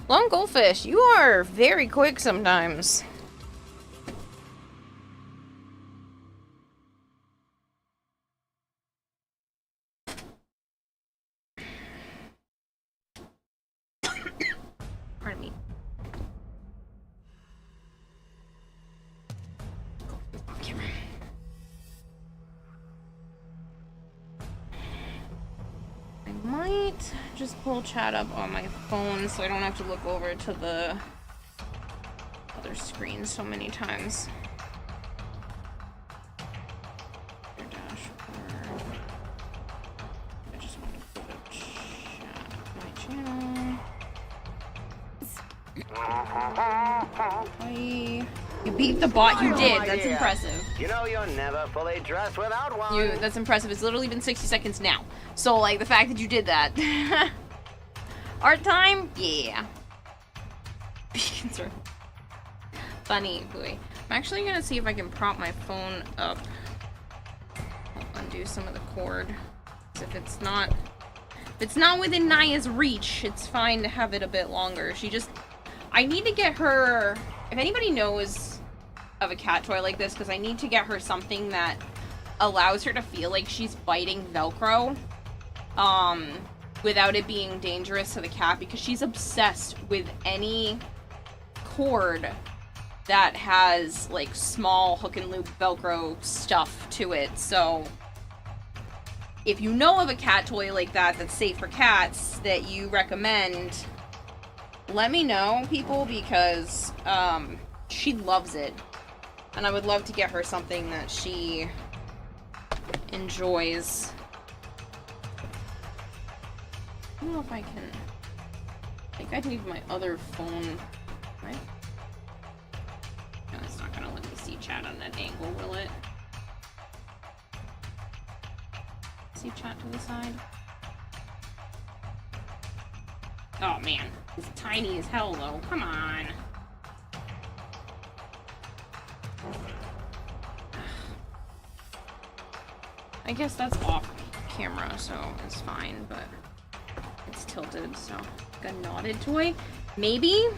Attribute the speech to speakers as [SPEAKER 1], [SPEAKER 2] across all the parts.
[SPEAKER 1] Long Goldfish, you are very quick sometimes. Pardon me. Camera. I might just pull chat up on my phone so I don't have to look over to the other screen so many times. Your dashboard. I just want to put a chat on my channel. Hi. You beat the bot, you did. That's impressive.
[SPEAKER 2] You know you're never fully dressed without one.
[SPEAKER 1] That's impressive. It's literally been 60 seconds now. So, like, the fact that you did that. Art time? Yeah. Funny. Boy. I'm actually gonna see if I can prop my phone up. I'll undo some of the cord. If it's not within Naya's reach, it's fine to have it a bit longer. I need to get her, if anybody knows of a cat toy like this, because I need to get her something that allows her to feel like she's biting Velcro, without it being dangerous to the cat, because she's obsessed with any cord that has, like, small hook and loop Velcro stuff to it. So if you know of a cat toy like that that's safe for cats that you recommend, let me know, people, because she loves it. And I would love to get her something that she enjoys. I don't know if I can... I think I need my other phone, right? No, it's not gonna let me see chat on that angle, will it? See chat to the side? Oh man, it's tiny as hell though. Come on. I guess that's off camera, so it's fine, but it's tilted, so like a knotted toy. Maybe?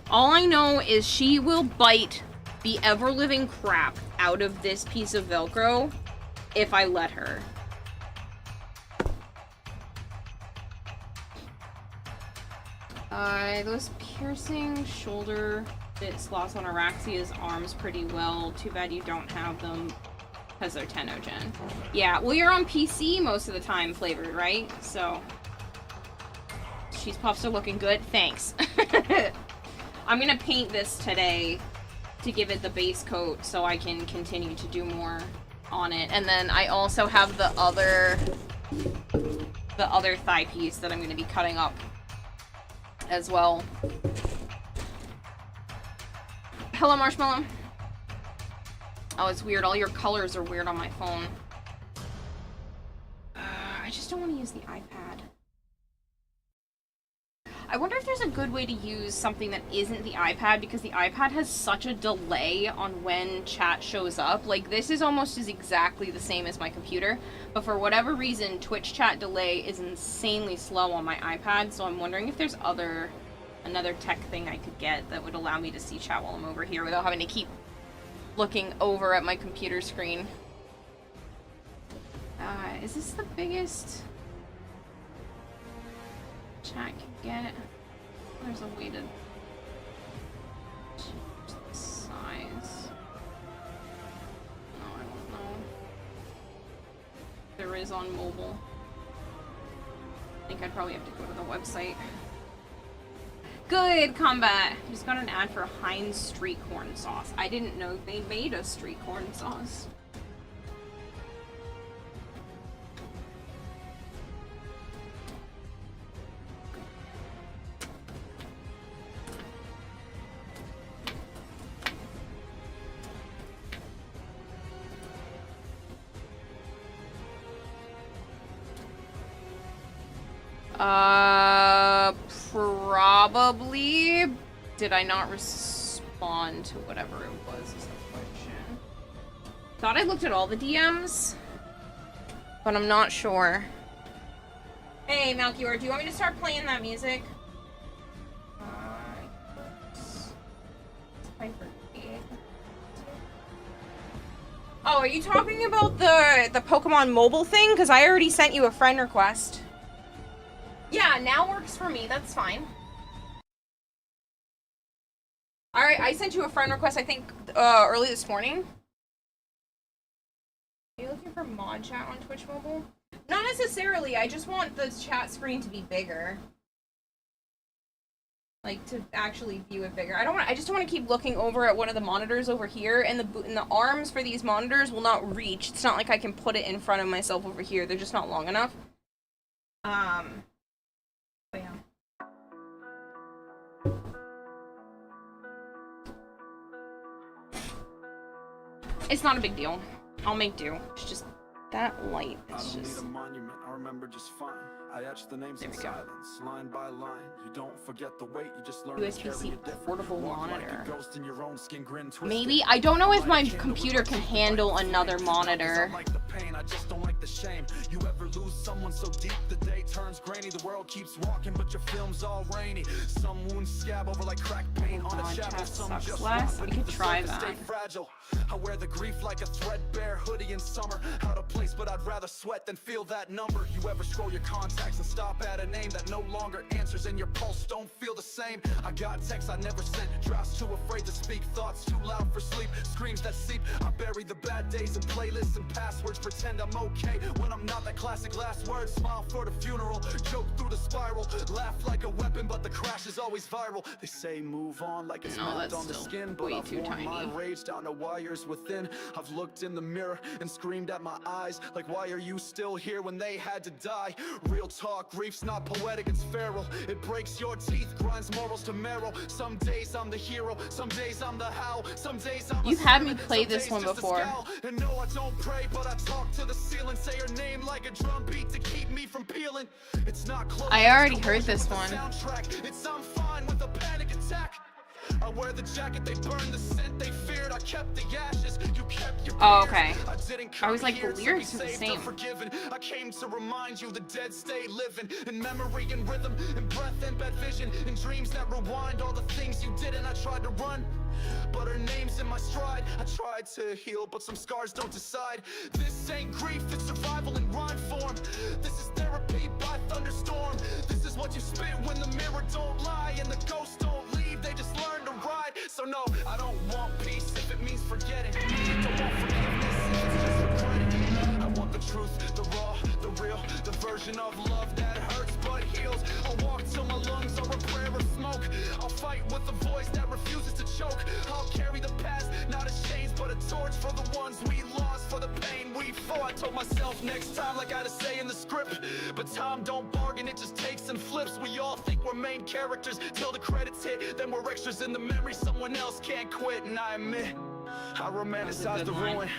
[SPEAKER 1] All I know is she will bite the ever-living crap out of this piece of Velcro if I let her. Those piercing shoulder bit slots on Araxia's arms pretty well. Too bad you don't have them because they're 10-gen. Yeah, well, you're on PC most of the time, Flavored, right? So, cheese puffs are looking good. Thanks. I'm gonna paint this today to give it the base coat so I can continue to do more on it. And then I also have the other thigh piece that I'm gonna be cutting up as well. Hello, Marshmallow. Oh, it's weird. All your colors are weird on my phone. I just don't want to use the iPad. I wonder if there's a good way to use something that isn't the iPad, because the iPad has such a delay on when chat shows up. Like, this is almost exactly the same as my computer, but for whatever reason, Twitch chat delay is insanely slow on my iPad, so I'm wondering if there's another tech thing I could get that would allow me to see chat while I'm over here without having to keep looking over at my computer screen. Is this the biggest chat can get? There's a way to change the size. No, I don't know. There is on mobile. I think I'd probably have to go to the website. Good combat! Just got an ad for Heinz street corn sauce. I didn't know they made a street corn sauce. Probably. Did I not respond to whatever it was is the question. Thought I looked at all the DMs, but I'm not sure. Hey, Malchior, do you want me to start playing that music? Oh, are you talking about the Pokemon mobile thing? Because I already sent you a friend request. Yeah, now works for me. That's fine. Alright, I sent you a friend request, I think, early this morning. Are you looking for mod chat on Twitch mobile? Not necessarily, I just want the chat screen to be bigger. Like, to actually view it bigger. I just don't want to keep looking over at one of the monitors over here, and the arms for these monitors will not reach. It's not like I can put it in front of myself over here. They're just not long enough. But yeah. It's not a big deal. I'll make do. It's just that light. It's just.
[SPEAKER 3] Need a monument. I remember just fine. I etched the names in silence, line by line. You don't forget the weight, you just learn
[SPEAKER 1] USB-C portable monitor.
[SPEAKER 3] Ghost in your own skin, grin,
[SPEAKER 1] Maybe I don't know if my computer can handle another monitor.
[SPEAKER 3] I like the pain, I just don't like the shame. You ever lose someone so deep the day turns grainy, the world keeps walking, but your film's all rainy. Some wounds scab over like crack paint on a chapel. Some just
[SPEAKER 1] less. We could try that.
[SPEAKER 3] Stay fragile. I wear the grief like a threadbare hoodie in summer. Out of place, but I'd rather sweat than feel that number. You ever scroll your contacts and stop at a name that no longer answers, and your pulse don't feel the same? I got texts I never sent, drafts too afraid to speak, thoughts too loud for sleep, screams that seep. I bury the bad days in playlists and passwords, pretend I'm okay when I'm not. That classic last word, smile for the funeral, joke through the spiral, laugh like a weapon, but the crash is always viral. They say move on like it's marked on the skin, but I've worn my rage down to wires within. I've looked in the mirror and screamed at my eyes like, why are you still here when they had to die? Real talk, grief's not poetic, it's feral. It breaks your teeth, grinds morals to marrow. Some days I'm the hero, some days I'm the how, some days I'm.
[SPEAKER 1] You've had me play this one before.
[SPEAKER 3] And no, I don't pray, but I talk to the ceiling, say her name like a drum beat to keep me from peeling. It's not close.
[SPEAKER 1] I already heard this one.
[SPEAKER 3] It's I'm fine with a panic attack. I wear the jacket, they burned the scent they feared. I kept the ashes, you kept your beard.
[SPEAKER 1] Oh, okay.
[SPEAKER 3] I
[SPEAKER 1] was like, the lyrics are the same.
[SPEAKER 3] I came to remind you the dead stay living in memory and rhythm and breath and bad vision and dreams that rewind all the things you did. And I tried to run, but her name's in my stride. I tried to heal, but some scars don't decide. This ain't grief, it's survival in rhyme form. This is therapy by thunderstorm. This is what you spit when the mirror don't lie and the ghosts don't leave, they just learn to ride. So no, I don't want peace if it means forgetting. Don't want forgiveness if it's just regretting. I want the truth, the raw, the real, the version of love that hurts but heals. I'll walk till my lungs are a prayer of smoke. I'll fight with a voice that refuses to choke. I'll carry the past, not as chains but a torch for the ones we lost, for the pain we fought. I told myself next time like I had to say in the script, but time don't bargain, it just takes and flips. We all think we're main characters till the credits hit, then we're extras in the memory someone else can't quit. And I admit I romanticized the ruin,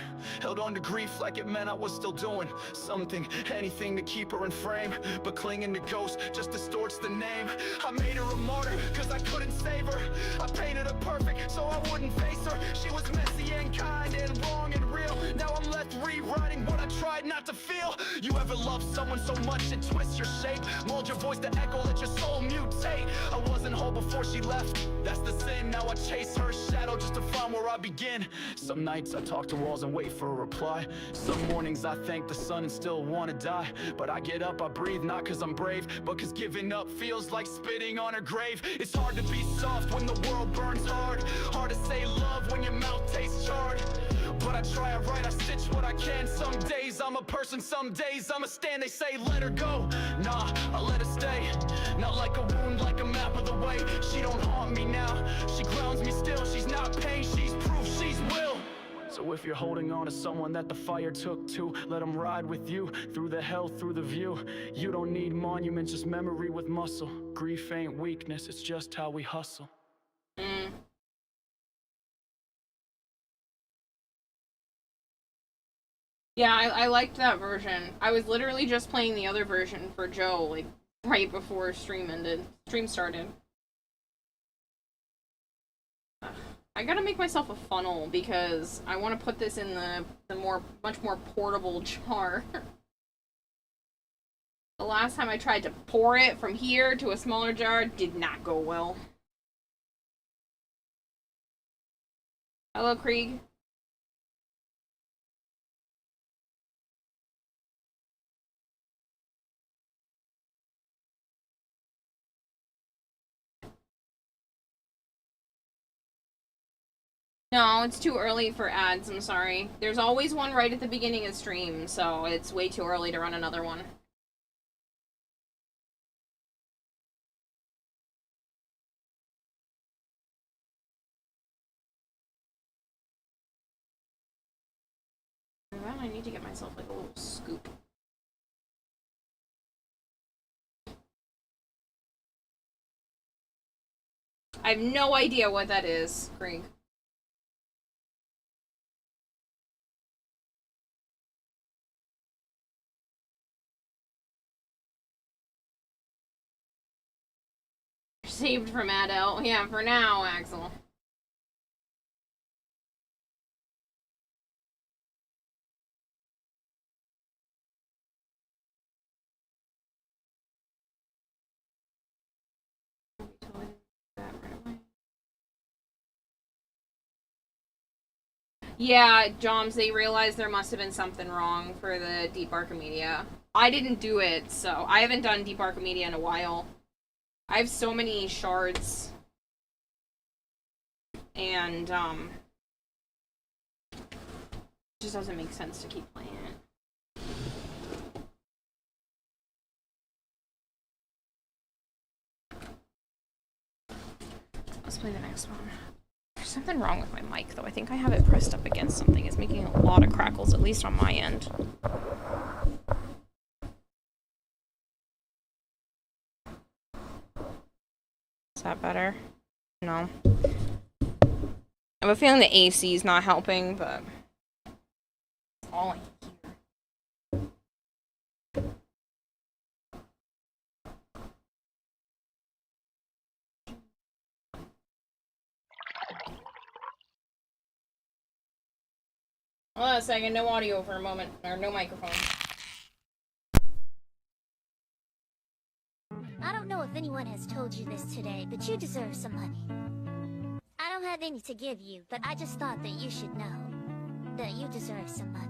[SPEAKER 3] held on to grief like it meant I was still doing something, anything to keep her in frame. But clinging to ghosts just distorts the name. I made her a martyr cause I couldn't save her. I painted her perfect so I wouldn't face her. She was messy and kind and wrong and real. Now I'm left rewriting what I tried not to feel. You ever love someone so much it twists your shape, mold your voice to echo, let your soul mutate. I wasn't whole before she left, that's the sin. Now I chase her shadow just to find where I begin. Some nights I talk to walls and wait for a reply. Some mornings I thank the sun and still wanna die. But I get up, I breathe, not cause I'm brave, but cause giving up feels like spitting on her grave. It's hard to be soft when the world burns hard. Hard to say love when your mouth tastes charred. But I try it right, I stitch what I can. Some days I'm a person, some days I'm a stand. They say let her go, nah, I let her stay. Not like a wound, like a map of the way. She don't haunt me now, she grounds me still. She's not pain, she's proof, she's will. So if you're holding on to someone that the fire took to, let them ride with you through the hell, through the view. You don't need monuments, just memory with muscle. Grief ain't weakness, it's just how we hustle.
[SPEAKER 1] Yeah, I liked that version. I was literally just playing the other version for Joe, like, right before stream started. I gotta make myself a funnel because I want to put this in the much more portable jar. The last time I tried to pour it from here to a smaller jar did not go well. Hello, Krieg. No, it's too early for ads, I'm sorry. There's always one right at the beginning of stream, so it's way too early to run another one. Well, I need to get myself like a little scoop. I have no idea what that is, Greg. Saved from Adele. Yeah, for now, Axel. Yeah, Joms, they realized there must have been something wrong for the Deep Archimedia. I didn't do it, so I haven't done Deep Archimedia in a while. I have so many shards. And, it just doesn't make sense to keep playing it. Let's play the next one. There's something wrong with my mic, though. I think I have it pressed up against something. It's making a lot of crackles, at least on my end. Is that better? No. I have a feeling the AC is not helping, but that's all I hear. Hold on a second, no audio for a moment, or no microphone.
[SPEAKER 4] I don't know if anyone has told you this today, but you deserve some money. I don't have any to give you, but I just thought that you should know that you deserve some money.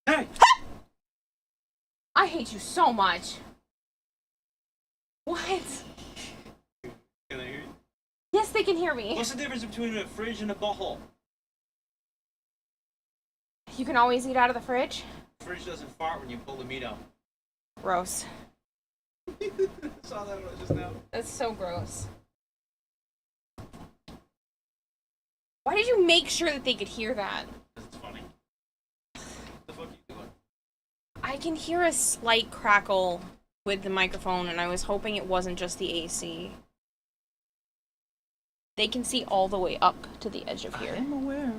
[SPEAKER 5] Hey!
[SPEAKER 1] I hate you so much. What?
[SPEAKER 5] Can I hear you?
[SPEAKER 1] Yes, they can hear me.
[SPEAKER 5] What's the difference between a fridge and a bottle?
[SPEAKER 1] You can always eat out of the fridge?
[SPEAKER 5] The fridge doesn't fart when you pull the meat out.
[SPEAKER 1] Gross.
[SPEAKER 5] Saw that just now.
[SPEAKER 1] That's so gross. Why did you make sure that they could hear that?
[SPEAKER 5] It's funny. What the fuck are you doing?
[SPEAKER 1] I can hear a slight crackle with the microphone, and I was hoping it wasn't just the AC. They can see all the way up to the edge of here.
[SPEAKER 5] I'm aware.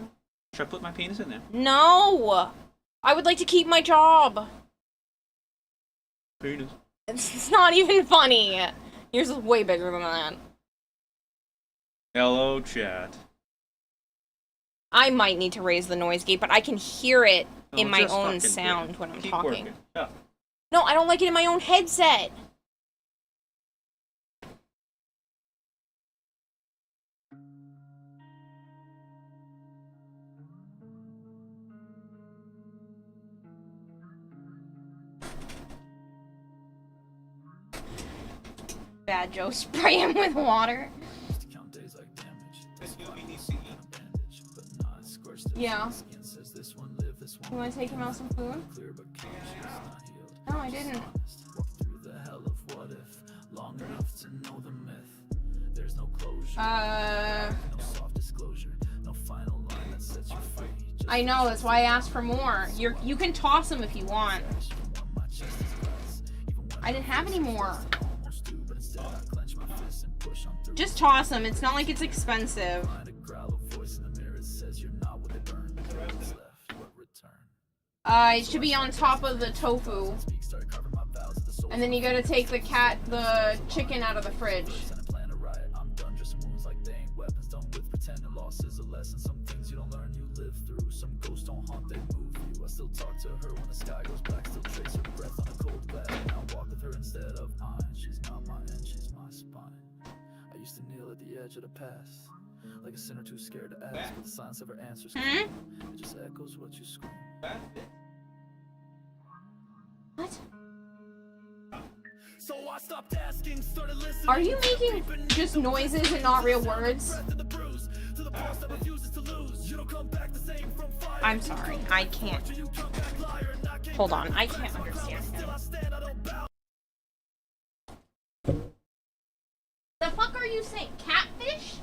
[SPEAKER 5] Should I put my penis in there?
[SPEAKER 1] No! I would like to keep my job.
[SPEAKER 5] Penis.
[SPEAKER 1] It's not even funny. Yours is way bigger than that.
[SPEAKER 5] Hello, chat.
[SPEAKER 1] I might need to raise the noise gate, but I can hear it in my
[SPEAKER 5] just
[SPEAKER 1] own
[SPEAKER 5] fucking
[SPEAKER 1] sound
[SPEAKER 5] do it.
[SPEAKER 1] when I'm
[SPEAKER 5] Keep
[SPEAKER 1] talking.
[SPEAKER 5] working. Yeah.
[SPEAKER 1] No, I don't like it in my own headset. Bad Joe, spray him with water. Yeah. You want to take him out some food? No, I didn't. I know, that's why I asked for more. You can toss them if you want. I didn't have any more. Just toss them. It's not like it's expensive. It should be on top of the tofu. And then you gotta take the chicken out of the fridge.
[SPEAKER 6] Of the past,
[SPEAKER 3] Like a sinner too scared to ask, but the silence of her answers.
[SPEAKER 1] Hmm?
[SPEAKER 3] It just echoes what you scream.
[SPEAKER 1] What?
[SPEAKER 3] So I stopped asking, started listening.
[SPEAKER 1] Are you making just noises and not real words? I'm sorry, I can't. Hold on, I can't understand him. The fuck are you saying? Catfish?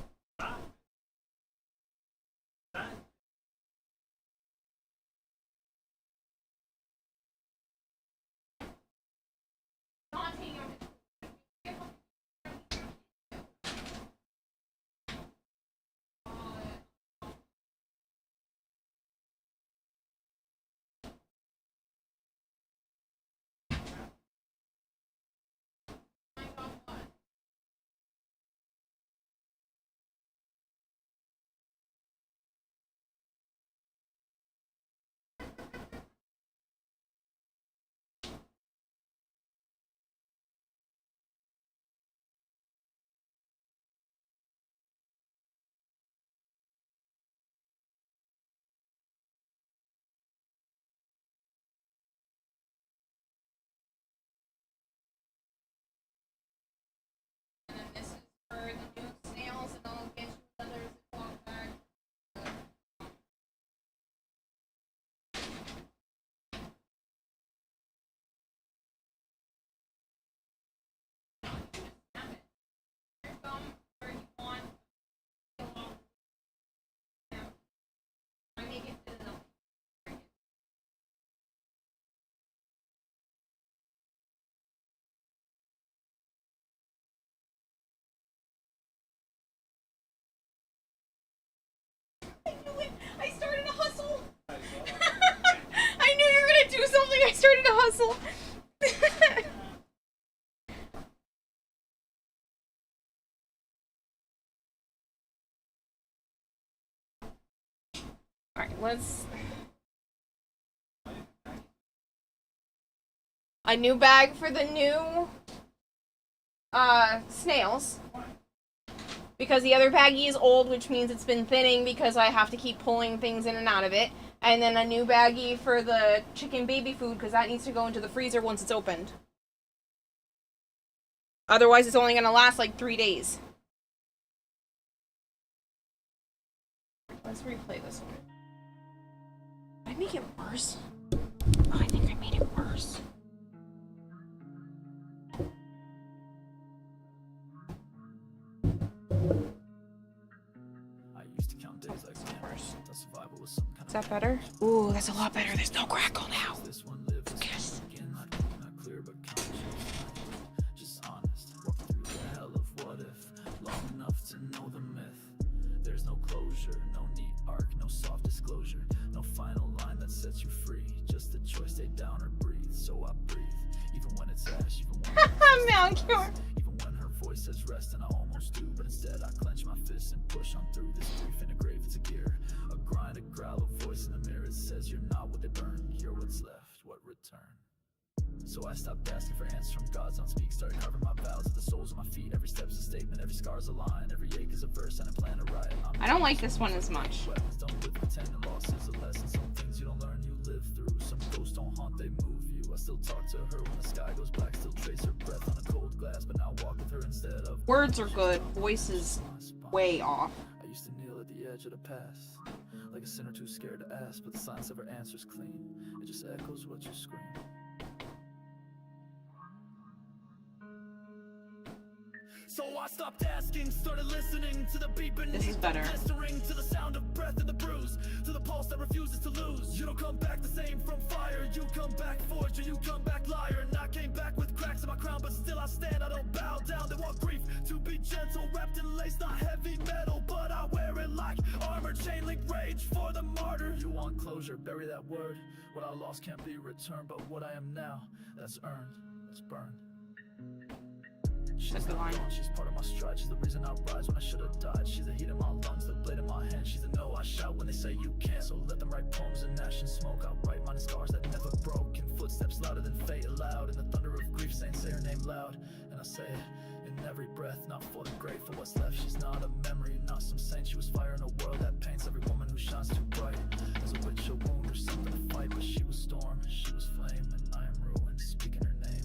[SPEAKER 1] This is for the new snails, and I'll get you others and walk back. Where you want. I make it to the I knew it! I started a hustle! I knew you were gonna do something! I started a hustle! Alright, let's... A new bag for the new... snails. Because the other baggie is old, which means it's been thinning because I have to keep pulling things in and out of it. And then a new baggie for the chicken baby food, because that needs to go into the freezer once it's opened. Otherwise, it's only going to last like 3 days. Let's replay this one. Did I make it worse? Oh, I think I made it worse.
[SPEAKER 3] I used to count days like cameras. The survival was some kind
[SPEAKER 1] Is that better? Ooh, that's a lot better. There's no crackle now.
[SPEAKER 3] this one lives.
[SPEAKER 1] Yes.
[SPEAKER 3] Again, not clear, but conscious. Just honest. Walk through the hell of what if. Long enough to know the myth. There's no closure, no neat arc, no soft disclosure. No final line that sets you free. Just the choice, stay down or breathe. So I breathe. Even when it's ash, even when
[SPEAKER 1] Malcure.
[SPEAKER 3] even when her voice says rest, and I almost do, but instead I clench my fists and push on through this grief in a grave. It's a gear, a grind, a growl, a voice in the mirror. It says you're not what they burn, you're what's left, what return. So I stopped asking for answers from gods on speak. Started carving my vows at the soles of my feet. Every step's a statement, every scar's a line, every ache is a verse, and I plan to write.
[SPEAKER 1] I don't like this one as much.
[SPEAKER 3] Weapons don't live, pretend, and loss is a lesson. Some things you don't learn, you live through. Some ghosts don't haunt, they move you. I still talk to her when the sky goes black. Still trace her breath on a cold glass, but now walk with her instead of
[SPEAKER 1] Words are good. Voice is way off.
[SPEAKER 3] I used to kneel at the edge of the past, like a sinner too scared to ask, but the silence of her answers clean. It just echoes what you scream. So I stopped asking, started listening to the beat beneath.
[SPEAKER 1] This is better.
[SPEAKER 3] Blistering to the sound of breath in the bruise, to the pulse that refuses to lose. You don't come back the same from fire. You come back forged, or you come back liar. And I came back with cracks in my crown, but still I stand. I don't bow down. They want grief to be gentle, wrapped in lace, not heavy metal, but I wear it like armor. Chain link rage for the martyr. You want closure? Bury that word. What I lost can't be returned, but what I am now, that's earned, that's burned.
[SPEAKER 1] That's the line.
[SPEAKER 3] She's part of my stride. She's the reason I rise when I should have died. She's the heat in my lungs, the blade in my hand. She's the no I shout when they say you can't. So let them write poems in ash and smoke. I'll write mine in scars that never broke. In footsteps louder than fate aloud. In the thunder of grief, saints say her name loud. And I say it in in every breath, not for the great, for what's left. She's not a memory, not some saint. She was fire in a world that paints every woman who shines too bright. As a witch, a wound, or something to fight. But she was storm, she was flame, and I am ruin, speaking her name.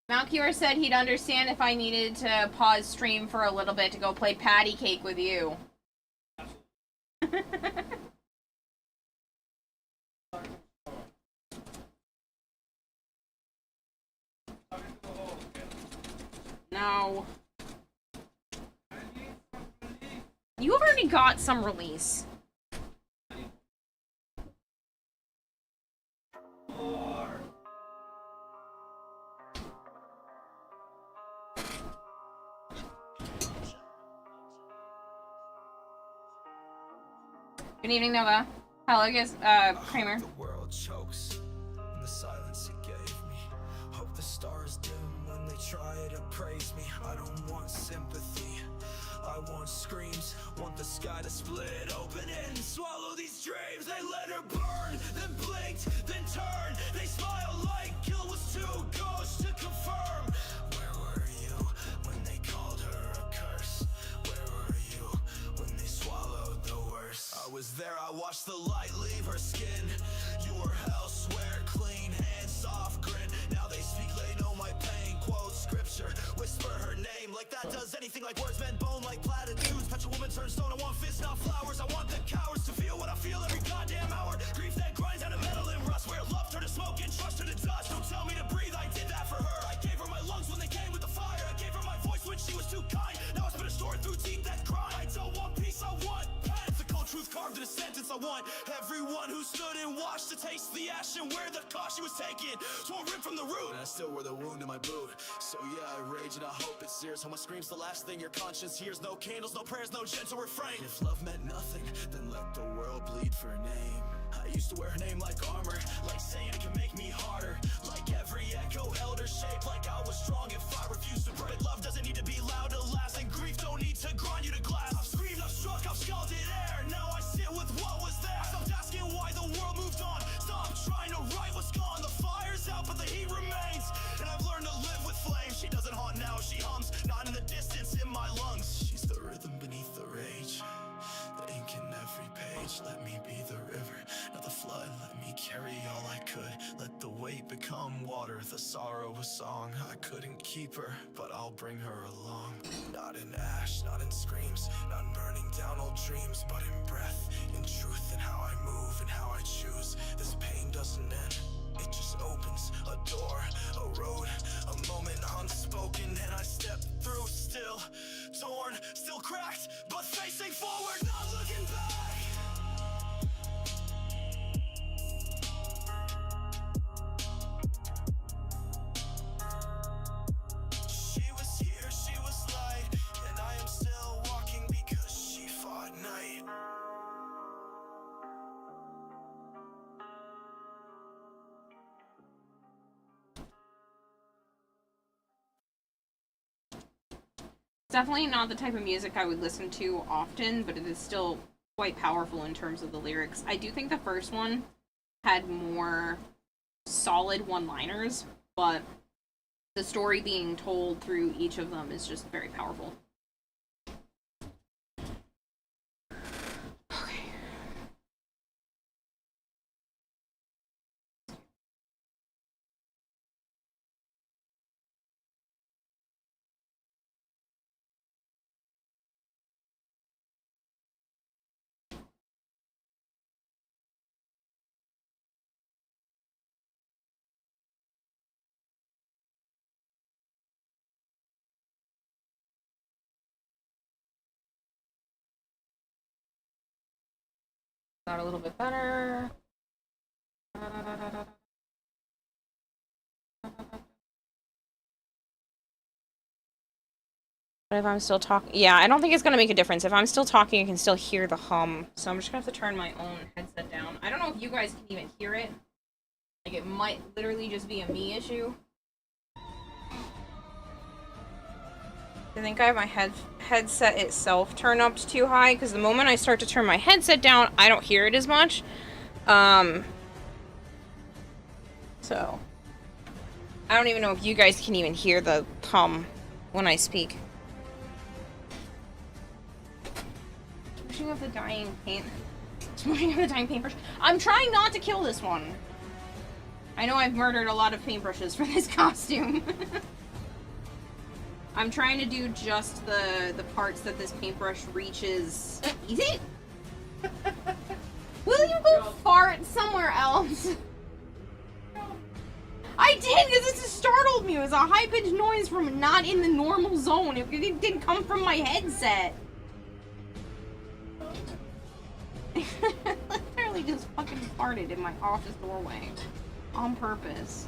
[SPEAKER 1] Malkior said he'd understand if I needed to pause stream for a little bit to go play patty cake with you. No. You've already got some release. Good evening, Nova. Hello, guys, Kramer.
[SPEAKER 3] The world chokes in the silence it gave me. Hope the stars dim when they try to praise me. I don't want sympathy, I want screams. Want the sky to split open and swallow these dreams. They let her burn, then blinked, then turned. They smiled like kill was too ghost to confirm. Where were you when they called her a curse? Where were you when they swallowed the worst? I was there, I watched the light leave her skin. You were elsewhere, clean hands, soft grin. Now they speak, they know my pain. Quote scripture, whisper her name like that does anything. Like words bend bone like platitudes. Touch a woman, turn stone. I want fists, not flowers. I want the cowards to feel what I feel every goddamn hour. Grief that grinds out of metal and rust. Where love turned to smoke and trust turned to dust. Don't tell me to breathe, I did that for her. I gave her my lungs when they came with the fire. I gave her my voice when she was too kind. Now it's been a story through deep that cry. I don't want peace, I want pain. The cold truth carved in a sentence. I want everyone who stood and watched to taste the ash and wear the cost she was taking. Torn ripped from the root, and I still wear the wound in my boot. So yeah, I rage and I hope it sears. How my scream's the last thing your conscience hears. No candles, no prayers, no gentle refrain. If love meant nothing, then let the world bleed for a name. I used to wear her name like armor, like saying it can make me harder. Like every echo held her shape, like I was strong if I refused to break. Love doesn't need to be loud to last, and grief don't need to grind you to glass. I've screamed, I've struck, I've scalded air. Now I sit with what was there. I stopped asking why the world moved on. Stop trying to right what's gone. The fire's out, but the heat remains. And I've learned to live with flames. She doesn't haunt now, she hums, not in the distance, in my lungs. She's the rhythm beneath the rage, the ink in every page. Let me be the river, not the flood. Let me carry all I could. Let the weight become water, the sorrow a song. I couldn't keep her, but I'll bring her along. Not in ash, not in screams, not in burning down old dreams, but in breath, in truth, in how I move and how I choose. This pain doesn't end, it just opens a door, a road, a moment unspoken, and I step through, still torn, still cracked, but facing forward, not looking back. She was here, she was light, and I am still walking because she fought night.
[SPEAKER 1] Definitely not the type of music I would listen to often, but it is still quite powerful in terms of the lyrics. I do think the first one had more solid one-liners, but the story being told through each of them is just very powerful. Okay. Got a little bit better. But if I'm still talking, yeah, I don't think it's gonna make a difference. If I'm still talking, I can still hear the hum. So I'm just gonna have to turn my own headset down. I don't know if you guys can even hear it. Like, it might literally just be a me issue. I think I have my headset itself turned up too high, because the moment I start to turn my headset down, I don't hear it as much. So I don't even know if you guys can even hear the hum when I speak. Smooshing of the dying paint. Smooshing of the dying paintbrush. I'm trying not to kill this one. I know I've murdered a lot of paintbrushes for this costume. I'm trying to do just the parts that this paintbrush reaches. Easy? Will you go fart somewhere else? I did, because this startled me. It was a high-pitched noise from not in the normal zone. It didn't come from my headset. Literally just fucking farted in my office doorway. On purpose.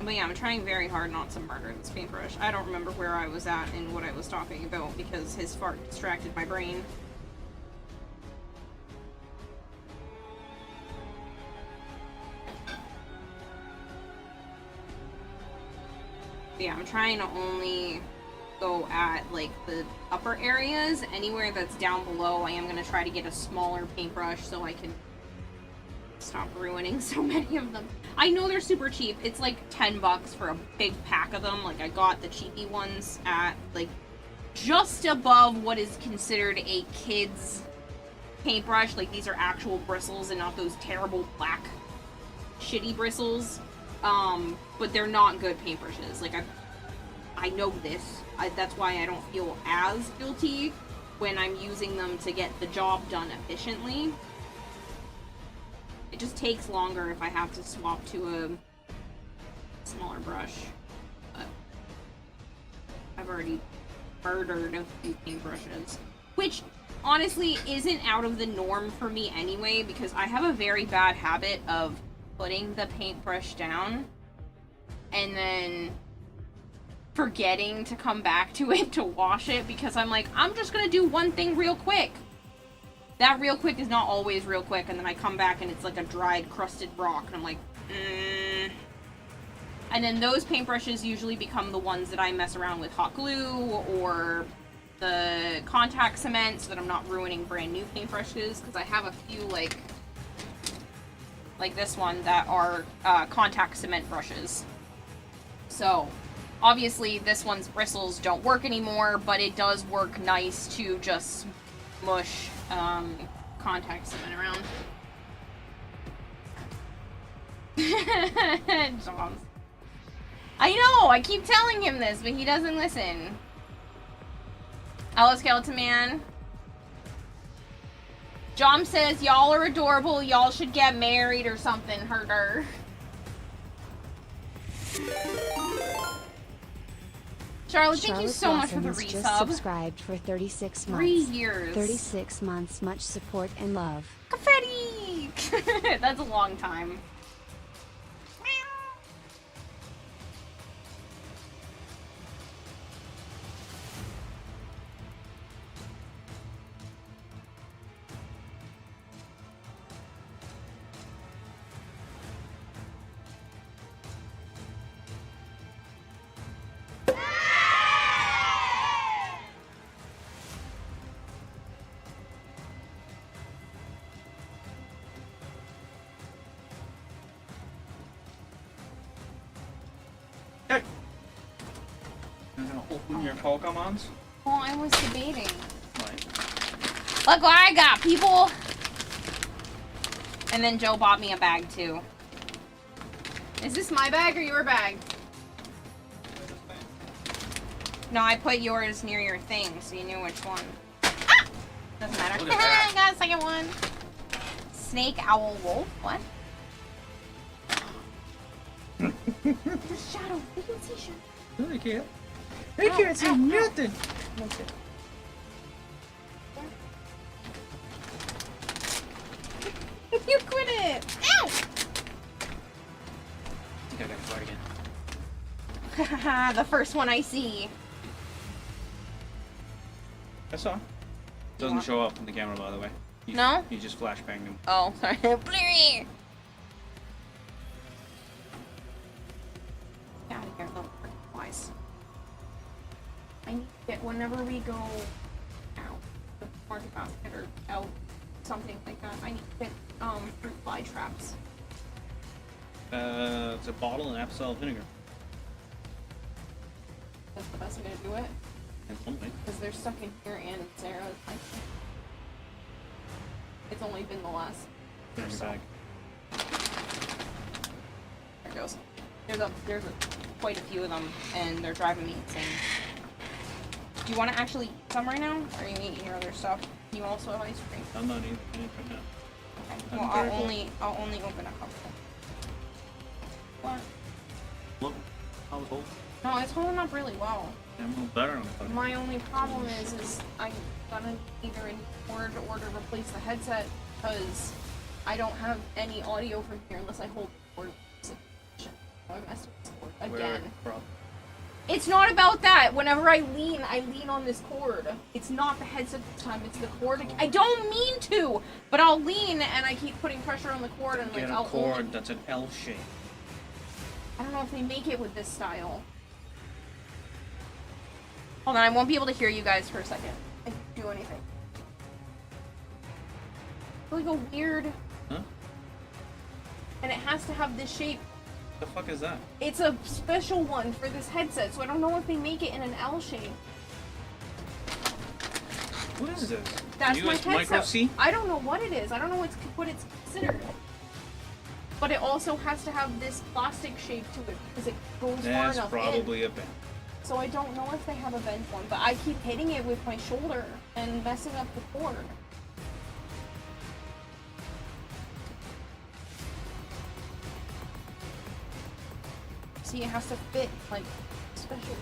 [SPEAKER 1] But yeah, I'm trying very hard not to murder this paintbrush. I don't remember where I was at and what I was talking about because his fart distracted my brain. But yeah, I'm trying to only go at, like, the upper areas. Anywhere that's down below, I am going to try to get a smaller paintbrush so I can stop ruining so many of them. I know they're super cheap. It's like $10 for a big pack of them. Like, I got the cheapy ones at, like, just above what is considered a kid's paintbrush. Like, these are actual bristles and not those terrible black shitty bristles. But they're not good paintbrushes. Like, I know this. That's why I don't feel as guilty when I'm using them to get the job done efficiently. It just takes longer if I have to swap to a smaller brush. But I've already murdered a few paintbrushes. Which, honestly, isn't out of the norm for me anyway, because I have a very bad habit of putting the paintbrush down and then forgetting to come back to it to wash it, because I'm like, I'm just gonna do one thing real quick. That real quick is not always real quick, and then I come back and it's like a dried, crusted rock, and I'm like, And then those paintbrushes usually become the ones that I mess around with hot glue or the contact cement so that I'm not ruining brand new paintbrushes, because I have a few, like this one, that are contact cement brushes. So, obviously, this one's bristles don't work anymore, but it does work nice to just mush contact cement around. John. I know, I keep telling him this, but he doesn't listen. Hello, Skeleton Man. John says, y'all are adorable, y'all should get married or something, herder. Charlotte, thank you so much for the resub.
[SPEAKER 6] Just subscribed for 36 months.
[SPEAKER 1] 3 years.
[SPEAKER 6] 36 months, much support and love.
[SPEAKER 1] Confetti! That's a long time.
[SPEAKER 5] Your Pokemons?
[SPEAKER 1] Well, I was debating.
[SPEAKER 5] Right.
[SPEAKER 1] Look what I got, people! And then Joe bought me a bag, too. Is this my bag or your bag? No, I put yours near your thing, so you knew which one. Ah! Doesn't matter. I got a second one. Snake, owl, wolf. What? Shadow. They can see shadow.
[SPEAKER 5] No, they can't. They can't see nothing.
[SPEAKER 1] You quit it. Ow!
[SPEAKER 5] I think I got fart again.
[SPEAKER 1] The first one I see.
[SPEAKER 5] I saw. Doesn't show up on the camera, by the way.
[SPEAKER 1] No?
[SPEAKER 5] You just flashbanged him.
[SPEAKER 1] Oh, sorry. Blurry. guys. I need to get, whenever we go out, the market basket or out, something like that, I need to get, fruit fly traps.
[SPEAKER 5] It's a bottle and apple cider vinegar.
[SPEAKER 1] That's the best way to do it.
[SPEAKER 5] And something.
[SPEAKER 1] Because they're stuck in here and Sarah's. It's only been the last.
[SPEAKER 5] In your
[SPEAKER 1] so.
[SPEAKER 5] bag.
[SPEAKER 1] There it goes. There's quite a few of them, and they're driving me insane. Do you want to actually eat some right now, or are you eating your other stuff? You also have ice cream.
[SPEAKER 5] I'm not eating anything right now.
[SPEAKER 1] Okay.
[SPEAKER 5] I'm
[SPEAKER 1] Well,
[SPEAKER 5] very
[SPEAKER 1] I'll only open a couple. What?
[SPEAKER 5] Look, how it's holding.
[SPEAKER 1] No, it's holding up really well.
[SPEAKER 5] I'm a little better on the
[SPEAKER 1] My only problem is I'm gonna either in cord or to replace the headset because I don't have any audio from here unless I hold the cord. So I messed with this cord again. It's not about that. Whenever I lean on this cord. It's not the headset this time. It's the cord. I don't mean to, but I'll lean and I keep putting pressure on the cord and like
[SPEAKER 5] Get a
[SPEAKER 1] I'll
[SPEAKER 5] cord
[SPEAKER 1] only...
[SPEAKER 5] that's an L shape.
[SPEAKER 1] I don't know if they make it with this style. Hold on, I won't be able to hear you guys for a second. I can't do anything. It's like a weird...
[SPEAKER 5] Huh?
[SPEAKER 1] And it has to have this shape.
[SPEAKER 5] The fuck is that?
[SPEAKER 1] It's a special one for this headset, so I don't know if they make it in an L shape.
[SPEAKER 5] What is this?
[SPEAKER 1] That's my
[SPEAKER 5] US
[SPEAKER 1] headset.
[SPEAKER 5] Micro C?
[SPEAKER 1] I don't know what it is. I don't know what it's considered. But it also has to have this plastic shape to it because it goes far
[SPEAKER 5] That's
[SPEAKER 1] enough
[SPEAKER 5] probably
[SPEAKER 1] in.
[SPEAKER 5] a bend.
[SPEAKER 1] So I don't know if they have a bent one, but I keep hitting it with my shoulder and messing up the cord. See, it has to fit, like, special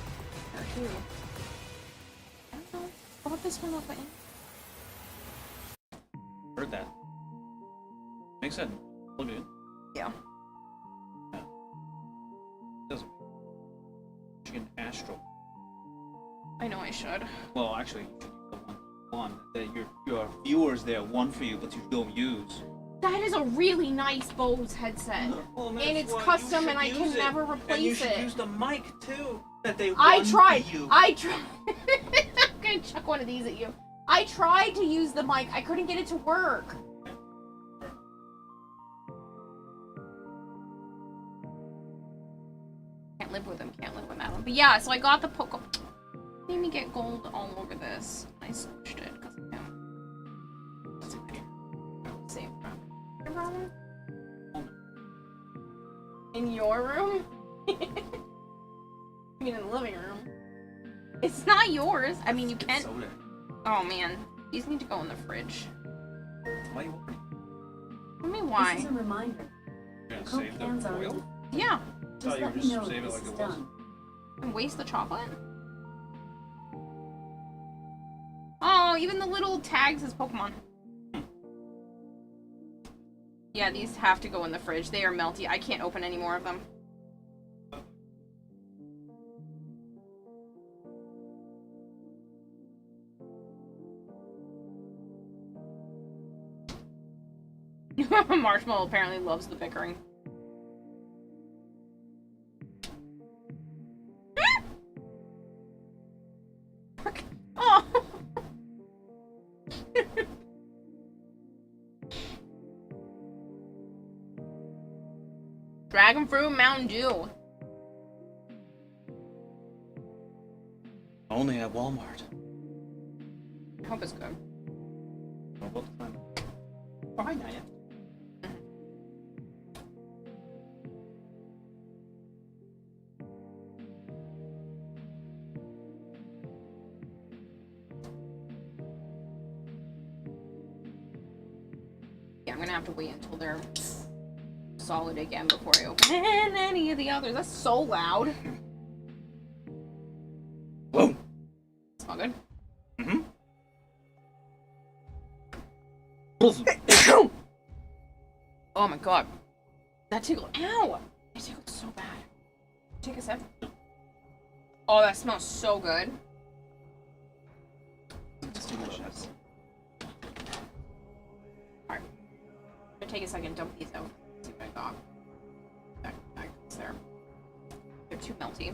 [SPEAKER 1] there too. I don't know. How about this one off the end?
[SPEAKER 5] Heard that. Makes sense. Plug it in.
[SPEAKER 1] Yeah.
[SPEAKER 5] Yeah. Doesn't. You get an Astro.
[SPEAKER 1] I know I should.
[SPEAKER 5] Well, actually, you should use the one that your viewers there want for you, but you don't use.
[SPEAKER 1] That is a really nice Bose headset.
[SPEAKER 5] Well,
[SPEAKER 1] and it's custom and I can never replace
[SPEAKER 5] and you should
[SPEAKER 1] it.
[SPEAKER 5] use the mic too that they
[SPEAKER 1] I
[SPEAKER 5] run
[SPEAKER 1] tried.
[SPEAKER 5] for you.
[SPEAKER 1] I'm gonna chuck one of these at you. I tried to use the mic. I couldn't get it to work. Can't live with him. Can't live without him. But yeah, so I got the Poco. Made me get gold all over this. I switched it because of him. That's okay. Save from your room. In your room? I mean, in the living room. It's not yours. I mean, you can't.
[SPEAKER 5] Soda.
[SPEAKER 1] Oh man, these need to go in the fridge.
[SPEAKER 5] Why you opening?
[SPEAKER 1] I mean, why?
[SPEAKER 7] This is a reminder.
[SPEAKER 5] You're
[SPEAKER 7] Coke
[SPEAKER 5] gonna save
[SPEAKER 7] cans
[SPEAKER 5] the
[SPEAKER 7] are
[SPEAKER 5] foil?
[SPEAKER 1] Yeah.
[SPEAKER 5] I
[SPEAKER 7] Just
[SPEAKER 5] thought you
[SPEAKER 7] let
[SPEAKER 5] were
[SPEAKER 7] me
[SPEAKER 5] just
[SPEAKER 7] know if
[SPEAKER 5] saving it
[SPEAKER 7] this
[SPEAKER 5] like
[SPEAKER 7] is
[SPEAKER 5] it was.
[SPEAKER 7] done.
[SPEAKER 1] And waste the chocolate. Oh, even the little tags as Pokemon. Yeah, these have to go in the fridge. They are melty. I can't open any more of them. Marshmallow apparently loves the bickering. Oh! Dragon fruit Mountain Dew.
[SPEAKER 5] Only at Walmart.
[SPEAKER 1] I hope it's good.
[SPEAKER 5] What about the time? Fine, I am.
[SPEAKER 1] Yeah, I'm gonna have to wait until they're solid again before I open any of the others. That's so loud.
[SPEAKER 5] Whoa!
[SPEAKER 1] It's all good.
[SPEAKER 5] Mm-hmm.
[SPEAKER 1] Oh my god. That tickled. Ow! It tickled so bad. Take a sip. Oh, that smells so good.
[SPEAKER 5] It's delicious.
[SPEAKER 1] Alright. I'm gonna take a second, dump these out. See what I got. Back there. They're too melty.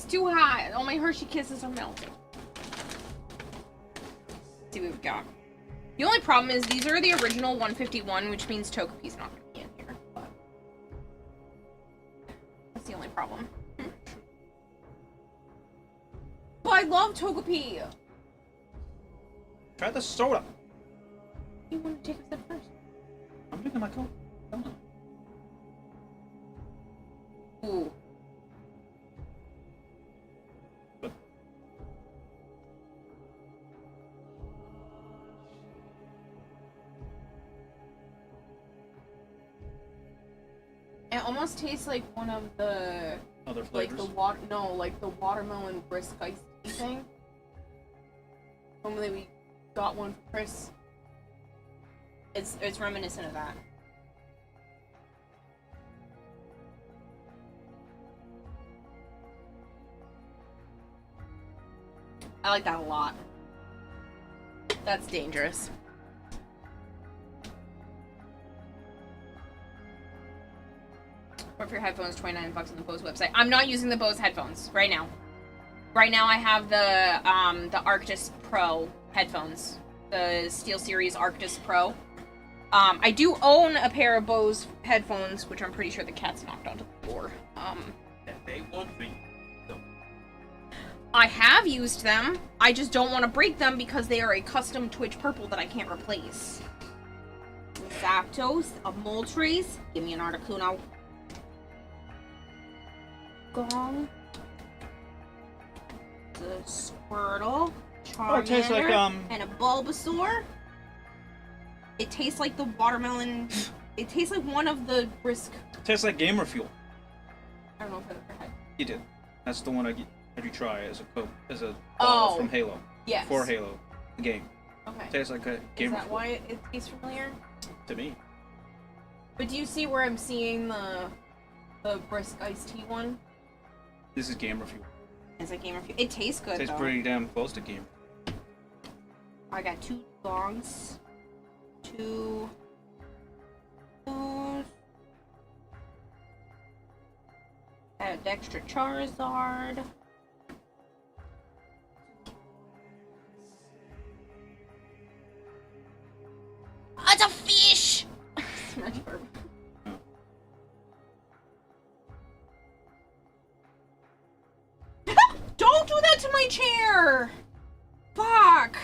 [SPEAKER 1] too hot. All my Hershey Kisses are melting. Let's see what we've got. The only problem is these are the original 151, which means Togepi's not going to be in here. But that's the only problem. But I love Togepi!
[SPEAKER 5] Try the soda.
[SPEAKER 1] You want to take a sip first?
[SPEAKER 5] I'm drinking my Coke. Come on.
[SPEAKER 1] Ooh.
[SPEAKER 5] But
[SPEAKER 1] It almost tastes like one of the
[SPEAKER 5] other flavors.
[SPEAKER 1] like the watermelon brisk iced tea thing. Normally we got one for Chris. It's reminiscent of that. I like that a lot. That's dangerous. Or for your headphones, $29 on the Bose website. I'm not using the Bose headphones right now. Right now I have the Arctis Pro headphones. The SteelSeries Arctis Pro. I do own a pair of Bose headphones, which I'm pretty sure the cat's knocked onto the floor.
[SPEAKER 5] They want for you.
[SPEAKER 1] I have used them. I just don't want to break them because they are a custom Twitch purple that I can't replace. Zapdos, a Moltres. Give me an Articuno. Gong. The Squirtle. Charmander,
[SPEAKER 5] it tastes like,
[SPEAKER 1] and a Bulbasaur. It tastes like the watermelon. It tastes like one of the brisk.
[SPEAKER 5] It tastes like Gamer Fuel.
[SPEAKER 1] I don't know if I've ever had.
[SPEAKER 5] You did. That's the one I had you try as a Coke, as a
[SPEAKER 1] Oh.
[SPEAKER 5] from Halo.
[SPEAKER 1] Yes.
[SPEAKER 5] For Halo, the game.
[SPEAKER 1] Okay.
[SPEAKER 5] Tastes like a
[SPEAKER 1] Is
[SPEAKER 5] Gamer
[SPEAKER 1] that
[SPEAKER 5] Fuel.
[SPEAKER 1] why it tastes familiar?
[SPEAKER 5] To me.
[SPEAKER 1] But do you see where I'm seeing the brisk iced tea one?
[SPEAKER 5] This is Gamer Fuel.
[SPEAKER 1] Is it Gamer Fuel? It tastes good
[SPEAKER 5] Tastes
[SPEAKER 1] though.
[SPEAKER 5] pretty damn close to Gamer.
[SPEAKER 1] I got 2 gongs. 2 those. Add extra Charizard. Oh, it's a fish! Smash burp. Don't do that to my chair! Fuck!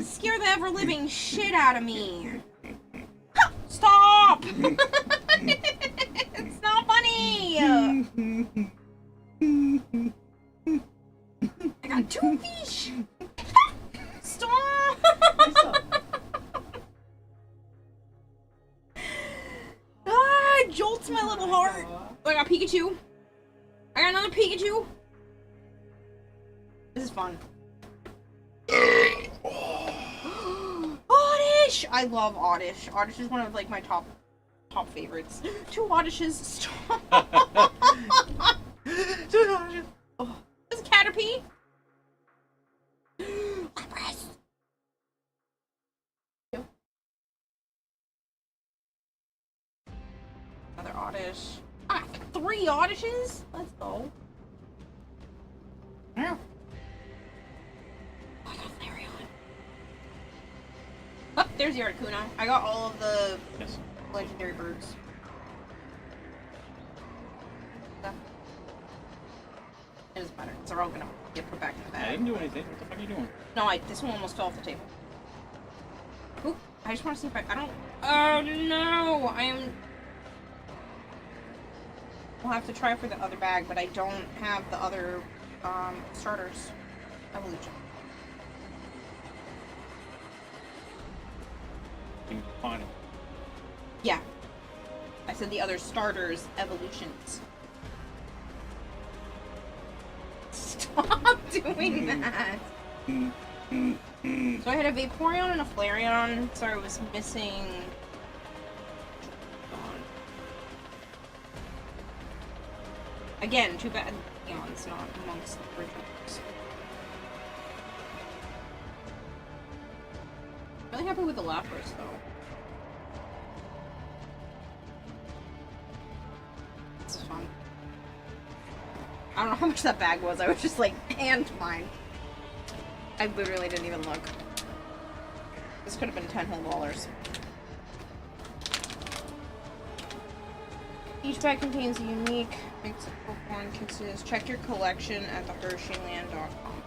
[SPEAKER 1] Scare the ever-living shit out of me. Stop! It's not funny! I got 2 fish! Stop! Ah, it jolts my little heart. Oh, I got Pikachu. I got another Pikachu. This is fun. Oddish! I love Oddish. Oddish is one of like my top favorites. 2 Oddishes. Stop. 2 Oddishes. Oh, this is Caterpie. Lapras. Yep. Another Oddish. Ah, 3 Oddishes. Let's go. Yeah. I got Flareon. Oh, there's the Articuno. I got all of the legendary birds. Stuff. It doesn't matter. They're all gonna get put back in the
[SPEAKER 5] I
[SPEAKER 1] bag.
[SPEAKER 5] didn't do anything. What the fuck are you doing?
[SPEAKER 1] No, this one almost fell off the table. Oop, I just want to see if I don't... Oh no! We'll have to try for the other bag, but I don't have the other starters. Evolution.
[SPEAKER 5] Fine.
[SPEAKER 1] Yeah. I said the other starters, evolutions. Stop doing that! So I had a Vaporeon and a Flareon, so I was missing... Again, too bad Leon's not amongst the originals. Really happy with the Lapras, though. This is fun. I don't know how much that bag was. I was just like, and mine. I literally didn't even look. This could have been $10 whole. Each bag contains a unique mix of Pokemon kisses. Check your collection at the HersheyLand.com.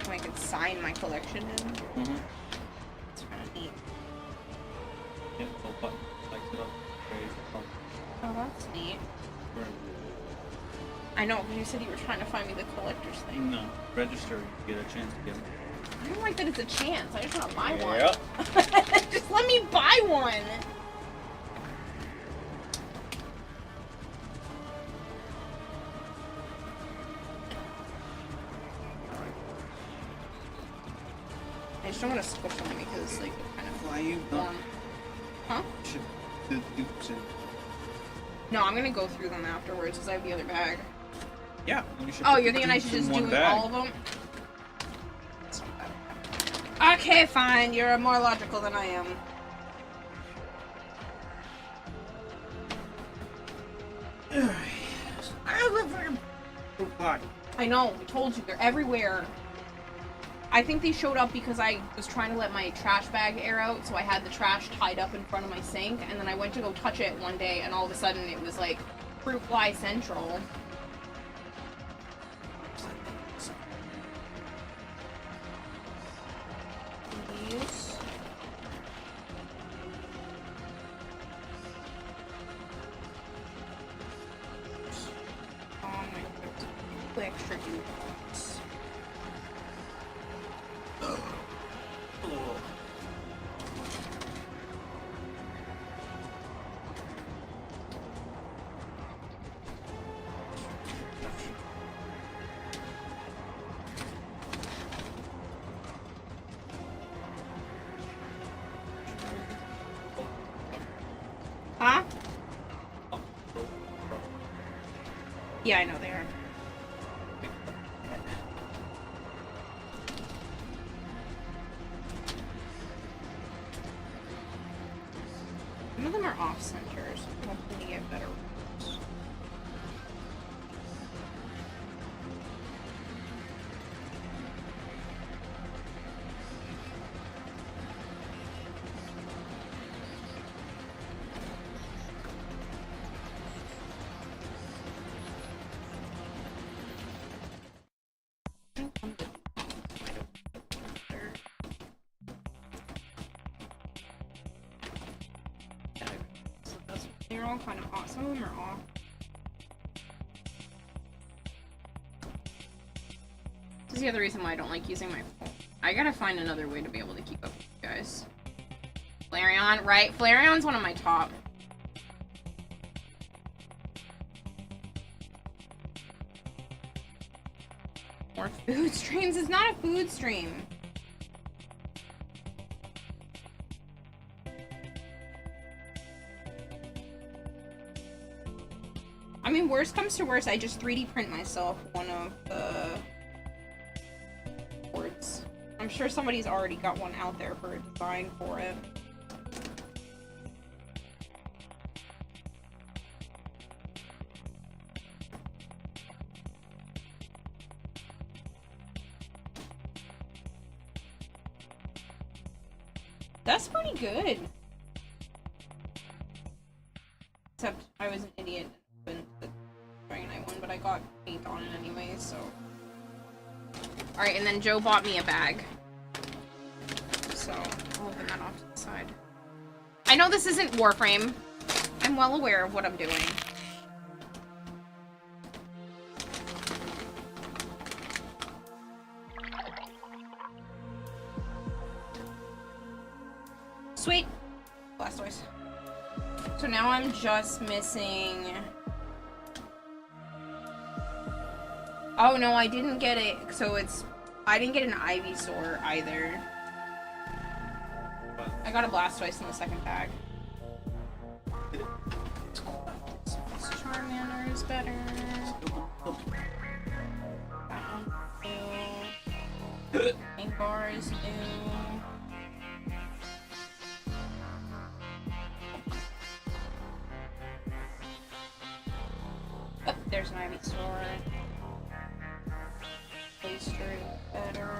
[SPEAKER 1] I can sign my collection in.
[SPEAKER 5] Mm-hmm.
[SPEAKER 1] It's kind of neat.
[SPEAKER 5] Yep, the button lights it up.
[SPEAKER 1] Oh, that's neat. I know, because you said you were trying to find me the collector's thing.
[SPEAKER 5] No, register, you get a chance to get it.
[SPEAKER 1] I don't like that it's a chance. I just want to buy
[SPEAKER 5] Yep.
[SPEAKER 1] one. Just let me buy one. I just don't want to squish them because it's like kind of
[SPEAKER 5] Why you
[SPEAKER 1] warm. Huh?
[SPEAKER 5] should the dupes in?
[SPEAKER 1] No, I'm gonna go through them afterwards because I have the other bag.
[SPEAKER 5] Yeah. You should
[SPEAKER 1] Oh,
[SPEAKER 5] put
[SPEAKER 1] you're
[SPEAKER 5] the
[SPEAKER 1] thinking I
[SPEAKER 5] dupes
[SPEAKER 1] should
[SPEAKER 5] in
[SPEAKER 1] just
[SPEAKER 5] one
[SPEAKER 1] do
[SPEAKER 5] bag.
[SPEAKER 1] all of them? That's not bad. Okay, fine. You're more logical than I am.
[SPEAKER 5] Oh God.
[SPEAKER 1] I know. I told you. They're everywhere. I think they showed up because I was trying to let my trash bag air out, so I had the trash tied up in front of my sink, and then I went to go touch it one day, and all of a sudden it was like fruit fly central. These. Oh my god. Extra coupons. Huh? Yeah, I know they are. Some of them are off centers. Hopefully get better ones. They're all kind of off. Some of them are off. This is the other reason why I don't like using my phone. I gotta find another way to be able to keep up with you guys. Flareon, right? Flareon's one of my top. More food streams? It's not a food stream. I mean, worst comes to worst, I just 3D print myself one of the boards. I'm sure somebody's already got one out there for a design for it. That's pretty good. Except I was an idiot and went to the Dragon Knight one, but I got paint on it anyway, so. Alright, and then Joe bought me a bag. So, I'll open that off to the side. I know this isn't Warframe. I'm well aware of what I'm doing. Sweet! Blastoise. So now I'm just missing... Oh no, I didn't get it. So it's... I didn't get an Ivysaur either. I got a Blastoise in the second bag. Charmander is better. That one's new. Inkbar is new. There's an Ivy store. Place better.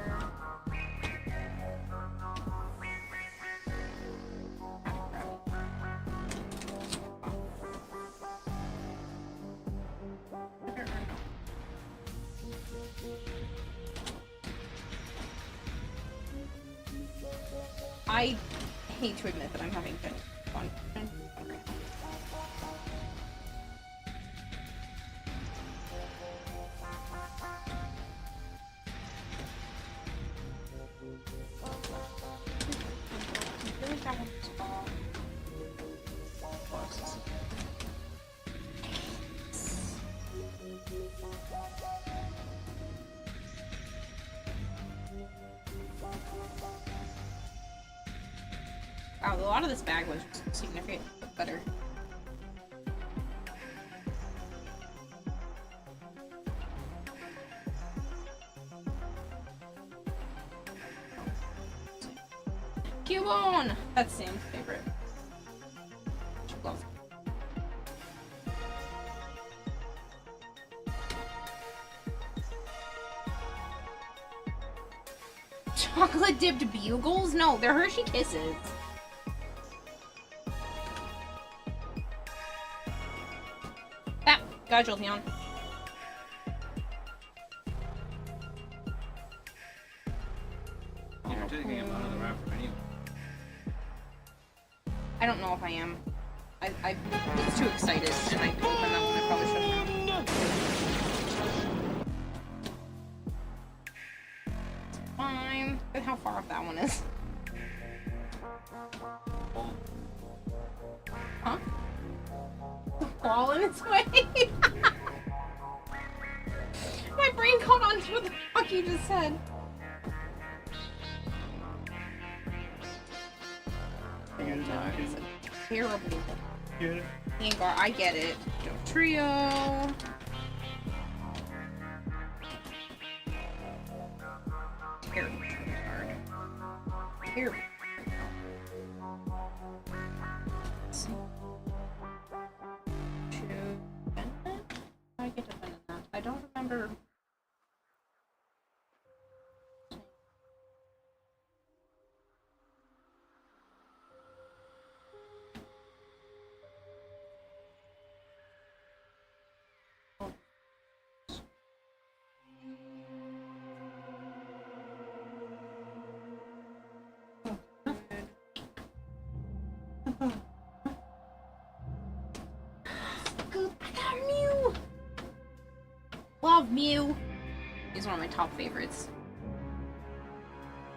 [SPEAKER 1] I hate to admit that I'm having fun. Wow, a lot of this bag was significantly better. Cubone! That's Sam's favorite. She loves it. Chocolate dipped bugles? No, they're Hershey Kisses. Ah, got Jolteon.
[SPEAKER 5] You're taking him out of the wrapper anyway.
[SPEAKER 1] I don't know if I am. I was too excited and I opened that one. I probably shouldn't have. Fine. Look at how far off that one is. Huh? Fall in its way? My brain caught on to what the fuck you just said. And it's a terrible Gengar. I get it. Trio. Terrible card. Terrible. I get to find that. I don't remember. Good. I got Mew. Love Mew. He's one of my top favorites.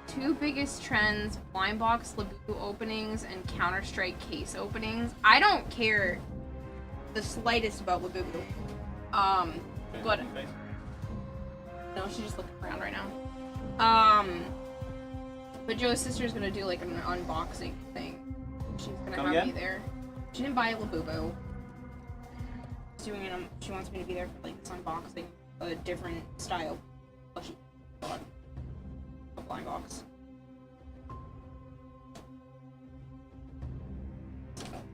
[SPEAKER 1] Two biggest trends: blind box Labubu openings and Counter-Strike case openings. I don't care the slightest about Labubu. But no, she's just looking around right now. But Joe's sister's gonna do like an unboxing thing. She's gonna have me there. She didn't buy a Labubu. She's doing it. She wants me to be there for like this unboxing, a different style plushie. A blind box.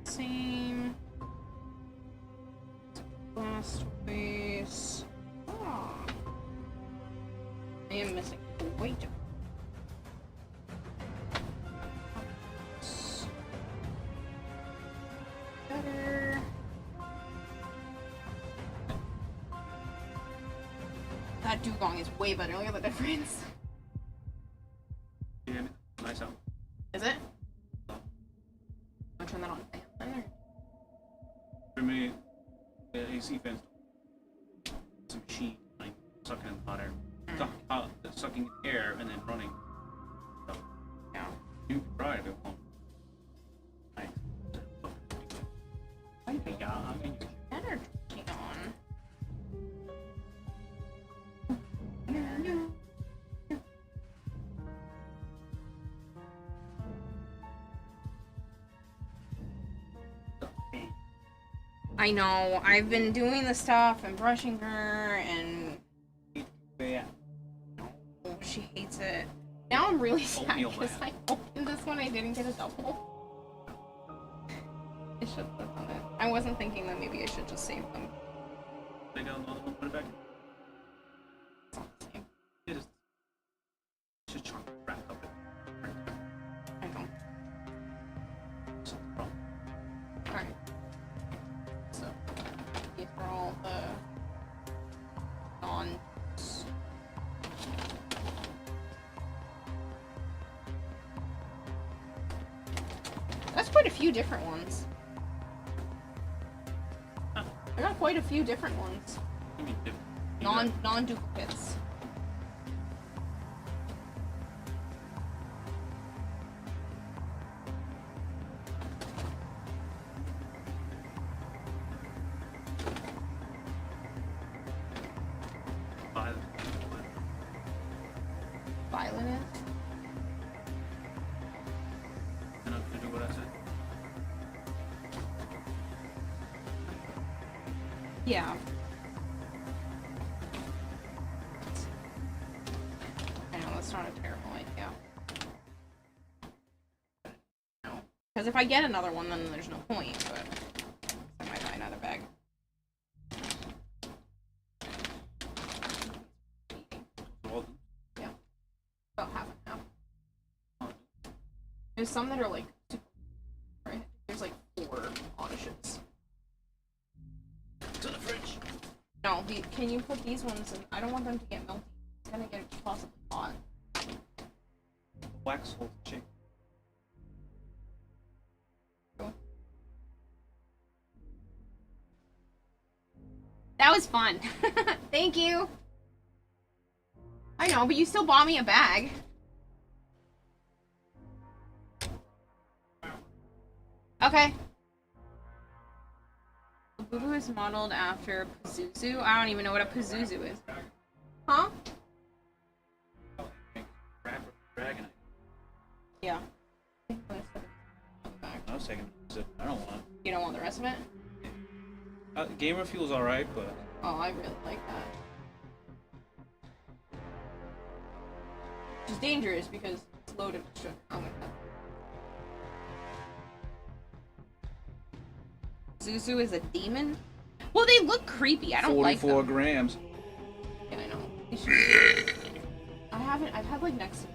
[SPEAKER 1] Same. Blastoise. Oh. I am missing weight. Better. That dugong is way better. Look at the difference.
[SPEAKER 5] Yeah, nice out.
[SPEAKER 1] Is it? I'll turn that on.
[SPEAKER 5] For me, the AC fans, it's a machine, like sucking in hot air, sucking air and then running. So,
[SPEAKER 1] Yeah.
[SPEAKER 5] you can try it if you want. Nice. I mean,
[SPEAKER 1] Better turn on. I know. I've been doing the stuff and brushing her, and
[SPEAKER 5] yeah.
[SPEAKER 1] oh, she hates it. Now I'm really sad
[SPEAKER 5] Oatmeal
[SPEAKER 1] because I
[SPEAKER 5] man.
[SPEAKER 1] opened this one. I didn't get a double. I should put on it. I wasn't thinking that maybe I should just save them.
[SPEAKER 5] Take out another one, put it back in.
[SPEAKER 1] It's not the same.
[SPEAKER 5] It is. Just trying to wrap up it.
[SPEAKER 1] I know.
[SPEAKER 5] Something wrong.
[SPEAKER 1] Alright. So, these are all the non. That's quite a few different ones.
[SPEAKER 5] Huh.
[SPEAKER 1] I got quite a few different ones.
[SPEAKER 5] You mean different? You got-
[SPEAKER 1] Non-duplicates.
[SPEAKER 5] Violet.
[SPEAKER 1] Violet.
[SPEAKER 5] You're not gonna do what I said?
[SPEAKER 1] Yeah. I know, that's not a terrible idea. No. Because if I get another one, then there's no point, but I might buy another bag.
[SPEAKER 5] Well,
[SPEAKER 1] Yeah. About half and half. There's some that are like super, right? There's like 4 auditions.
[SPEAKER 5] to the fridge.
[SPEAKER 1] No, can you put these ones in? I don't want them to get melty. It's gonna get possibly hot.
[SPEAKER 5] Wax hold chick.
[SPEAKER 1] That was fun. Thank you. I know, but you still bought me a bag. Okay. Boo is modeled after Pazuzu. I don't even know what a Pazuzu is. Huh?
[SPEAKER 5] Dragon.
[SPEAKER 1] Yeah.
[SPEAKER 5] I was taking it. I don't want it.
[SPEAKER 1] You don't want the rest of it?
[SPEAKER 5] Gamer Fuel's alright, but
[SPEAKER 1] Oh, I really like that. Which is dangerous because it's loaded with sugar. Oh my god. Zuzu is a demon? Well, they look creepy. I don't like them.
[SPEAKER 5] 44 grams.
[SPEAKER 1] Yeah, I know. They should- I've had like next to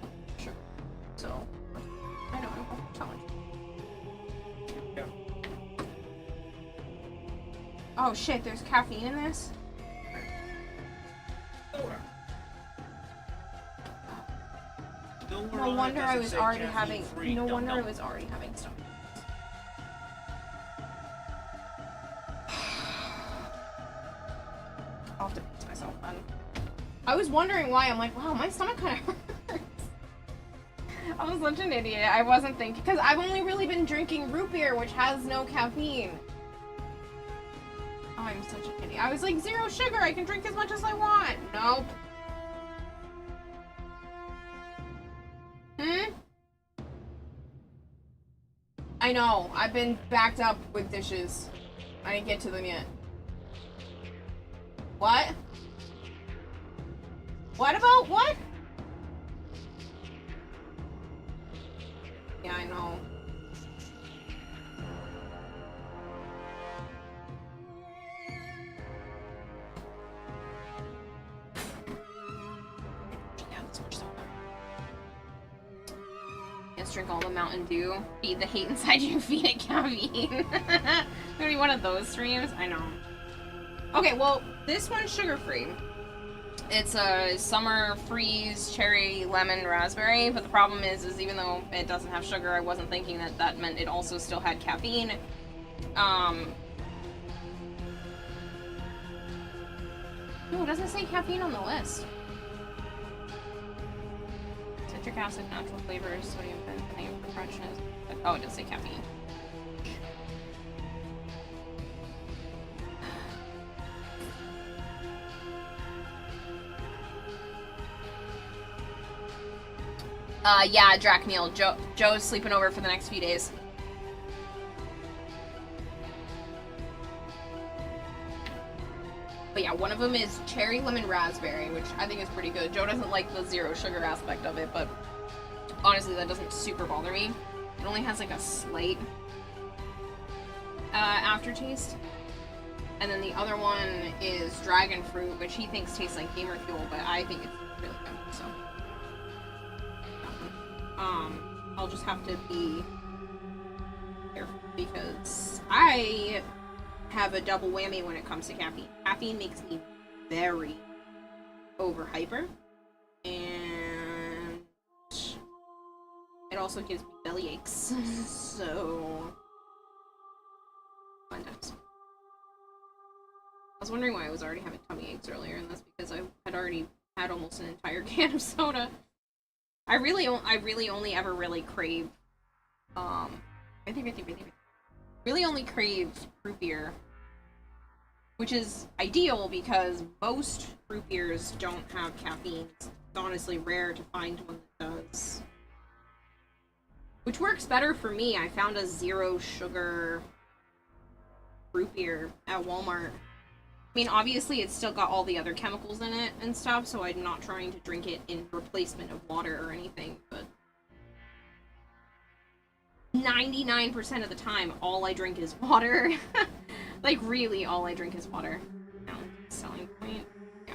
[SPEAKER 1] sugar. So, I know, I don't have to challenge.
[SPEAKER 5] Yeah.
[SPEAKER 1] Oh shit, there's caffeine in this? No wonder I was already having. No wonder I was already having stomach. I'll have to pace myself then. I was wondering why. I'm like, wow, my stomach kind of hurts. I was such an idiot. I wasn't thinking because I've only really been drinking root beer, which has no caffeine. Oh, I'm such an idiot. I was like, 0 sugar. I can drink as much as I want. Nope. I know. I've been backed up with dishes. I didn't get to them yet. What? What about what? Yeah, I know. Yeah, let's switch them. Let's drink all the Mountain Dew. Feed the hate inside you, feed it caffeine. Maybe one of those streams? I know. Okay, well, this one's sugar-free. It's a summer freeze cherry lemon raspberry, but the problem is even though it doesn't have sugar, I wasn't thinking that that meant it also still had caffeine. No, it doesn't say caffeine on the list. Citric acid, natural flavors, sodium benzene for crunchiness. Oh, it does say caffeine. Yeah, Drakneil. Joe's sleeping over for the next few days. But yeah, one of them is cherry lemon raspberry, which I think is pretty good. Joe doesn't like the 0 sugar aspect of it, but honestly, that doesn't super bother me. It only has like a slight aftertaste. And then the other one is dragon fruit, which he thinks tastes like gamer fuel, but I think it's really good. So, I'll just have to be careful because I have a double whammy when it comes to caffeine. Caffeine makes me very over hyper, and it also gives me belly aches. So, fun times. I was wondering why I was already having tummy aches earlier, and that's because I had already had almost an entire can of soda. I really only ever really crave, really only crave root beer, which is ideal because most root beers don't have caffeine. It's honestly rare to find one that does. Which works better for me. I found a 0 sugar root beer at Walmart. I mean, obviously it's still got all the other chemicals in it and stuff, so I'm not trying to drink it in replacement of water or anything, but 99% of the time, all I drink is water. Like, really, all I drink is water. No, selling point. Yeah.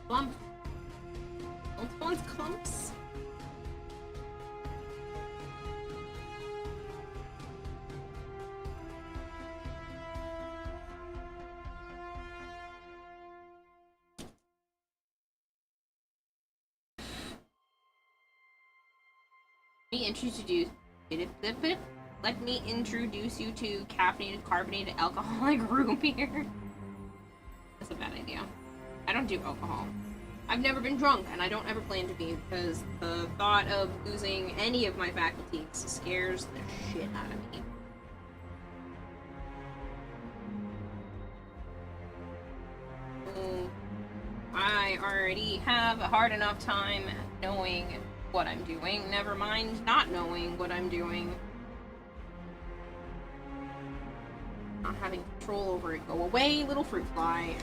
[SPEAKER 1] Clump. Multiple clumps. Let me introduce you to caffeinated, carbonated, alcoholic root beer. That's a bad idea. I don't do alcohol. I've never been drunk, and I don't ever plan to be, because the thought of losing any of my faculties scares the shit out of me. I already have a hard enough time knowing what I'm doing, never mind not knowing what I'm doing. Not having control over it. Go away, little fruit fly.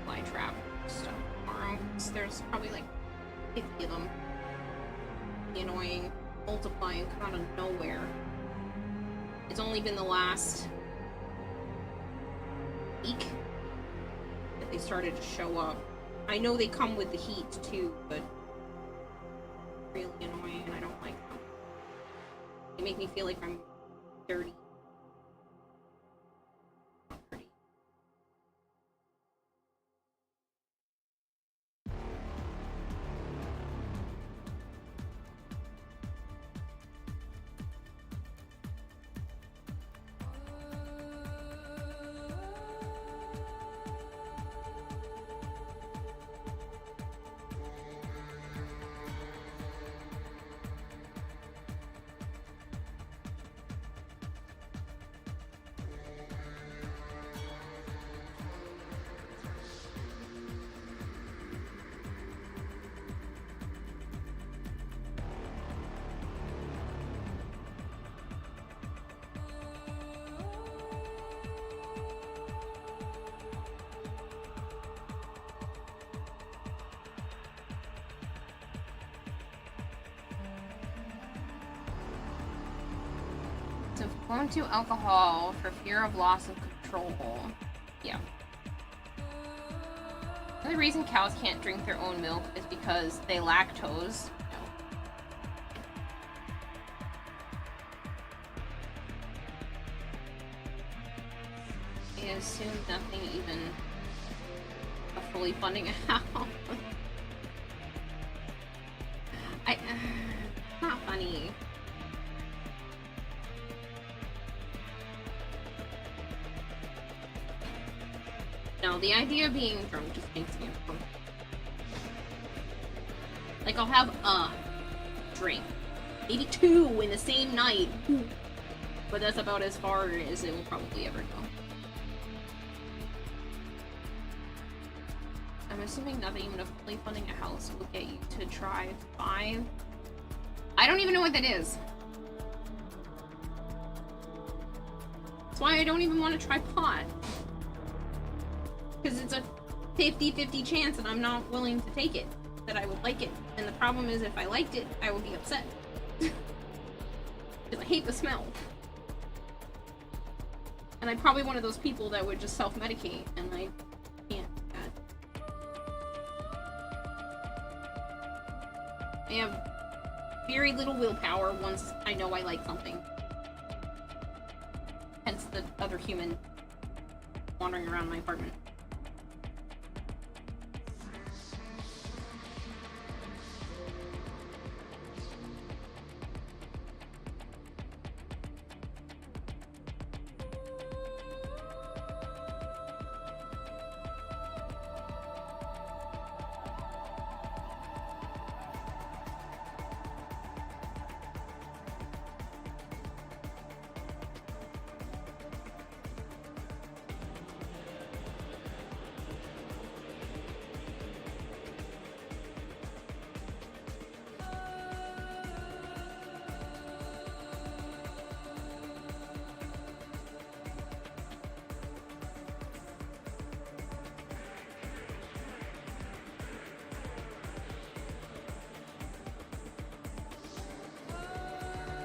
[SPEAKER 1] Fly trap stuff tomorrow. So there's probably like 50 of them. The annoying multiplying come out of nowhere. It's only been the last week that they started to show up. I know they come with the heat too, but really annoying and I don't like them. They make me feel like I'm dirty. Not pretty. So going to alcohol for fear of loss of control. Yeah. The only reason cows can't drink their own milk is because they lactose. I assume nothing even fully funding a house. Not funny. No, the idea of being drunk just makes me uncomfortable. Like, I'll have a drink. Maybe 2 in the same night. But that's about as far as it will probably ever go. I'm assuming nothing even fully funding a house will get you to try 5. I don't even know what that is. That's why I don't even want to try pot. Because it's a 50-50 chance and I'm not willing to take it. That I would like it. And the problem is if I liked it, I would be upset. Because I hate the smell. And I'm probably one of those people that would just self-medicate, and I can't do that. I have very little willpower once I know I like something. Hence the other human wandering around my apartment.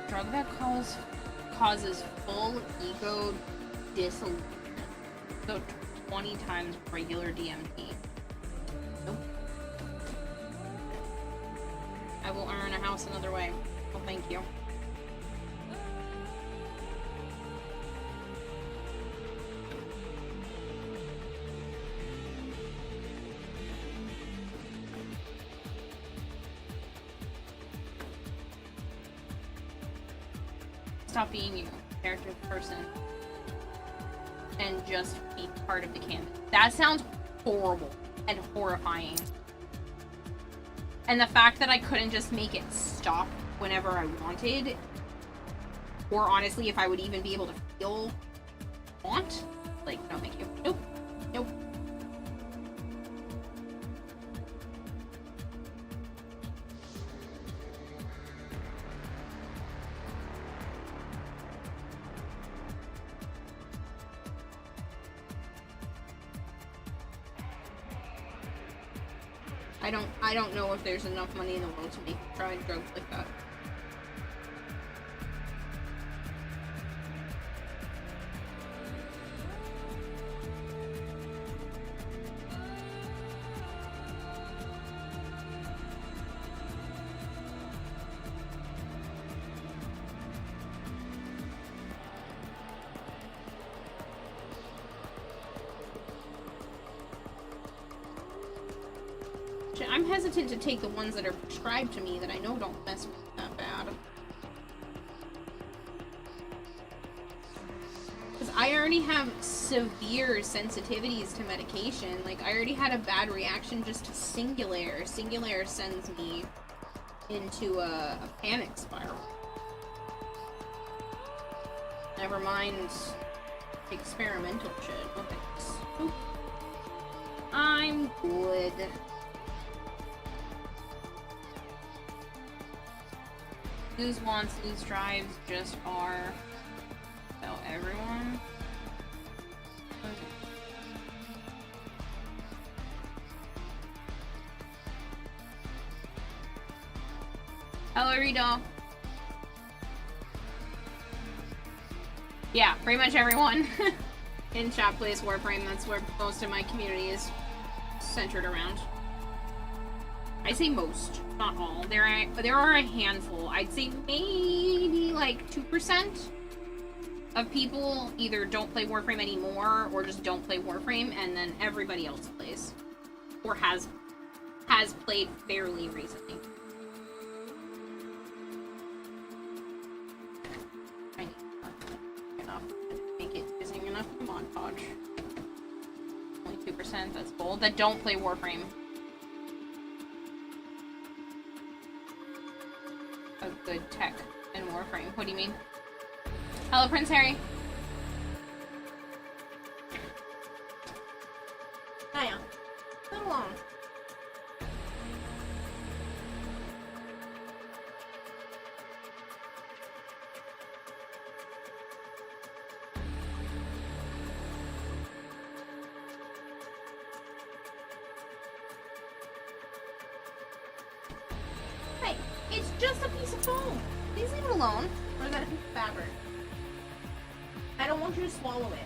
[SPEAKER 1] Drug that causes full ego dissolution. So 20 times regular DMT. Nope. I will earn a house another way. Well, thank you. Stop being you, character, person, and just be part of the canon. That sounds horrible and horrifying. And the fact that I couldn't just make it stop whenever I wanted, or honestly, if I would even be able to feel want, like, no, thank you. Nope. Nope. I don't know if there's enough money in the world to make try drugs like that. I'm hesitant to take the ones that are prescribed to me that I know don't mess with me that bad. Because I already have severe sensitivities to medication. Like, I already had a bad reaction just to Singulair. Singulair sends me into a panic spiral. Never mind experimental shit. No thanks. Oop. I'm good. Lose wants, lose drives, just are. Tell everyone. Hello, Rito. Yeah, pretty much everyone in chat plays Warframe. That's where most of my community is centered around. I say most, not all. There are a handful. I'd say maybe like 2% of people either don't play Warframe anymore or just don't play Warframe, and then everybody else plays. or has played fairly recently. I need enough to make it busy enough for Mod Podge. Only 2%, that's bold. That don't play Warframe. A good tech in Warframe. What do you mean? Hello, Prince Harry. Hiya. Come along. Hey, it's just a piece of foam. Please leave it alone. Or is that a piece of fabric? I don't want you to swallow it.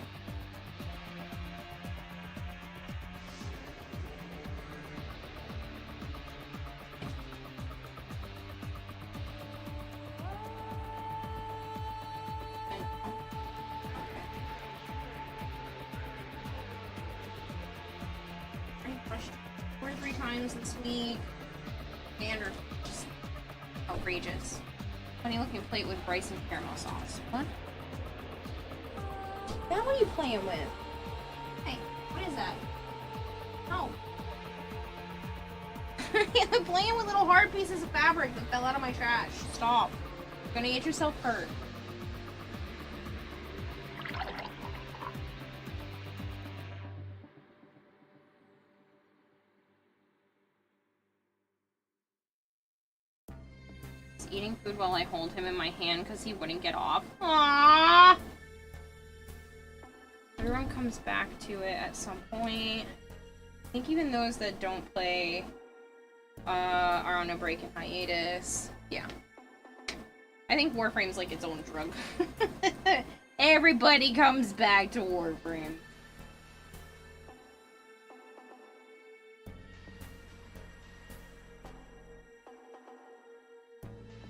[SPEAKER 1] I brushed 2 or 3 times this week. Standard. Just outrageous. Funny looking plate with rice and caramel sauce. What? That what are you playing with? Hey, what is that? Oh. I'm playing with little hard pieces of fabric that fell out of my trash. Stop. You're gonna get yourself hurt. He's eating food while I hold him in my hand because he wouldn't get off. Aww. Everyone comes back to it at some point. I think even those that don't play are on a break and hiatus. Yeah. I think Warframe's like its own drug. Everybody comes back to Warframe.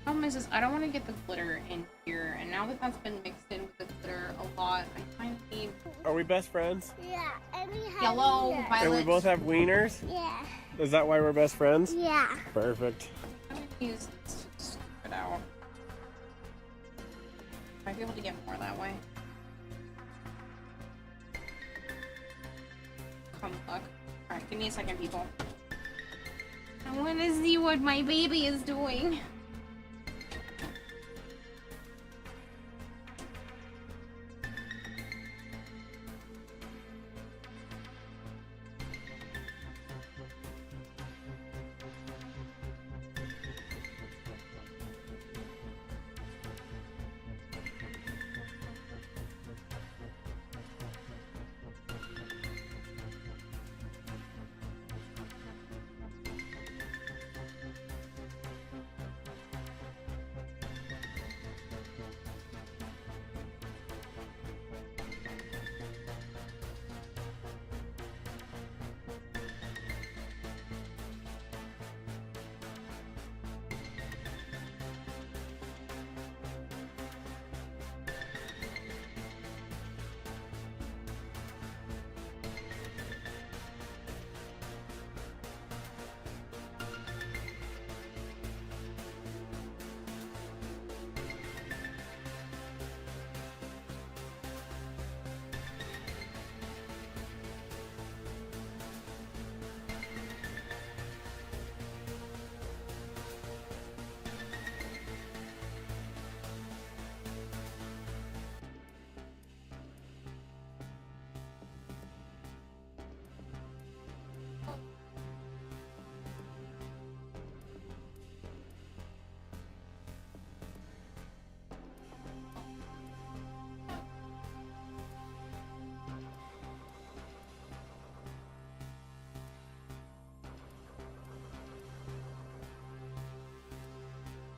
[SPEAKER 1] Problem is I don't want to get the glitter in here, and now that that's been mixed in with the glitter a lot, I kind of need...
[SPEAKER 7] Are we best friends?
[SPEAKER 4] Yeah, and we have
[SPEAKER 1] Yellow,
[SPEAKER 4] wieners.
[SPEAKER 1] violet...
[SPEAKER 7] And we both have wieners?
[SPEAKER 4] Yeah.
[SPEAKER 7] Is that why we're best friends?
[SPEAKER 4] Yeah.
[SPEAKER 7] Perfect.
[SPEAKER 1] I'm gonna use this to scoop it out. Might be able to get more that way. Come look. Alright, give me a second, people. I want to see what my baby is doing.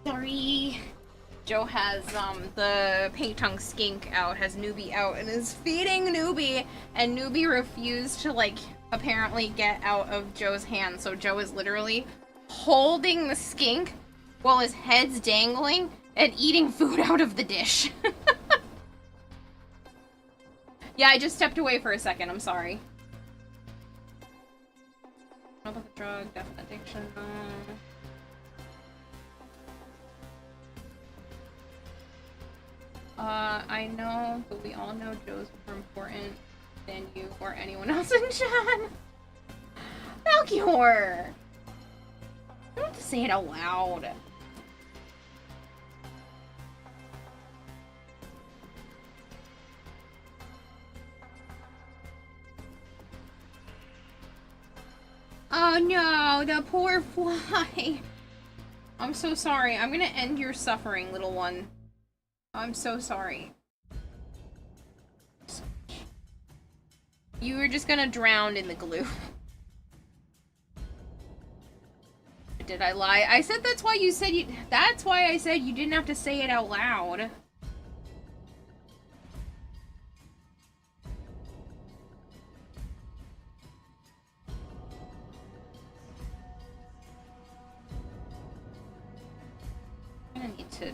[SPEAKER 1] Sorry. Joe has the pink tongue skink out, has Newbie out, and is feeding Newbie, and Newbie refused to like apparently get out of Joe's hand, so Joe is literally holding the skink while his head's dangling and eating food out of the dish. Yeah, I just stepped away for a second, I'm sorry. drug, death and addiction, no. I know, but we all know Joe's more important than you or anyone else in chat. Melchior! You don't have to say it out loud. Oh no, the poor fly. I'm so sorry. I'm gonna end your suffering, little one. I'm so sorry. You were just gonna drown in the glue. Did I lie? I said that's why you said you- that's why I said you didn't have to say it out loud. I'm gonna need to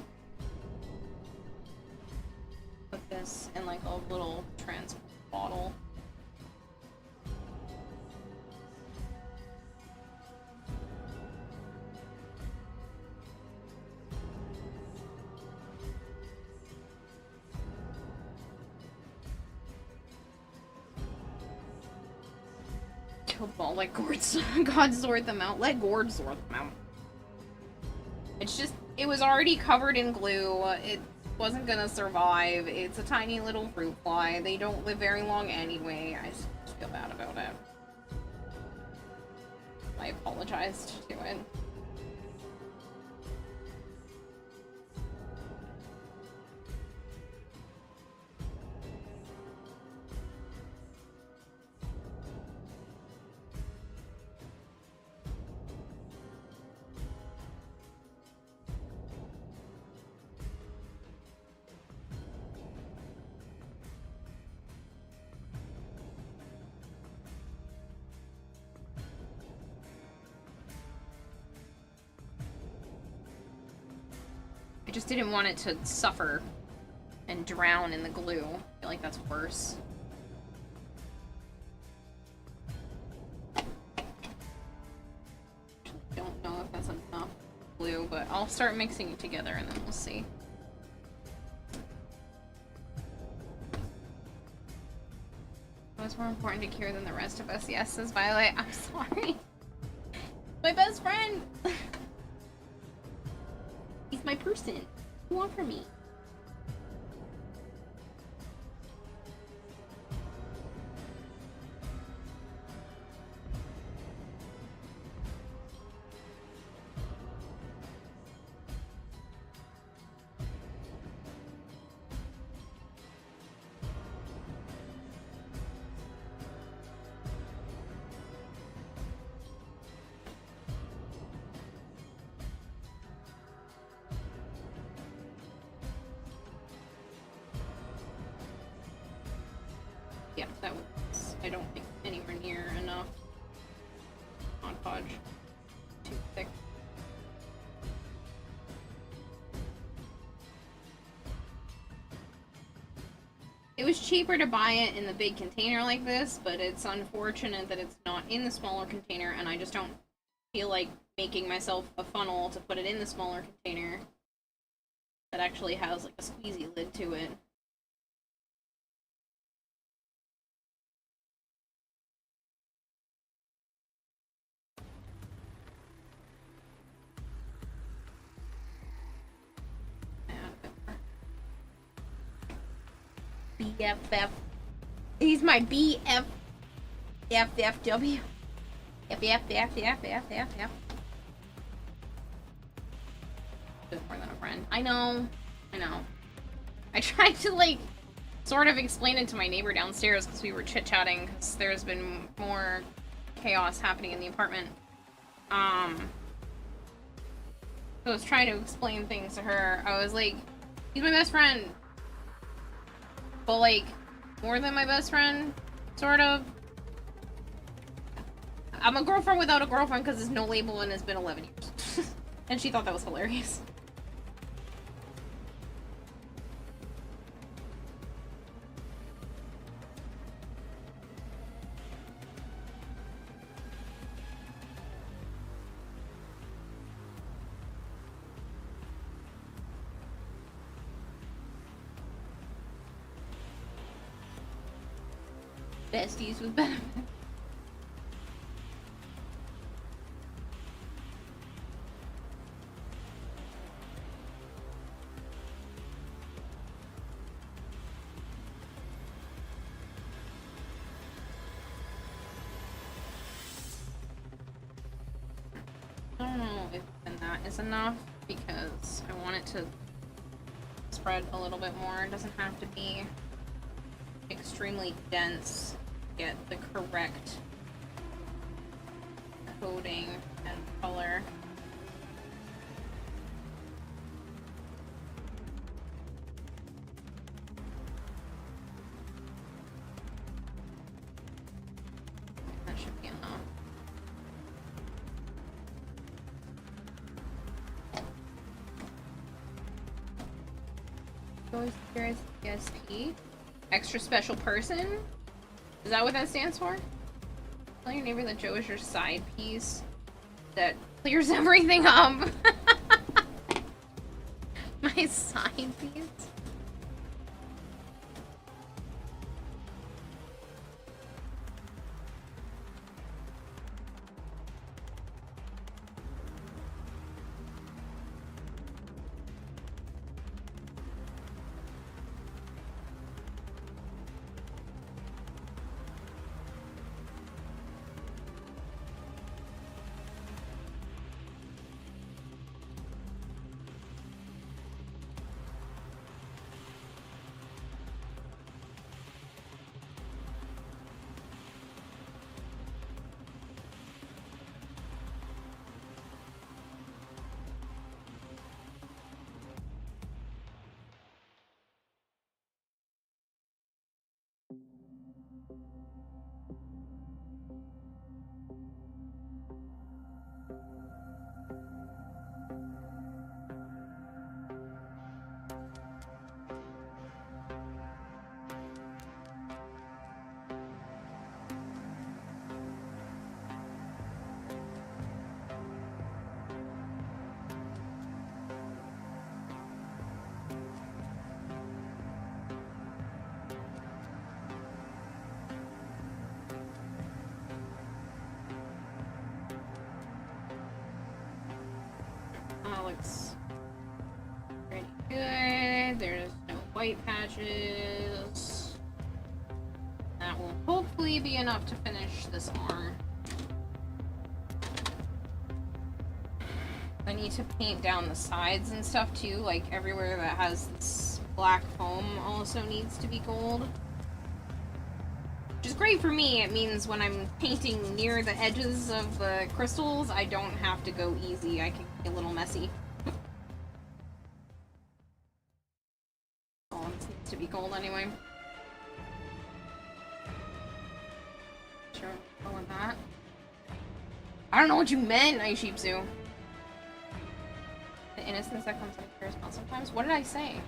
[SPEAKER 1] put this in like a little transport bottle. Ball, let God sort them out. Let Gord sort them out. It's just, it was already covered in glue. It wasn't gonna survive. It's a tiny little fruit fly. They don't live very long anyway. I just feel bad about it. I apologized to it. I just didn't want it to suffer and drown in the glue. I feel like that's worse. Don't know if that's enough glue, but I'll start mixing it together and then we'll see. What's more important to Kira than the rest of us? Yes, says Violet. I'm sorry. My best friend! He's my person. What do you want from me? Yeah, that was, I don't think, anywhere near enough. Mod Podge. Too thick. It was cheaper to buy it in the big container like this, but it's unfortunate that it's not in the smaller container, and I just don't feel like making myself a funnel to put it in the smaller container that actually has like a squeezy lid to it. BFF. He's my BF. FFW. FFFFFFF. Bit more than a friend. I know. I tried to, like, sort of explain it to my neighbor downstairs because we were chit-chatting because there's been more chaos happening in the apartment. So I was trying to explain things to her. I was like, he's my best friend. But, like, more than my best friend, sort of. I'm a girlfriend without a girlfriend because there's no label and it's been 11 years. And she thought that was hilarious. Besties with benefits. I don't know if that is enough because I want it to spread a little bit more. It doesn't have to be extremely dense to get the correct coating and color. That should be enough. Always curious, ESP. Extra special person? Is that what that stands for? Tell your neighbor that Joe is your side piece that clears everything up. My side piece? Looks pretty good. There's no white patches. That will hopefully be enough to finish this arm. I need to paint down the sides and stuff too, like everywhere that has this black foam also needs to be gold. Which is great for me. It means when I'm painting near the edges of the crystals, I don't have to go easy. I can be a little messy. Oh, it needs to be gold anyway. Sure, go with that. I don't know what you meant, Aishipsu. The innocence that comes out of your mouth sometimes. What did I say?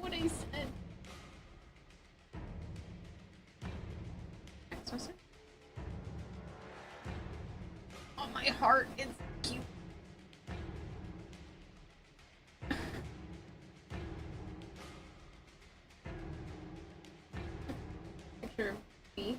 [SPEAKER 1] What I said. Next one. Oh, my heart is cute. Picture of me.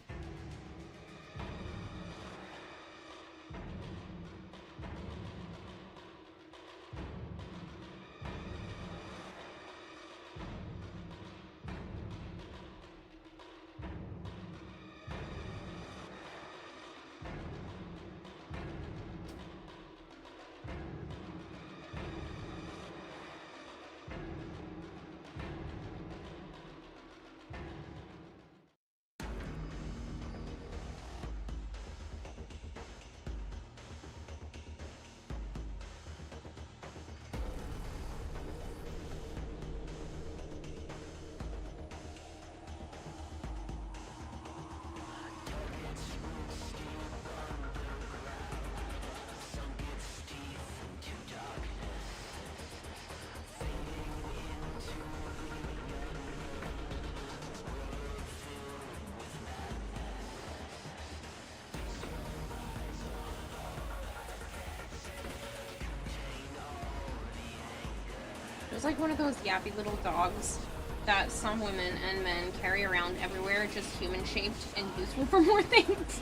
[SPEAKER 1] It's like one of those yappy little dogs that some women and men carry around everywhere, just human-shaped and useful for more things.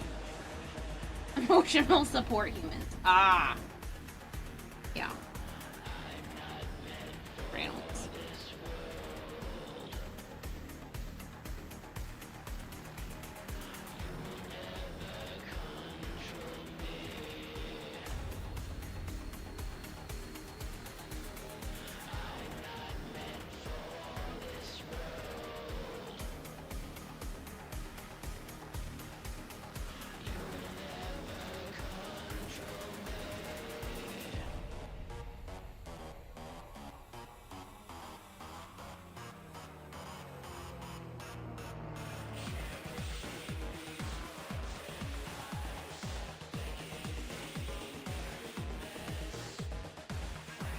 [SPEAKER 1] Emotional support humans. Ah. Yeah. For animals.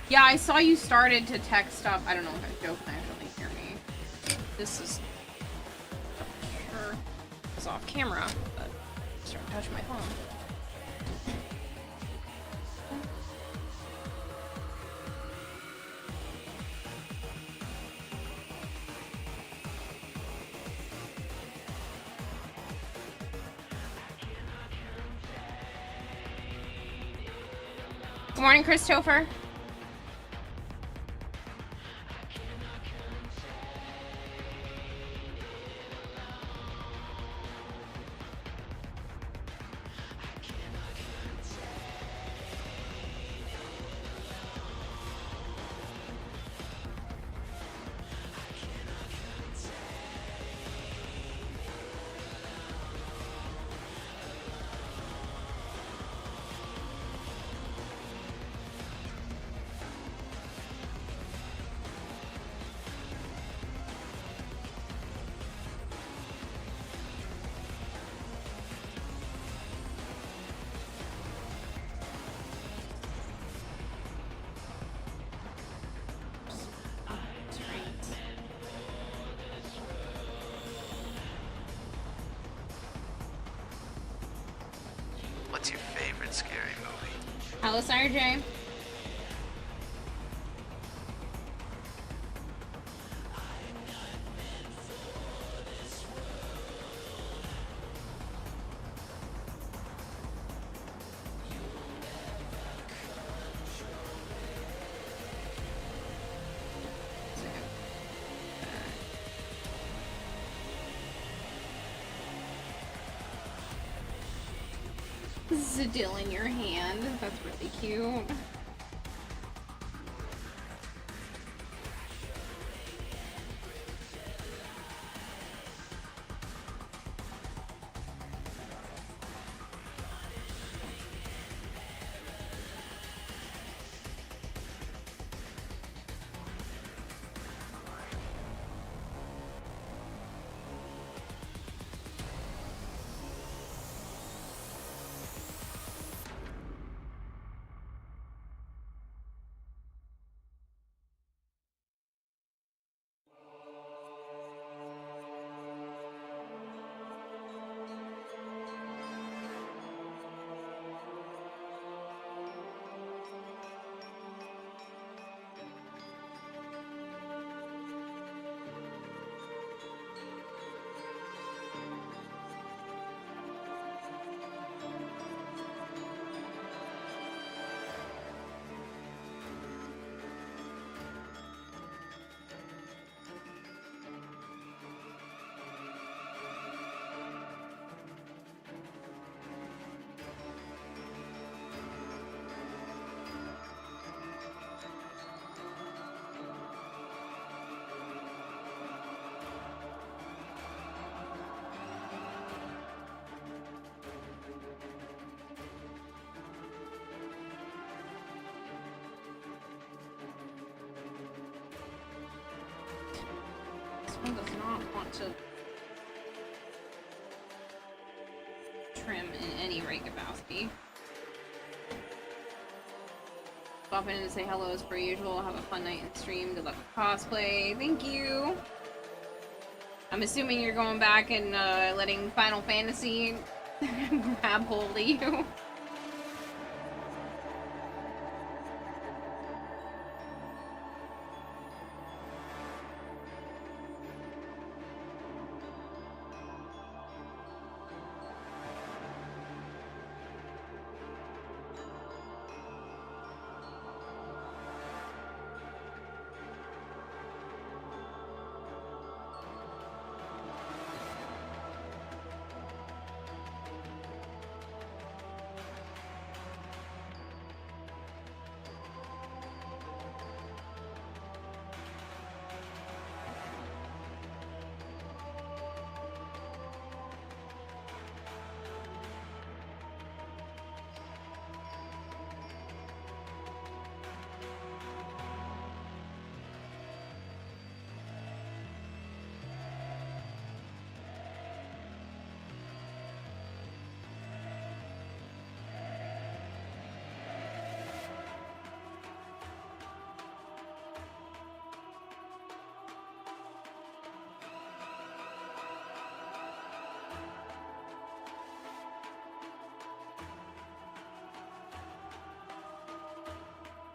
[SPEAKER 1] Yeah, I saw you started to text up. I don't know if Joe can actually hear me. This is sure it's off camera, but I'm starting to touch my phone. Good morning, Christopher.
[SPEAKER 8] What's your favorite scary movie?
[SPEAKER 1] Hello, Sire J. Still in your hand. That's really cute. One does not want to trim in any rate capacity. Pop in and say hello as per usual. Have a fun night in stream. Good luck with cosplay. Thank you. I'm assuming you're going back and letting Final Fantasy grab hold of you.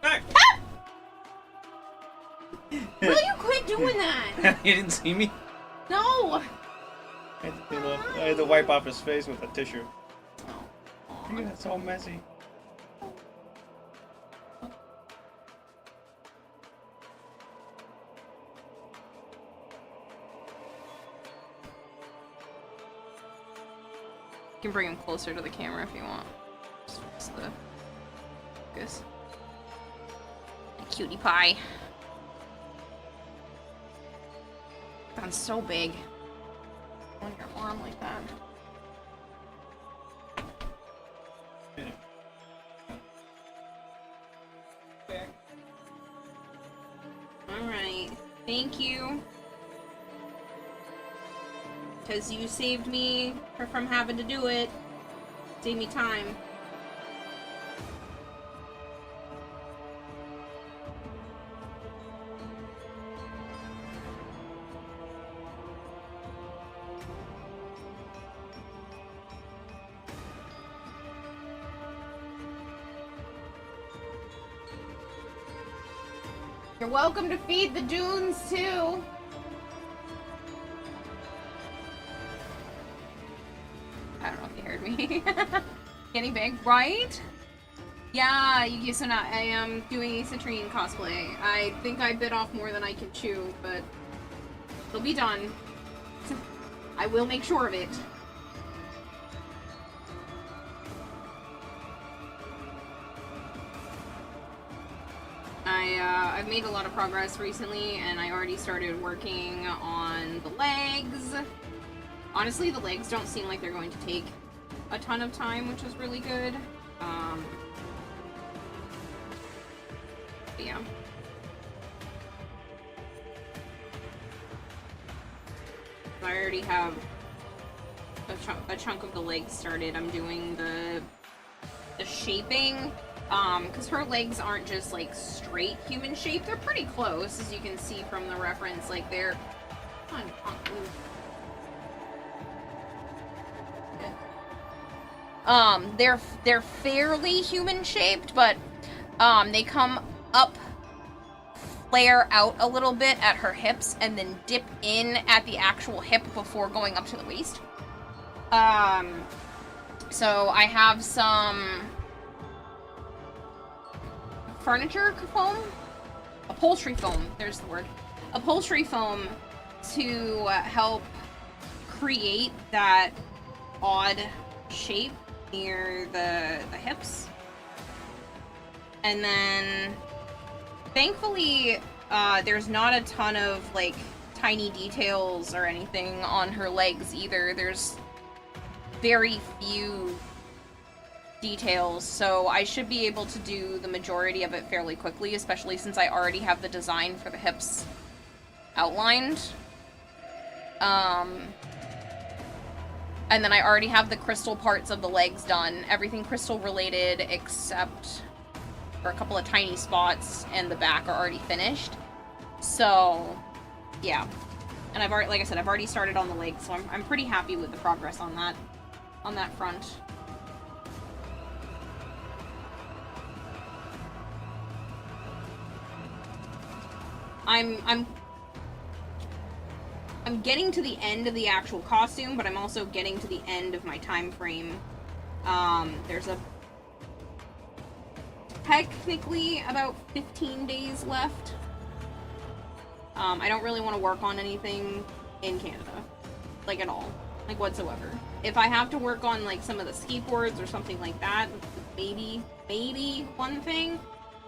[SPEAKER 5] back!
[SPEAKER 1] Will you quit doing that?
[SPEAKER 5] You didn't see me?
[SPEAKER 1] No!
[SPEAKER 5] I had to wipe off his face with a tissue. Look at that, it's all messy.
[SPEAKER 1] You can bring him closer to the camera if you want. Just the focus. Cutie pie. Gone so big. On your arm like that. Alright. Thank you. Because you saved me from having to do it. Saved me time. You're welcome to feed the dunes too. I don't know if you heard me. Getting big, right? Yeah, Yusuna, I am doing a citrine cosplay. I think I bit off more than I can chew, but it'll be done. I will make sure of it. I've made a lot of progress recently, and I already started working on the legs. Honestly, the legs don't seem like they're going to take a ton of time, which is really good. But yeah. I already have a chunk of the legs started. I'm doing the shaping. Because her legs aren't just, like, straight human shape. They're pretty close, as you can see from the reference. Like, they're... Come on, they're fairly human-shaped, but, they come up, flare out a little bit at her hips, and then dip in at the actual hip before going up to the waist. So I have some... furniture foam? Upholstery foam, there's the word. Upholstery foam to help create that odd shape near the hips. And then, thankfully, there's not a ton of, like, tiny details or anything on her legs either. There's very few details, so I should be able to do the majority of it fairly quickly, especially since I already have the design for the hips outlined. And then I already have the crystal parts of the legs done. Everything crystal related except for a couple of tiny spots and the back are already finished. So, yeah. And I've already, like I said, I've already started on the legs, so I'm pretty happy with the progress on that front. I'm getting to the end of the actual costume, but I'm also getting to the end of my time frame. There's technically about 15 days left. I don't really want to work on anything in Canada, like at all, like whatsoever. If I have to work on like some of the skateboards or something like that, maybe one thing,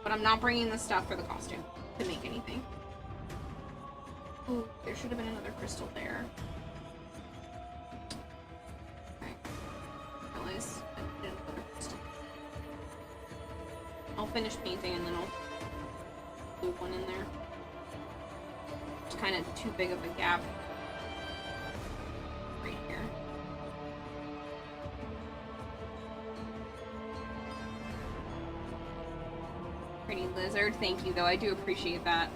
[SPEAKER 1] but I'm not bringing the stuff for the costume to make anything. Ooh, there should have been another crystal there. Okay. Realize I did another crystal. I'll finish painting and then I'll glue one in there. It's kind of too big of a gap right here. Pretty lizard, thank you though. I do appreciate that.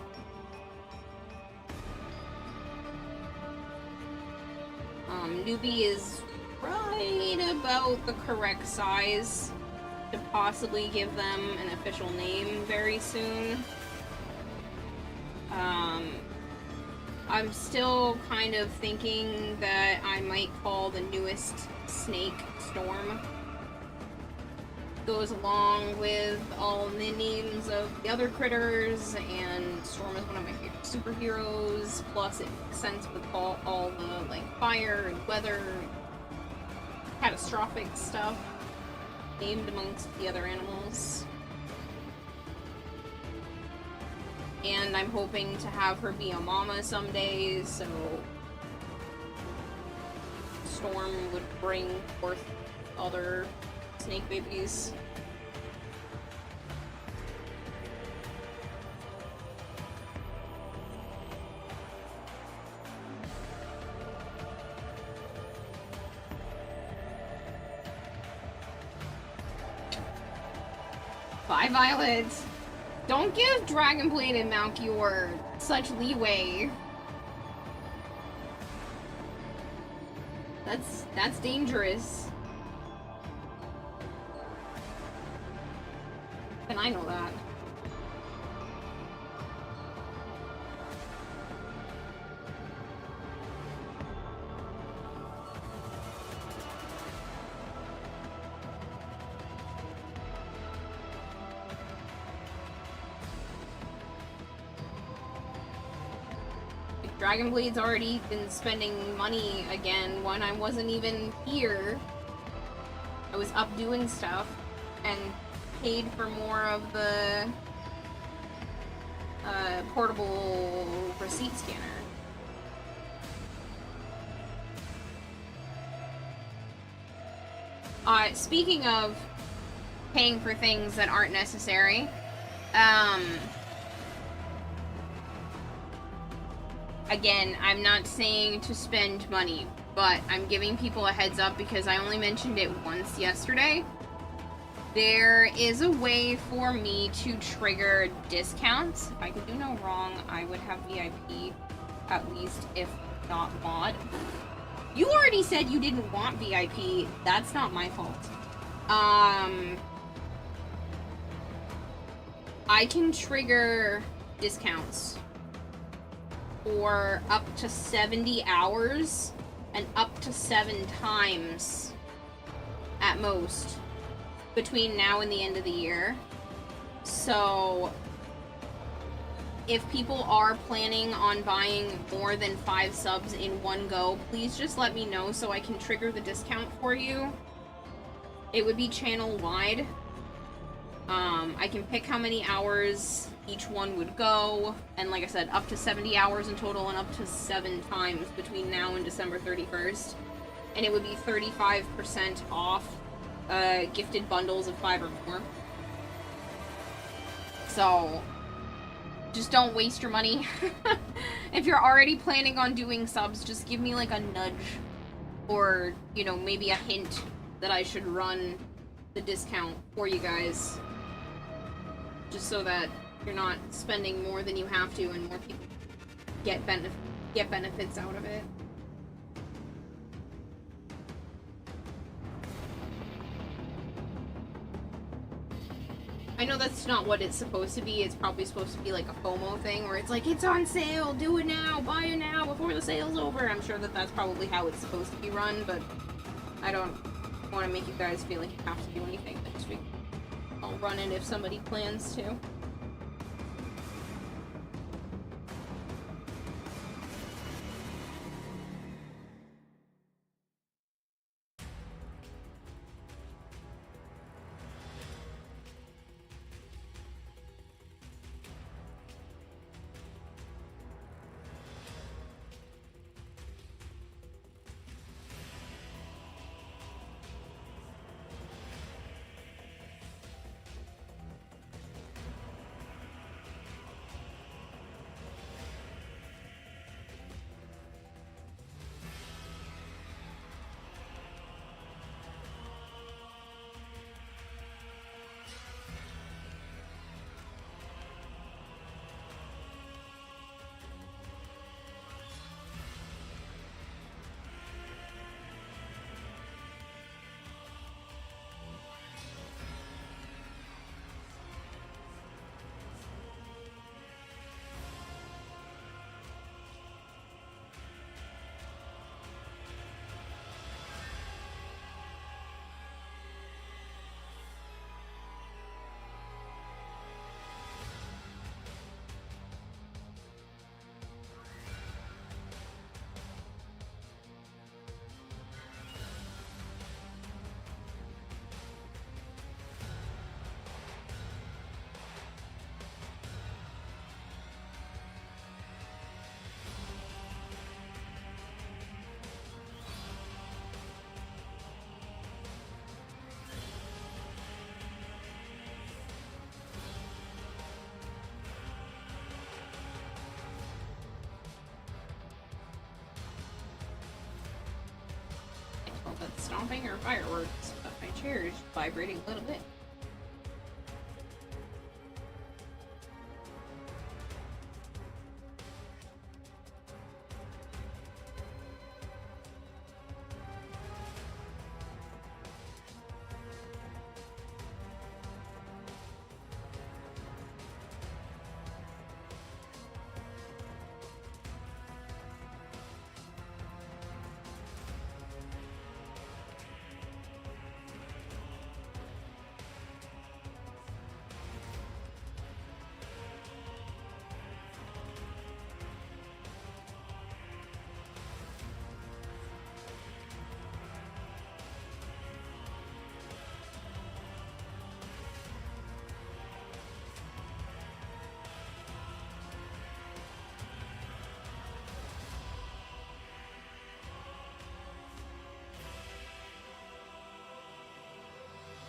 [SPEAKER 1] Newbie is right about the correct size to possibly give them an official name very soon. I'm still kind of thinking that I might call the newest snake Storm. Goes along with all the names of the other critters, and Storm is one of my favorite superheroes, plus it makes sense with all the, like, fire and weather, catastrophic stuff named amongst the other animals. And I'm hoping to have her be a mama someday, so Storm would bring forth other snake babies. Bye, Violet! Don't give Dragonblade and Malchior such leeway. That's dangerous. And I know that. Dragonblade's already been spending money again when I wasn't even here. I was up doing stuff and paid for more of the portable receipt scanner. Speaking of paying for things that aren't necessary, again, I'm not saying to spend money, but I'm giving people a heads up because I only mentioned it once yesterday. There is a way for me to trigger discounts. If I could do no wrong, I would have VIP, at least, if not mod. You already said you didn't want VIP. That's not my fault. I can trigger discounts for up to 70 hours and up to 7 times at most between now and the end of the year. So if people are planning on buying more than 5 subs in one go, please just let me know so I can trigger the discount for you. It would be channel wide. I can pick how many hours each one would go, and like I said, up to 70 hours in total and up to 7 times between now and December 31st. And it would be 35% off gifted bundles of 5 or more. So just don't waste your money. If you're already planning on doing subs, just give me like a nudge or, you know, maybe a hint that I should run the discount for you guys. Just so that you're not spending more than you have to and more people get benefits out of it. I know that's not what it's supposed to be. It's probably supposed to be like a FOMO thing where it's like, it's on sale, do it now, buy it now before the sale's over. I'm sure that that's probably how it's supposed to be run, but I don't want to make you guys feel like you have to do anything next week. I'll run it if somebody plans to. that's stomping or fireworks, but my chair is vibrating a little bit.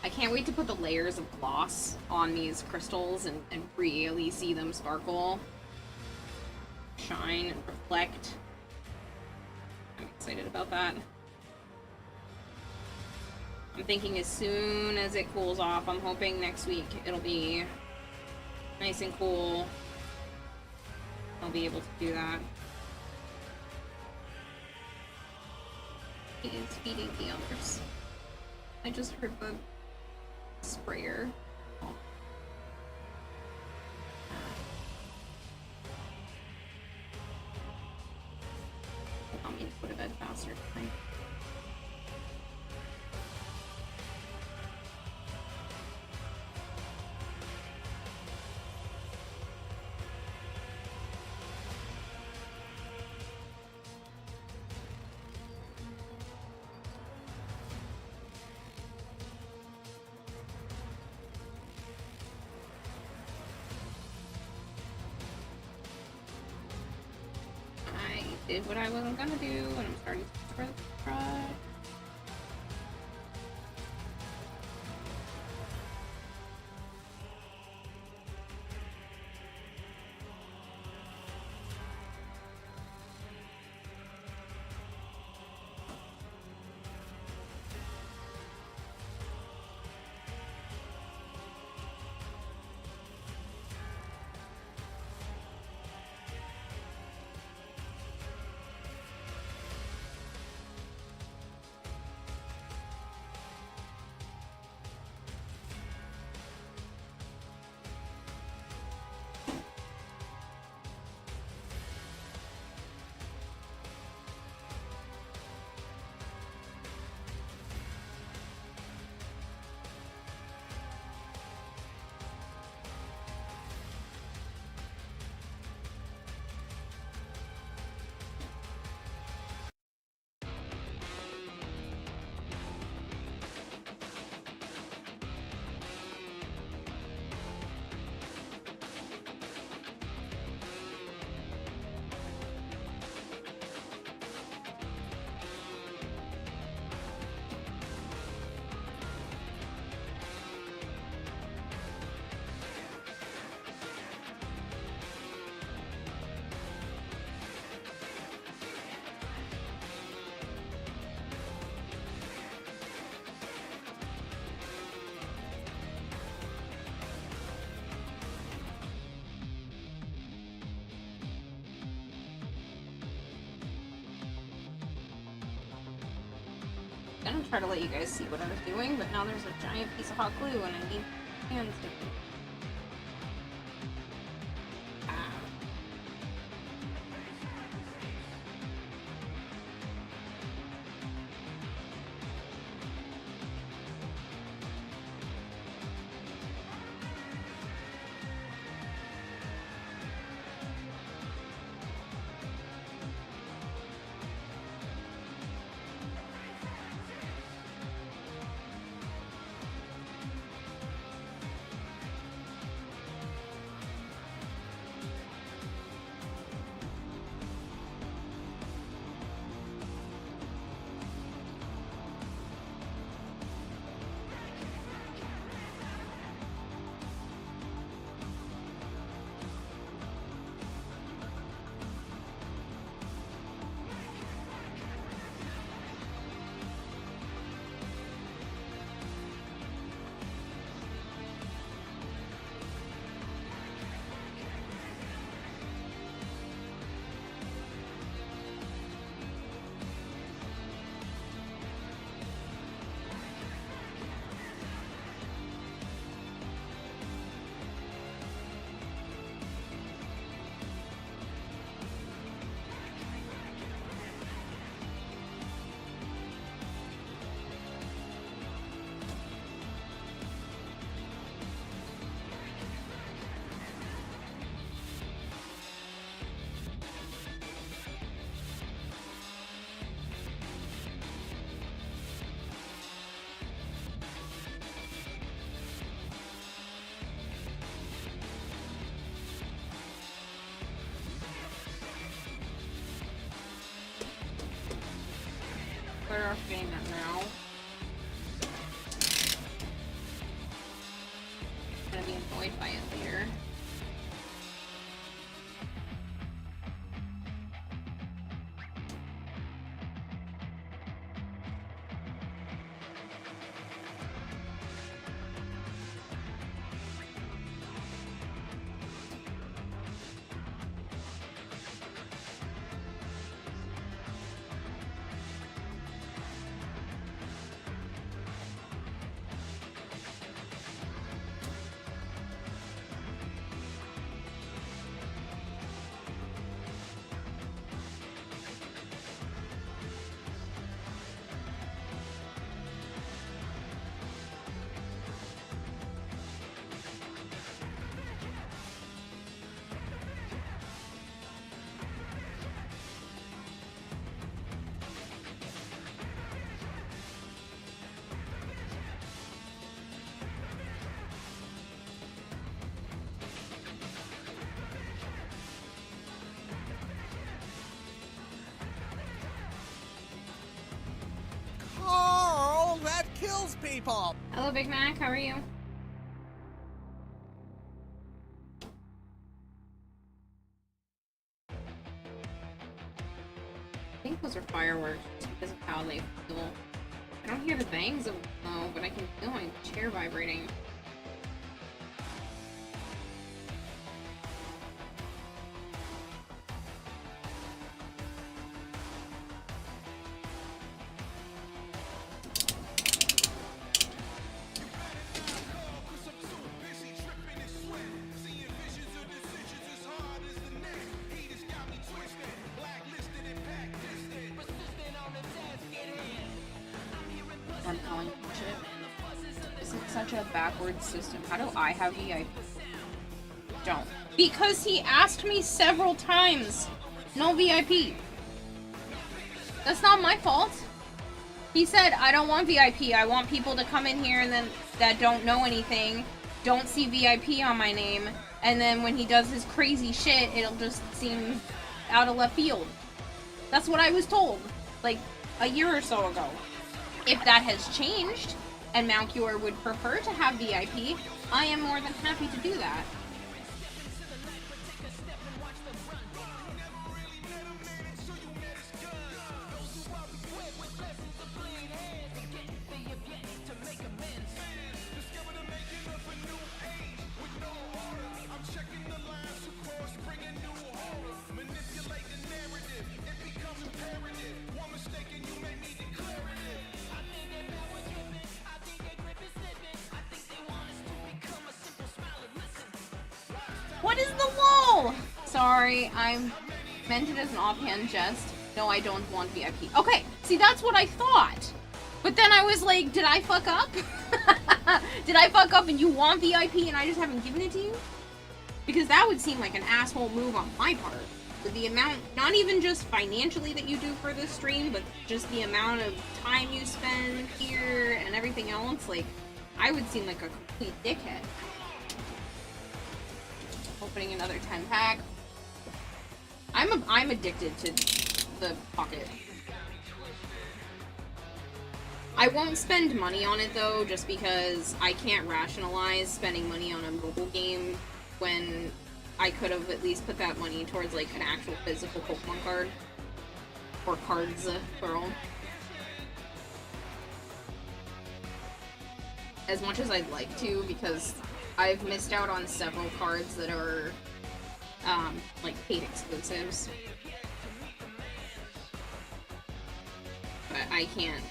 [SPEAKER 1] I can't wait to put the layers of gloss on these crystals and really see them sparkle, shine, and reflect. I'm excited about that. I'm thinking as soon as it cools off, I'm hoping next week it'll be nice and cool. I'll be able to do that. He is feeding the others. I just heard the sprayer. Oh. I want me to go to bed faster tonight. Did what I wasn't gonna do, and I'm starting to spread the crud. I'm gonna try to let you guys see what I was doing, but now there's a giant piece of hot glue and I need hands to... better off getting that now. I'm gonna be annoyed by it later.
[SPEAKER 9] Carl, that kills people!
[SPEAKER 1] Hello, Big Mac. How are you? I think those are fireworks just because of how they feel. I don't hear the bangs of them though, but I can feel my chair vibrating. I'm calling shit. This is such a backwards system. How do I have VIP? Don't. Because he asked me several times. No VIP. That's not my fault. He said, I don't want VIP. I want people to come in here and then that don't know anything, don't see VIP on my name, and then when he does his crazy shit, it'll just seem out of left field. That's what I was told, like, a year or so ago. If that has changed, and Malcure would prefer to have VIP, I am more than happy to do that. What is the wall? Sorry, I meant it as an offhand jest. No, I don't want VIP. Okay, see, that's what I thought. But then I was like, did I fuck up? Did I fuck up and you want VIP and I just haven't given it to you? Because that would seem like an asshole move on my part. With the amount, not even just financially that you do for this stream, but just the amount of time you spend here and everything else, like, I would seem like a complete dickhead. Opening another 10-pack. I'm addicted to the pocket. I won't spend money on it though, just because I can't rationalize spending money on a mobile game when I could have at least put that money towards like an actual physical Pokemon card. Or cards, plural. As much as I'd like to, because I've missed out on several cards that are, like, paid exclusives. But I can't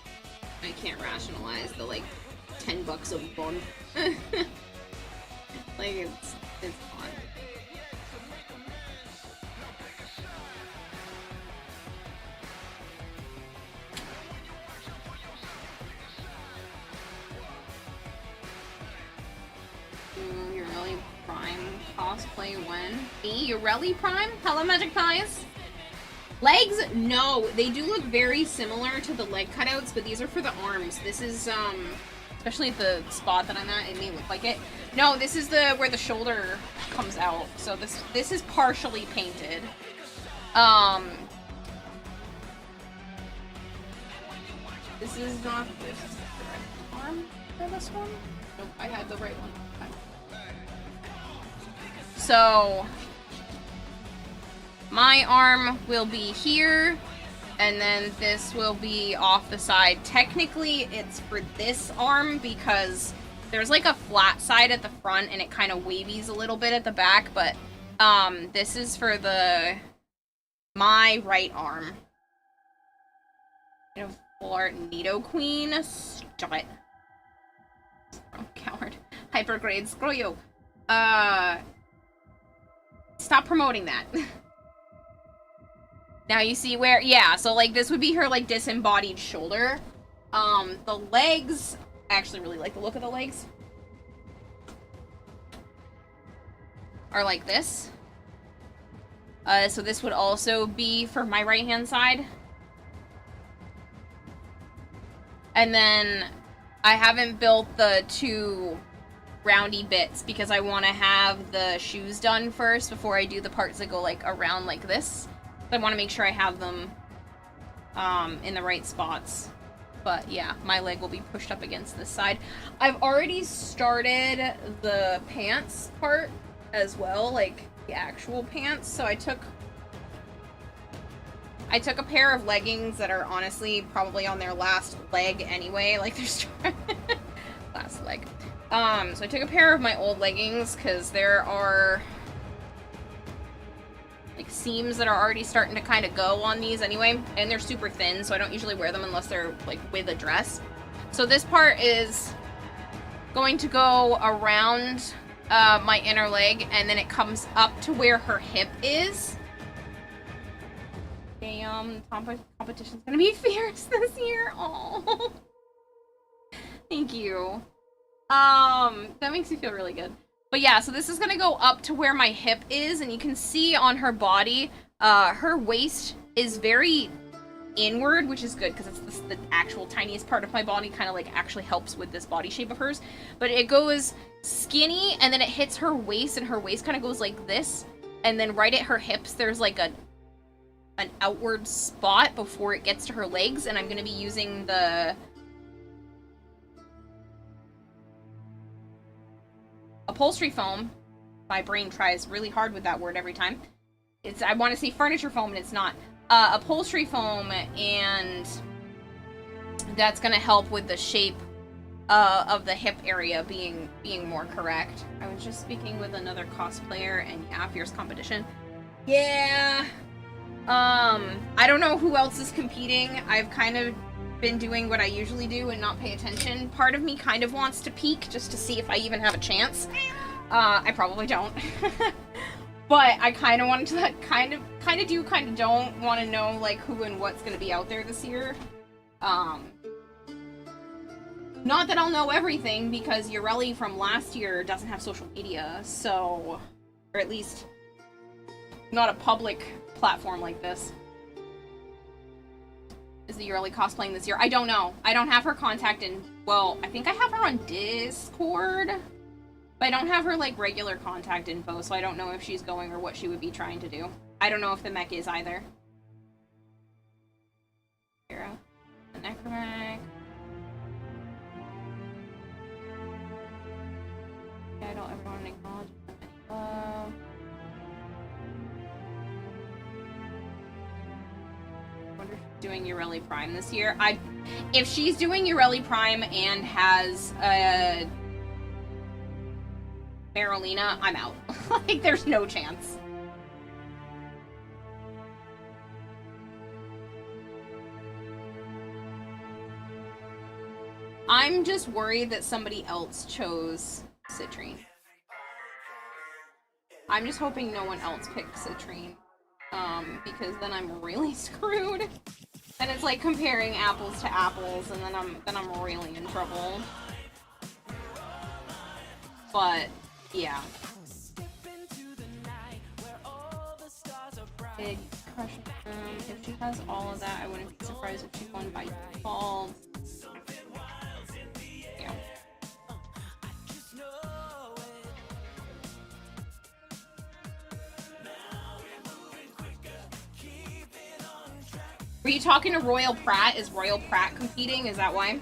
[SPEAKER 1] rationalize the, like, $10 a month. Like, it's fun. Urelli Prime cosplay when? Me? Urelli Prime? Hello, Magic Pies? Legs? No, they do look very similar to the leg cutouts, but these are for the arms. This is, especially at the spot that I'm at, it may look like it. No, this is where the shoulder comes out. So this is partially painted. This is not this is the correct arm for this one. Nope, I had the right one. Okay. So my arm will be here, and then this will be off the side. Technically, it's for this arm because there's like a flat side at the front and it kind of wavies a little bit at the back, but this is for my right arm. You know, full art Nido Queen. Stop it. Oh, coward. Hypergrade, screw you. Stop promoting that. Now you see where, yeah, so like this would be her like disembodied shoulder. The legs, I actually really like the look of the legs. Are like this. So this would also be for my right hand side. And then I haven't built the two roundy bits because I want to have the shoes done first before I do the parts that go like around like this. I want to make sure I have them in the right spots. But yeah, my leg will be pushed up against this side. I've already started the pants part as well, like the actual pants. So I took a pair of leggings that are honestly probably on their last leg anyway, like they're last leg. So I took a pair of my old leggings because there are like seams that are already starting to kind of go on these anyway, and they're super thin, so I don't usually wear them unless they're like with a dress. So this part is going to go around my inner leg, and then it comes up to where her hip is. Damn, competition's gonna be fierce this year. Oh, thank you. That makes me feel really good. But yeah, so this is gonna go up to where my hip is, and you can see on her body, her waist is very inward, which is good because it's the actual tiniest part of my body, kind of like actually helps with this body shape of hers. But it goes skinny, and then it hits her waist, and her waist kind of goes like this, and then right at her hips there's like an outward spot before it gets to her legs, and I'm gonna be using the upholstery foam. My brain tries really hard with that word every time. I want to say furniture foam, and it's not. Upholstery foam, and that's gonna help with the shape of the hip area being more correct. I was just speaking with another cosplayer, and yeah, fierce competition. Yeah. I don't know who else is competing. I've kind of been doing what I usually do and not pay attention. Part of me kind of wants to peek just to see if I even have a chance. I probably don't. But I kind of wanted to kind of do, kind of don't want to know like who and what's going to be out there this year. Not that I'll know everything, because Urelli from last year doesn't have social media, so, or at least not a public platform like this. Is the Urelli cosplaying this year? I don't know. I don't have her contact in, well, I think I have her on Discord, but I don't have her like regular contact info, so I don't know if she's going or what she would be trying to do. I don't know if the mech is either. Hero. The Necromech. I don't ever want to acknowledge them any love. I wonder if she's doing Urelli Prime this year. If she's doing Urelli Prime and has Marolina, I'm out. Like, there's no chance. I'm just worried that somebody else chose Citrine. I'm just hoping no one else picked Citrine. Because then I'm really screwed. And it's like comparing apples to apples, and then I'm really in trouble. But yeah. Big crush. If she has all of that, I wouldn't be surprised if she won by default. Yeah. Were you talking to Royal Pratt? Is Royal Pratt competing? Is that why?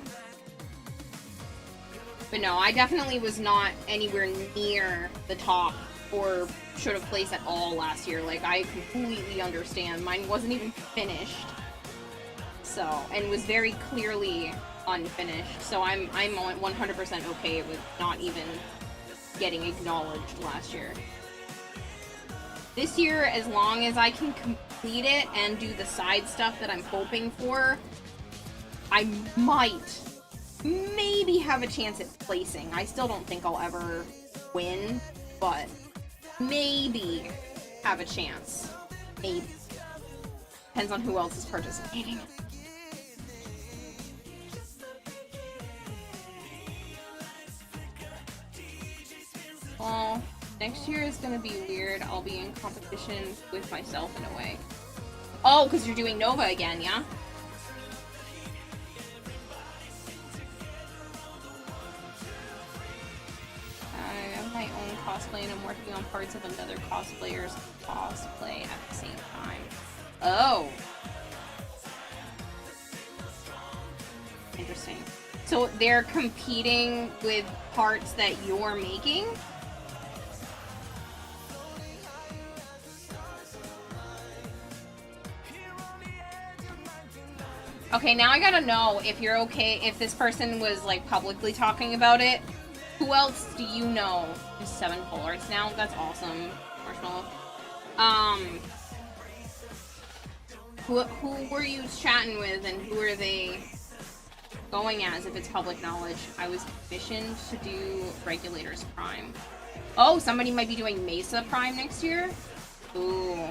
[SPEAKER 1] But no, I definitely was not anywhere near the top or should have placed at all last year. Like, I completely understand. Mine wasn't even finished. So, and was very clearly unfinished. So I'm 100% okay with not even getting acknowledged last year. This year, as long as I can complete it and do the side stuff that I'm hoping for, I might, maybe have a chance at placing. I still don't think I'll ever win, but maybe have a chance. Maybe. Depends on who else is participating. Well, next year is gonna be weird. I'll be in competition with myself in a way. Oh, because you're doing Nova again, yeah? I have my own cosplay and I'm working on parts of another cosplayer's cosplay at the same time. Oh! Interesting. So they're competing with parts that you're making? Okay, now I gotta know if you're okay, if this person was, like, publicly talking about it. Who else do you know? There's 7 full arts now? That's awesome, Marshmallow. Who were you chatting with, and who are they going as, if it's public knowledge? I was commissioned to do Regulators Prime. Oh, somebody might be doing Mesa Prime next year? Ooh.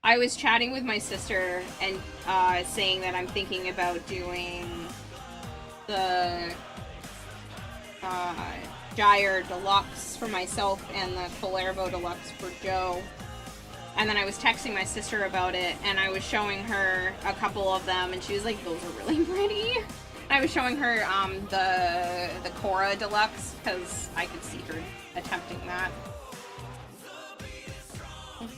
[SPEAKER 1] I was chatting with my sister and saying that I'm thinking about doing the Gyre Deluxe for myself and the Palermo Deluxe for Joe. And then I was texting my sister about it, and I was showing her a couple of them, and she was like, those are really pretty. And I was showing her the Cora Deluxe, because I could see her attempting that.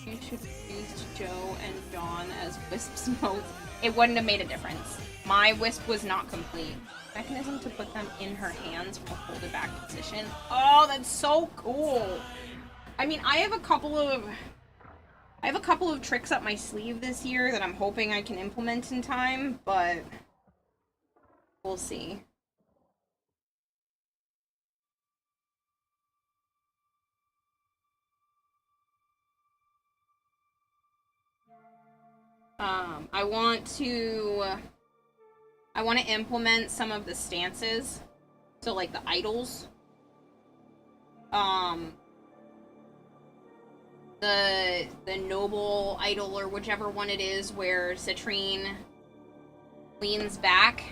[SPEAKER 1] You should have used Joe and Dawn as Wisps both. It wouldn't have made a difference. My Wisp was not complete. Mechanism to put them in her hands from a folded back position. Oh, that's so cool. I mean, I have a couple of tricks up my sleeve this year that I'm hoping I can implement in time, but we'll see. I want to implement some of the stances. So, like, the idols. The noble idol, or whichever one it is, where Citrine leans back.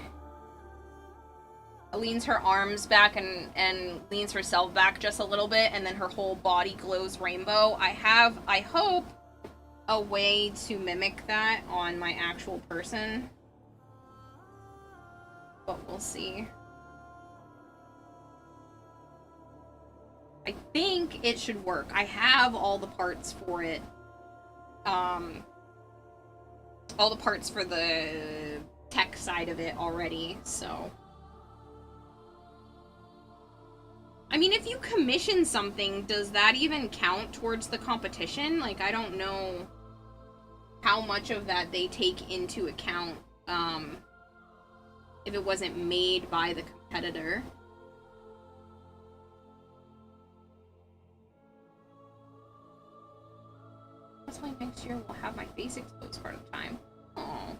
[SPEAKER 1] Leans her arms back and leans herself back just a little bit, and then her whole body glows rainbow. I hope, a way to mimic that on my actual person. But we'll see. I think it should work. I have all the parts for it. All the parts for the tech side of it already, so. I mean, if you commission something, does that even count towards the competition? Like, I don't know how much of that they take into account, if it wasn't made by the competitor. That's why next year we'll have my face exposed part of the time. Oh,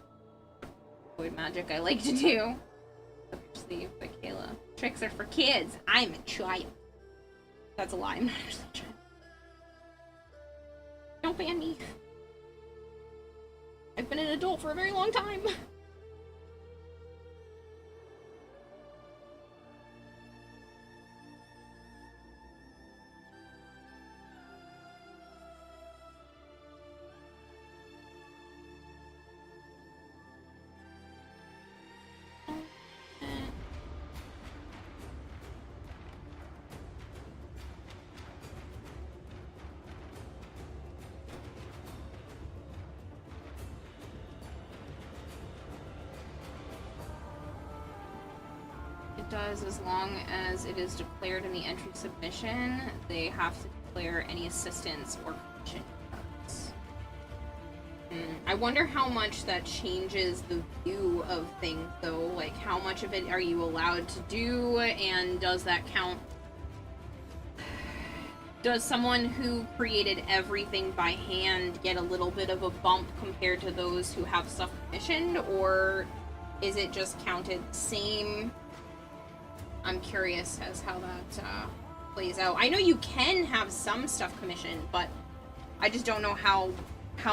[SPEAKER 1] void magic I like to do. Up your sleeve, Michaela. Tricks are for kids. I'm a child. That's a lie. I'm not actually a child. Don't ban me. I've been an adult for a very long time. It does, as long as it is declared in the entry submission, they have to declare any assistance or commission cards. I wonder how much that changes the view of things, though. Like, how much of it are you allowed to do, and does that count? Does someone who created everything by hand get a little bit of a bump compared to those who have stuff commissioned, or is it just counted same? I'm curious as how that plays out. I know you can have some stuff commissioned, but I just don't know how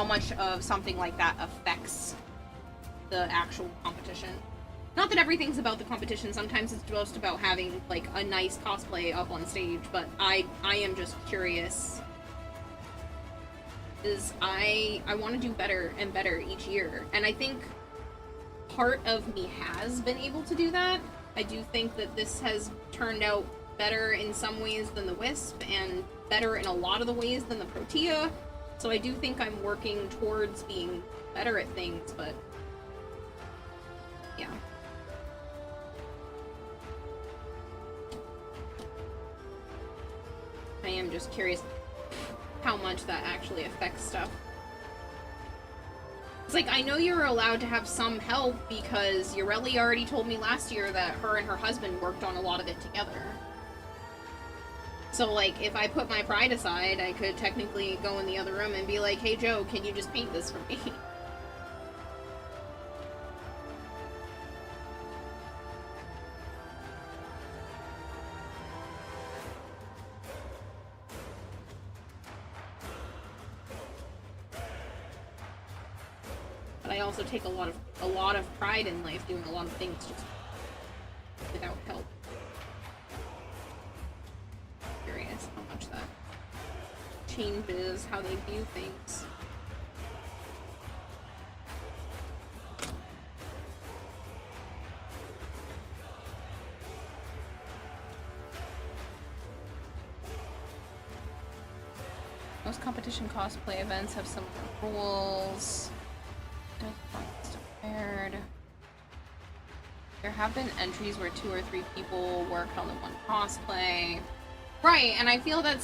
[SPEAKER 1] much of something like that affects the actual competition. Not that everything's about the competition, sometimes it's just about having, like, a nice cosplay up on stage, but I am just curious. Because I want to do better and better each year, and I think part of me has been able to do that. I do think that this has turned out better in some ways than the Wisp, and better in a lot of the ways than the Protea, so I do think I'm working towards being better at things, but yeah. I am just curious how much that actually affects stuff. It's like, I know you're allowed to have some help because Ureli already told me last year that her and her husband worked on a lot of it together. So, like, if I put my pride aside, I could technically go in the other room and be like, hey Joe, can you just paint this for me? But I also take a lot of pride in life doing a lot of things just without help. Curious how much that changes how they view things. Most competition cosplay events have similar rules. There have been entries where 2 or 3 people worked on the one cosplay. Right, and I feel that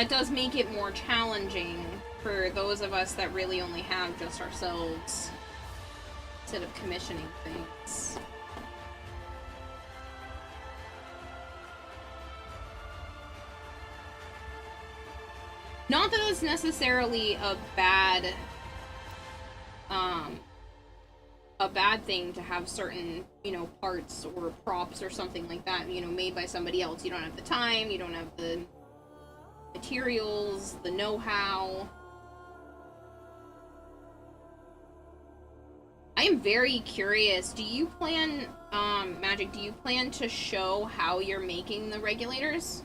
[SPEAKER 1] does make it more challenging for those of us that really only have just ourselves instead of commissioning things. Not that it's necessarily a bad thing to have certain, you know, parts or props or something like that, you know, made by somebody else. You don't have the time, you don't have the materials, the know-how. I am very curious. Do you plan, Magic, do you plan to show how you're making the regulators?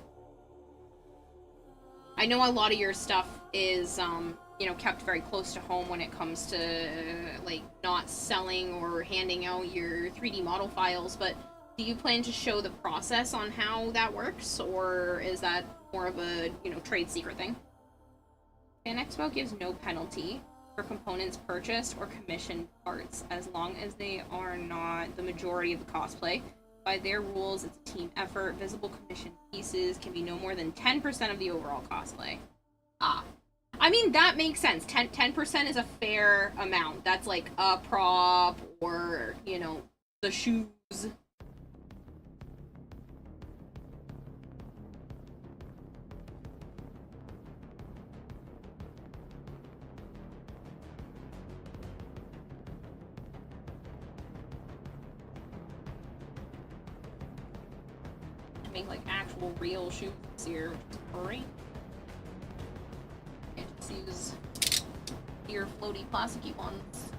[SPEAKER 1] I know a lot of your stuff is, you know, kept very close to home when it comes to, like, not selling or handing out your 3D model files, but do you plan to show the process on how that works, or is that more of a, you know, trade secret thing? Fan Expo gives no penalty for components purchased or commissioned parts, as long as they are not the majority of the cosplay. By their rules, it's a team effort. Visible commissioned pieces can be no more than 10% of the overall cosplay. Ah. I mean, that makes sense. 10% is a fair amount. That's like a prop or, you know, the shoes. Make like actual real shoes here, which is great. Can't just use your floaty plasticky ones.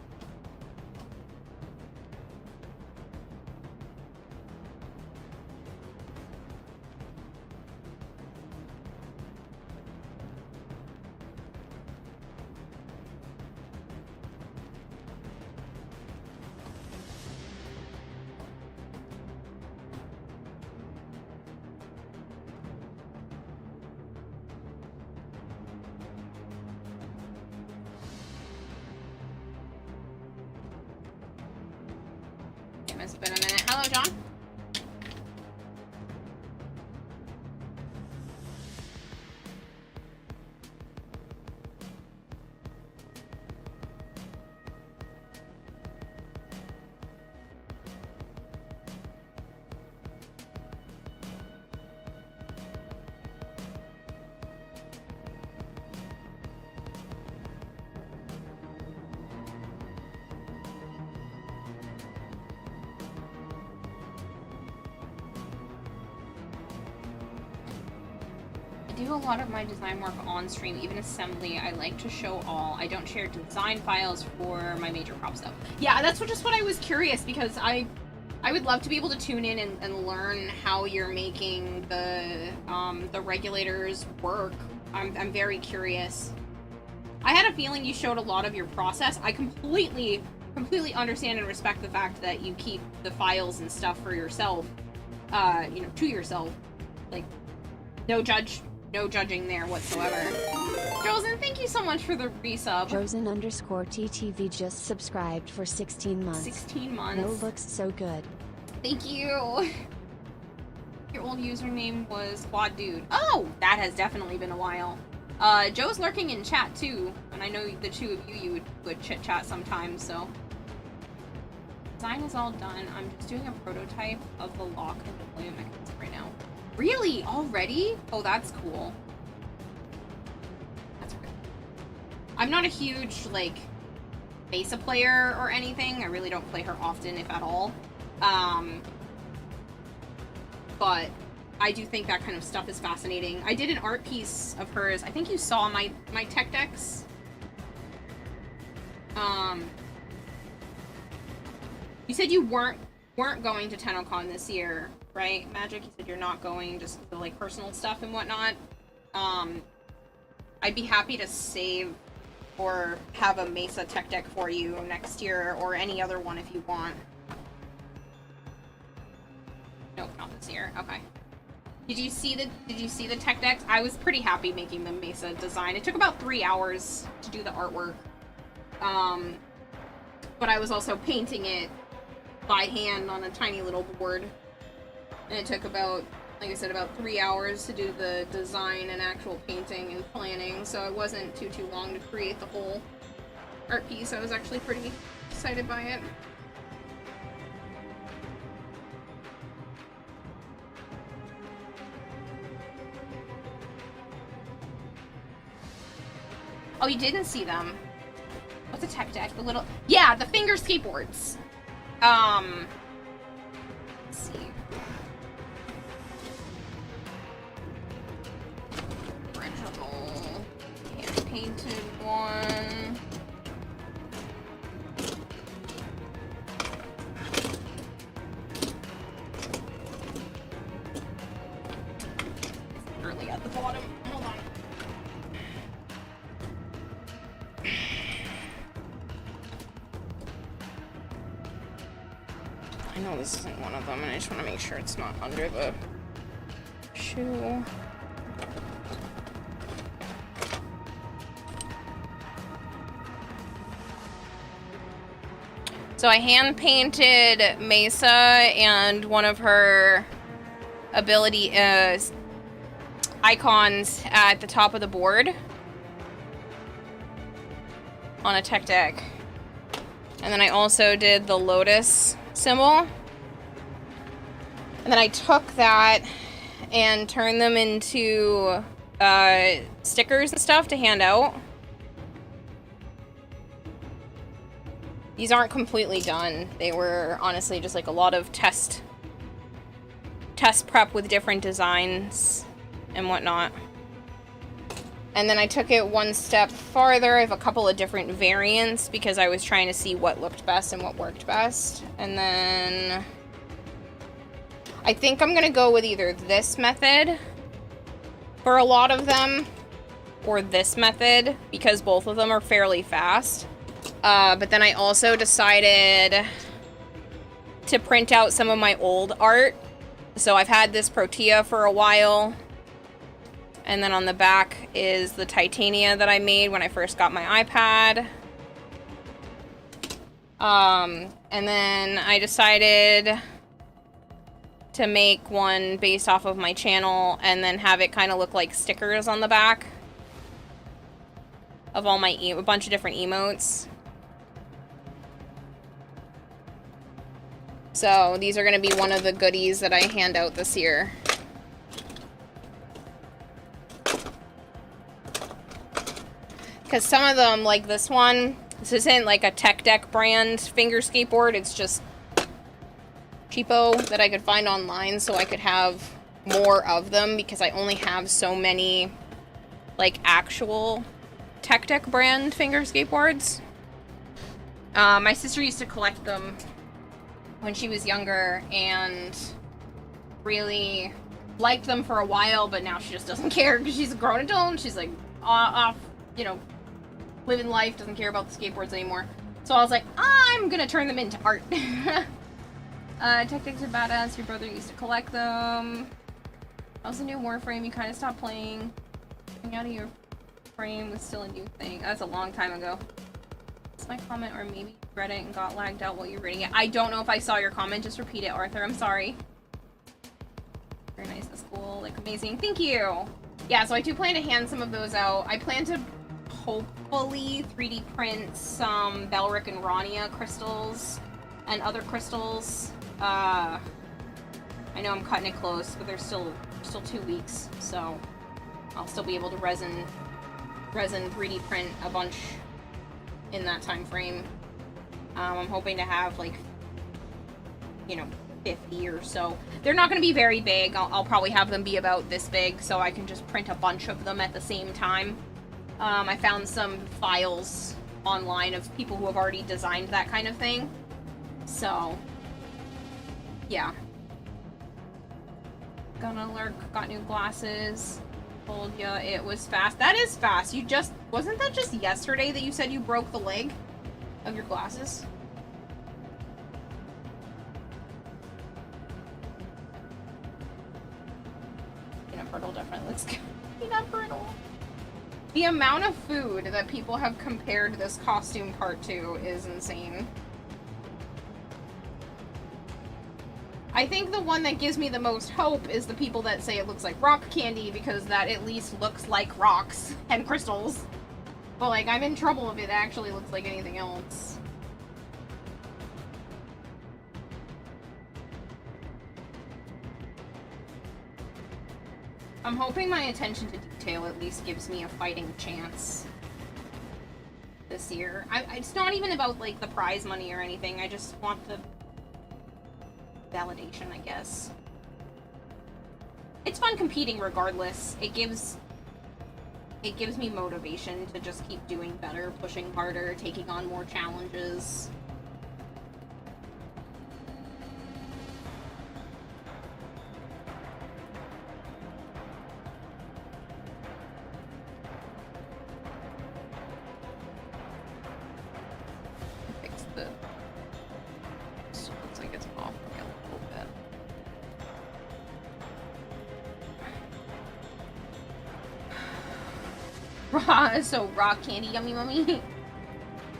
[SPEAKER 1] It's been a minute. Hello, John. I do a lot of my design work on stream, even assembly. I like to show all. I don't share design files for my major prop stuff. Yeah, that's just what I was curious, because I would love to be able to tune in and learn how you're making the regulators work. I'm very curious. I had a feeling you showed a lot of your process. I completely understand and respect the fact that you keep the files and stuff for yourself, you know, to yourself. Like, no judging there whatsoever. Josen, thank you so much for the resub.
[SPEAKER 6] Josen_TTV just subscribed for 16 months. 16 months. No, looks so good.
[SPEAKER 1] Thank you. Your old username was Squad Dude. Oh, that has definitely been a while. Joe's lurking in chat too, and I know the two of you would chit chat sometimes, so. Design is all done. I'm just doing a prototype of the lock and deployment mechanism right now. Really? Already? Oh, that's cool. That's really cool. I'm not a huge, like, Mesa player or anything. I really don't play her often, if at all. But I do think that kind of stuff is fascinating. I did an art piece of hers. I think you saw my tech decks. You said you weren't going to TennoCon this year, right, Magic? You said you're not going just for, like, personal stuff and whatnot. I'd be happy to save or have a Mesa tech deck for you next year, or any other one if you want. Nope, not this year. Okay. Did you see the tech decks? I was pretty happy making the Mesa design. It took about 3 hours to do the artwork. But I was also painting it by hand on a tiny little board. And it took about, like I said, about 3 hours to do the design and actual painting and planning, so it wasn't too long to create the whole art piece. I was actually pretty excited by it. Oh, you didn't see them? What's a tech deck? The little... Yeah, the finger skateboards. Let's see. Original hand-painted one. Early at the bottom. Hold on. I know this isn't one of them, and I just want to make sure it's not under the shoe. So I hand-painted Mesa and one of her ability icons at the top of the board on a tech deck. And then I also did the lotus symbol. And then I took that and turned them into stickers and stuff to hand out. These aren't completely done. They were honestly just like a lot of test prep with different designs and whatnot. And then I took it one step farther. I have a couple of different variants because I was trying to see what looked best and what worked best. And then I think I'm gonna go with either this method for a lot of them or this method because both of them are fairly fast. But then I also decided to print out some of my old art. So I've had this Protea for a while. And then on the back is the Titania that I made when I first got my iPad. And then I decided to make one based off of my channel and then have it kind of look like stickers on the back of all my a bunch of different emotes. So these are going to be one of the goodies that I hand out this year. Because some of them, like this one, this isn't like a Tech Deck brand finger skateboard, it's just cheapo that I could find online so I could have more of them because I only have so many like actual Tech Deck brand finger skateboards. My sister used to collect them when she was younger and really liked them for a while, but now she just doesn't care because she's a grown adult and she's like off, you know, living life, doesn't care about the skateboards anymore. So I was like, I'm gonna turn them into art. Tech Decks are badass. Your brother used to collect them. How's the new Warframe? You kind of stopped playing. Getting out of your frame was still a new thing. That's a long time ago. That's my comment, or maybe you read it and got lagged out while you're reading it. I don't know if I saw your comment. Just repeat it, Arthur. I'm sorry. Very nice. That's cool. Like, amazing. Thank you. Yeah, so I do plan to hand some of those out. I plan to hopefully 3D print some Belric and Rania crystals and other crystals. I know I'm cutting it close, but there's still 2 weeks, so I'll still be able to resin 3D print a bunch in that time frame. I'm hoping to have like, you know, 50 or so. They're not going to be very big. I'll probably have them be about this big so I can just print a bunch of them at the same time. I found some files online of people who have already designed that kind of thing. So, yeah. Gonna lurk, got new glasses. Told ya it was fast. That is fast. You just, wasn't that just yesterday that you said you broke the leg of your glasses? Peanut brittle definitely looks good. Peanut brittle. The amount of food that people have compared this costume part to is insane. I think the one that gives me the most hope is the people that say it looks like rock candy because that at least looks like rocks and crystals. But like, I'm in trouble if it actually looks like anything else. I'm hoping my attention to detail at least gives me a fighting chance this year. It's not even about like the prize money or anything. I just want the validation, I guess. It's fun competing regardless. It gives me motivation to just keep doing better, pushing harder, taking on more challenges. Fix the... So it looks like it's off a little bit. So rock candy, yummy mummy.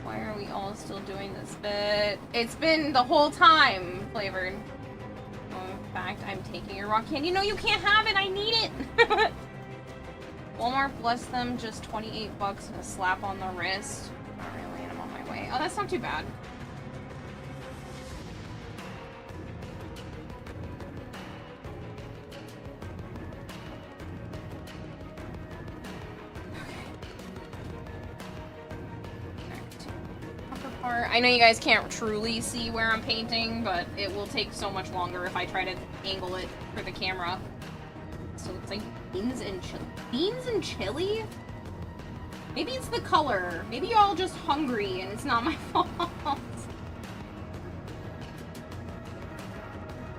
[SPEAKER 1] Why are we all still doing this bit? It's been the whole time flavored. Oh, in fact, I'm taking your rock candy. No, you can't have it. I need it. Walmart, bless them, just 28 bucks and a slap on the wrist. Not really, and I'm on my way. Oh, that's not too bad. I know you guys can't truly see where I'm painting, but it will take so much longer if I try to angle it for the camera. So it's like beans and chili. Beans and chili? Maybe it's the color. Maybe you're all just hungry and it's not my fault.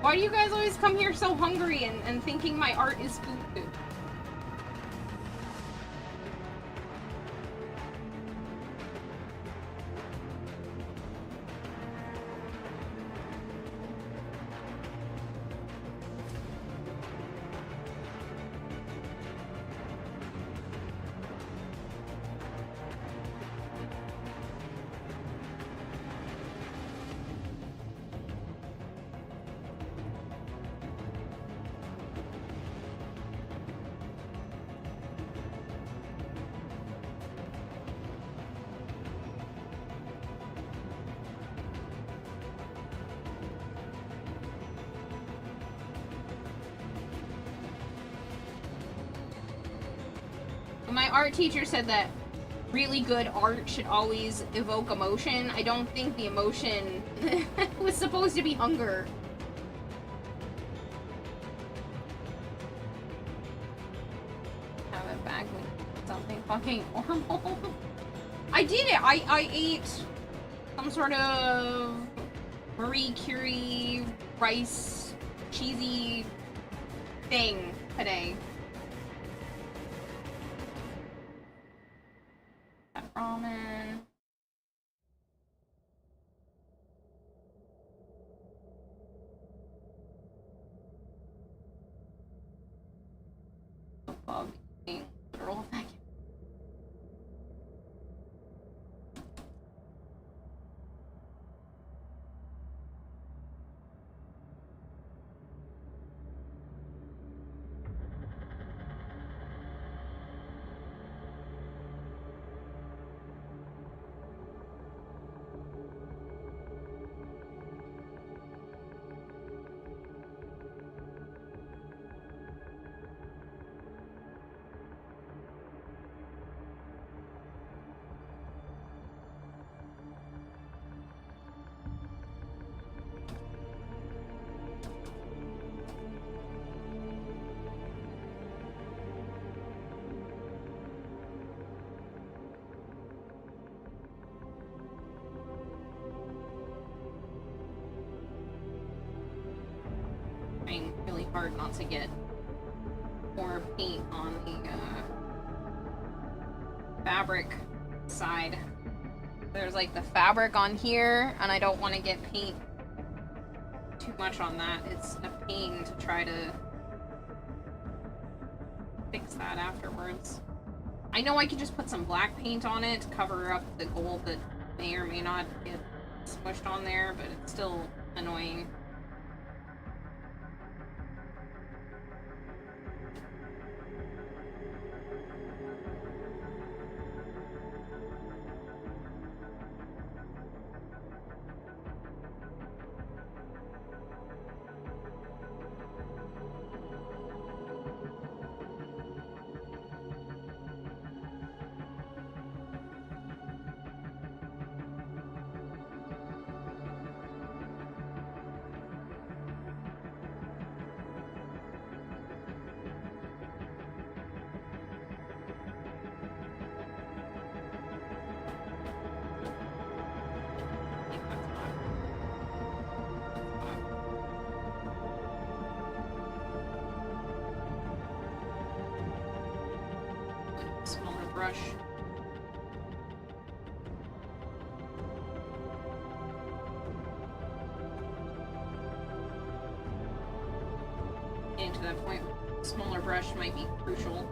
[SPEAKER 1] Why do you guys always come here so hungry and thinking my art is food? My art teacher said that really good art should always evoke emotion. I don't think the emotion was supposed to be hunger. Have it back with something fucking horrible. I did it! I ate some sort of Marie Curie rice cheesy thing today. That ramen. Bug eating literal vacuum. Trying really hard not to get more paint on the fabric side. There's like the fabric on here, and I don't want to get paint too much on that. It's a pain to try to fix that afterwards. I know I can just put some black paint on it to cover up the gold that may or may not get smushed on there, but it's still annoying. Smaller brush. Getting to that point, smaller brush might be crucial.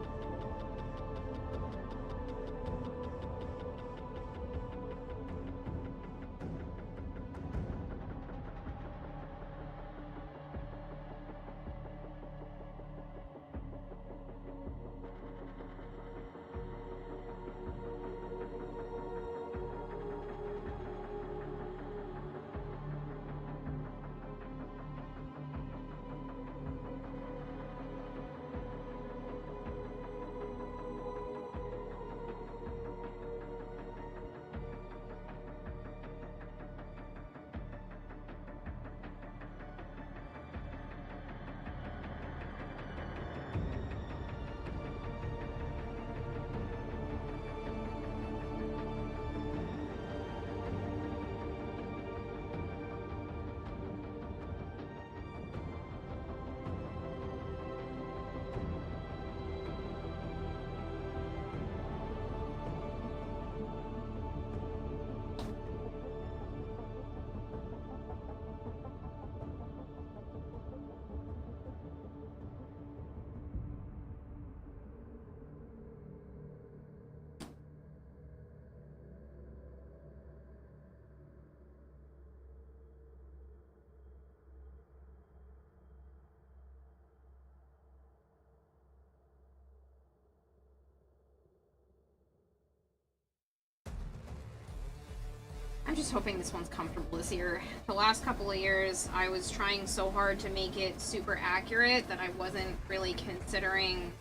[SPEAKER 1] I'm just hoping this one's comfortable this year. The last couple of years, I was trying so hard to make it super accurate that I wasn't really considering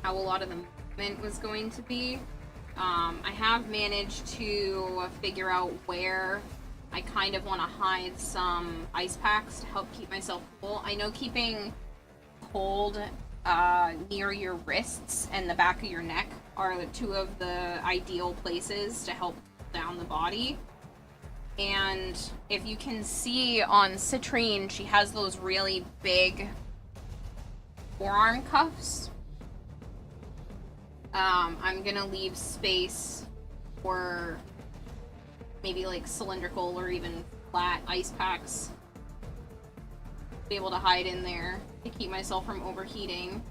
[SPEAKER 1] how a lot of the was going to be. I have managed to figure out where I kind of want to hide some ice packs to help keep myself cool. I know keeping cold near your wrists and the back of your neck are the two of the ideal places to help cool down the body. And if you can see on Citrine, she has those really big forearm cuffs. I'm gonna leave space for maybe like cylindrical or even flat ice packs. Be able to hide in there to keep myself from overheating.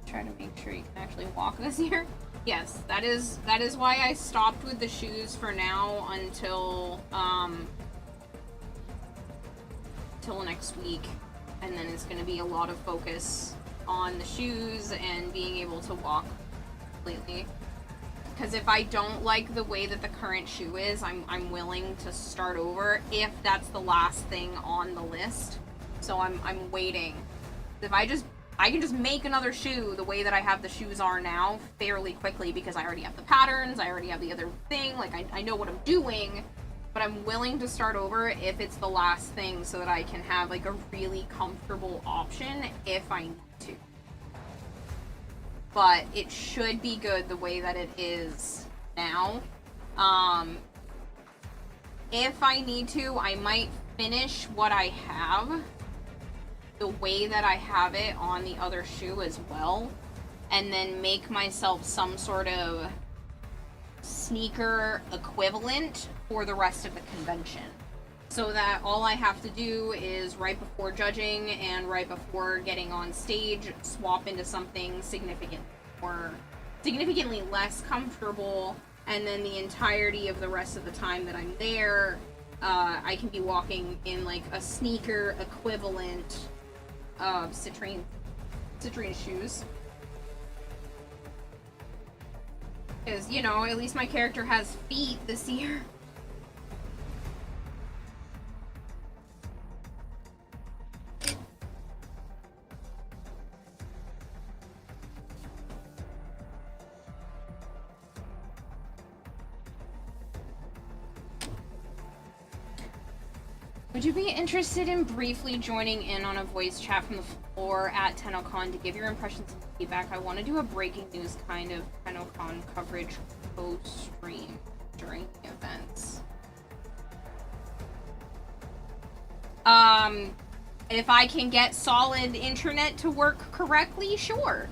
[SPEAKER 1] Try to make sure you can actually walk this year. Yes, that is why I stopped with the shoes for now until till next week, and then it's going to be a lot of focus on the shoes and being able to walk completely. Because if I don't like the way that the current shoe is, I'm willing to start over if that's the last thing on the list. So I'm waiting. If I can just make another shoe the way that I have the shoes are now fairly quickly, because I already have the patterns, I already have the other thing, like I know what I'm doing, but I'm willing to start over if it's the last thing so that I can have like a really comfortable option if I need to. But it should be good the way that it is now. If I need to, I might finish what I have the way that I have it on the other shoe as well, and then make myself some sort of sneaker equivalent for the rest of the convention, so that all I have to do is right before judging and right before getting on stage swap into something significantly less comfortable, and then the entirety of the rest of the time that I'm there, I can be walking in like a sneaker equivalent of Citrine shoes. Because, you know, at least my character has feet this year. Would you be interested in briefly joining in on a voice chat from the floor at TennoCon to give your impressions and feedback? I want to do a breaking news kind of TennoCon coverage post-stream during the events. If I can get solid internet to work correctly, sure.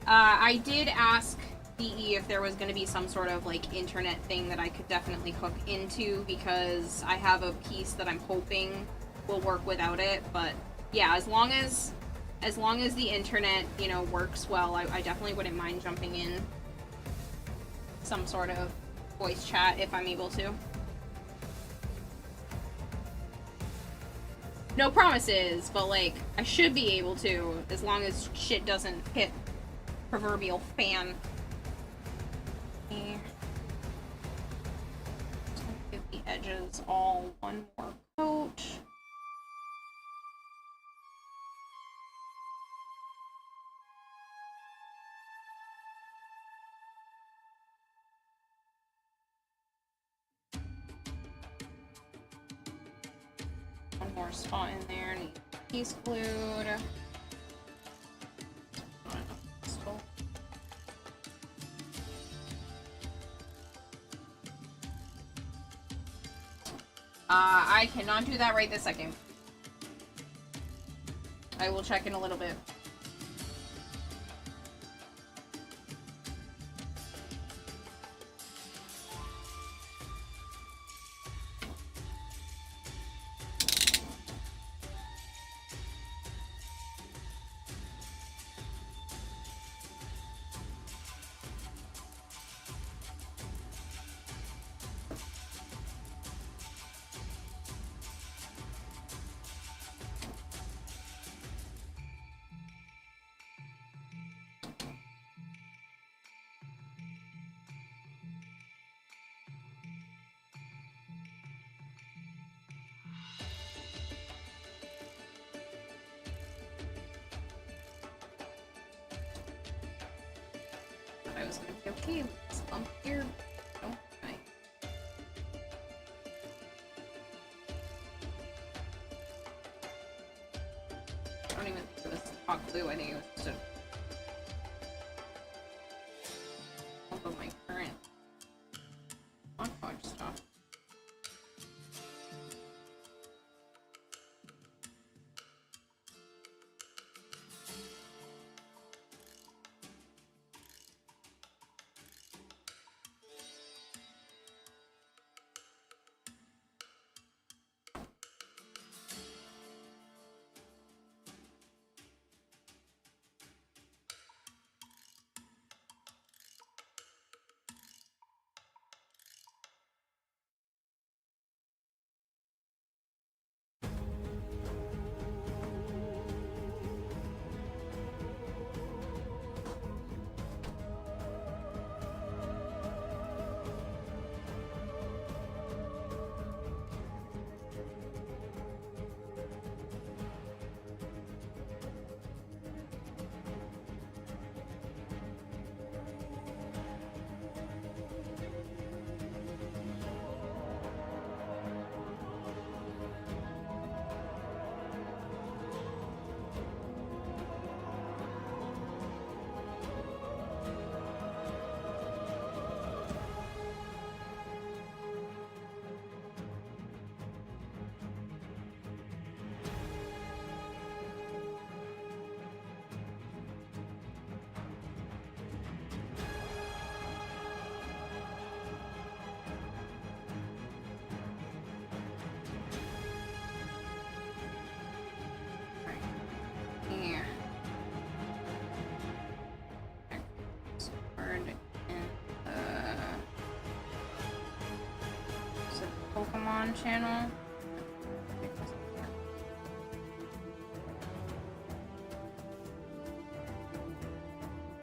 [SPEAKER 1] I did ask DE if there was going to be some sort of like internet thing that I could definitely hook into, because I have a piece that I'm hoping will work without it. But yeah, as long as the internet, you know, works well, I definitely wouldn't mind jumping in some sort of voice chat if I'm able to. No promises, but like I should be able to, as long as shit doesn't hit proverbial fan. Give the edges all one more coat. One more spot in there, need piece glued. I cannot do that right this second. I will check in a little bit. Gyarados gonna be okay. Let's bump here. Oh, okay. I don't even think it was hot glue. I think it was just a pump of my current Mod Podge stuff. Yeah. Sword and is it Pokemon channel?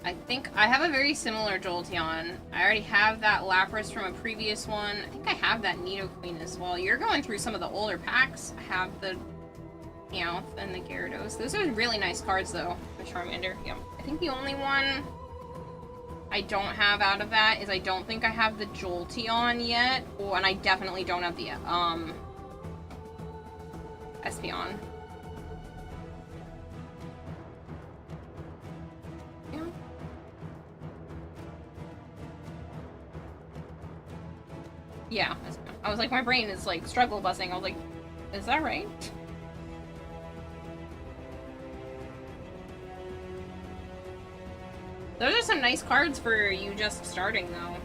[SPEAKER 1] I think I have a very similar Jolteon. I already have that Lapras from a previous one. I think I have that Nidoqueen as well. You're going through some of the older packs. I have the Meowth and the Gyarados. Those are really nice cards, though. The Charmander. Yep. I think the only one I don't have out of that is I don't think I have the Jolteon yet. Oh, and I definitely don't have the Espeon. Yeah. Yeah. I was like, my brain is like struggle busing. I was like, is that right? Those are some nice cards for you just starting, though.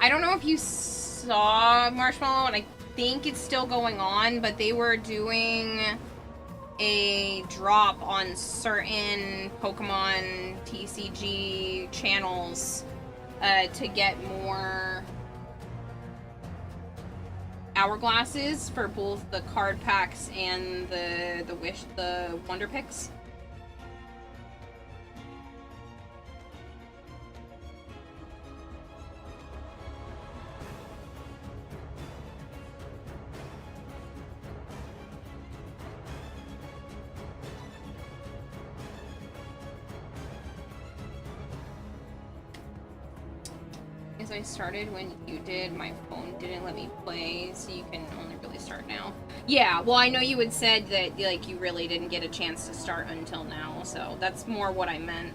[SPEAKER 1] I don't know if you saw Marshmallow, and I think it's still going on, but they were doing a drop on certain Pokemon TCG channels to get more hourglasses for both the card packs and the Wonder Picks. I started when you did. My phone didn't let me play, so you can only really start now. Yeah, well, I know you had said that like you really didn't get a chance to start until now, so that's more what I meant.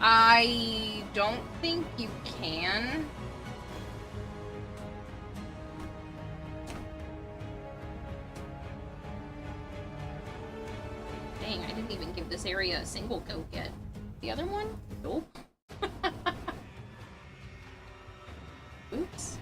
[SPEAKER 1] I don't think you can. Dang, I didn't even give this area a single goat yet. The other one? Nope. Oops.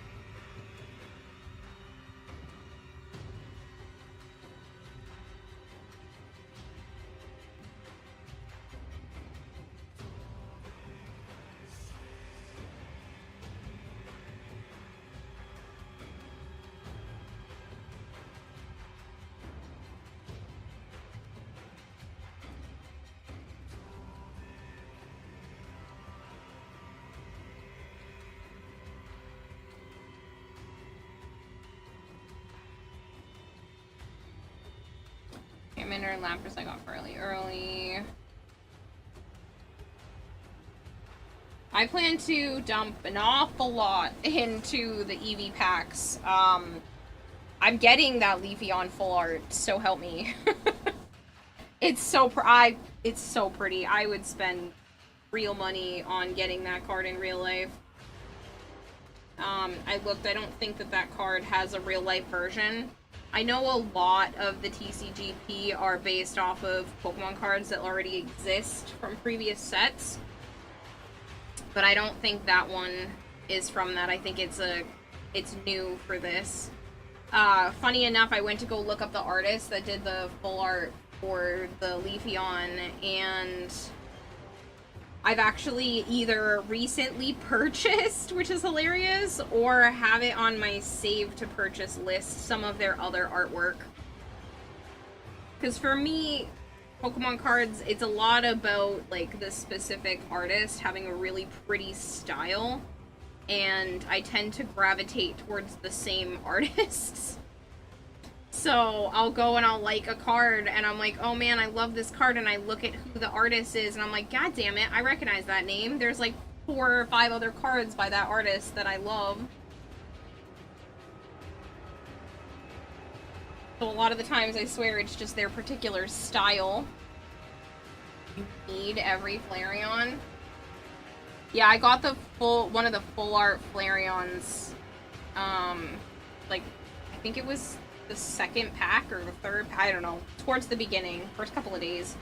[SPEAKER 1] Commander and Lapras I got fairly early. I plan to dump an awful lot into the EV packs. I'm getting that Leafeon full art, so help me. It's so pretty. I would spend real money on getting that card in real life. I looked, I don't think that card has a real life version. I know a lot of the TCGP are based off of Pokemon cards that already exist from previous sets, but I don't think that one is from that. I think it's new for this. Funny enough, I went to go look up the artist that did the full art for the Leafeon, and I've actually either recently purchased, which is hilarious, or have it on my save to purchase list, some of their other artwork. Because for me, Pokemon cards, it's a lot about, like, the specific artist having a really pretty style, and I tend to gravitate towards the same artists. So I'll go and I'll like a card and I'm like, oh man, I love this card, and I look at who the artist is and I'm like, god damn it, I recognize that name. There's like 4 or 5 other cards by that artist that I love. So a lot of the times I swear it's just their particular style. You need every Flareon. Yeah, I got the one of the full art Flareons, like, I think it was the 2nd pack or the 3rd, I don't know, towards the beginning, first couple of days.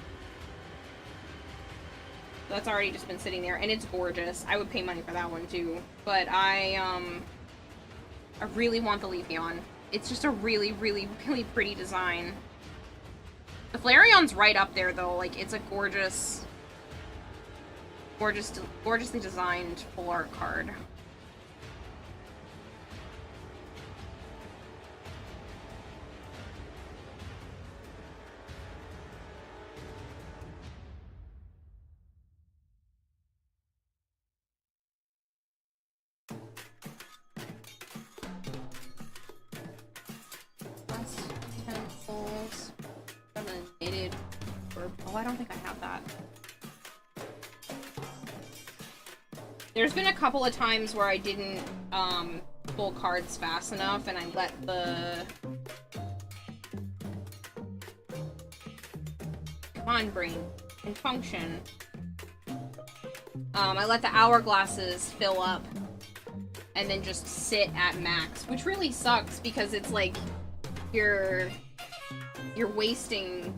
[SPEAKER 1] So that's already just been sitting there, and it's gorgeous. I would pay money for that one too, but I really want the Leafeon. It's just a really, really, really pretty design. The Flareon's right up there though, like, it's a gorgeously designed full art card. Oh, I don't think I have that. There's been a couple of times where I didn't pull cards fast enough and I let the... Come on, brain. And function. I let the hourglasses fill up and then just sit at max, which really sucks because it's like you're wasting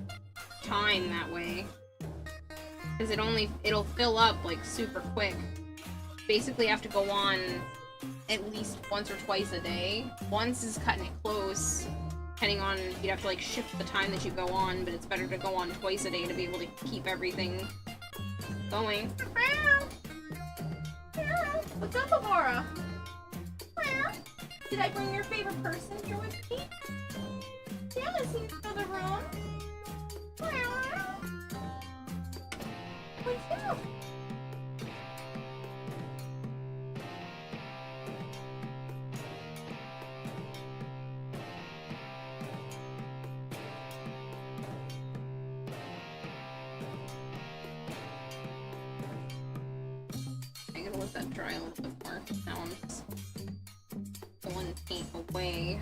[SPEAKER 1] time that way, because it'll fill up like super quick. Basically have to go on at least once or twice a day. Once is cutting it close, depending on, you'd have to like shift the time that you go on, but it's better to go on twice a day to be able to keep everything going. What's up, Aurora? Did I bring your favorite person here with me? Yeah, is he in the room? What's up? I gotta let that dry a little bit more. Now I'm just pulling paint away.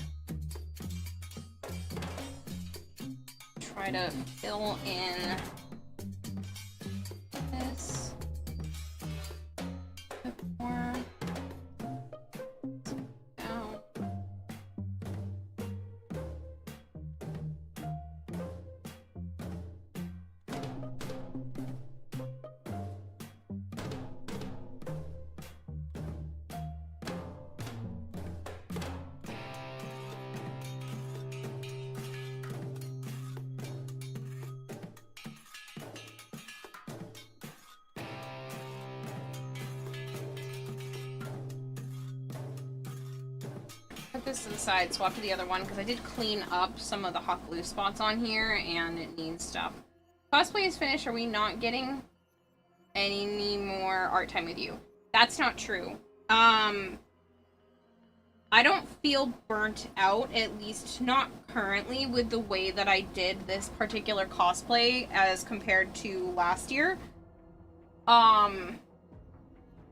[SPEAKER 1] Try to fill in this a bit more. Down. this to the side, swap to the other one, because I did clean up some of the hot glue spots on here, and it needs stuff. Cosplay is finished. Are we not getting any more art time with you? That's not true. I don't feel burnt out, at least not currently, with the way that I did this particular cosplay as compared to last year.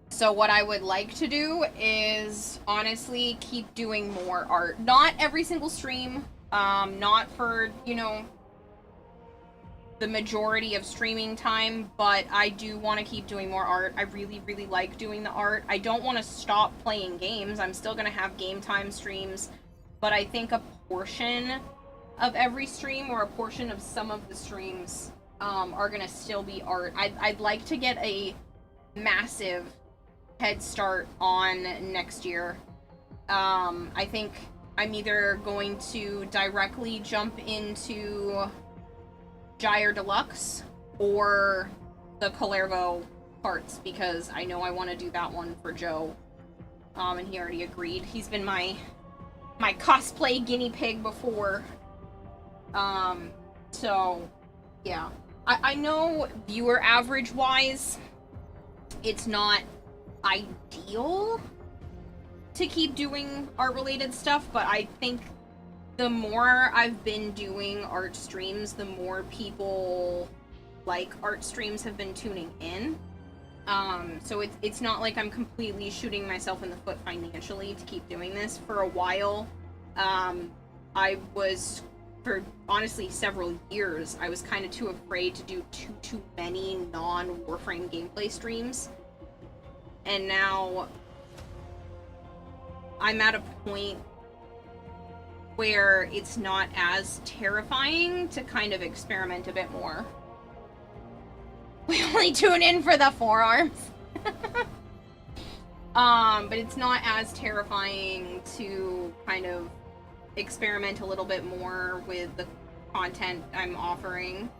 [SPEAKER 1] So what I would like to do is, honestly, keep doing more art. Not every single stream, not for, you know, the majority of streaming time, but I do want to keep doing more art. I really, really like doing the art. I don't want to stop playing games. I'm still going to have game time streams, but I think a portion of every stream, or a portion of some of the streams, are going to still be art. I'd like to get a massive head start on next year. I think I'm either going to directly jump into Gyre Deluxe or the Calervo parts, because I know I want to do that one for Joe. And he already agreed. He's been my cosplay guinea pig before. So yeah. I know viewer average wise, it's not ideal to keep doing art related stuff, but I think the more I've been doing art streams, the more people like art streams have been tuning in. So it's not like I'm completely shooting myself in the foot financially to keep doing this. For a while, I was, for honestly several years, I was kind of too afraid to do too many non-Warframe gameplay streams. And now I'm at a point where it's not as terrifying to kind of experiment a bit more. We only tune in for the forearms. But it's not as terrifying to kind of experiment a little bit more with the content I'm offering.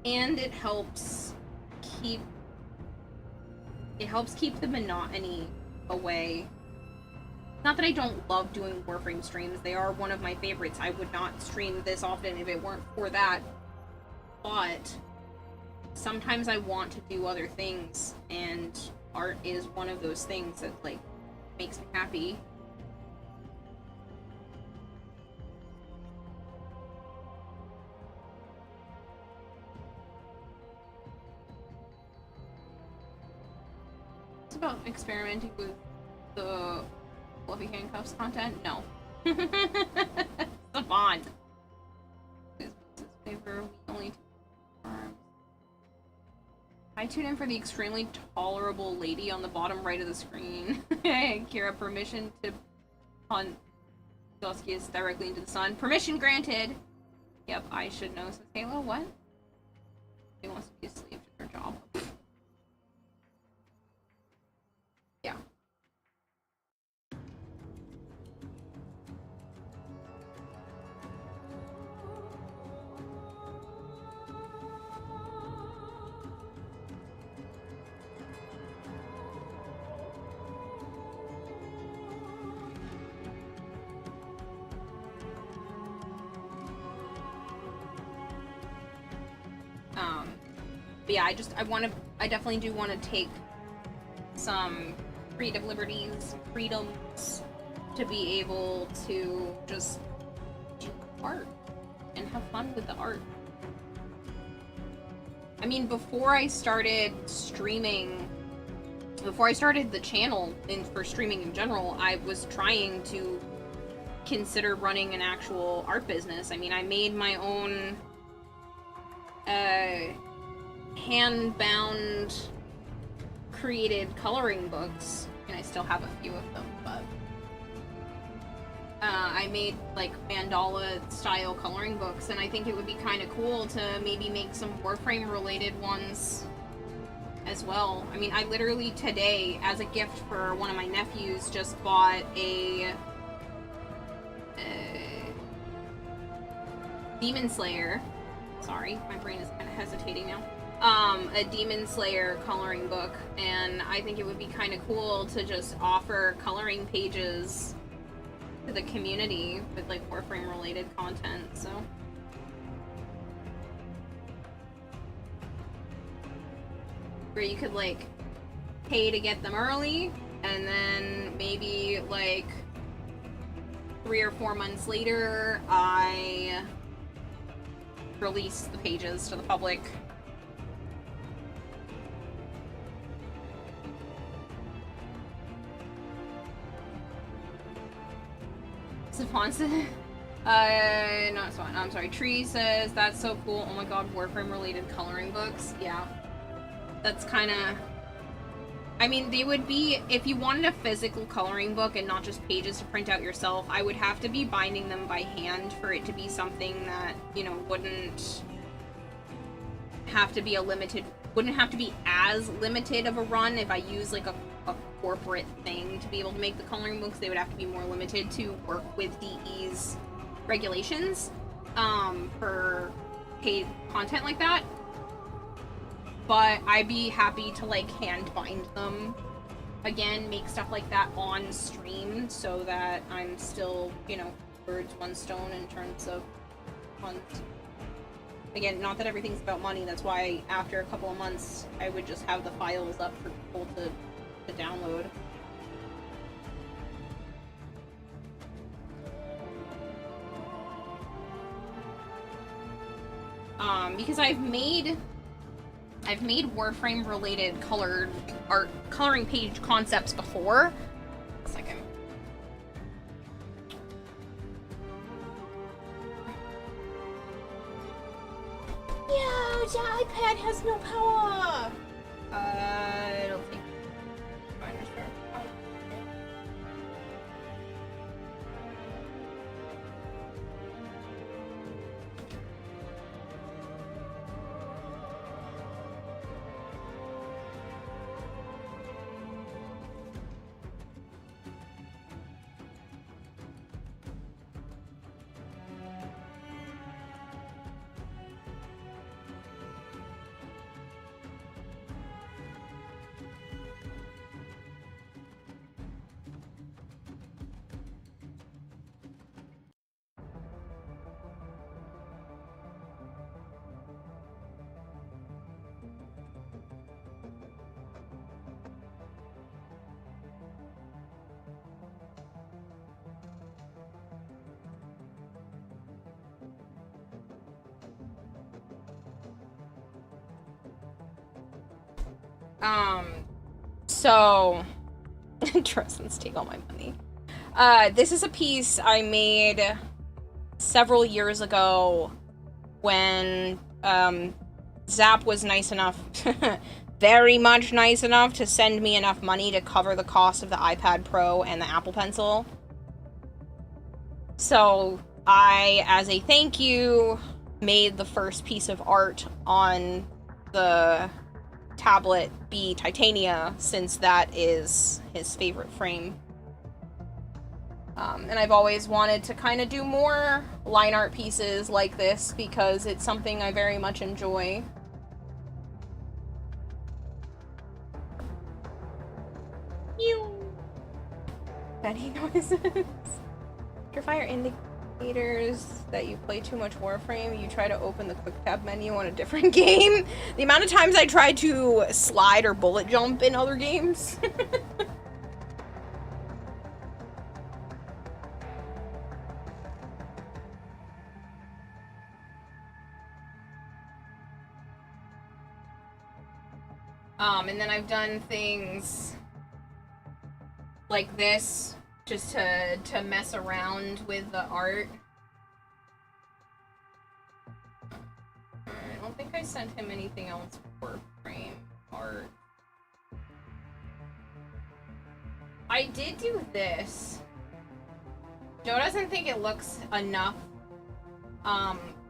[SPEAKER 1] And it helps keep the monotony away. Not that I don't love doing Warframe streams, they are one of my favorites. I would not stream this often if it weren't for that. But sometimes I want to do other things, and art is one of those things that, like, makes me happy. About experimenting with the fluffy handcuffs content? No. The bond. I tune in for the extremely tolerable lady on the bottom right of the screen. Kira, permission to hunt Doskius directly into the sun. Permission granted! Yep, I should know. Says Halo, what? He wants to be a slave to their job. Yeah. But yeah, I definitely do want to take some creative liberties, freedoms, to be able to just do art and have fun with the art. I mean, before I started streaming, before I started the channel for streaming in general, I was trying to consider running an actual art business. I mean, I made my own hand-bound created coloring books, and I still have a few of them, but I made like mandala style coloring books, and I think it would be kind of cool to maybe make some Warframe related ones as well. I mean, I literally today, as a gift for one of my nephews, just bought a Demon Slayer. Sorry, my brain is kind of hesitating now. A Demon Slayer coloring book, and I think it would be kind of cool to just offer coloring pages to the community with like Warframe related content, so. Where you could like pay to get them early, and then maybe like 3 or 4 months later, I release the pages to the public. Savon says, not Savon, I'm sorry, Tree says, that's so cool, oh my god, Warframe related coloring books, yeah. That's kinda, I mean, they would be, if you wanted a physical coloring book and not just pages to print out yourself, I would have to be binding them by hand for it to be something that, you know, wouldn't have to be wouldn't have to be as limited of a run. If I use like a corporate thing to be able to make the coloring books, they would have to be more limited to work with DE's regulations for paid content like that. But I'd be happy to like hand bind them again, make stuff like that on stream, so that I'm still, you know, birds one stone in terms of funds. Again, not that everything's about money, that's why after a couple of months I would just have the files up for people to download. Because I've made Warframe related coloring page concepts before. A second. Yeah, the iPad has no power. I don't think. So, Tristan's take all my money. This is a piece I made several years ago when, Zap was nice enough, very much nice enough to send me enough money to cover the cost of the iPad Pro and the Apple Pencil. So, I, as a thank you, made the first piece of art on the Tablet B Titania, since that is his favorite frame. And I've always wanted to kind of do more line art pieces like this because it's something I very much enjoy. Betty noises. Your fire indicators that you play too much Warframe, you try to open the quick tab menu on a different game. The amount of times I tried to slide or bullet jump in other games. And then I've done things like this just to mess around with the art. I don't think I sent him anything else for frame art. I did do this. Joe doesn't think it looks enough,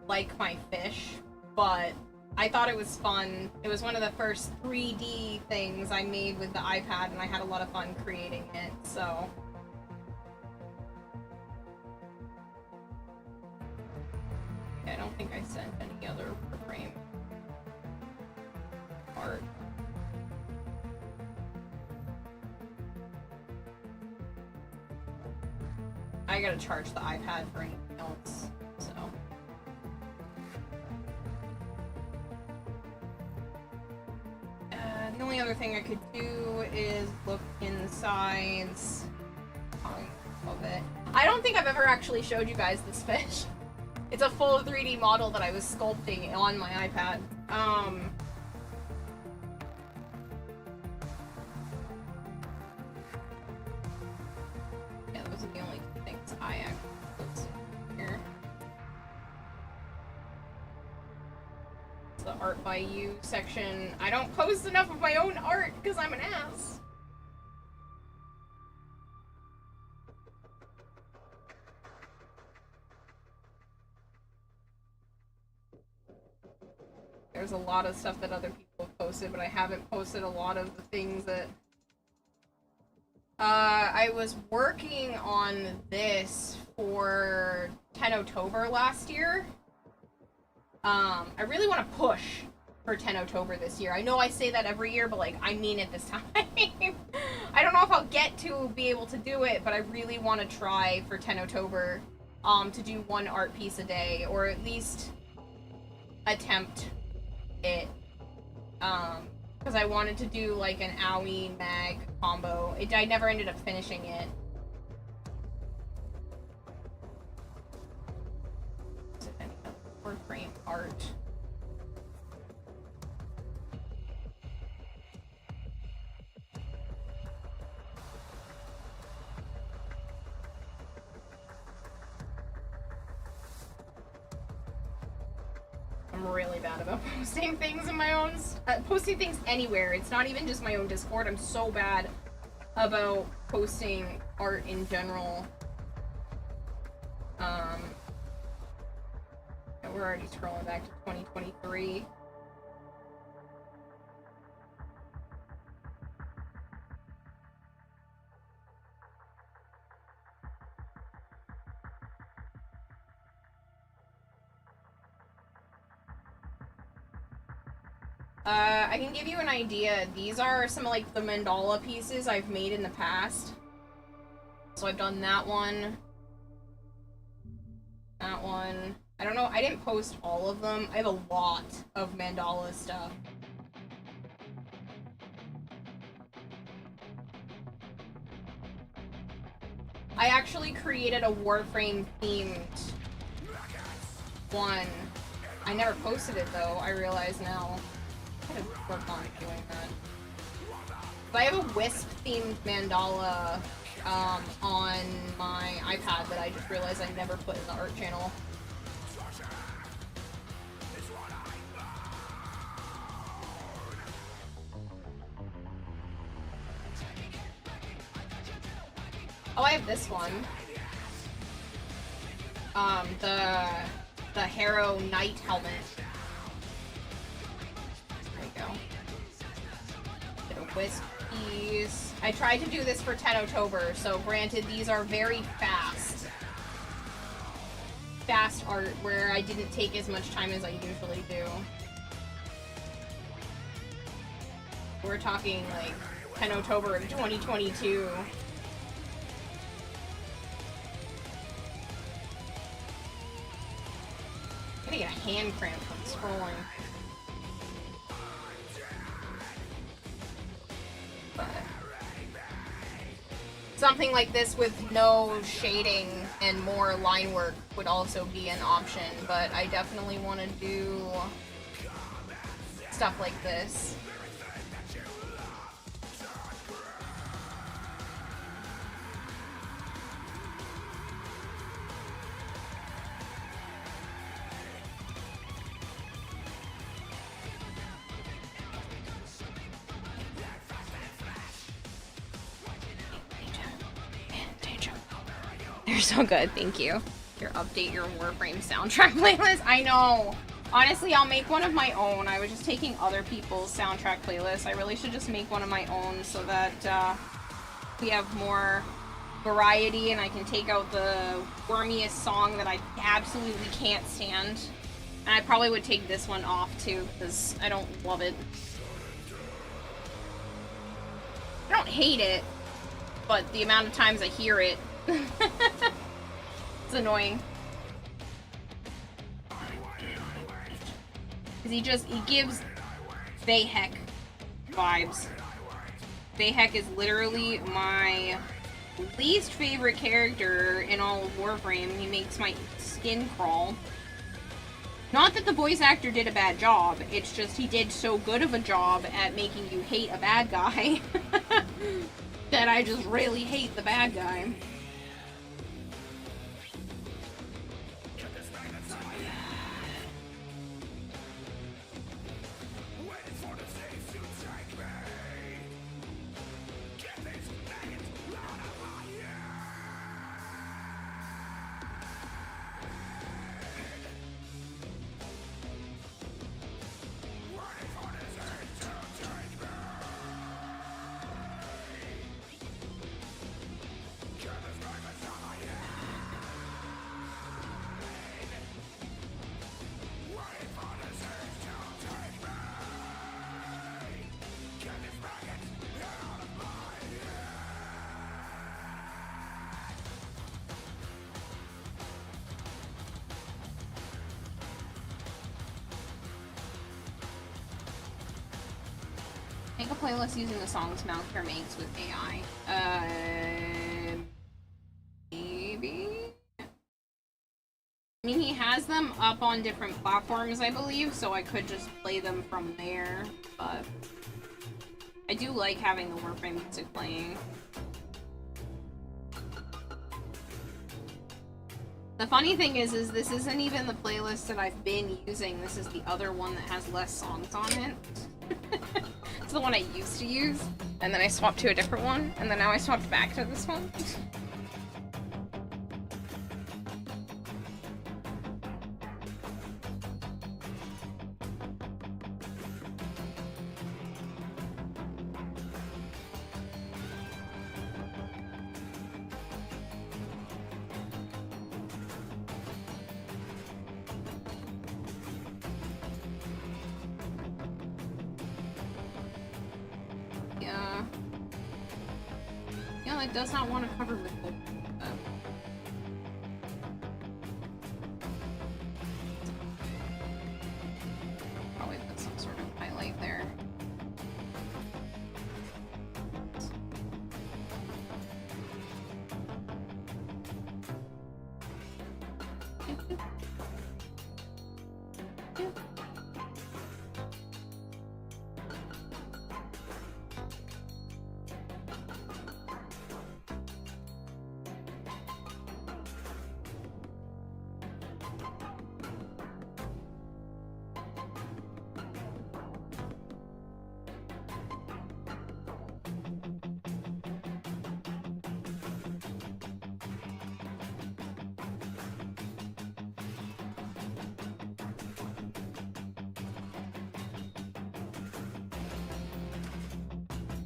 [SPEAKER 1] like my fish, but I thought it was fun. It was one of the first 3D things I made with the iPad, and I had a lot of fun creating it, so... I don't think I sent any other frame art. I gotta charge the iPad for anything else, so. The only other thing I could do is look insides of it. I don't think I've ever actually showed you guys this fish. It's a full 3D model that I was sculpting on my iPad. Yeah, those are the only things I actually posted here. It's the art by you section. I don't post enough of my own art because I'm an ass. There's a lot of stuff that other people have posted, but I haven't posted a lot of the things that... I was working on this for 10 October last year. I really want to push for 10 October this year. I know I say that every year, but like, I mean it this time. I don't know if I'll get to be able to do it, but I really want to try for 10 October to do one art piece a day, or at least attempt it, because I wanted to do like an AOE mag combo. I never ended up finishing it. Or frame art. I'm really bad about posting things in my own, posting things anywhere. It's not even just my own Discord. I'm so bad about posting art in general. We're already scrolling back to 2023. I can give you an idea. These are some of like the mandala pieces I've made in the past. So I've done that one. That one. I don't know, I didn't post all of them. I have a lot of mandala stuff. I actually created a Warframe themed one. I never posted it though, I realize now. I gotta work on doing that. But I have a Wisp themed mandala on my iPad that I just realized I never put in the art channel. Oh, I have this one. The Harrow Knight helmet. There you go. Get a Wisp piece. I tried to do this for 10 October, so granted these are very fast. Fast art where I didn't take as much time as I usually do. We're talking like 10 October of 2022. I'm gonna get a hand cramp from scrolling. But something like this with no shading and more line work would also be an option, but I definitely want to do stuff like this. They're so good, thank you. Update your Warframe soundtrack playlist. I know. Honestly, I'll make one of my own. I was just taking other people's soundtrack playlists. I really should just make one of my own so that we have more variety and I can take out the wormiest song that I absolutely can't stand. And I probably would take this one off too because I don't love it. I don't hate it, but the amount of times I hear it, it's annoying. Because he gives Bayhek vibes. Bayhek is literally my least favorite character in all of Warframe. He makes my skin crawl. Not that the voice actor did a bad job, it's just he did so good of a job at making you hate a bad guy that I just really hate the bad guy. Make a playlist using the songs Malcare makes with AI. Maybe? I mean, he has them up on different platforms, I believe, so I could just play them from there, but I do like having the Warframe music playing. The funny thing is this isn't even the playlist that I've been using, this is the other one that has less songs on it. It's the one I used to use, and then I swapped to a different one, and then now I swapped back to this one. It does not want to cover with gold. Probably put some sort of highlight there.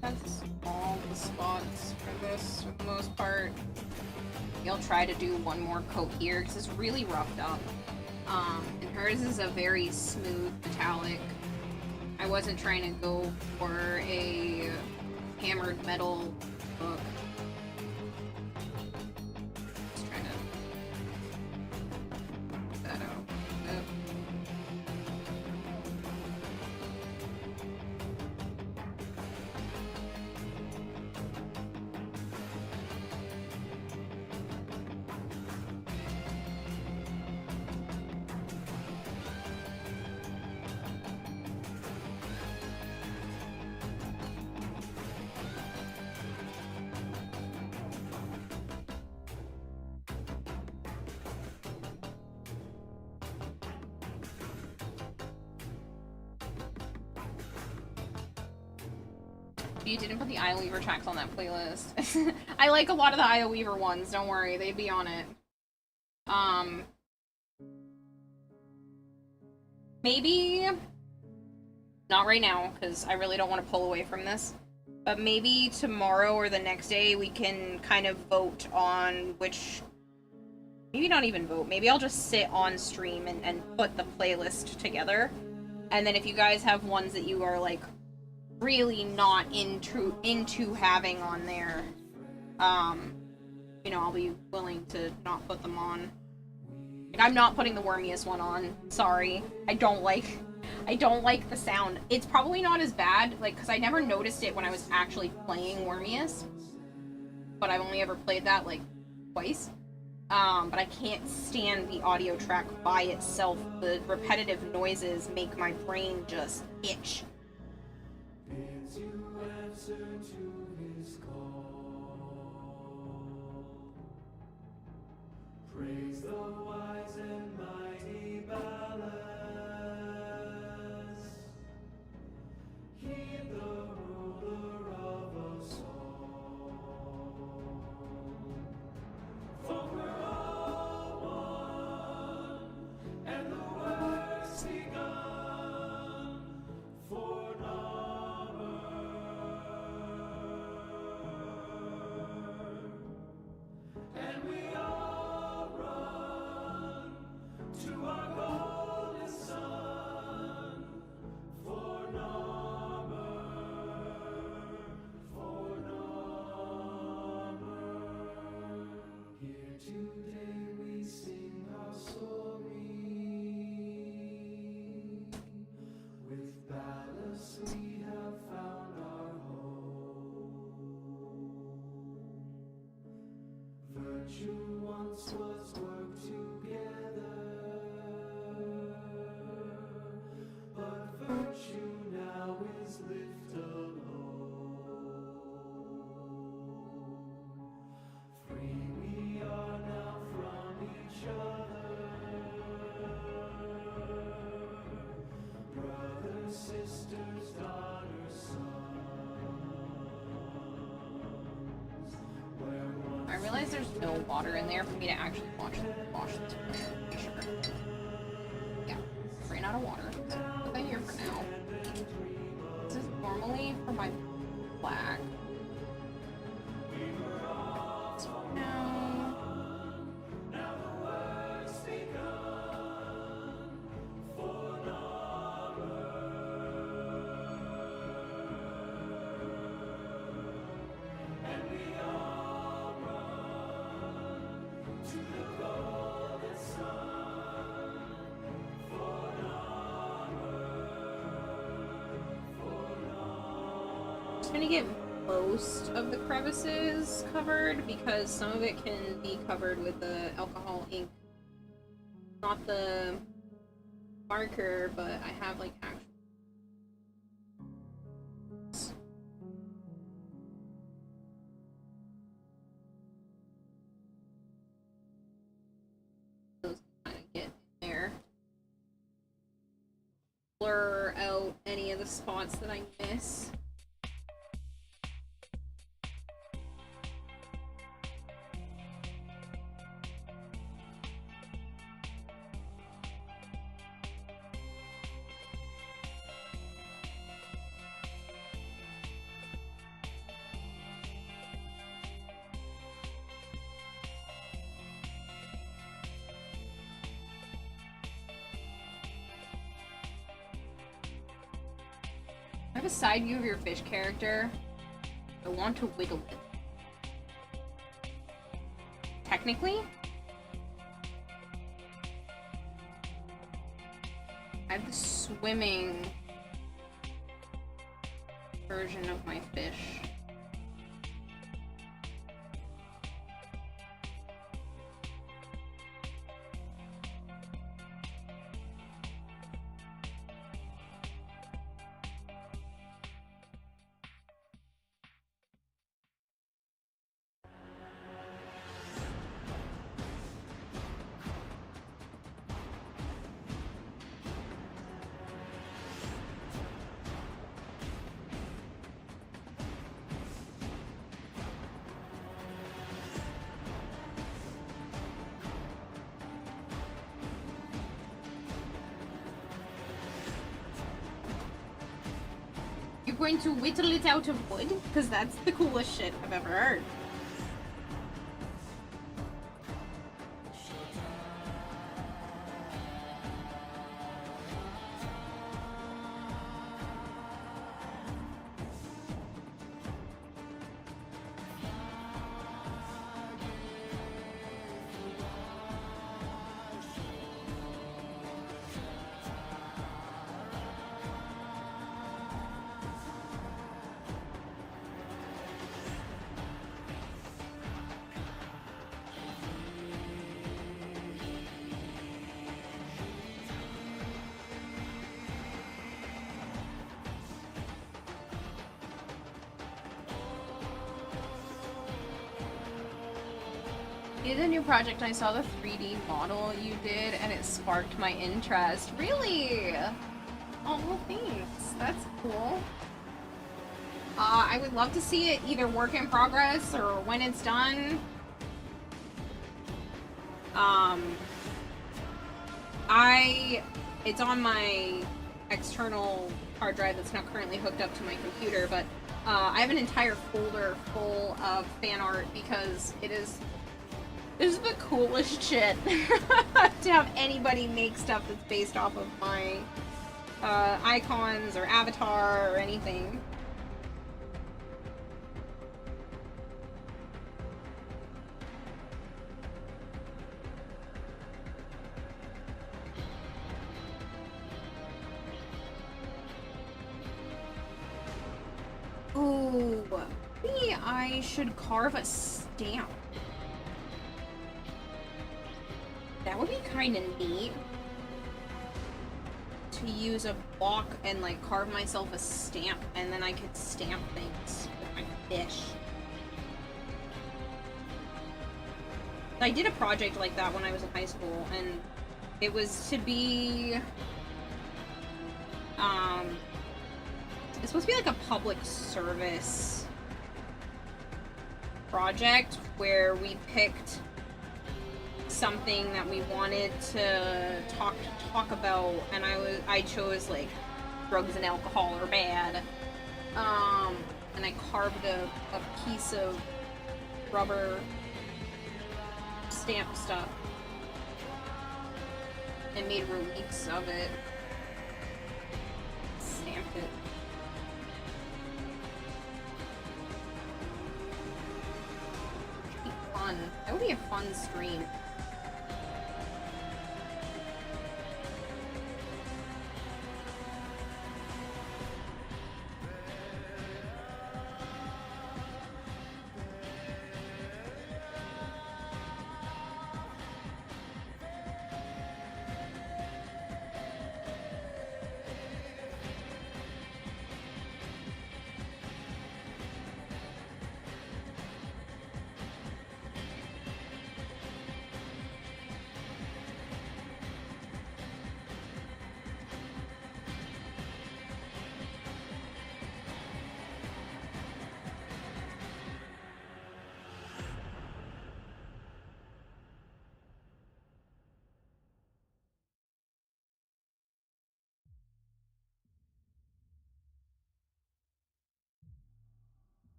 [SPEAKER 1] That's all the spots for this, for the most part. I'll try to do one more coat here, because it's really roughed up. And hers is a very smooth metallic. I wasn't trying to go for a hammered metal look. Just trying to put that out. Yep. You didn't put the Isle Weaver tracks on that playlist. I like a lot of the Isle Weaver ones, don't worry, they'd be on it. Maybe... Not right now, because I really don't want to pull away from this. But maybe tomorrow or the next day we can kind of vote on which... Maybe not even vote. Maybe I'll just sit on stream and put the playlist together. And then if you guys have ones that you are, like, really not into having on there, you know, I'll be willing to not put them on. Like, I'm not putting the Wormiest one on. Sorry. I don't like the sound. It's probably not as bad, like, because I never noticed it when I was actually playing Wormiest. But I've only ever played that, like, twice. But I can't stand the audio track by itself. The repetitive noises make my brain just itch.
[SPEAKER 3] Praise the wise and mighty balance. Heed the ruler of us all. For we're all one, and the work's begun for number. And we all run to our golden sun for number, for number. Here today we sing our story. With ballast we have found our home. Virtue once was worked together, but virtue now is lived alone. Free we are now from each other, brothers, sisters, daughters, sons. Where once
[SPEAKER 1] I realize there's no water in there for me to actually wash this. Be sure. Yeah, ran out of water. So put that here for now. This is normally for my black. So now. I'm gonna get most of the crevices covered because some of it can be covered with the alcohol ink. Not the marker, but I have like actual. Those kind of get in there. Blur out any of the spots that I miss. I have a side view of your fish character. I want to wiggle it. Technically, I have the swimming version of my fish. going to whittle it out of wood, because that's the coolest shit I've ever heard. Did a new project, I saw the 3D model you did, and it sparked my interest. Really? Oh, well, thanks. That's cool. I would love to see it either work in progress or when it's done. It's on my external hard drive that's not currently hooked up to my computer, but I have an entire folder full of fan art because this is the coolest shit to have anybody make stuff that's based off of my icons or avatar or anything. Ooh, maybe I should carve a stamp. That would be kind of neat. To use a block and like carve myself a stamp, and then I could stamp things with my fish. I did a project like that when I was in high school, and it was to be it's supposed to be like a public service project where we picked something that we wanted to talk about, and I chose like drugs and alcohol are bad, and I carved a piece of rubber stamp stuff and made reliefs of it, stamped it. It'd be fun. That would be a fun stream.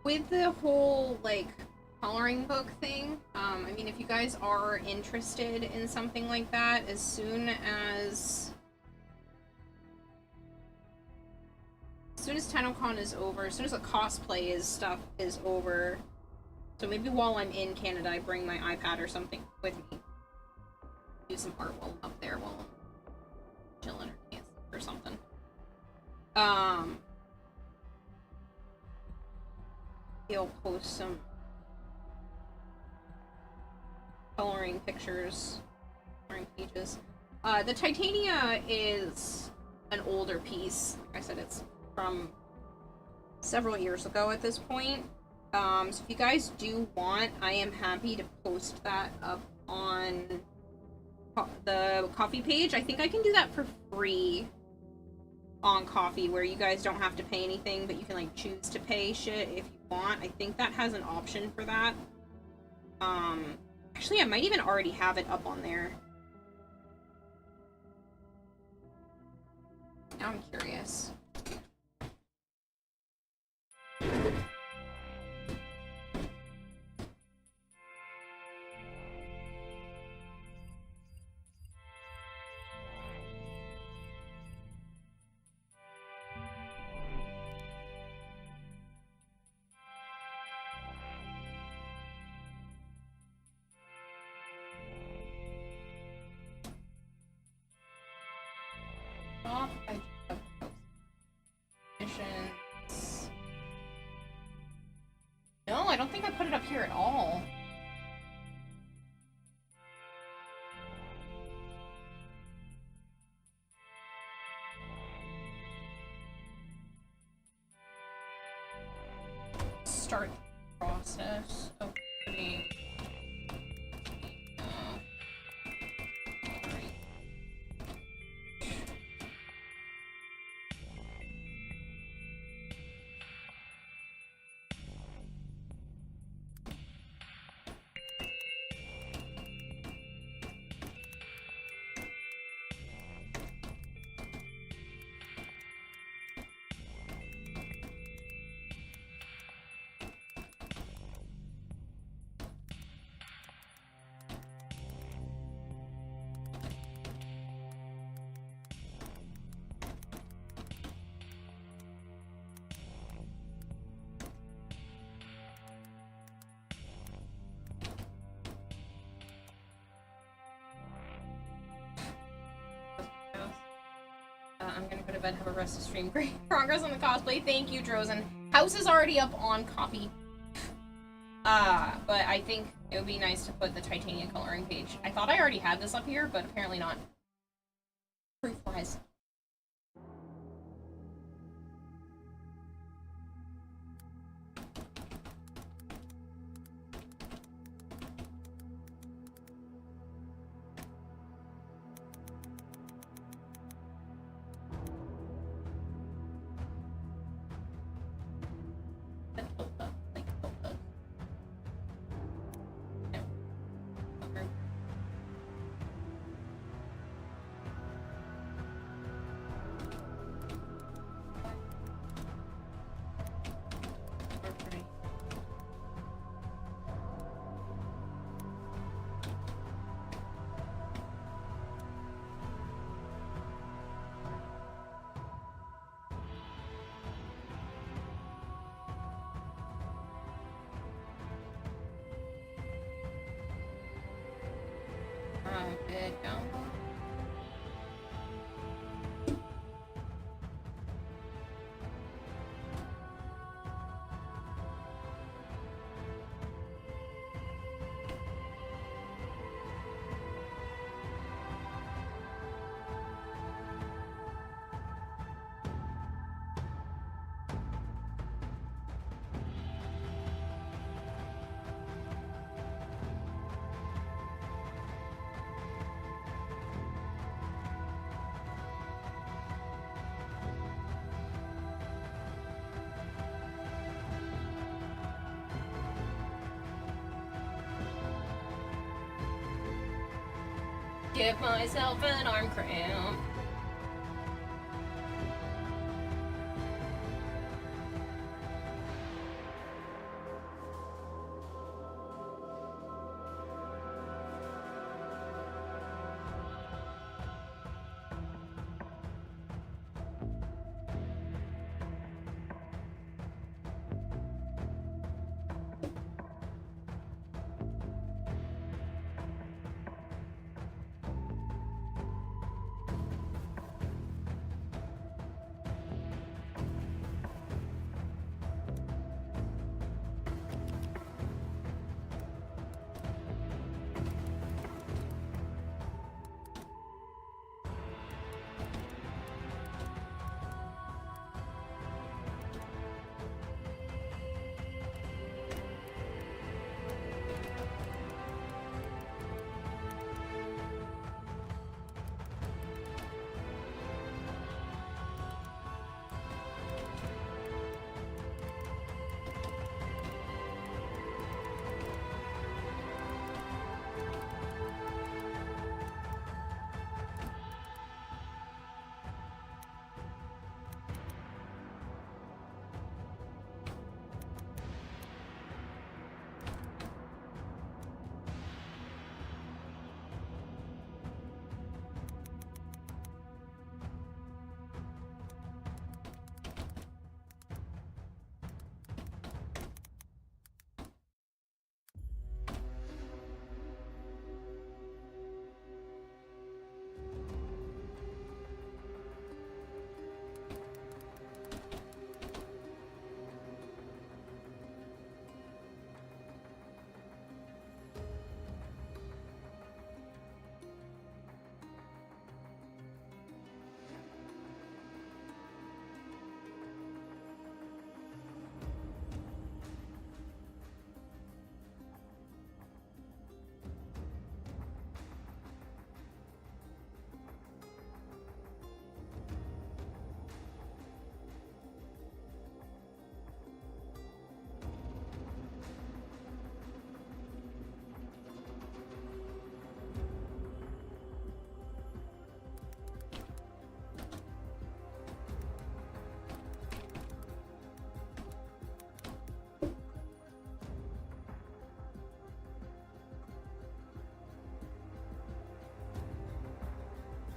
[SPEAKER 1] With the whole, like, coloring book thing, I mean, if you guys are interested in something like that, as soon as TennoCon is over, as soon as the cosplay stuff is over, so maybe while I'm in Canada, I bring my iPad or something with me. Do some art while I'm up there, while I'm chilling or dancing or something. He'll post some coloring coloring pictures, coloring pages. The Titania is an older piece. Like I said, it's from several years ago at this point. So if you guys do want, I am happy to post that up on the Coffee page. I think I can do that for free on Coffee, where you guys don't have to pay anything, but you can like choose to pay shit if you want. I think that has an option for that. Actually, I might even already have it up on there. Now I'm curious. No, I don't think I put it up here at all. Start the process of putting I'm gonna go to bed, have a rest of stream. Great progress on the cosplay. Thank you, Drozen. House is already up on Coffee. But I think it would be nice to put the Titania coloring page. I thought I already had this up here, but apparently not. Proof-wise. Good down. Give myself an arm cramp.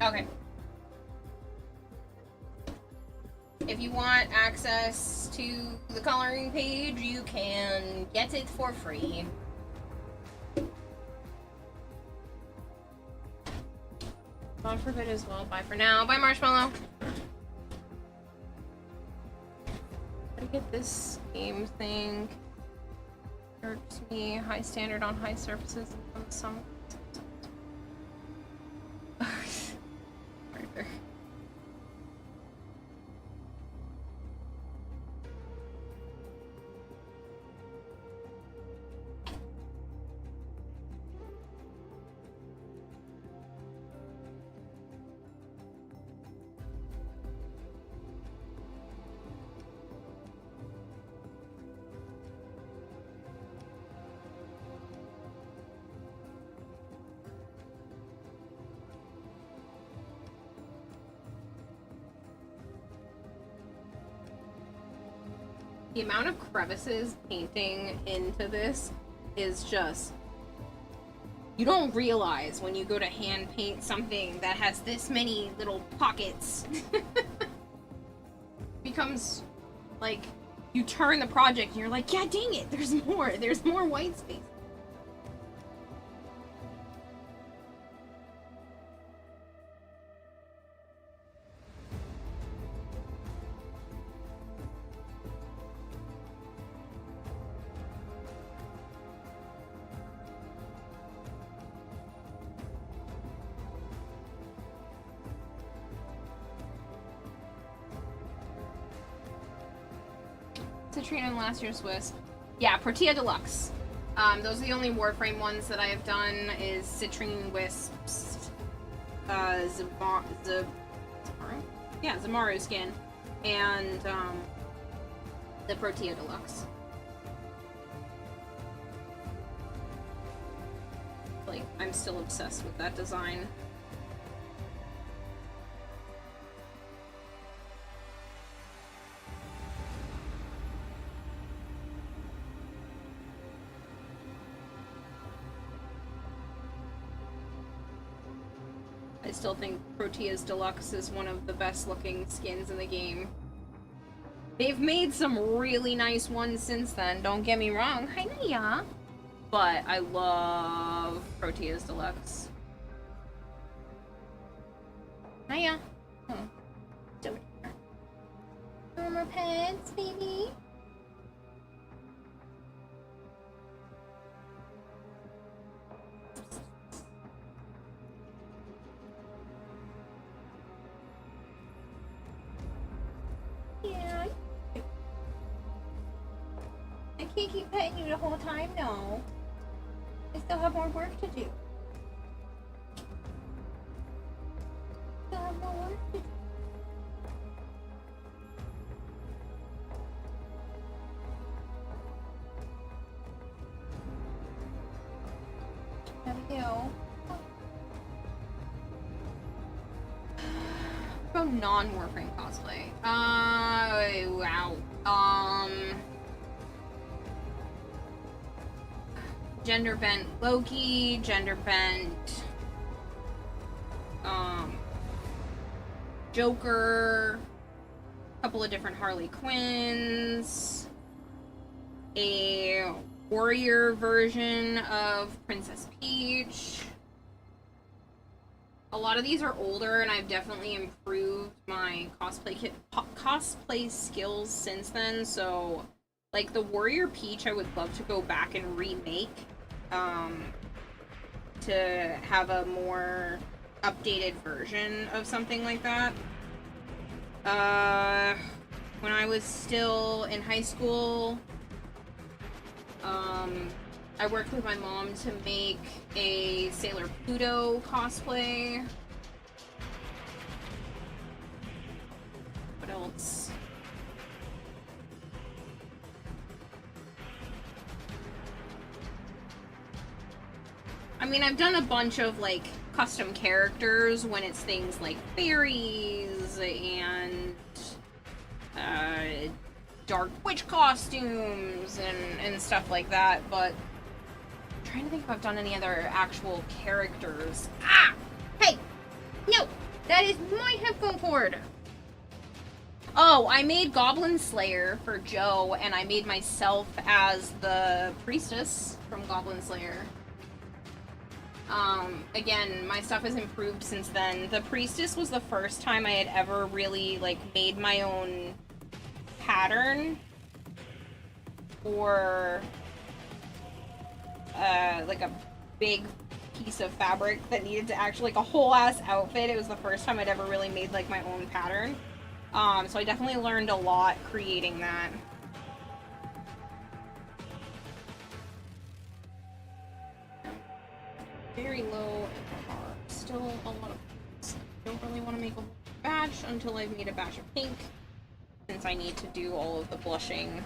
[SPEAKER 1] Okay. If you want access to the coloring page, you can get it for free. God forbid as well. Bye for now. Bye, Marshmallow. I get this game thing. Irks me. High standard on high surfaces and some. Right there. The amount of crevices painting into this is just... You don't realize when you go to hand paint something that has this many little pockets. Becomes like, you turn the project and you're like, yeah, dang it, there's more white space. Citrine and last year's Swiss. Yeah, Protea Deluxe. Those are the only Warframe ones that I have done, is Citrine Wisps, Zamaru? Yeah, Zamaru skin, and the Protea Deluxe. Like, I'm still obsessed with that design. I still think Protea's Deluxe is one of the best looking skins in the game. They've made some really nice ones since then, don't get me wrong. Hi, Naya. But I love Protea's Deluxe. Naya. Oh. It's over here. Armor pets, baby. Yeah. I can't keep petting you the whole time, no. I still have more work to do. Still have more work to do. There we go. Go non-Warframe cosplay. Wow. Gender bent Loki, gender bent Joker, a couple of different Harley Quinns, a warrior version of Princess Peach. A lot of these are older, and I've definitely improved my cosplay skills since then. So, like the Warrior Peach, I would love to go back and remake, to have a more updated version of something like that. When I was still in high school, I worked with my mom to make a Sailor Pluto cosplay. What else? I mean, I've done a bunch of, like, custom characters when it's things like fairies and dark witch costumes and stuff like that, but I'm trying to think if I've done any other actual characters. Ah! Hey! No! That is my headphone cord! Oh, I made Goblin Slayer for Joe, and I made myself as the priestess from Goblin Slayer. Again, my stuff has improved since then. The priestess was the first time I had ever really, like, made my own pattern for, like a big piece of fabric that needed to actually, like, a whole-ass outfit. It was the first time I'd ever really made, like, my own pattern. So I definitely learned a lot creating that. Very low and still a lot of pinks. Don't really want to make a batch until I've made a batch of pink, since I need to do all of the blushing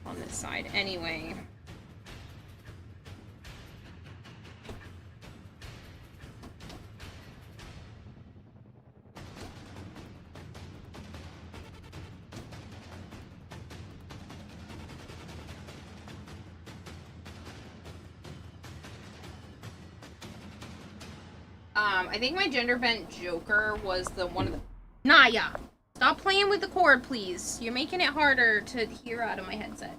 [SPEAKER 1] on this side anyway. I think my gender bent Joker was the one of the... Naya! Stop playing with the cord, please. You're making it harder to hear out of my headset.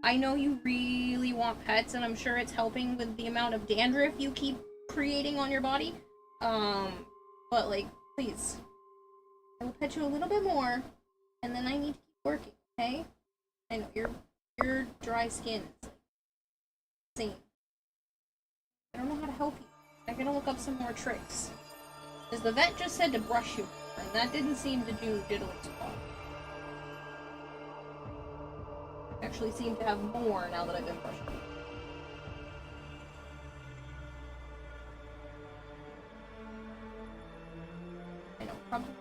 [SPEAKER 1] I know you really want pets, and I'm sure it's helping with the amount of dandruff you keep creating on your body. But, like, please. I will pet you a little bit more, and then I need to keep working, okay? I know, your dry skin is, like, insane. I don't know how to help you. I'm gonna look up some more tricks. Because the vet just said to brush you, and that didn't seem to do diddly squat. Actually seem to have more now that I've been brushing. I know, probably.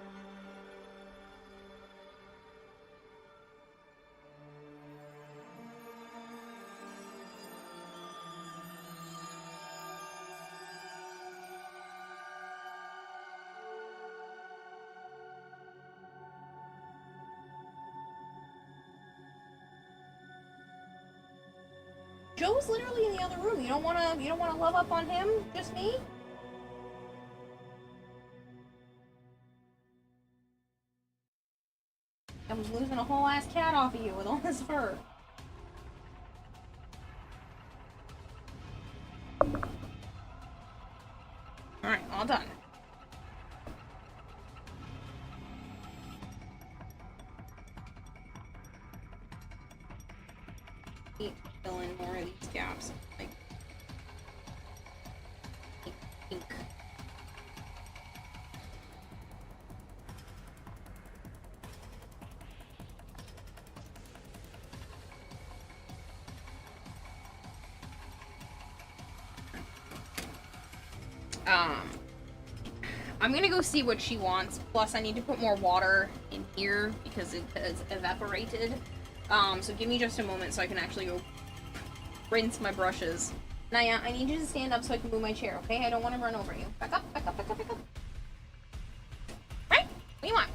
[SPEAKER 1] Joe's literally in the other room. You don't wanna love up on him? Just me? I was losing a whole ass cat off of you with all this fur. Alright, all done. Need to fill in more of these gaps. Like pink. I'm gonna go see what she wants. Plus, I need to put more water in here because it has evaporated. So give me just a moment so I can actually go rinse my brushes. Naya, I need you to stand up so I can move my chair, okay? I don't want to run over you. Back up, back up, back up, back up. Right? What do you want?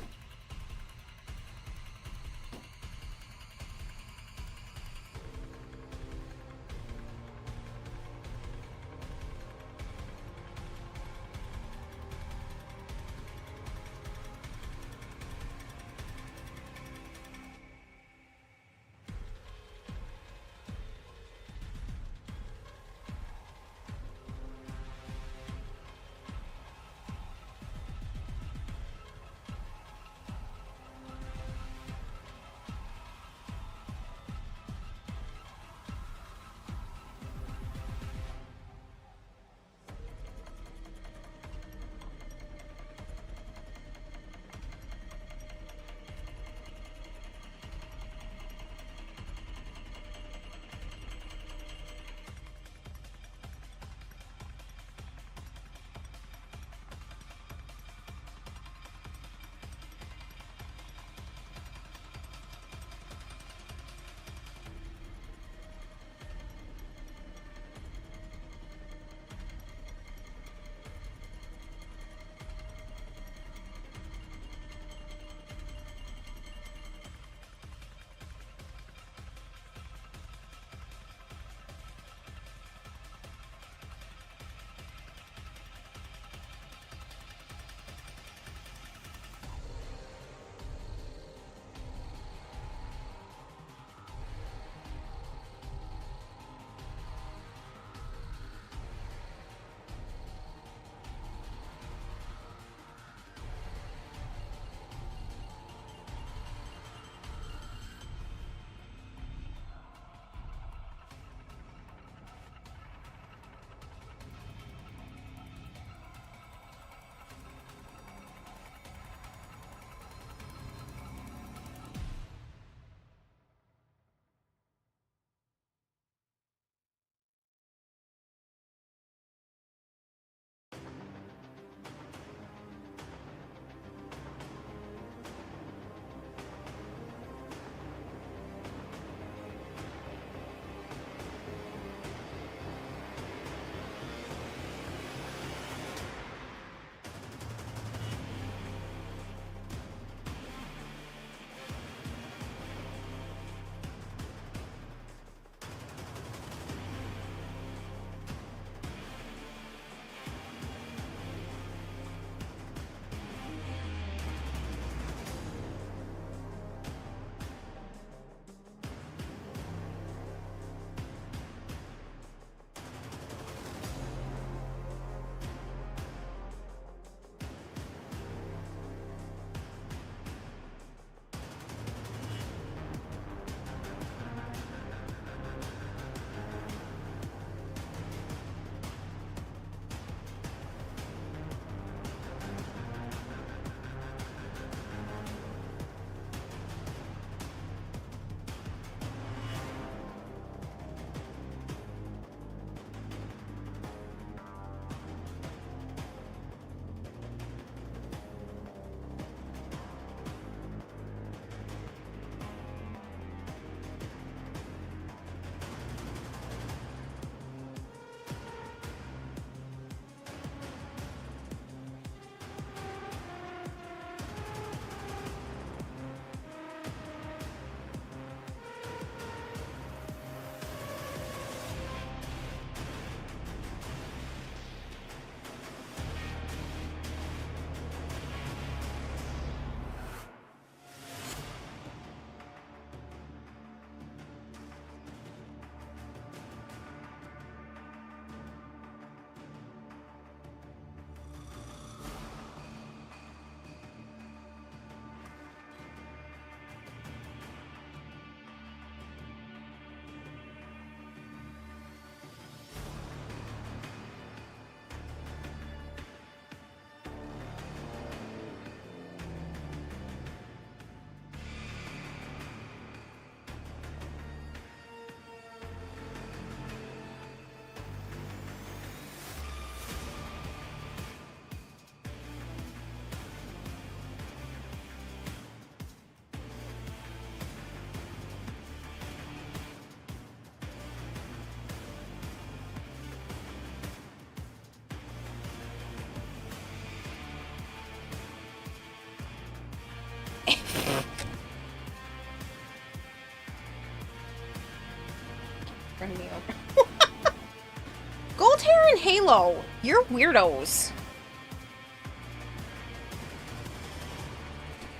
[SPEAKER 1] Halo. You're weirdos.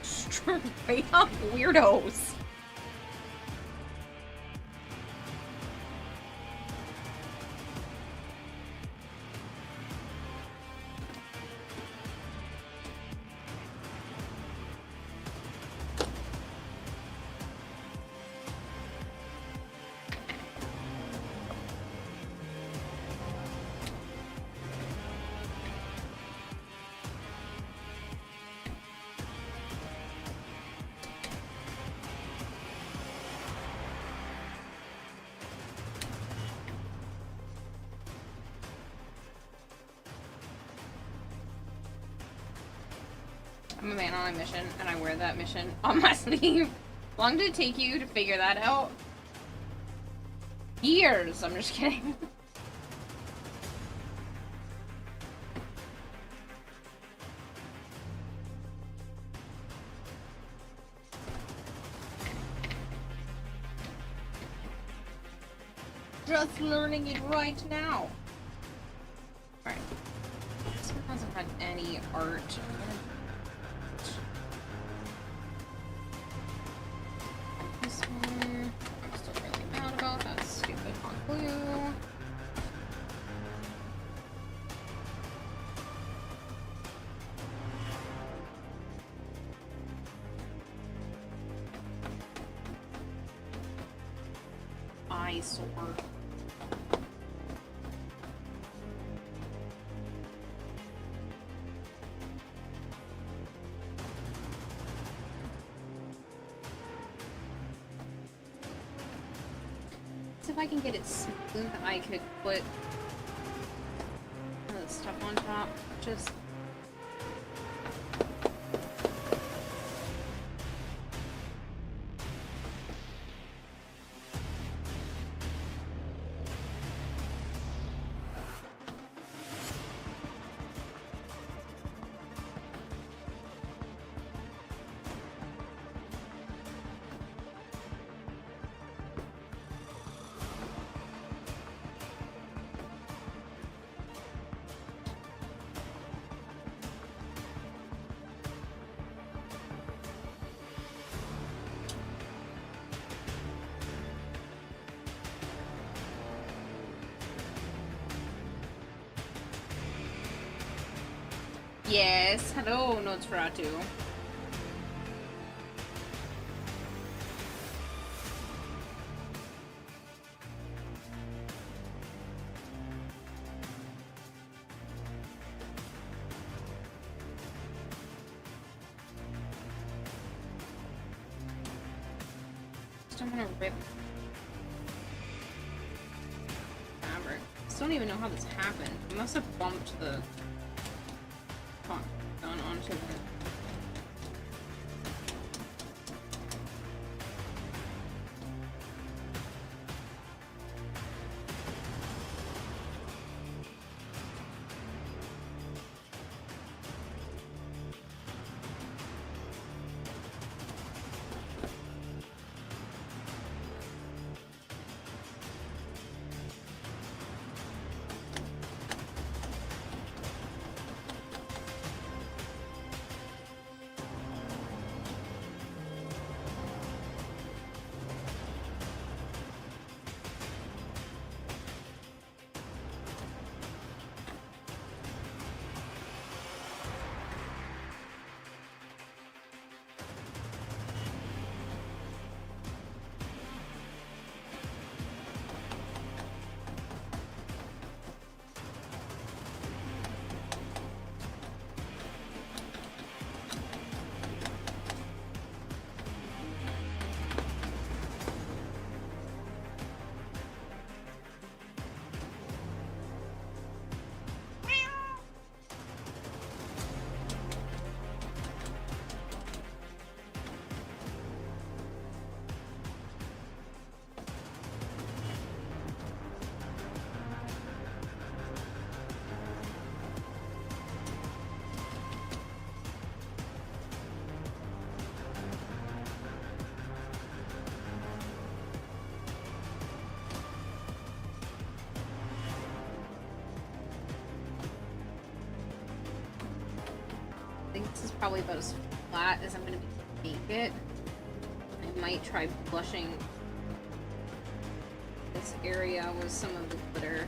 [SPEAKER 1] Straight up weirdos. I'm a man on a mission, and I wear that mission on my sleeve. How long did it take you to figure that out? Years! I'm just kidding. Just learning it right now. Alright. This one hasn't had any art. This one, I'm still really mad about that stupid hot glue. Eyesore. If I can get it smooth, I could put the stuff on top. Just yes, hello, Nosferatu. Just don't want to rip fabric. Just don't even know how this happened. I must have bumped the gun onto the This is probably about as flat as I'm gonna make it. I might try blushing this area with some of the glitter.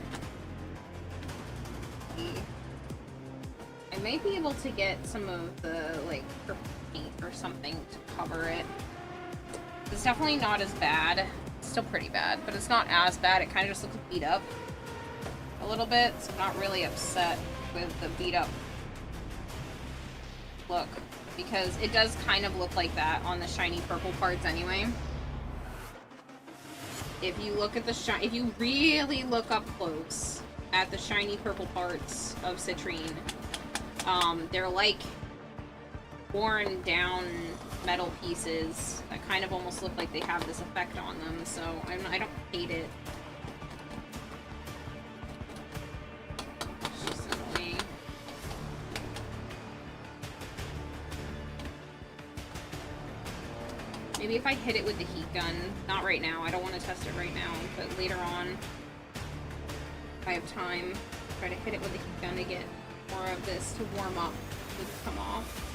[SPEAKER 1] I might be able to get some of the, like, purple paint or something to cover it. It's definitely not as bad. It's still pretty bad, but it's not as bad. It kind of just looks beat up a little bit, so I'm not really upset with the beat up look, because it does kind of look like that on the shiny purple parts anyway. If you look at the if you really look up close at the shiny purple parts of Citrine, they're like worn down metal pieces that kind of almost look like they have this effect on them, so I don't hate it. It's just annoying. Maybe if I hit it with the heat gun, not right now, I don't want to test it right now, but later on, if I have time, try to hit it with the heat gun to get more of this to warm up to come off.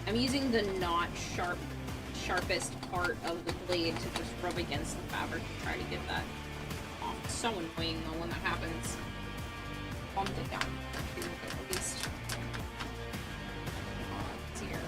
[SPEAKER 1] I'm using the not sharpest part of the blade to just rub against the fabric to try to get that off. It's so annoying though when that happens. Calmed it down here, but at least it's here.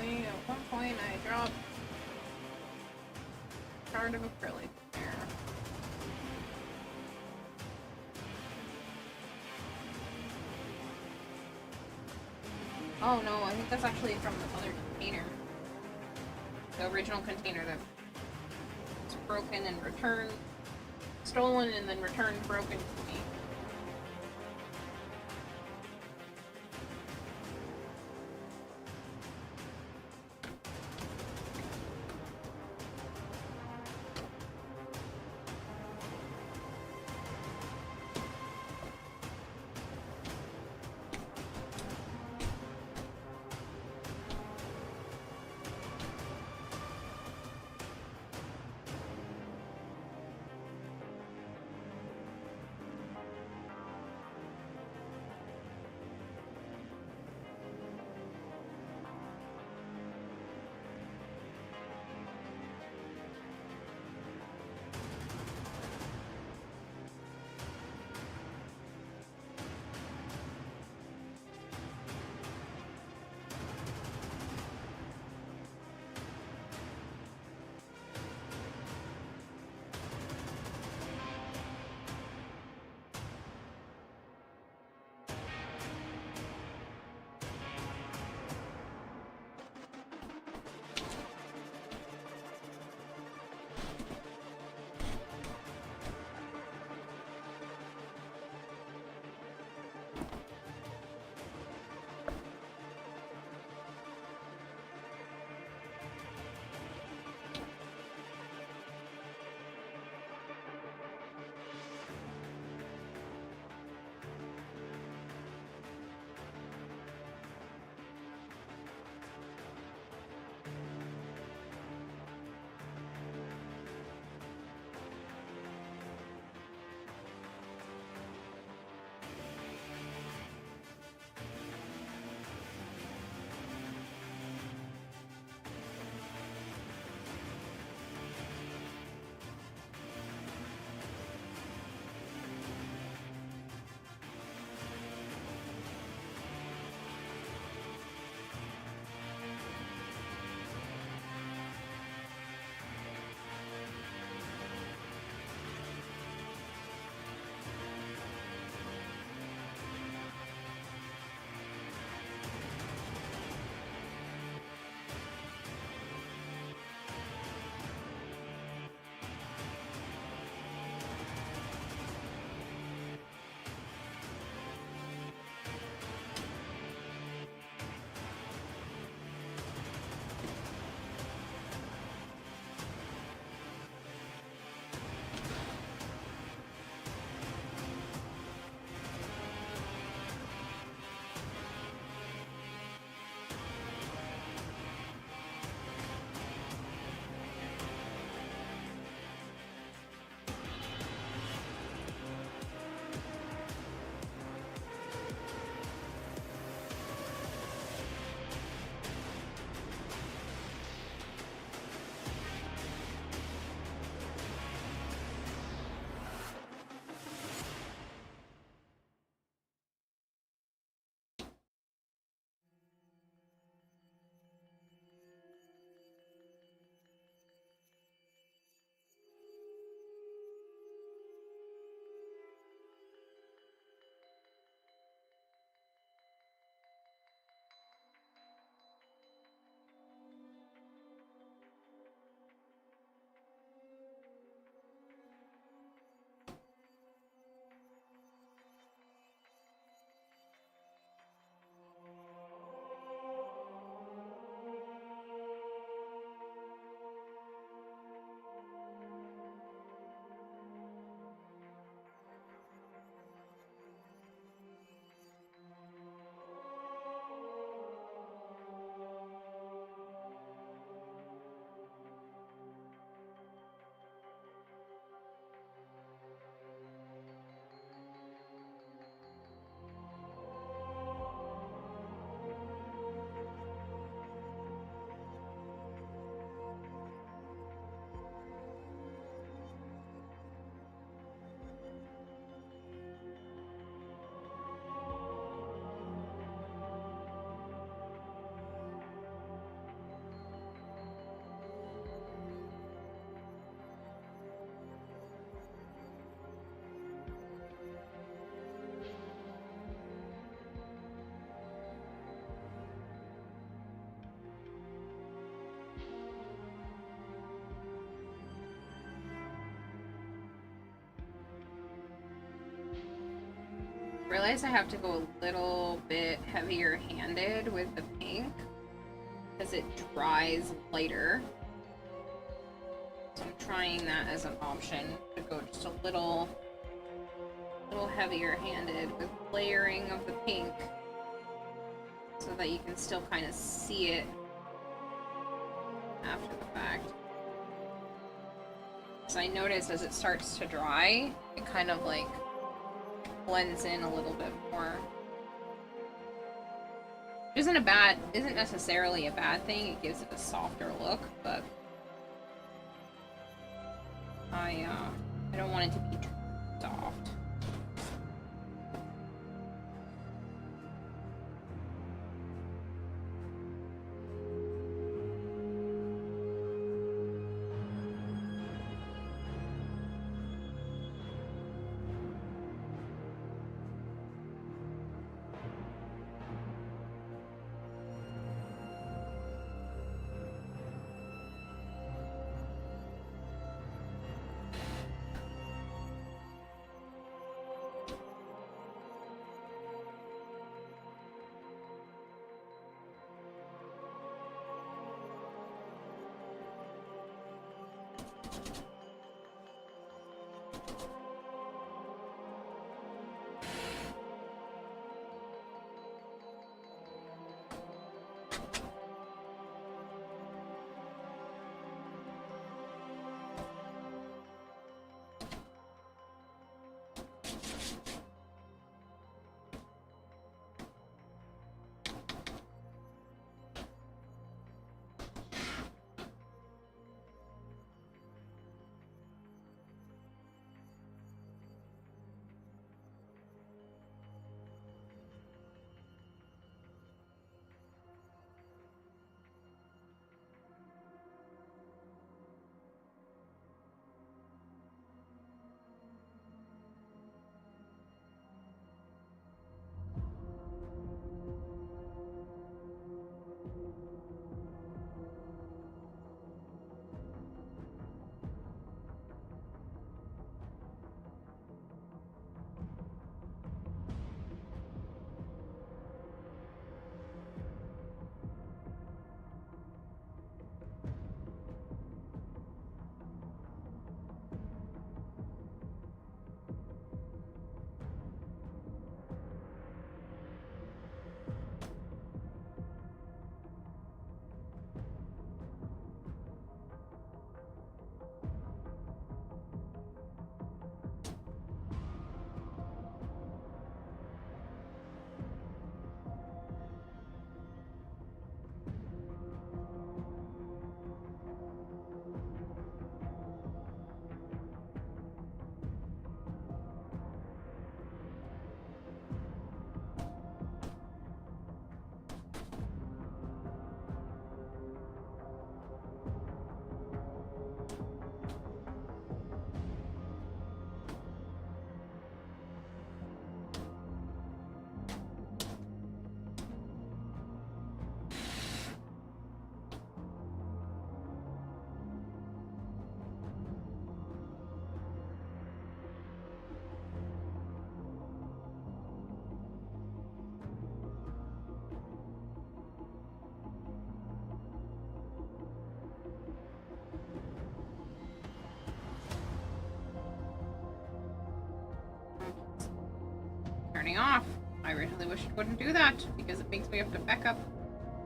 [SPEAKER 1] At one point I dropped a shard of acrylic there. Oh no, I think that's actually from the other container. The original container that was broken and returned, stolen and then returned broken to me. realize I have to go a little bit heavier handed with the pink because it dries lighter. So I'm trying that as an option to go just a little heavier handed with layering of the pink so that you can still kind of see it after the fact. So I noticed as it starts to dry, it kind of like blends in a little bit more. Isn't necessarily a bad thing. It gives it a softer look, but I don't want it to be too soft. Turning off. I really wish it wouldn't do that because it makes me have to back up,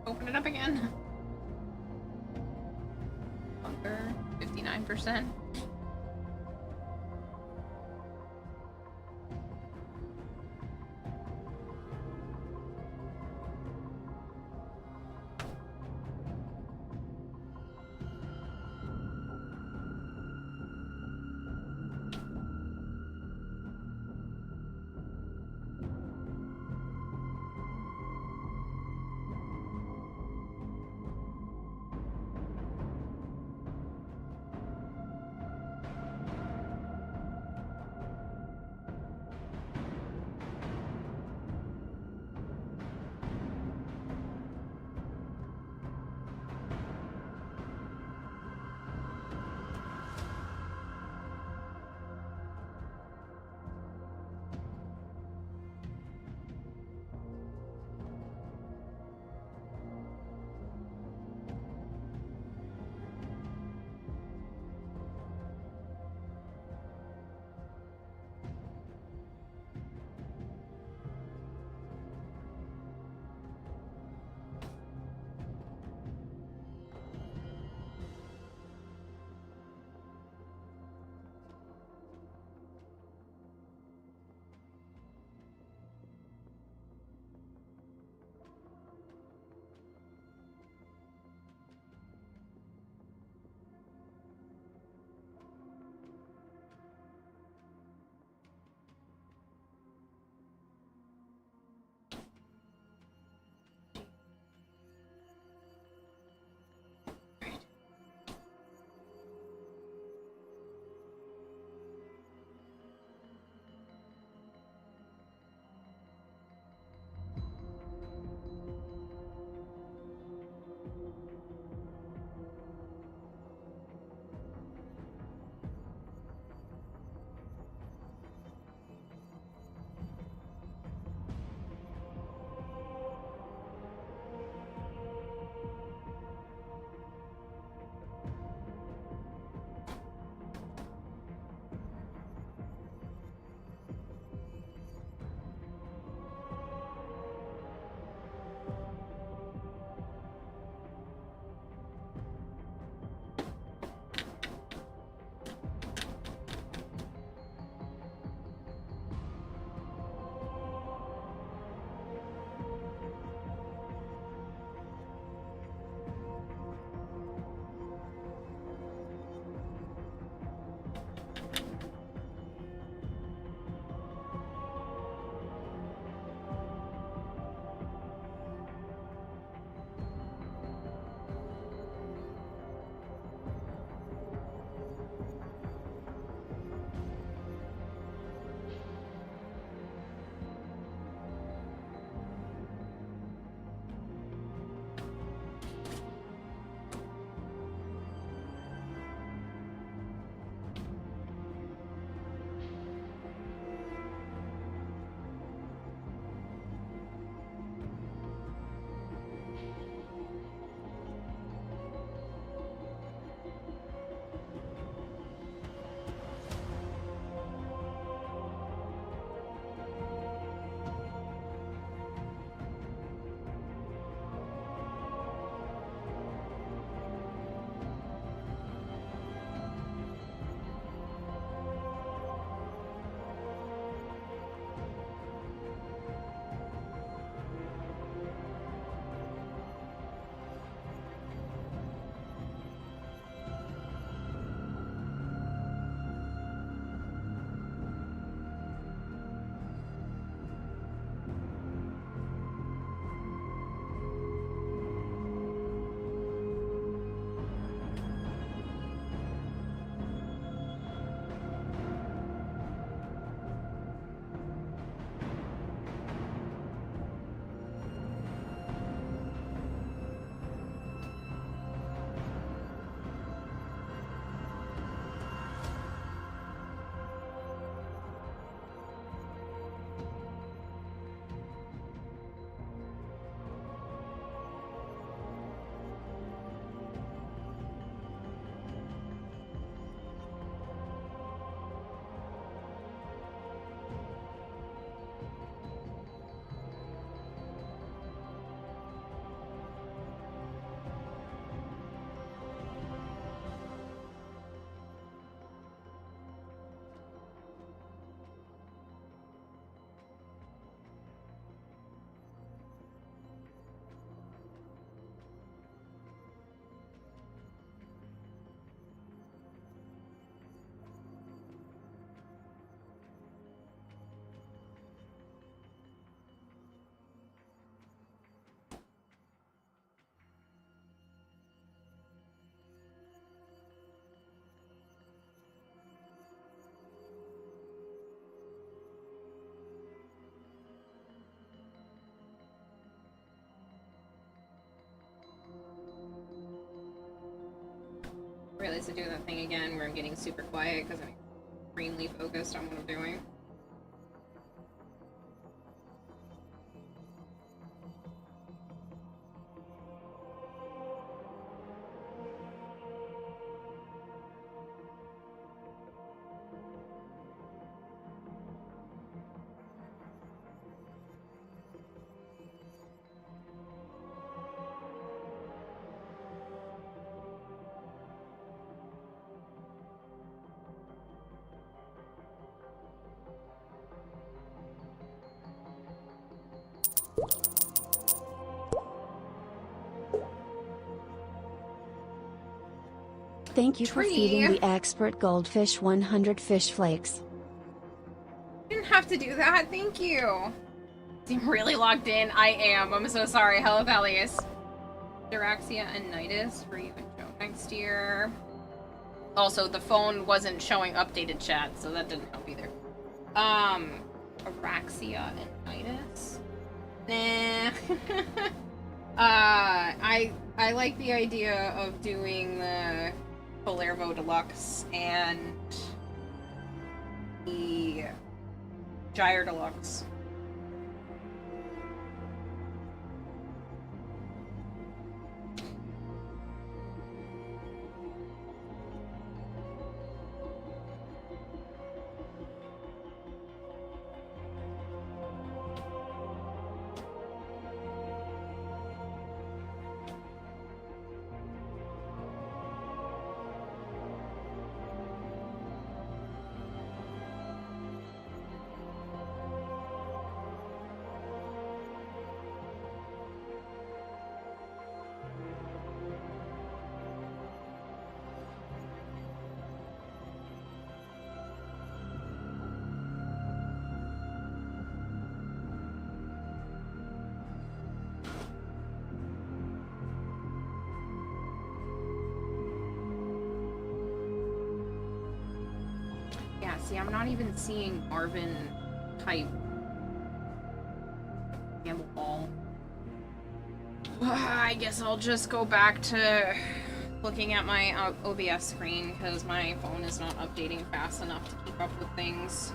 [SPEAKER 1] open it up again. Bunker, 59%. realize to do that thing again where I'm getting super quiet because I'm extremely focused on what I'm doing.
[SPEAKER 6] Thank you for feeding the expert goldfish 100 fish flakes.
[SPEAKER 1] Didn't have to do that, thank you. Seem really logged in. I am. I'm so sorry. Hello, Thalius. Diraxia and Nitus for you and Joe next year. Also, the phone wasn't showing updated chat, so that didn't help either. Araxia and Nitus? Nah. I like the idea of doing the Palermo Deluxe and the Gyre Deluxe. Yeah, see, I'm not even seeing Marvin type Gamble Ball. I guess I'll just go back to looking at my OBS screen because my phone is not updating fast enough to keep up with things.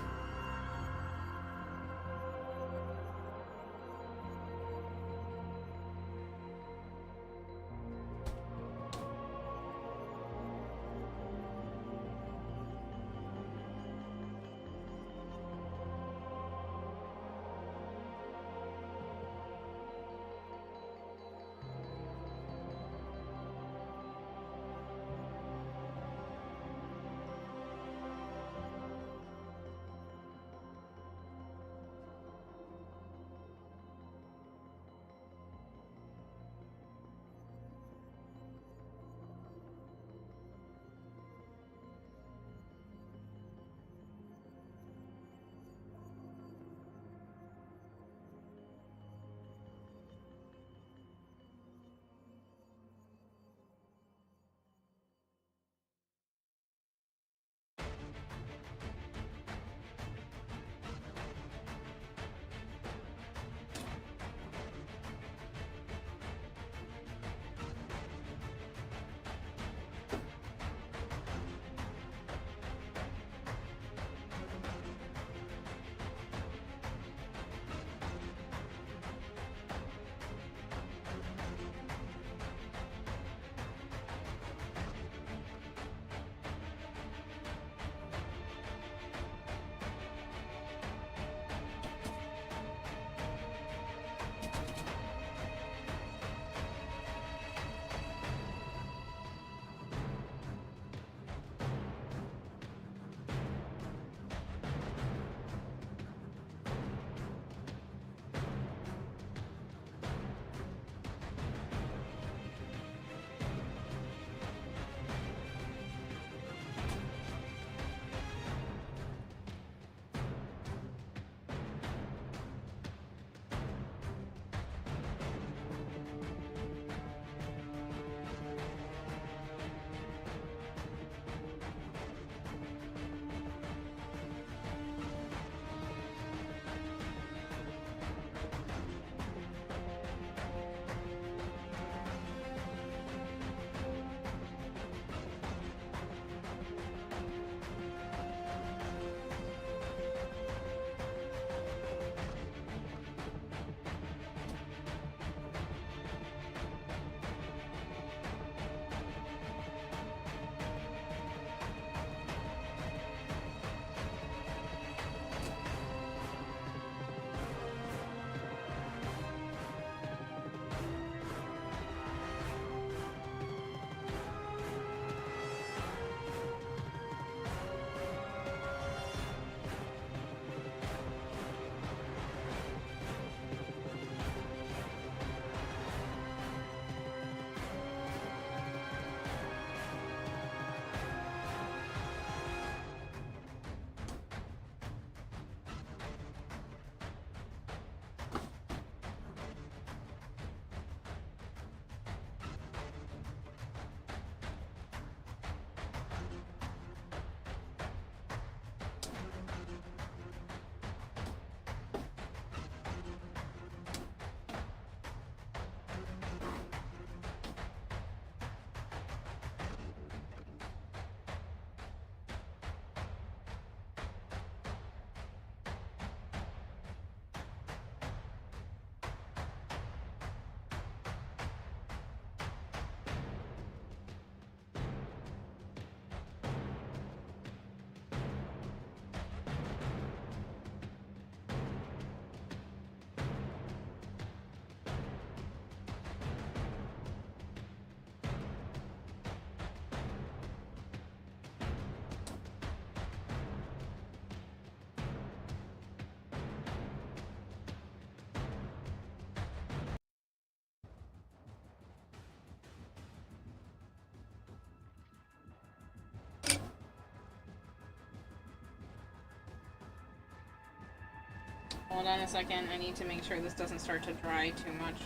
[SPEAKER 1] Hold on a second, I need to make sure this doesn't start to dry too much.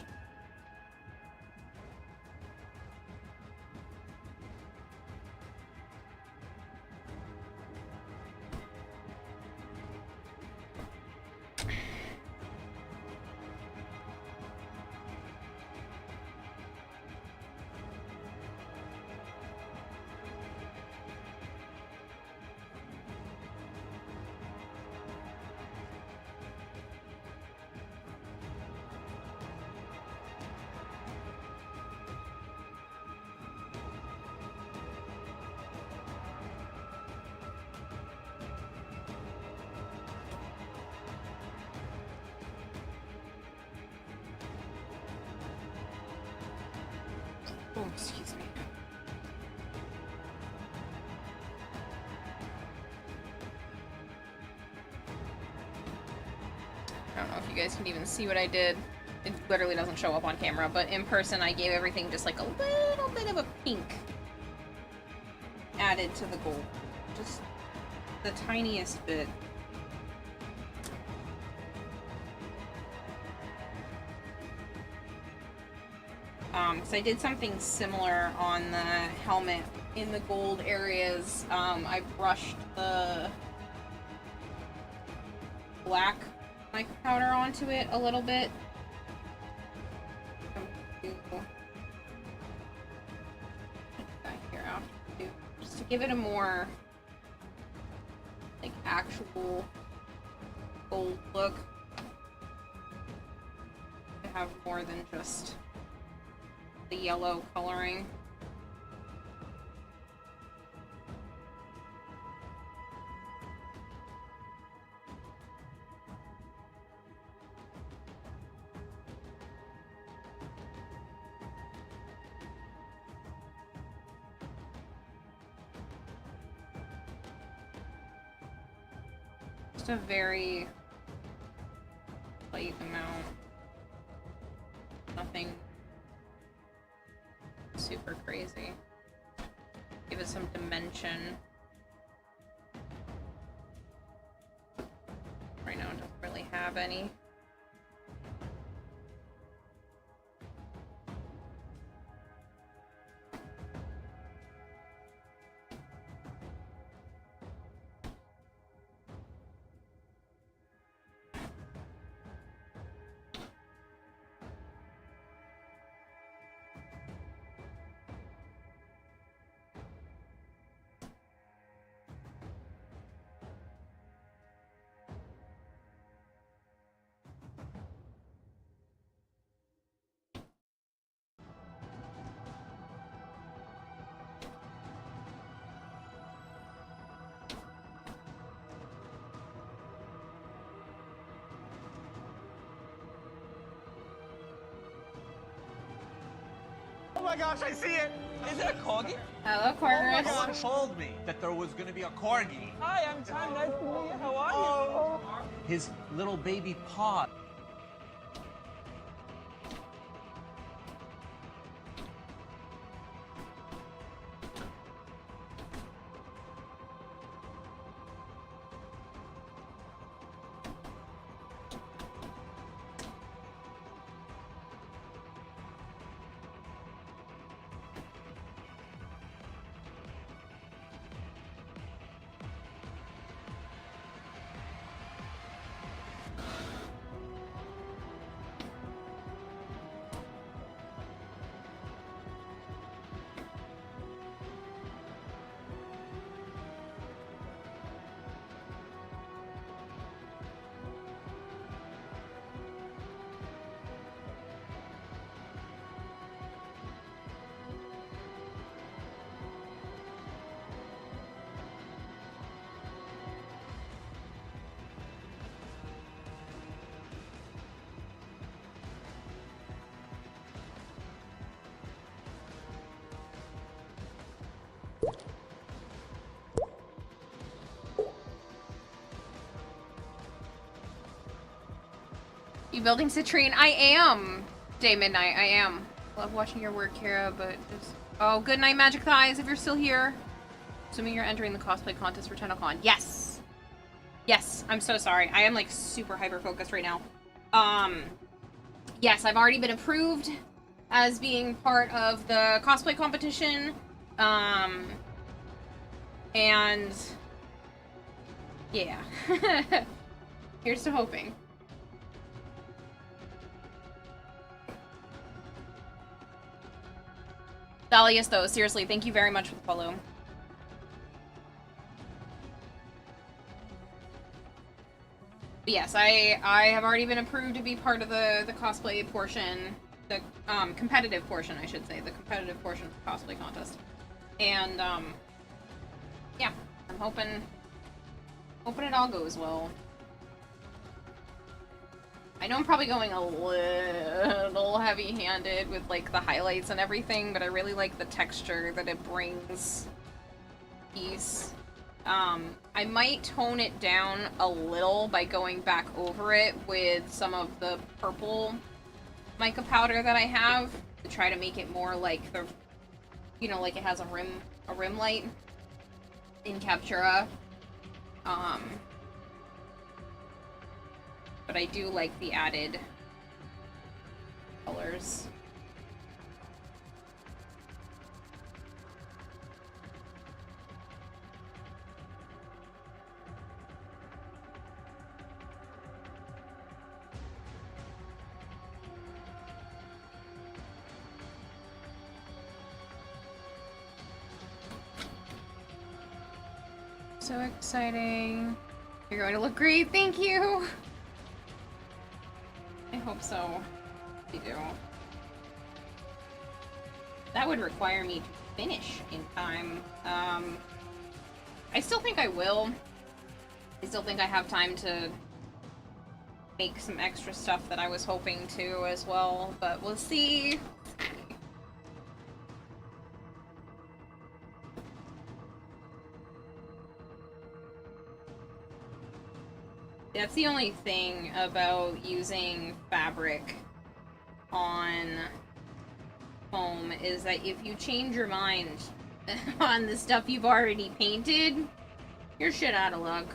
[SPEAKER 1] Oh, excuse me. I don't know if you guys can even see what I did. It literally doesn't show up on camera, but in person I gave everything just like a little bit of a pink added to the gold. Just the tiniest bit. Because I did something similar on the helmet in the gold areas. I brushed the black mic powder onto it a little bit. Just to give it a more like actual gold look. To have more than just the yellow coloring. Just a very light amount. Nothing super crazy. Give it some dimension. Right now it doesn't really have any.
[SPEAKER 9] Oh my gosh, I see it! Is it a corgi?
[SPEAKER 1] Hello, Corgis.
[SPEAKER 9] Someone told me that there was gonna be a corgi.
[SPEAKER 10] Hi, I'm Tom. Nice to meet you. How are you?
[SPEAKER 9] His little baby paw.
[SPEAKER 1] You building Citrine? I am! Day Midnight, I am. Love watching your work, Kara, but just... Oh, good night, Magic Thighs, if you're still here. Assuming you're entering the cosplay contest for TennoCon. Yes! Yes, I'm so sorry. I am like super hyper focused right now. Yes, I've already been approved as being part of the cosplay competition. And yeah. Here's to hoping. Dahlias, though, seriously, thank you very much for the follow. But yes, I have already been approved to be part of the cosplay portion, the competitive portion, I should say, the competitive portion of the cosplay contest. And yeah, I'm hoping it all goes well. I know I'm probably going a little heavy-handed with like the highlights and everything, but I really like the texture that it brings. Piece. I might tone it down a little by going back over it with some of the purple mica powder that I have to try to make it more like the, you know, like it has a rim light in Captura. But I do like the added colors. So exciting. You're going to look great, thank you! I hope so. You do. That would require me to finish in time. I still think I will. I still think I have time to make some extra stuff that I was hoping to as well, but we'll see. That's the only thing about using fabric on foam, is that if you change your mind on the stuff you've already painted, you're shit out of luck.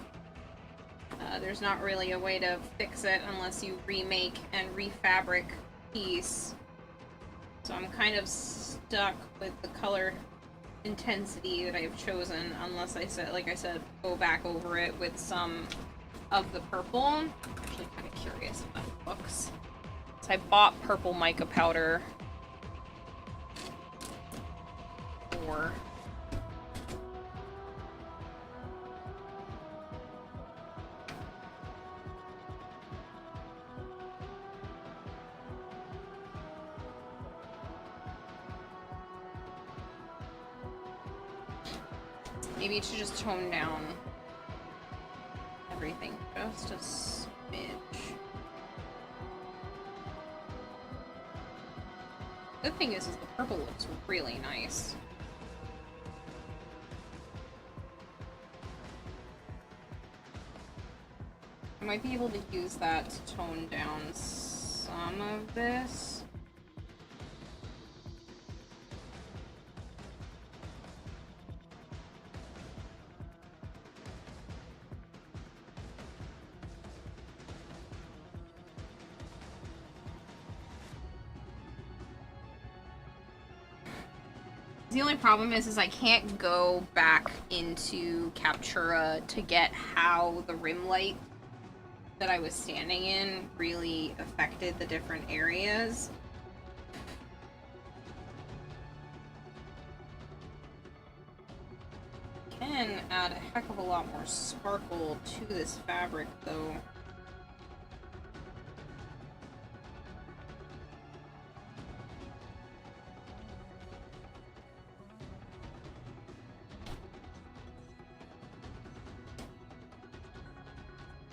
[SPEAKER 1] There's not really a way to fix it unless you remake and refabric piece. So I'm kind of stuck with the color intensity that I've chosen, unless I said, like I said, go back over it with some of the purple. I'm actually kind of curious if that looks. So I bought purple mica powder for maybe to just tone down everything just a smidge. The thing is the purple looks really nice. I might be able to use that to tone down some of this. The only problem is I can't go back into Captura to get how the rim light that I was standing in really affected the different areas. Can add a heck of a lot more sparkle to this fabric, though.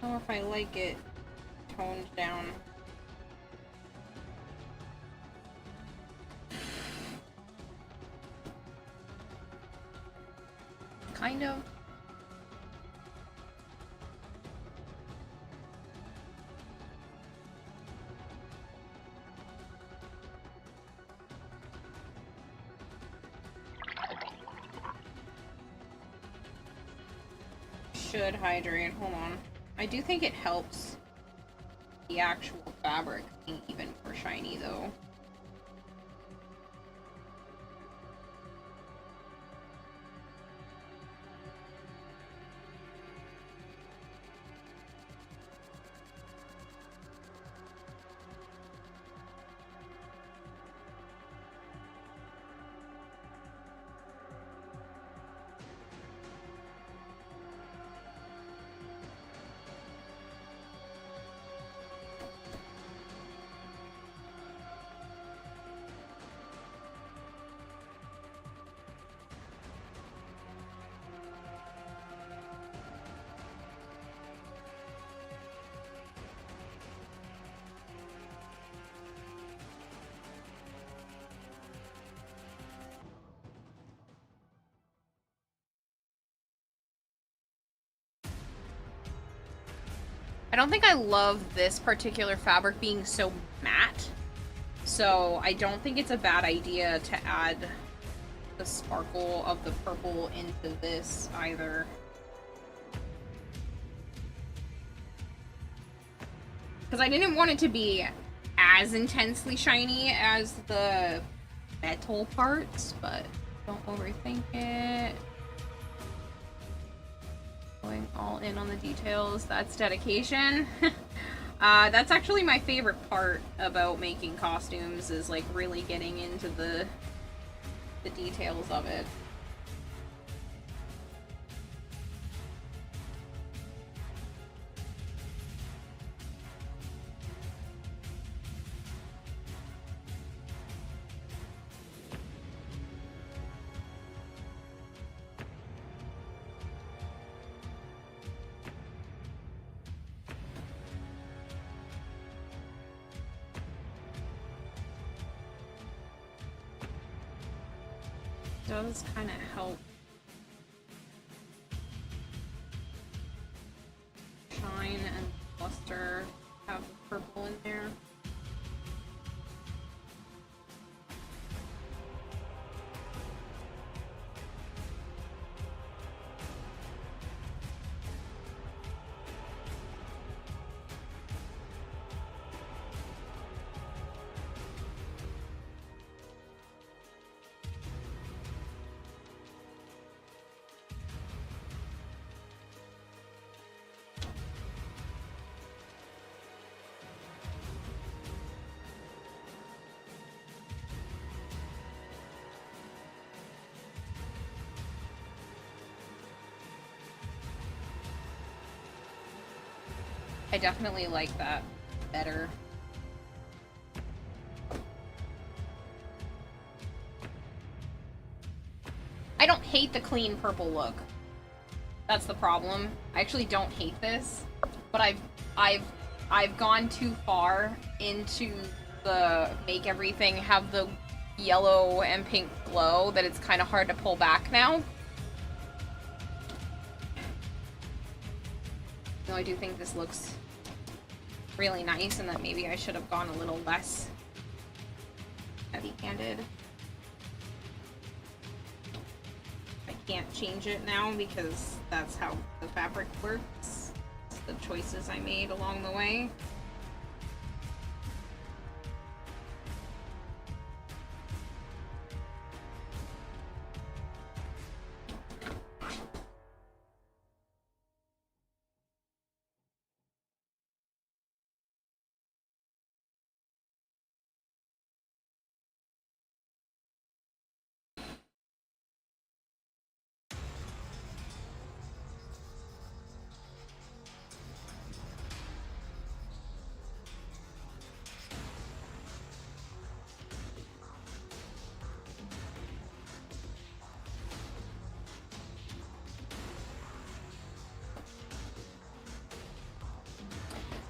[SPEAKER 1] I don't know if I like it toned down. Kind of. should hydrate. Hold on. I do think it helps the actual fabric being even more shiny, though. I don't think I love this particular fabric being so matte, so I don't think it's a bad idea to add the sparkle of the purple into this either. Because I didn't want it to be as intensely shiny as the metal parts, but don't overthink it. Going all in on the details, that's dedication. That's actually my favorite part about making costumes, is like really getting into the details of it. Does kind of help shine and luster, have purple in there. I definitely like that better. I don't hate the clean purple look. That's the problem. I actually don't hate this, but I've gone too far into the make everything have the yellow and pink glow that it's kind of hard to pull back now. Though I do think this looks really nice, and that maybe I should have gone a little less heavy-handed. I can't change it now because that's how the fabric works. It's the choices I made along the way.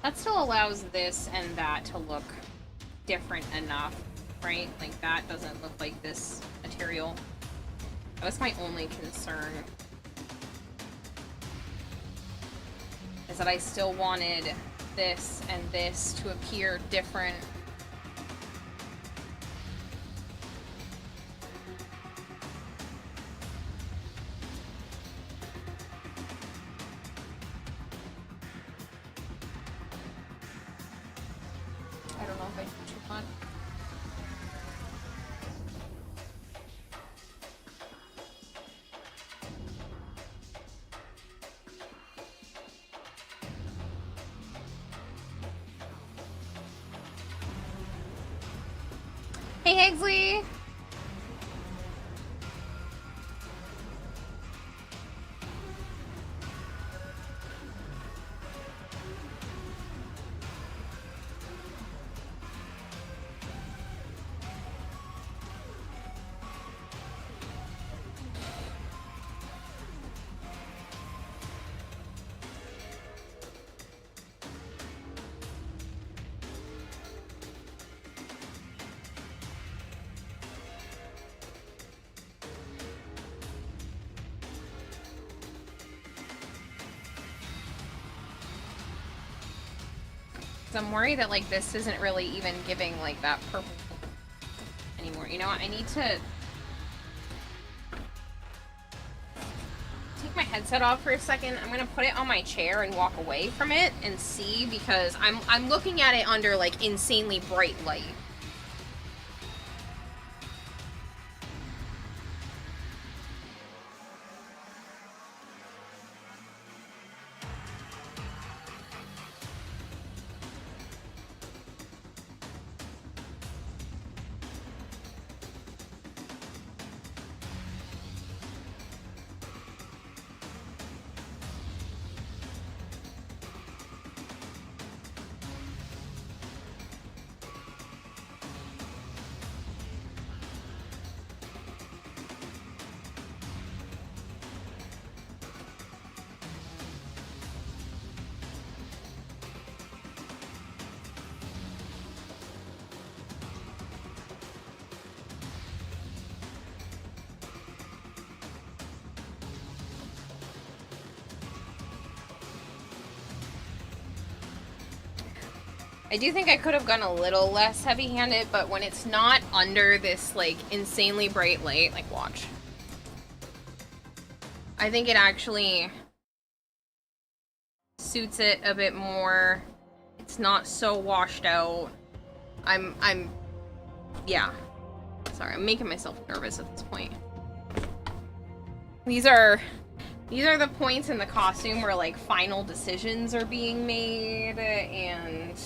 [SPEAKER 1] That still allows this and that to look different enough, right? Like, that doesn't look like this material. That was my only concern. Is that I still wanted this and this to appear different. Hey, Higsley! I'm worried that, like, this isn't really even giving, like, that purple anymore. You know what? I need to take my headset off for a second. I'm gonna put it on my chair and walk away from it and see, because I'm looking at it under, like, insanely bright light. I do think I could have gone a little less heavy-handed, but when it's not under this, like, insanely bright light, like, watch. I think it actually suits it a bit more. It's not so washed out. Yeah. Sorry, I'm making myself nervous at this point. These are the points in the costume where, like, final decisions are being made, and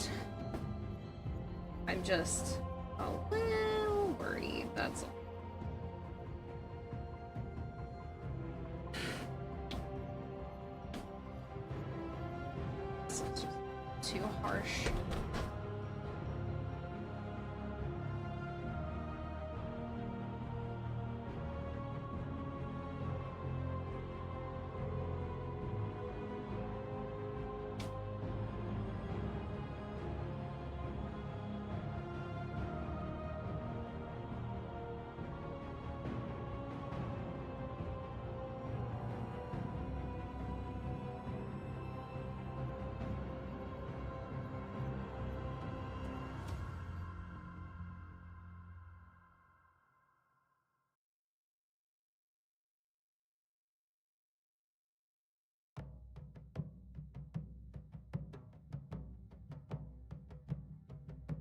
[SPEAKER 1] I'm just a little worried, that's all. This is just too harsh.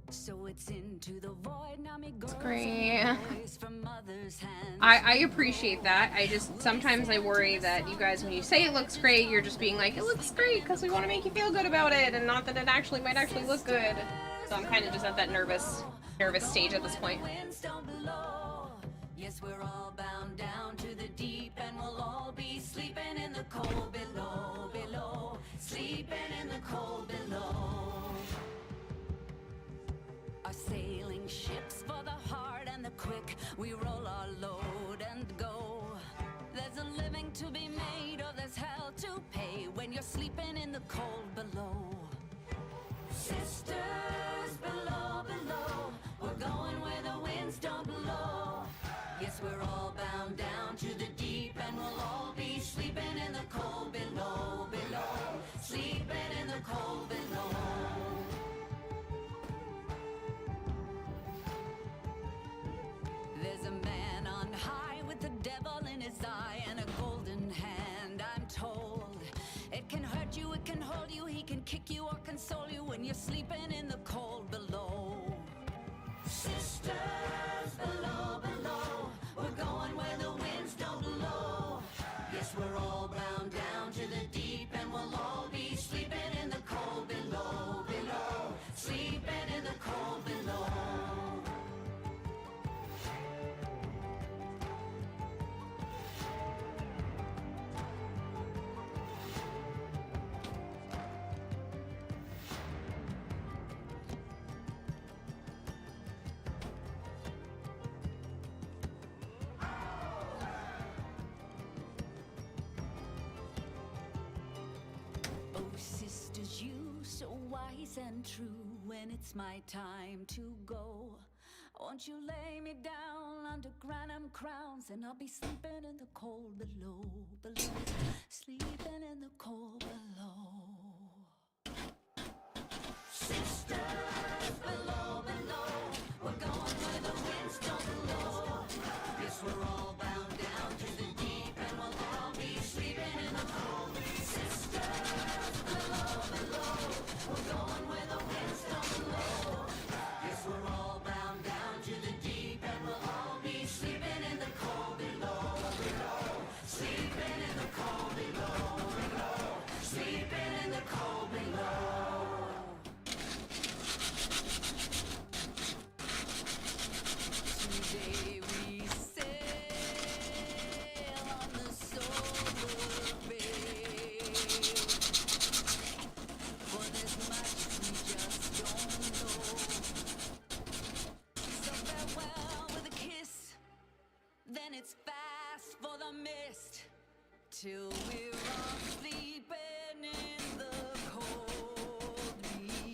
[SPEAKER 11] So it's into the void, now me
[SPEAKER 1] It's great. I appreciate that. I just, sometimes I worry that you guys, when you say it looks great, you're just being like, it looks great because we want to make you feel good about it, and not that it actually might actually look good. So I'm kind of just at that nervous stage at this point.
[SPEAKER 11] Yes, we're all bound down to the deep, and we'll all be sleeping in the cold below, below, sleeping in the cold below. Our sailing ships for the hard and the quick, we roll our load and go. There's a living to be made, or there's hell to pay when you're sleeping in the cold below. Sisters below, below, we're going where the winds don't blow. Yes, we're all bound down to the deep, and we'll all be sleeping in the cold below, below, sleeping in the cold below. There's a man on high with the devil in his eye and a golden hand, I'm told. It can hurt you, it can hold you, he can kick you or console you when you're sleeping in the cold below. Sisters below, below, we're going where the winds don't blow. Yes, we're all bound down to the deep, and we'll all be sleeping in the cold below, below, sleeping in the cold below. wise and true when it's my time to go. Won't you lay me down under granite crowns, and I'll be sleeping in the cold below, sleeping in the cold below. Sisters below, we're going where the winds don't blow. Guess we're all bound down to the deep, and we'll all be sleeping in the cold. Sisters below, we're going where the winds don't blow. Guess we're all bound down to the deep, and we'll all be sleeping in the cold below, sleeping in the cold below, sleeping in the cold below. Today we sail on the solar bay, for there's much we just don't know. So farewell with a kiss, then it's fast for the mist, till we're all sleeping in the cold below.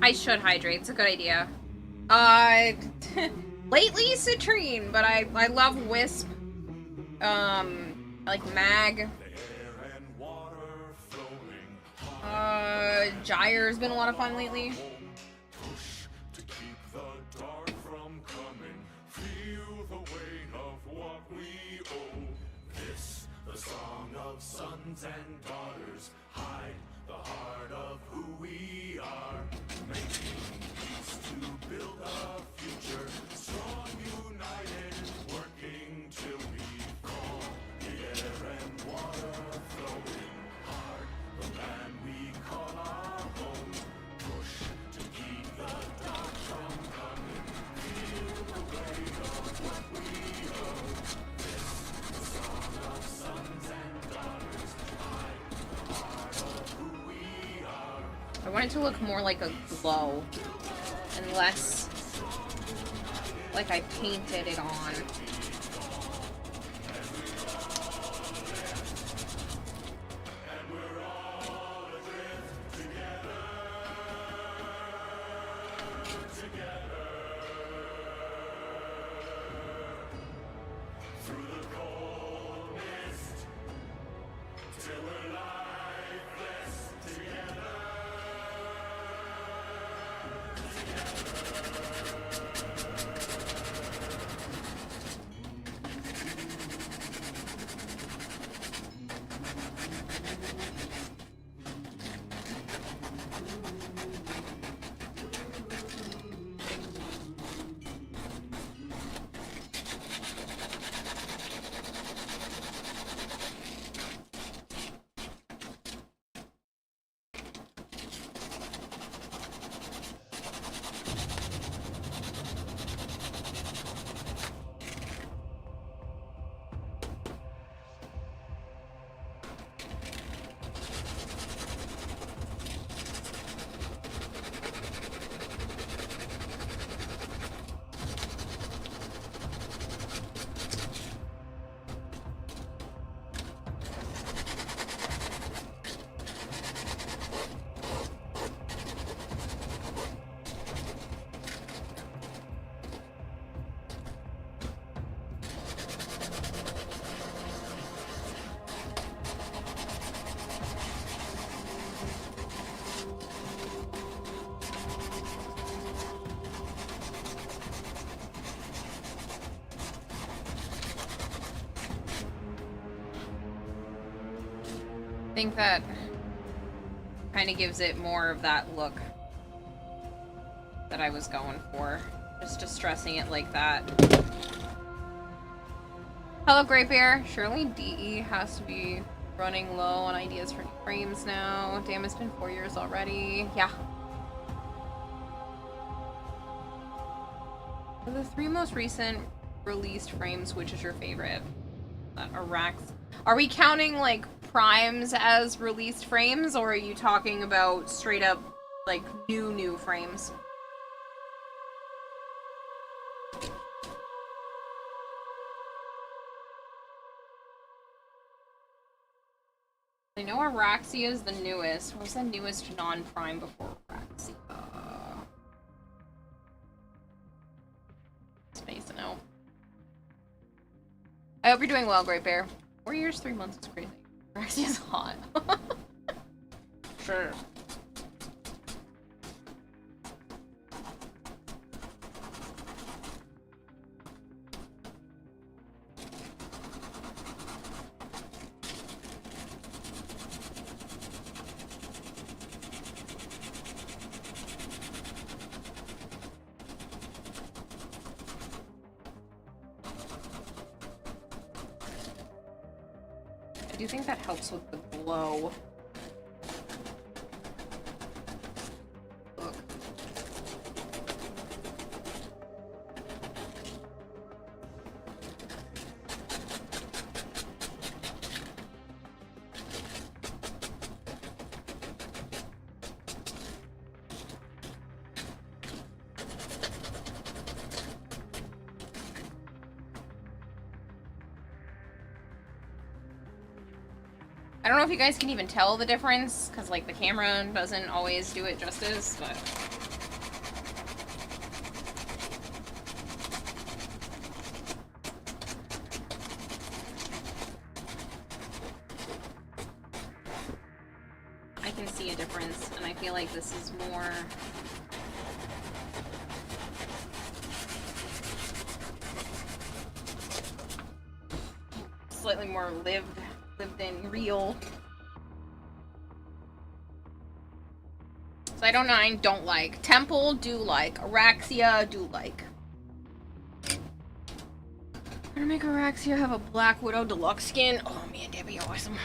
[SPEAKER 1] I should hydrate. It's a good idea. Lately citrine, but I love Wisp. I like Mag. Gyre's been a lot of fun lately.
[SPEAKER 3] Sons and daughters, hide the heart of who we are, making peace to build a future, strong, united, working till we call the air and water flowing hard, the land we call our home, push to keep the dark from coming, feel the weight of what we owe, this the song of sons and daughters.
[SPEAKER 1] I want it to look more like a glow and less like I painted it on. I think that kind of gives it more of that look that I was going for. Just distressing it like that. Hello, Great Bear. Surely DE has to be running low on ideas for new frames now. Damn, it's been 4 years already. Yeah. For the 3 most recent released frames, which is your favorite? Are we counting, like, primes as released frames, or are you talking about straight up, like, new frames? I know Araxia is the newest. What was the newest non-prime before Araxia? Space, no. I hope you're doing well, Great Bear. 4 years, 3 months is crazy. Araxia's hot. Sure. I do think that helps with the glow. Look. I don't know if you guys can even tell the difference, because, like, the camera doesn't always do it justice, but... I can see a difference, and I feel like this is more... slightly more lived in, real. So I don't like. Temple, do like. Araxia, do like. I'm gonna make Araxia have a Black Widow deluxe skin. Oh man, that'd be awesome.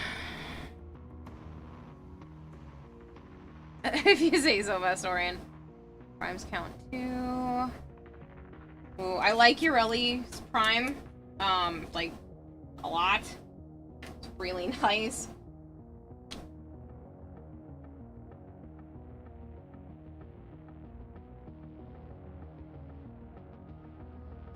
[SPEAKER 1] If you say so, Vestorian. Primes count too. Ooh, I like Ureli's Prime. Like, a lot. It's really nice.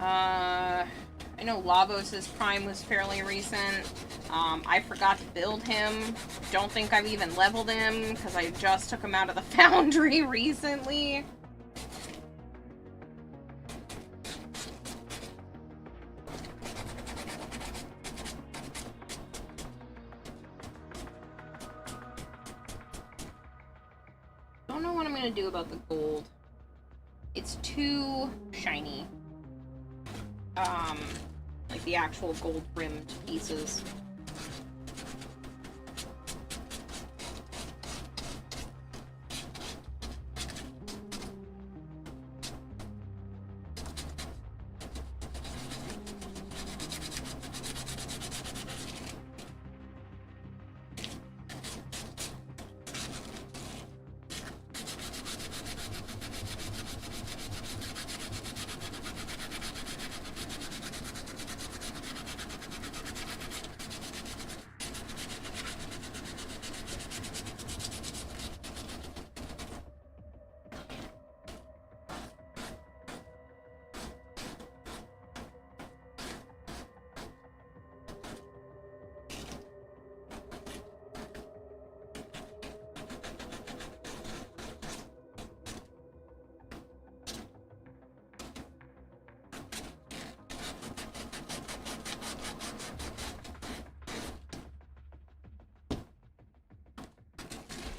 [SPEAKER 1] I know Lavos' Prime was fairly recent. I forgot to build him. Don't think I've even leveled him, because I just took him out of the foundry recently. Don't know what I'm gonna do about the gold. It's too shiny. Like the actual gold rimmed pieces.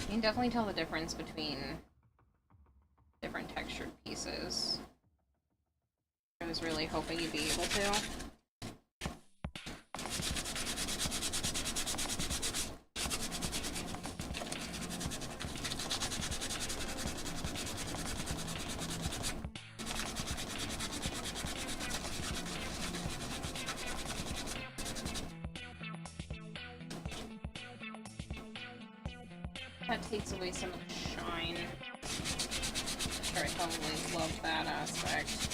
[SPEAKER 1] You can definitely tell the difference between different textured pieces. I was really hoping you'd be able to. That takes away some of the shine. Sure, I totally love that aspect.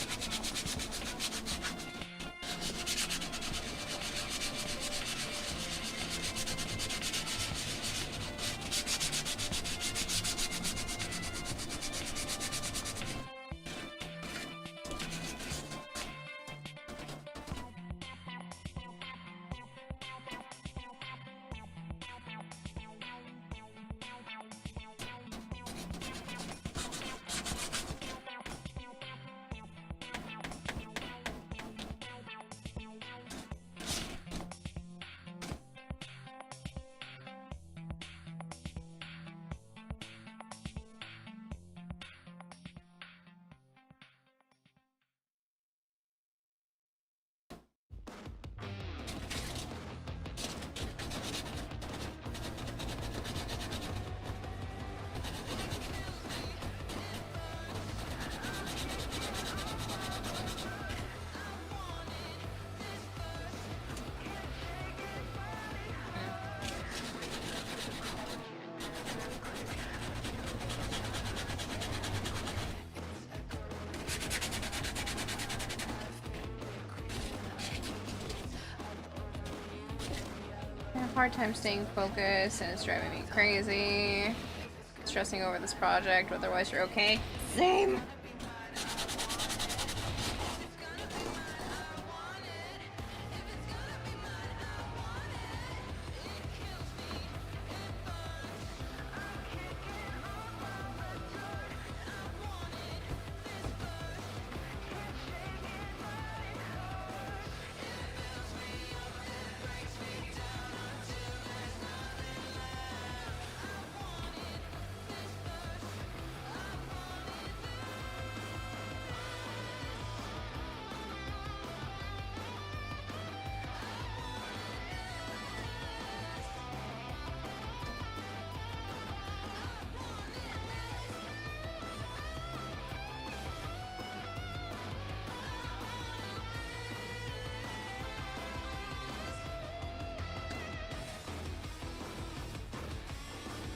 [SPEAKER 1] I have a hard time staying focused and it's driving me crazy. Stressing over this project, otherwise you're okay. Same!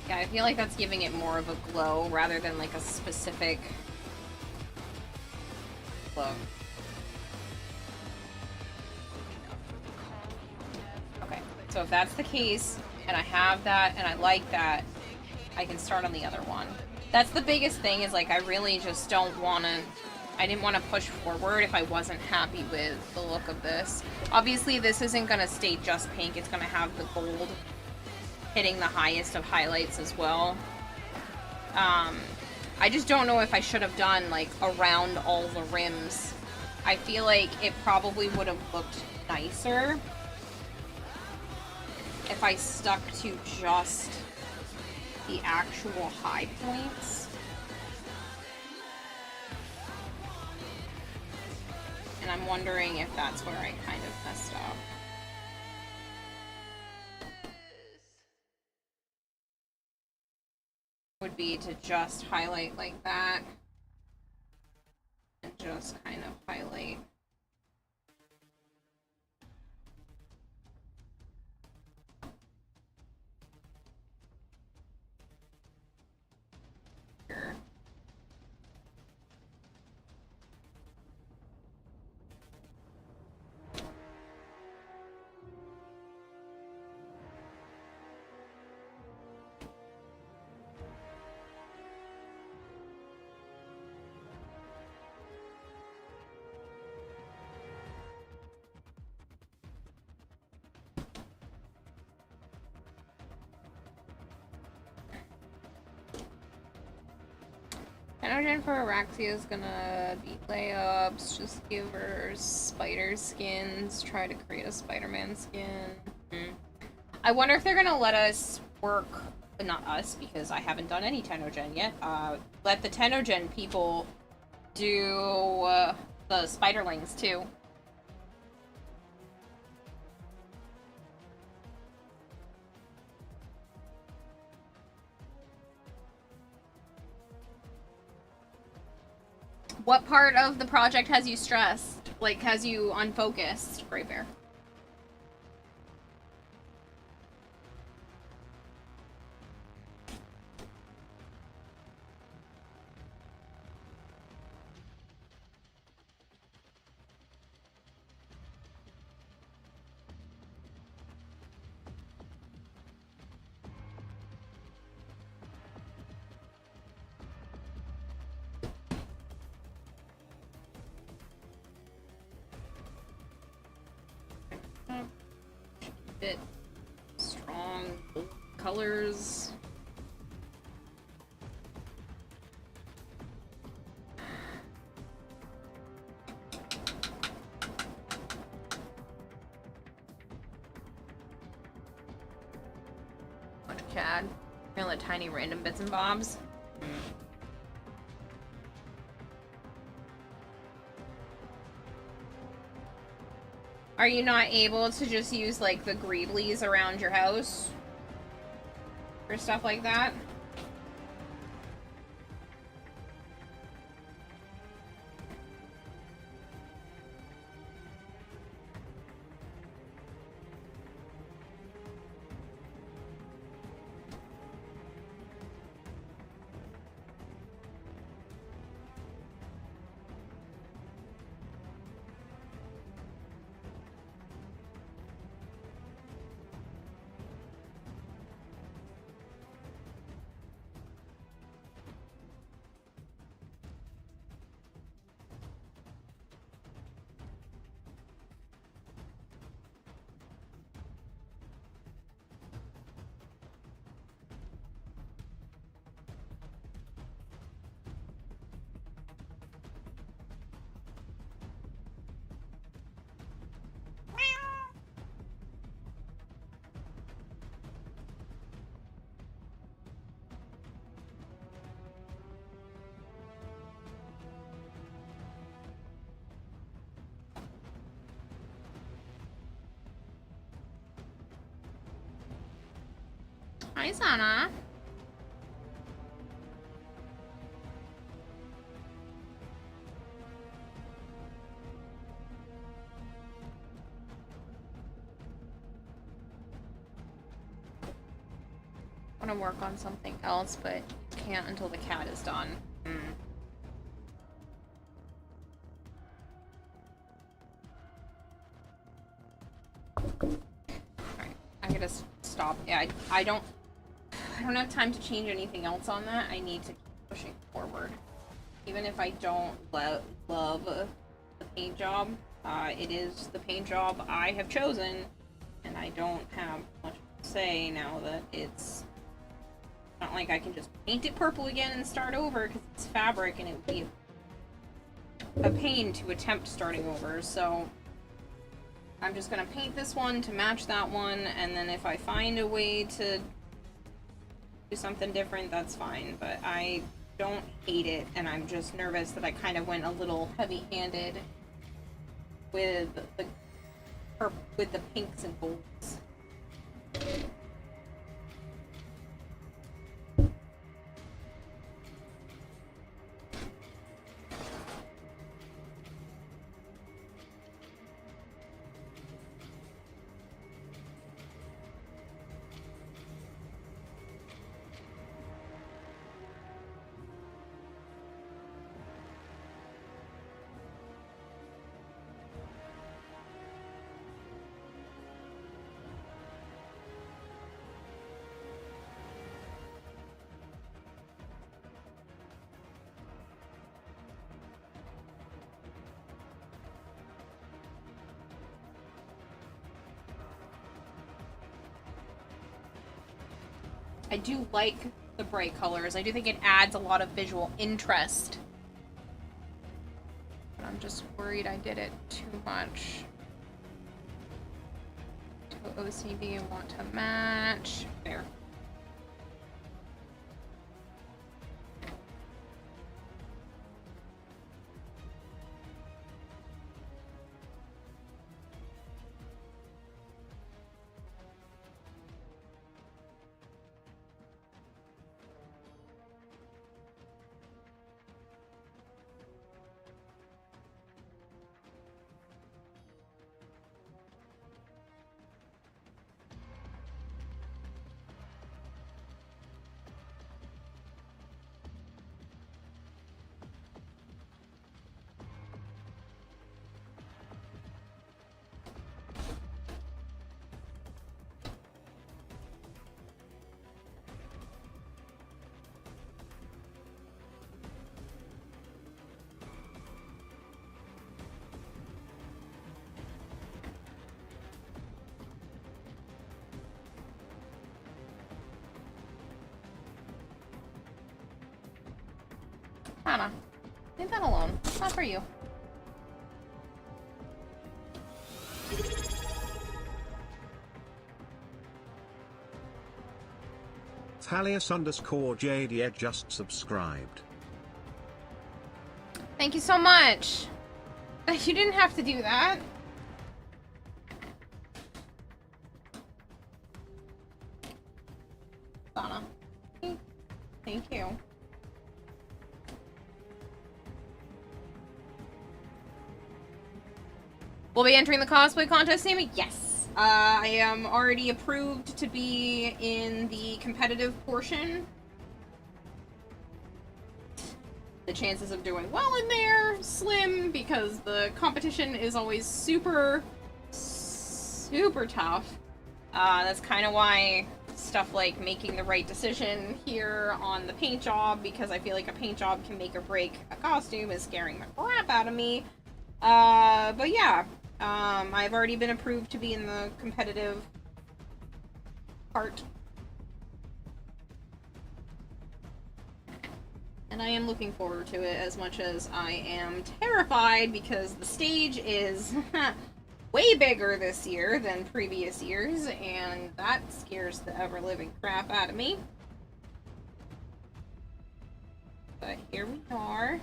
[SPEAKER 1] Yeah, I feel like that's giving it more of a glow rather than like a specific glow. Okay, so if that's the case, and I have that, and I like that, I can start on the other one. That's the biggest thing, is like I really just don't want to I didn't want to push forward if I wasn't happy with the look of this. Obviously, this isn't going to stay just pink. It's going to have the gold hitting the highest of highlights as well. I just don't know if I should have done, like, around all the rims. I feel like it probably would have looked nicer if I stuck to just the actual high points. And I'm wondering if that's where I kind of messed up. Would be to just highlight like that. And just kind of highlight. Here. Tenogen for Araxia is gonna beat layups, just give her spider skins, try to create a Spider-Man skin. I wonder if they're gonna let us work, not us, because I haven't done any Tenogen yet, let the Tenogen people do the Spiderlings too. What part of the project has you stressed? Like, has you unfocused, Gray Bear? Bit strong colors. Bunch of CAD. All the tiny random bits and bobs. Are you not able to just use, like, the greeblies around your house? For stuff like that? Hi, Sana. I want to work on something else, but can't until the cat is done. Alright, I gotta stop. Yeah, I don't have time to change anything else on that. I need to keep pushing forward. even if I don't love the paint job, it is the paint job I have chosen, and I don't have much to say now that it's not like I can just paint it purple again and start over, because it's fabric and it would be a pain to attempt starting over, so I'm just gonna paint this one to match that one, and then if I find a way to do something different, that's fine, but I don't hate it, and I'm just nervous that I kind of went a little heavy-handed with the pinks and golds. I do like the bright colors. I do think it adds a lot of visual interest. But I'm just worried I did it too much. To OCB, I want to match. There. Hannah, leave that alone. It's not for you.
[SPEAKER 12] Thalius_JDA just subscribed.
[SPEAKER 1] Thank you so much. You didn't have to do that. Donna. Thank you. We'll be entering the cosplay contest, Sammy? Yes. I am already approved to be in the competitive portion. The chances of doing well in there, slim, because the competition is always super, super tough. That's kind of why stuff like making the right decision here on the paint job, because I feel like a paint job can make or break a costume, is scaring the crap out of me. But yeah. I've already been approved to be in the competitive part. And I am looking forward to it as much as I am terrified because the stage is way bigger this year than previous years, and that scares the ever-living crap out of me. But here we are.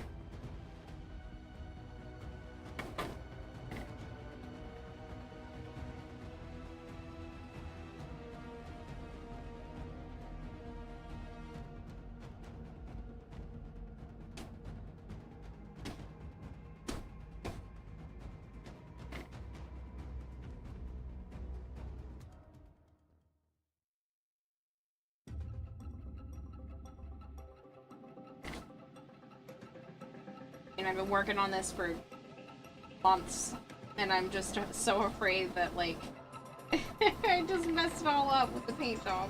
[SPEAKER 1] And I've been working on this for months, and I'm just so afraid that, like, I just messed it all up with the paint job.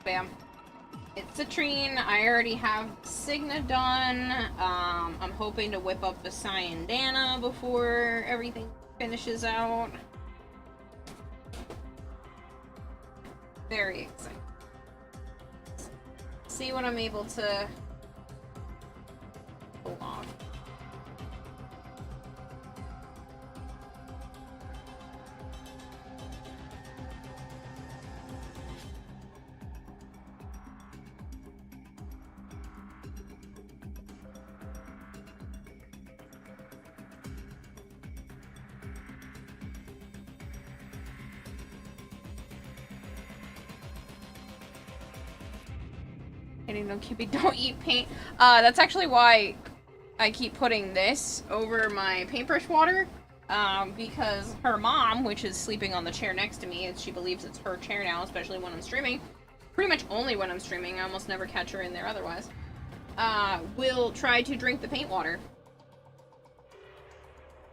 [SPEAKER 1] Bam. It's Citrine. I already have Signa done. I'm hoping to whip up the Cyandana before everything finishes out. Very excited. See what I'm able to pull off. No, Cupid, don't eat paint. That's actually why I keep putting this over my paintbrush water. Because her mom, which is sleeping on the chair next to me, as she believes it's her chair now, especially when I'm streaming. Pretty much only when I'm streaming. I almost never catch her in there otherwise. Will try to drink the paint water.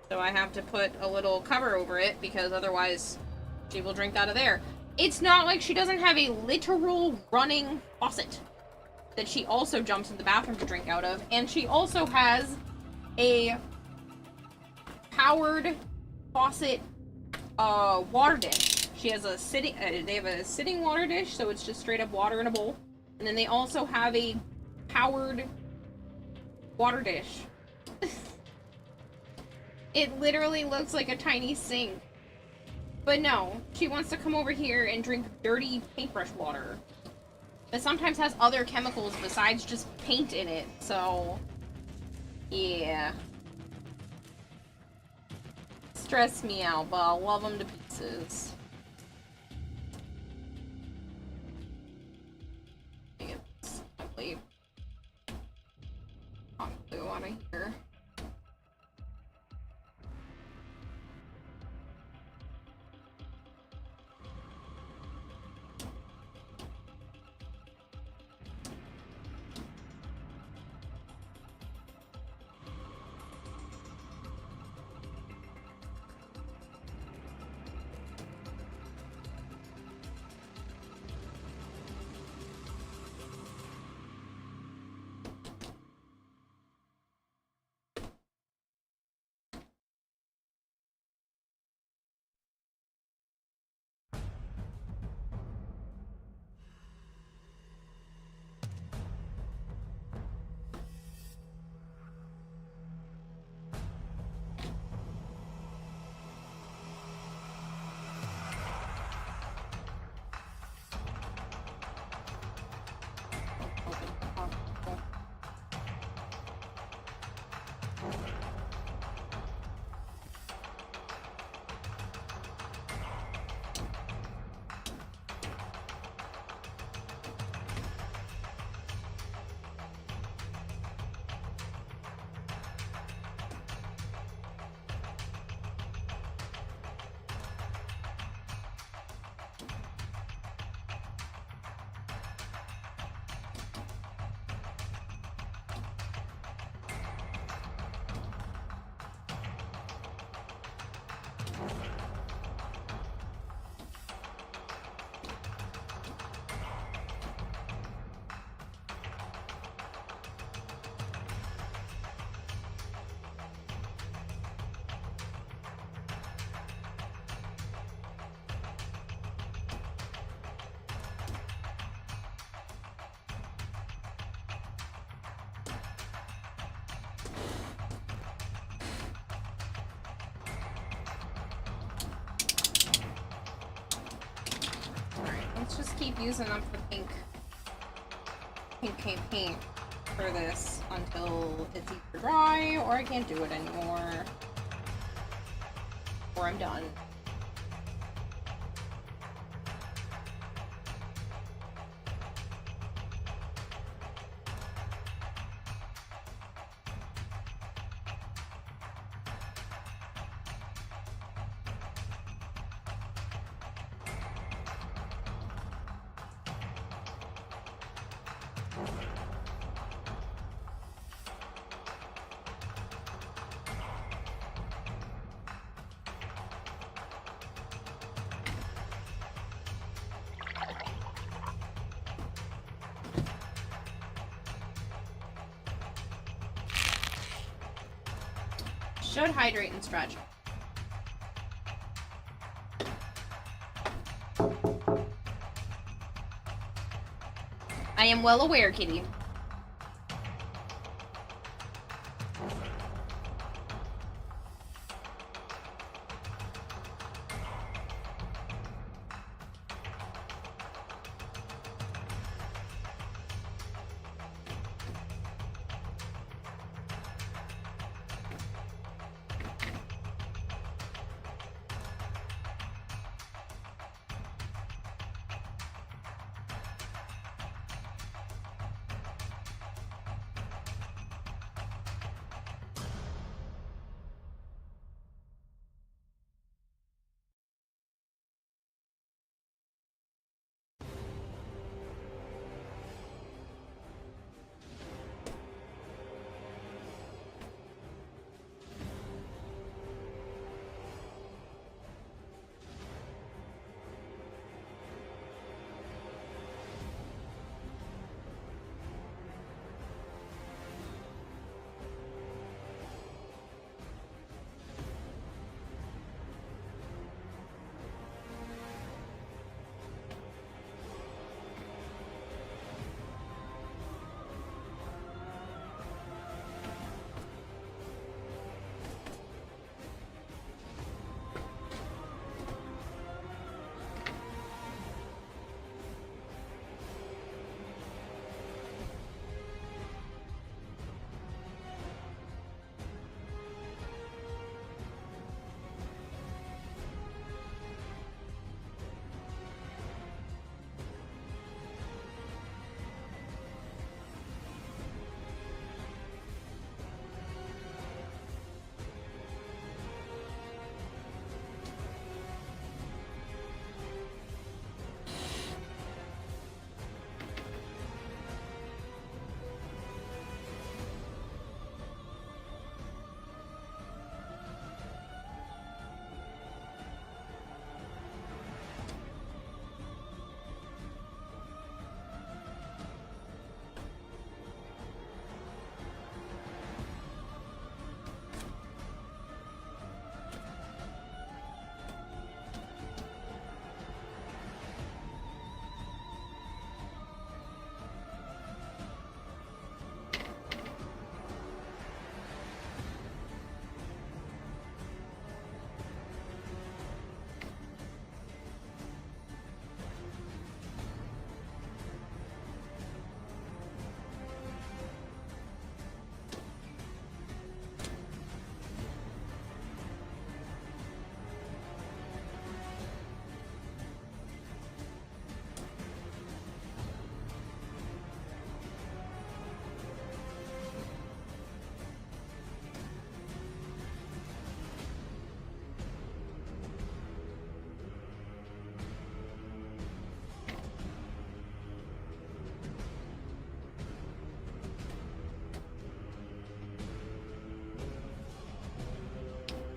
[SPEAKER 1] So I have to put a little cover over it because otherwise she will drink out of there. It's not like she doesn't have a literal running faucet that she also jumps in the bathroom to drink out of, and she also has a powered faucet water dish. She has a sitting they have a sitting water dish, so it's just straight up water in a bowl, and then they also have a powered water dish. It literally looks like a tiny sink. But no, she wants to come over here and drink dirty paintbrush water. That sometimes has other chemicals besides just paint in it, so yeah. Stress me out, but I love them to pieces. Get this ugly hot glue out of here. Let's just keep using up the pink paint for this until it's either dry or I can't do it anymore. Or I'm done. should hydrate and stretch. I am well aware, kitty.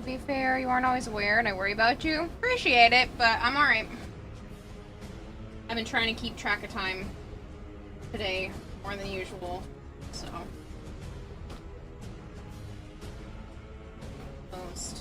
[SPEAKER 1] To be fair, you aren't always aware, and I worry about you. Appreciate it, but I'm alright. I've been trying to keep track of time today more than usual, so. Most.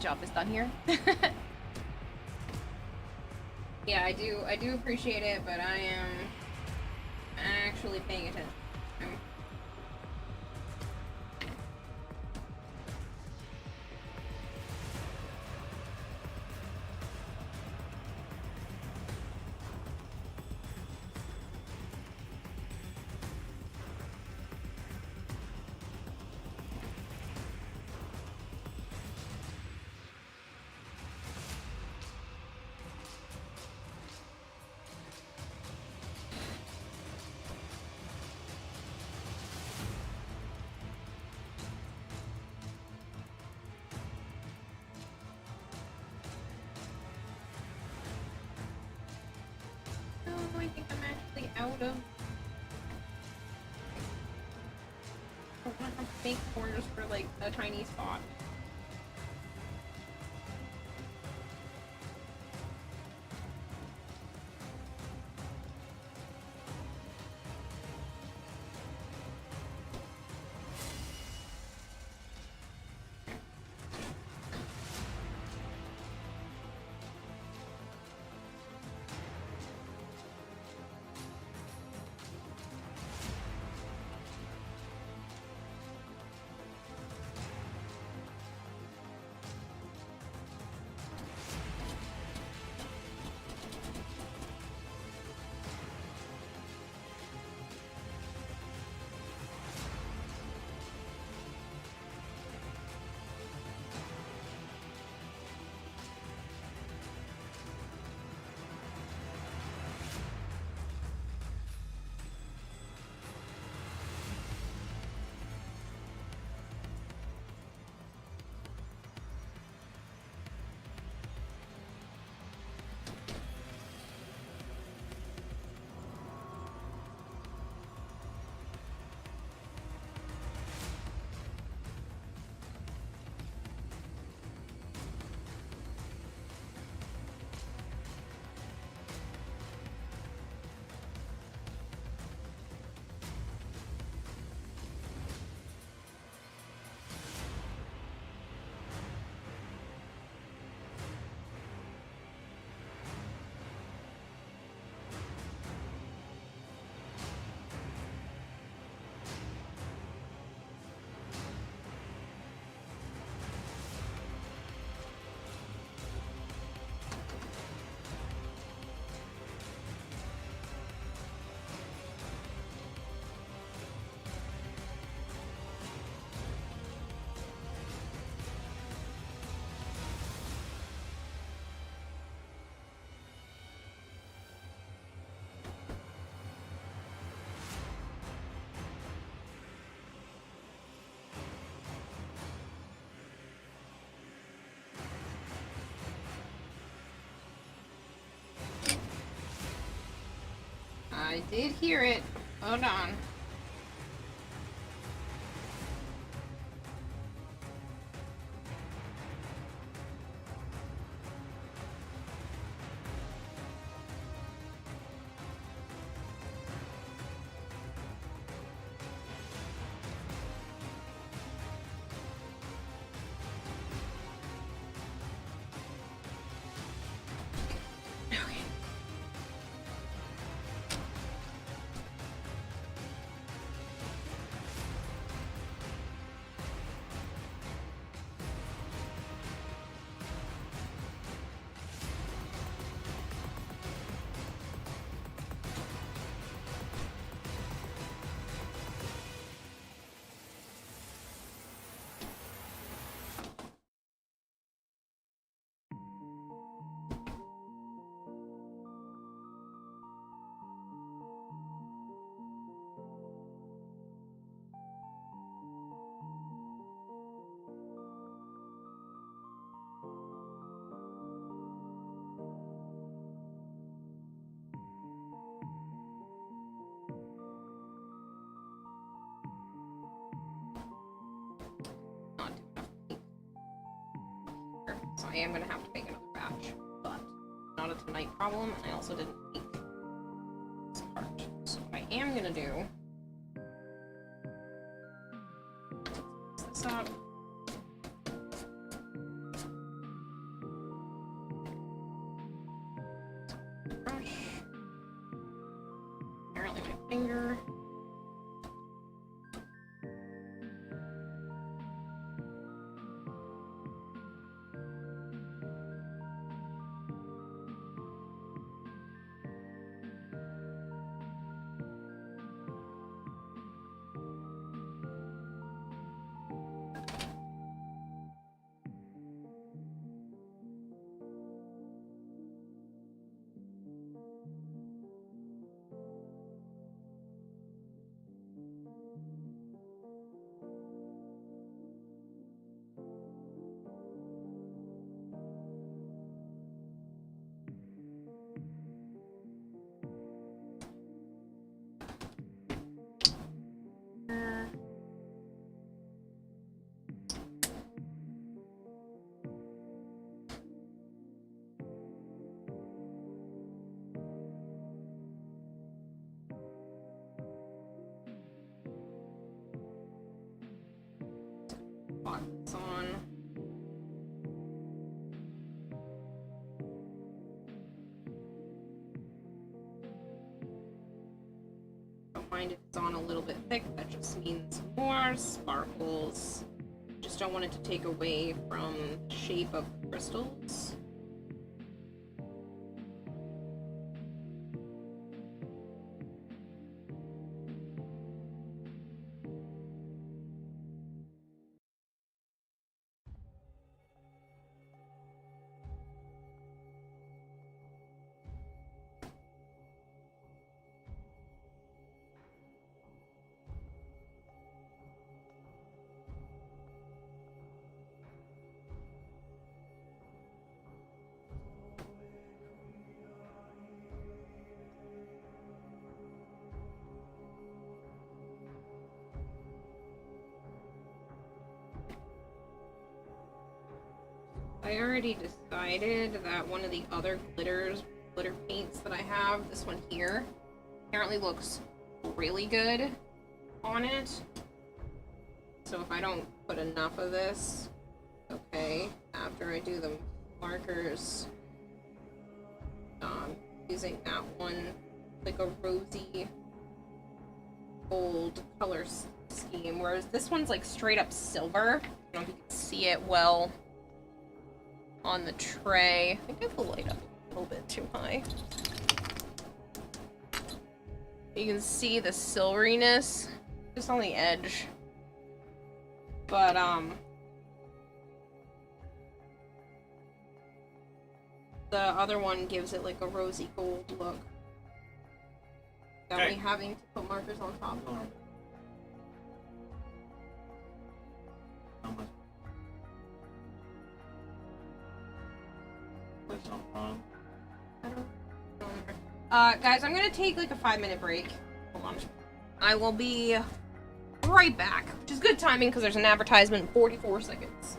[SPEAKER 1] job is done here. Yeah, I do appreciate it, but I am actually paying attention. I think I'm actually out of... I don't want to make corners for, like, a tiny spot. I did hear it. Hold on. So I am going to have to make another batch, but not a tonight problem, and I also didn't make this part. So what I am going to do is this up. my finger. It's on. Don't mind if it's on a little bit thick, that just means more sparkles. Just don't want it to take away from the shape of the crystals. I already decided that one of the other glitter paints that I have, this one here, apparently looks really good on it. So if I don't put enough of this, okay, after I do the markers, using that one, like a rosy gold color scheme, whereas this one's like straight up silver. I don't know if you can see it well on the tray. I think I have the light up a little bit too high. You can see the silveriness just on the edge. But, the other one gives it like a rosy gold look. Without me having to put markers on top of it. Guys, I'm gonna take like a 5-minute break. Hold on. I will be right back, which is good timing because there's an advertisement in 44 seconds.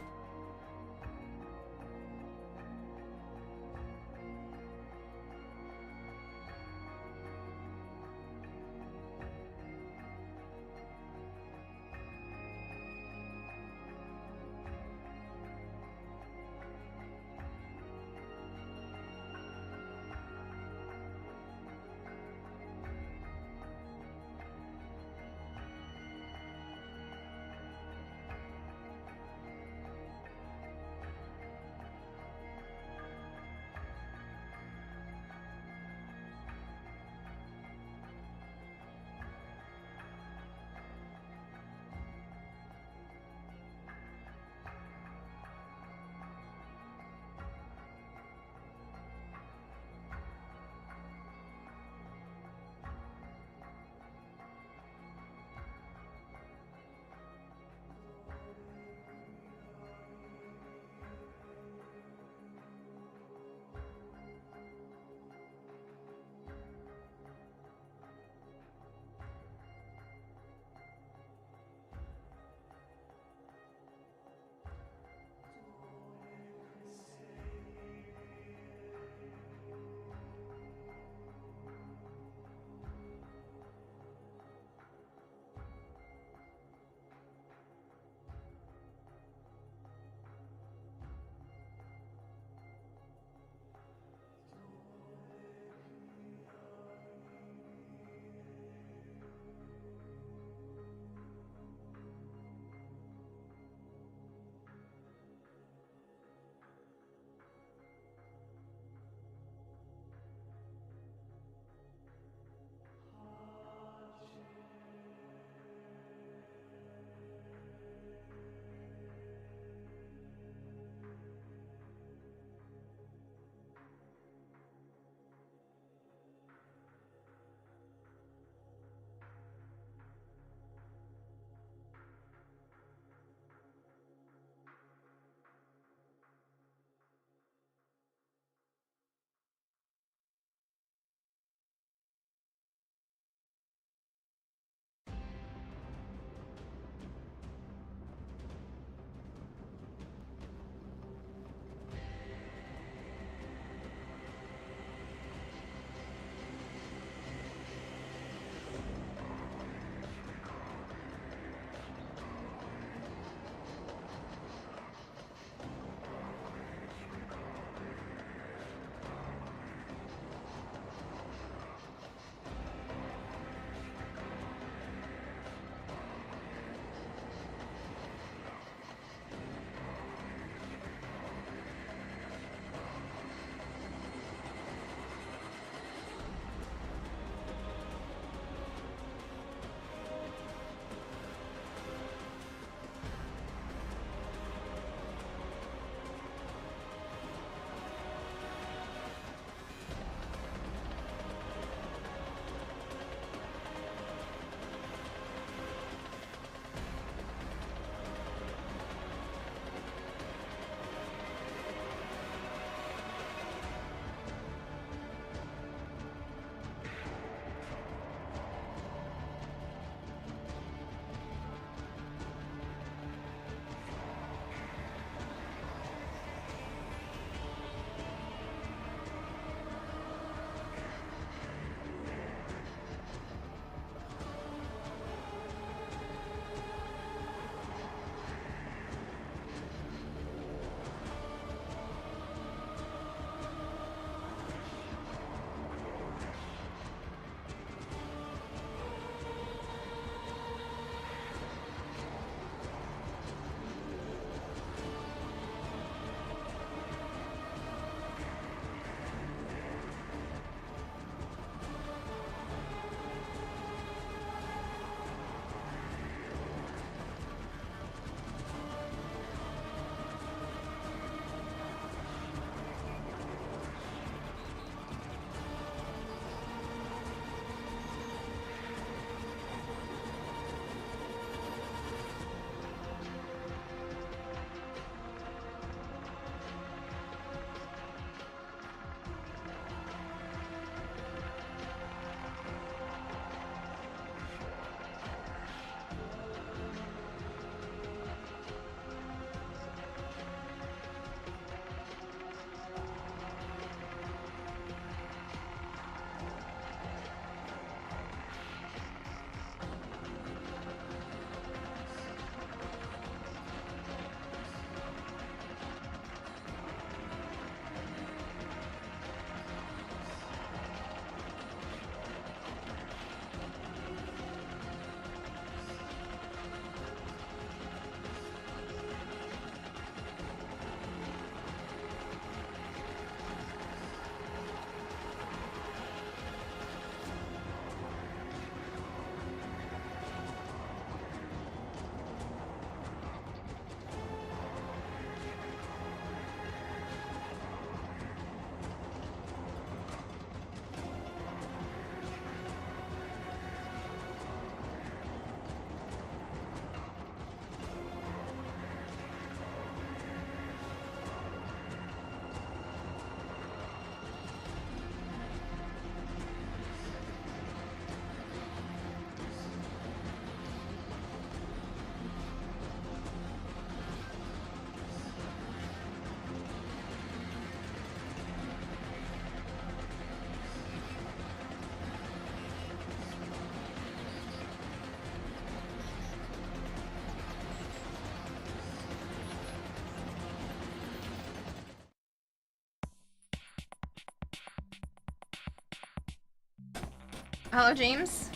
[SPEAKER 1] Hello, James.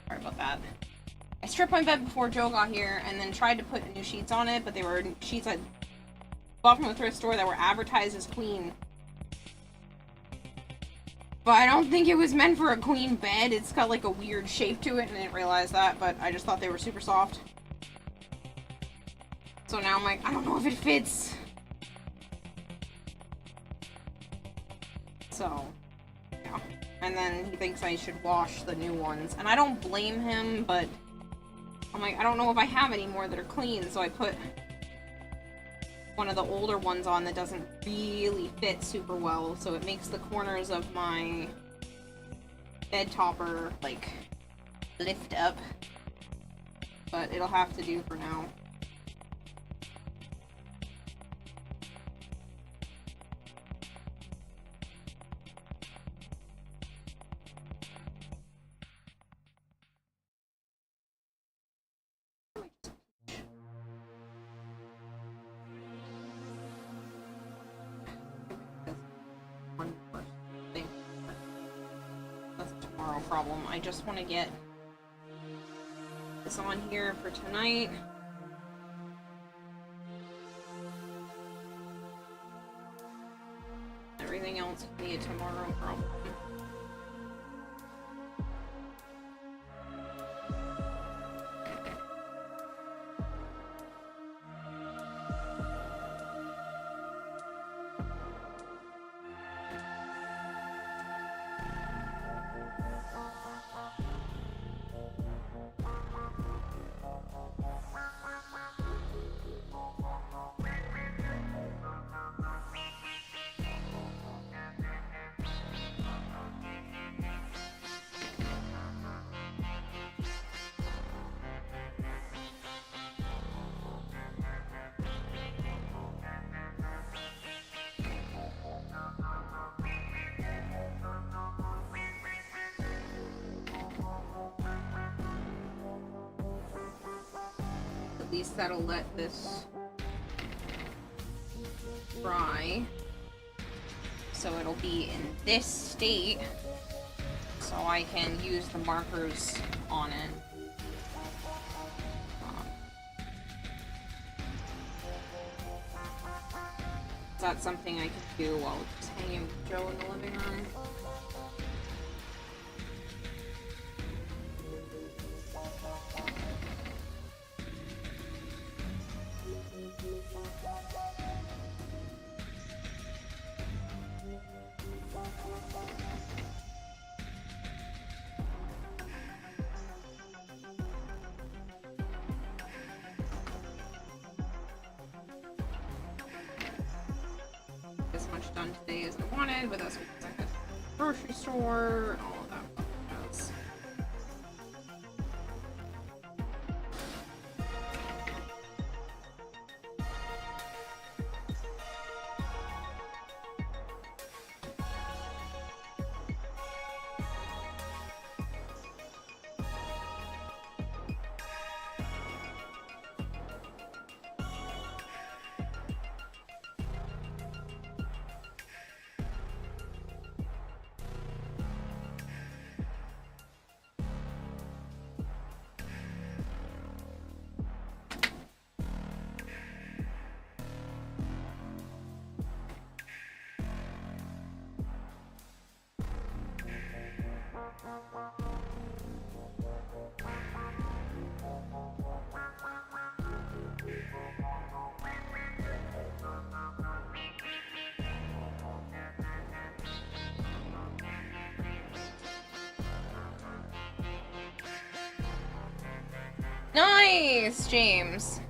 [SPEAKER 1] Sorry about that. I stripped my bed before Joe got here and then tried to put new sheets on it, but they were sheets I bought from a thrift store that were advertised as queen. But I don't think it was meant for a queen bed. It's got like a weird shape to it, and I didn't realize that, but I just thought they were super soft. So now I'm like, I don't know if it fits. So, yeah. And then he thinks I should wash the new ones. And I don't blame him, but I'm like, I don't know if I have any more that are clean, so I put one of the older ones on that doesn't really fit super well, so it makes the corners of my bed topper, like, lift up. But it'll have to do for now. Problem. I just want to get this on here for tonight. Everything else can be a tomorrow problem. At least that'll let this dry. So it'll be in this state, so I can use the markers on it. Is that something I can do while just hanging with Joe in the living room? As much done today as I wanted, but that's because I had grocery store, all of that jazz. Nice, James.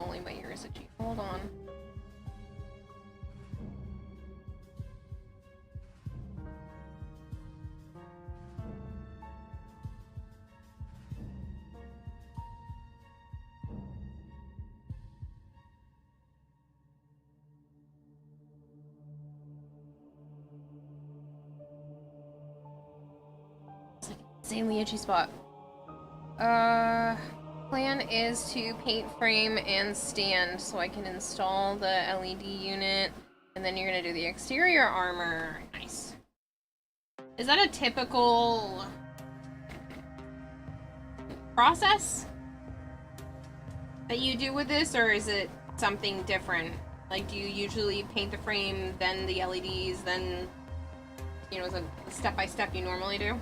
[SPEAKER 1] only my ears itchy. Hold on. It's like an insanely itchy spot. Plan is to paint frame and stand so I can install the LED unit, and then you're gonna do the exterior armor. Nice. Is that a typical process that you do with this, or is it something different? Like, do you usually paint the frame, then the LEDs, then, you know, is it the step-by-step you normally do?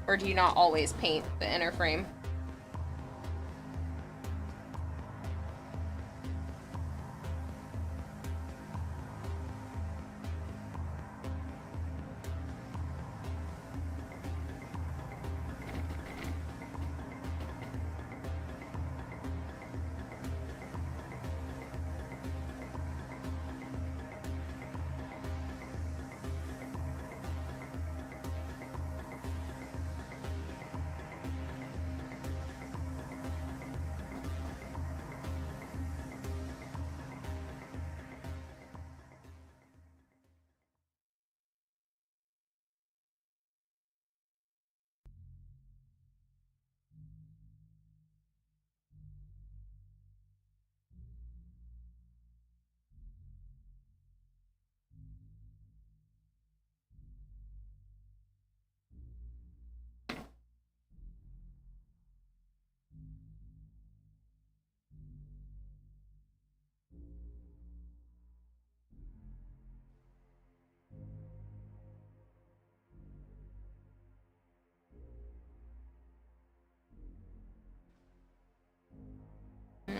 [SPEAKER 1] Or do you not always paint the inner frame?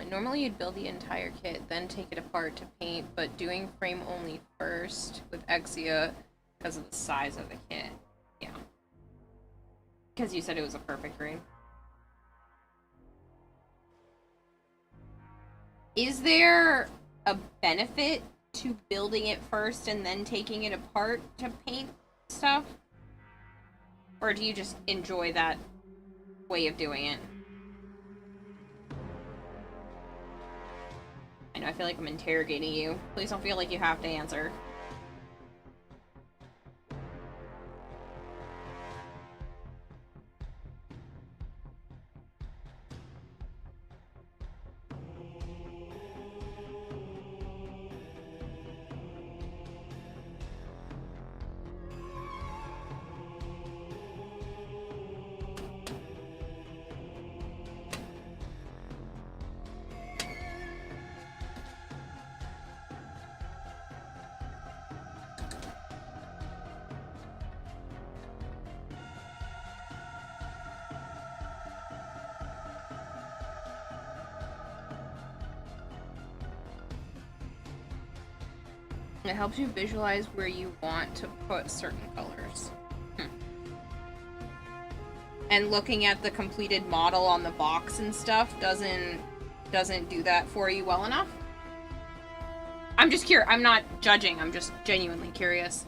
[SPEAKER 1] Normally you'd build the entire kit, then take it apart to paint, but doing frame only first with Exia because of the size of the kit. Yeah. Because you said it was a perfect green. Is there a benefit to building it first and then taking it apart to paint stuff? Or do you just enjoy that way of doing it? I know, I feel like I'm interrogating you. Please don't feel like you have to answer. It helps you visualize where you want to put certain colors. And looking at the completed model on the box and stuff doesn't do that for you well enough? I'm just curious. I'm not judging. I'm just genuinely curious.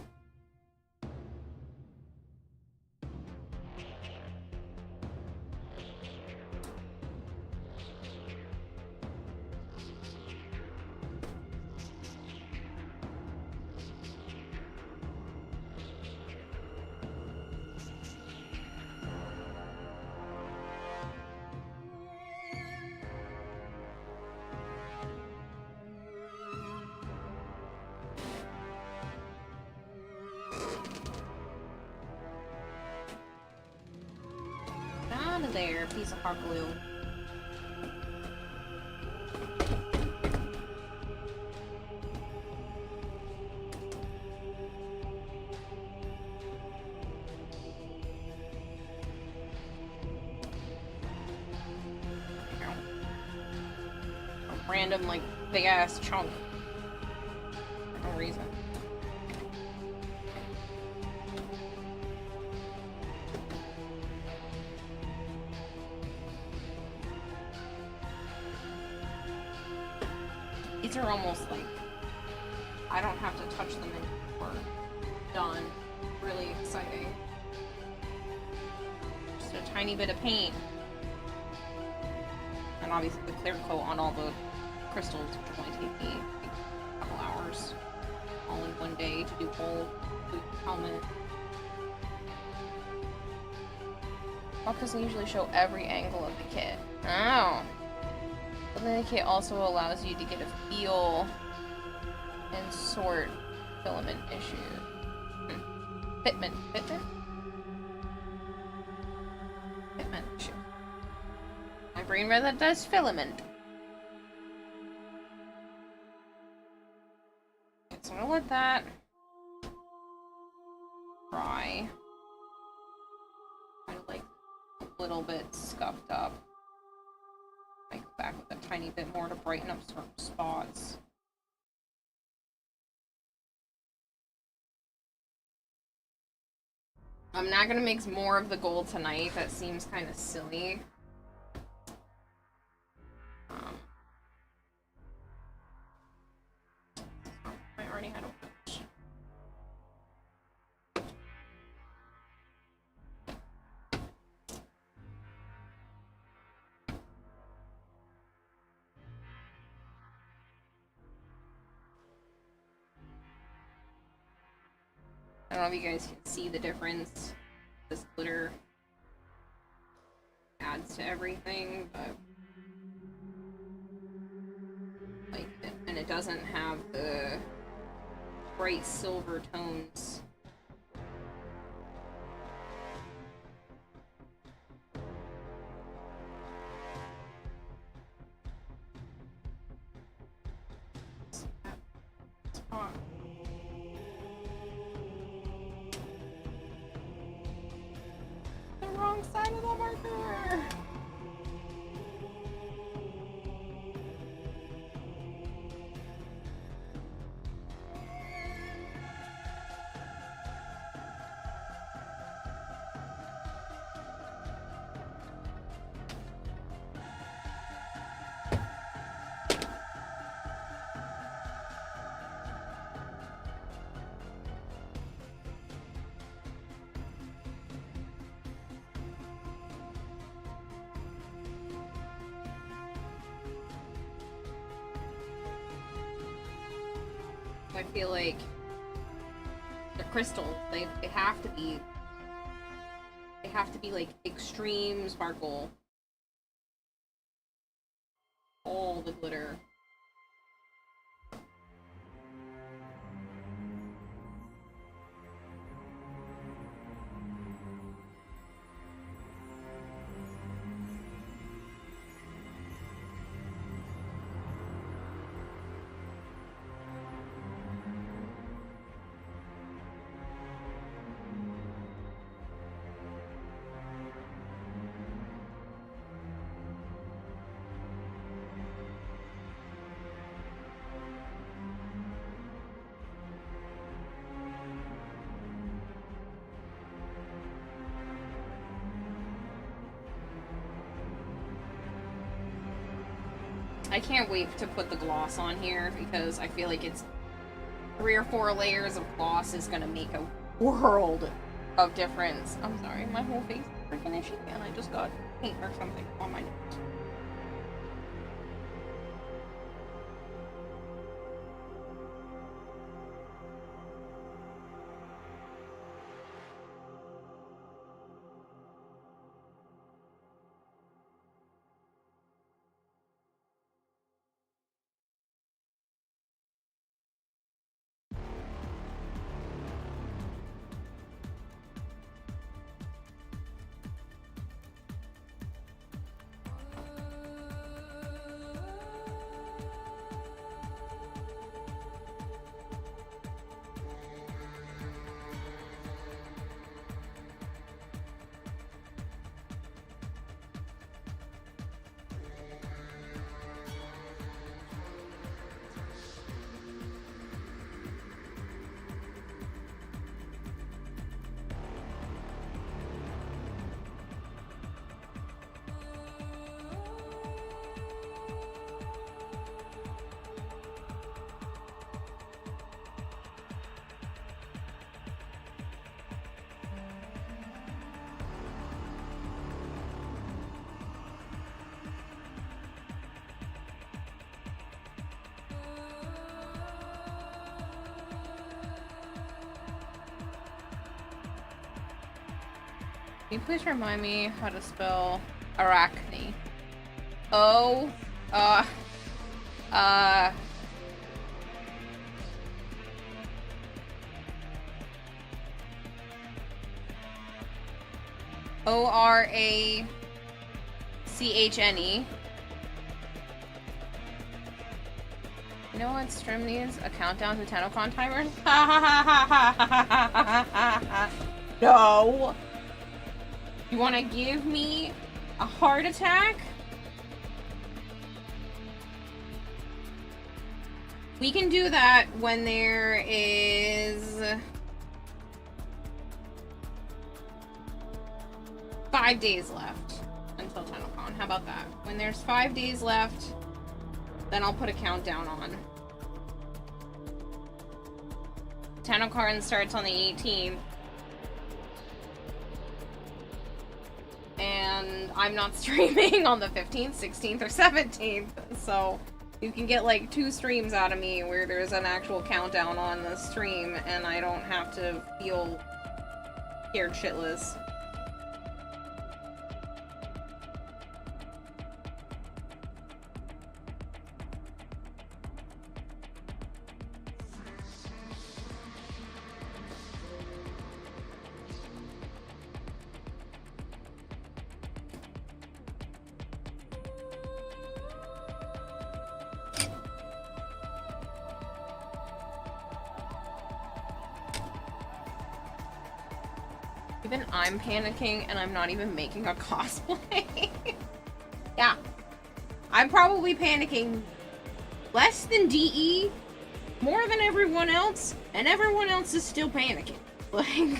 [SPEAKER 1] Out of there, piece of hot glue. A random, like, big ass chunk. For no reason. These are almost like I don't have to touch them anymore. Done. Really exciting. Just a tiny bit of paint. And obviously the clear coat on all the crystals, which will only take me like a couple hours. All in one day to do whole helmet. Box doesn't usually show every angle of the kit. Oh. But then the kit also allows you to get a feel and sort filament issues. Fitment issue. My brain rather does filament. Okay, so I'm gonna let that dry. Kind of like a little bit scuffed up. I go back with a tiny bit more to brighten up certain spots. I'm not gonna mix more of the gold tonight. That seems kind of silly. I already had a bunch. I don't know if you guys can see the difference this glitter adds to everything, but like, and it doesn't have the bright silver tones. Spot. The wrong side of the marker! I feel like the crystals, they have to be like extreme sparkle. All the glitter. I can't wait to put the gloss on here because I feel like it's 3 or 4 layers of gloss is gonna make a world of difference. I'm sorry, my whole face is freaking itchy and I just got paint or something on my nose. Can you please remind me how to spell arachne? O, O-R-A-C-H-N-E. You know what stream needs? A countdown to TennoCon timer? No! You wanna give me a heart attack? We can do that when there is 5 days left until TennoCon. How about that? When there's 5 days left, then I'll put a countdown on. TennoCon starts on the 18th. And I'm not streaming on the 15th, 16th, or 17th. So you can get like 2 streams out of me where there's an actual countdown on the stream and I don't have to feel scared shitless. Even I'm panicking and I'm not even making a cosplay. Yeah. I'm probably panicking less than DE, more than everyone else, and everyone else is still panicking. Like...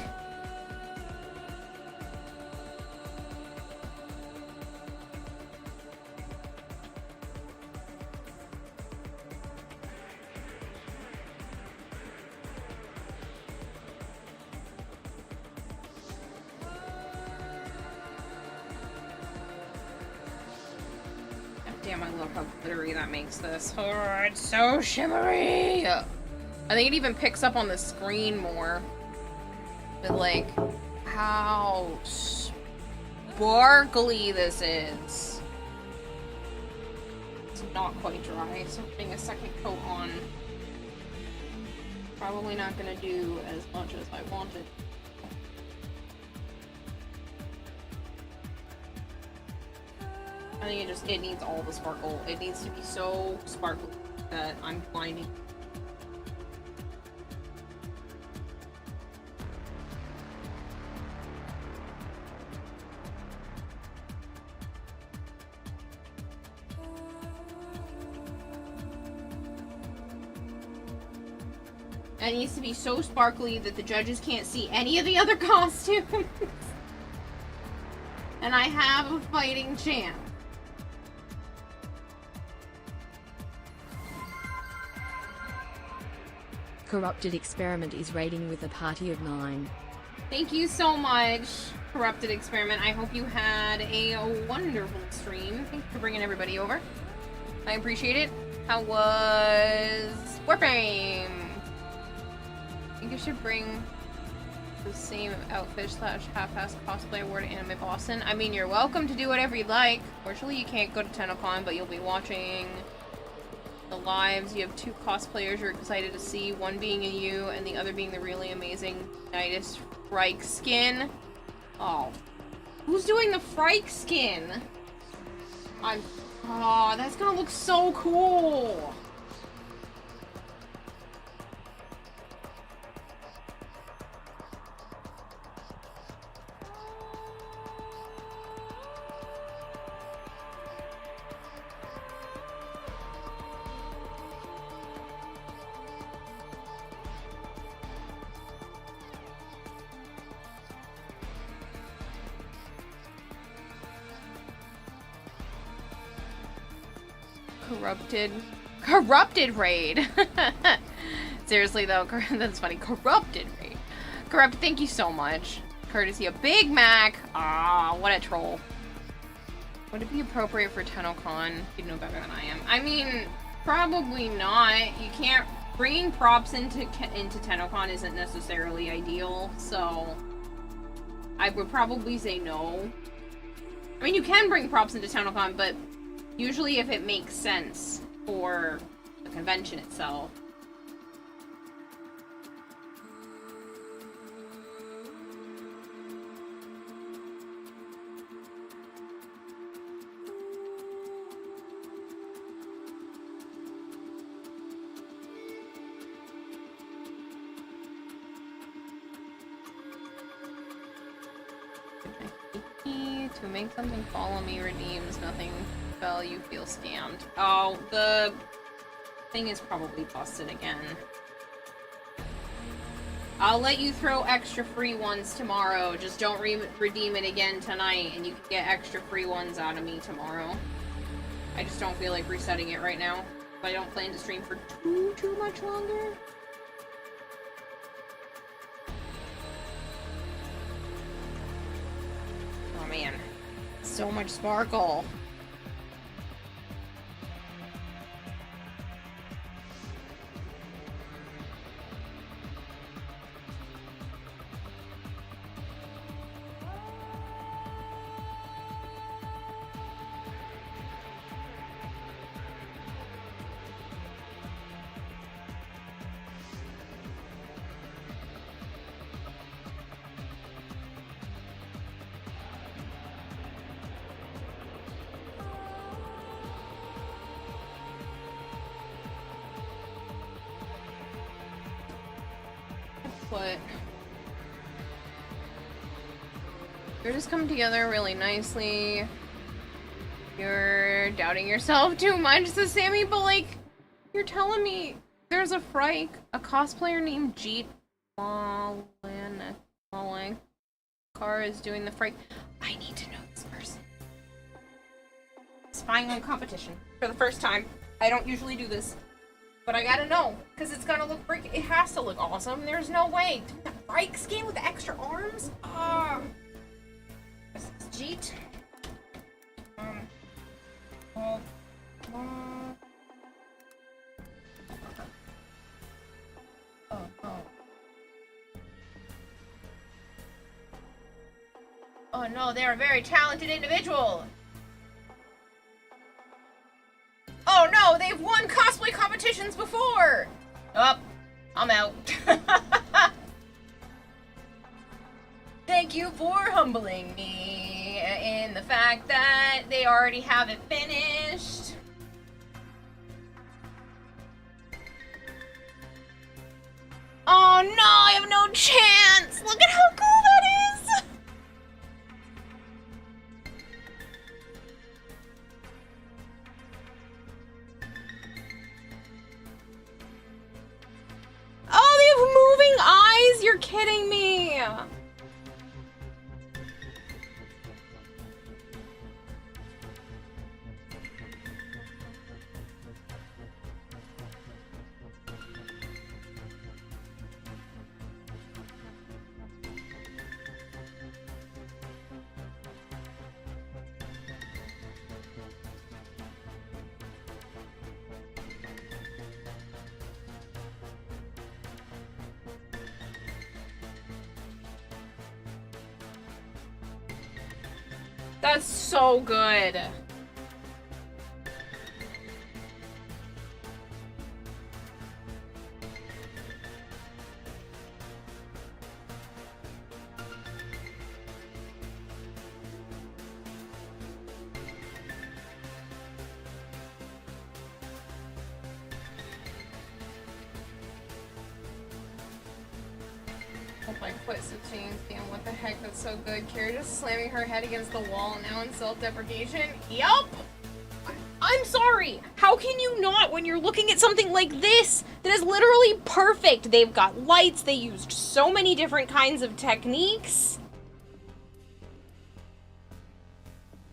[SPEAKER 1] Damn, I love how glittery that makes this. Oh, it's so shimmery! I think it even picks up on the screen more. But like, how sparkly this is. It's not quite dry, so putting a second coat on. Probably not gonna do as much as I wanted. I think it needs all the sparkle. It needs to be so sparkly that I'm blinding. It needs to be so sparkly that the judges can't see any of the other costumes. And I have a fighting chance.
[SPEAKER 13] Corrupted Experiment is raiding with a party of 9.
[SPEAKER 1] Thank you so much, Corrupted Experiment. I hope you had a wonderful stream. Thank you for bringing everybody over. I appreciate it. How was Warframe? I think you should bring the same outfit / half-ass cosplay award at Anime Boston. I mean, you're welcome to do whatever you'd like. Fortunately, you can't go to TennoCon, but you'll be watching the lives. You have 2 cosplayers you're excited to see, one being a you and the other being the really amazing Nidus Frike skin. Oh, who's doing the Frike skin? Oh, that's gonna look so cool. Corrupted raid. Seriously though, that's funny. Corrupted raid. Corrupted, thank you so much. Courtesy of Big Mac. Ah, what a troll. Would it be appropriate for TennoCon? You'd know better than I am. I mean, probably not. You can't. Bringing props into TennoCon isn't necessarily ideal, so I would probably say no. I mean, you can bring props into TownCon, but usually if it makes sense for the convention itself. To make something follow me redeems nothing spell you feel scammed. Oh, the thing is probably busted again. I'll let you throw extra free ones tomorrow. Just don't redeem it again tonight, and you can get extra free ones out of me tomorrow. I just don't feel like resetting it right now. I don't plan to stream for too much longer. Oh man, so much sparkle. But you're just coming together really nicely. You're doubting yourself too much, says Sammy, but like, you're telling me there's a Frike, a cosplayer named Jeet Malankar is doing the Frike. I need to know this person. Spying on competition for the first time. I don't usually do this. But I gotta know, because it's gonna look freaking. It has to look awesome. There's no way. The Frike skin with the extra arms? Ah. This is Jeet. Oh, oh no, they're a very talented individual. Oh no, they've won cosplay competitions before! Oh, I'm out. Thank you for humbling me in the fact that they already have it finished. Oh no, I have no chance! Look at how cool that is! Oh, they have moving eyes? You're kidding me! That's so good. Hope I quit 16. Damn, what the heck? That's so good. Kira just slamming her head against the wall now in self-deprecation. Yup! I'm sorry! How can you not when you're looking at something like this that is literally perfect? They've got lights, they used so many different kinds of techniques.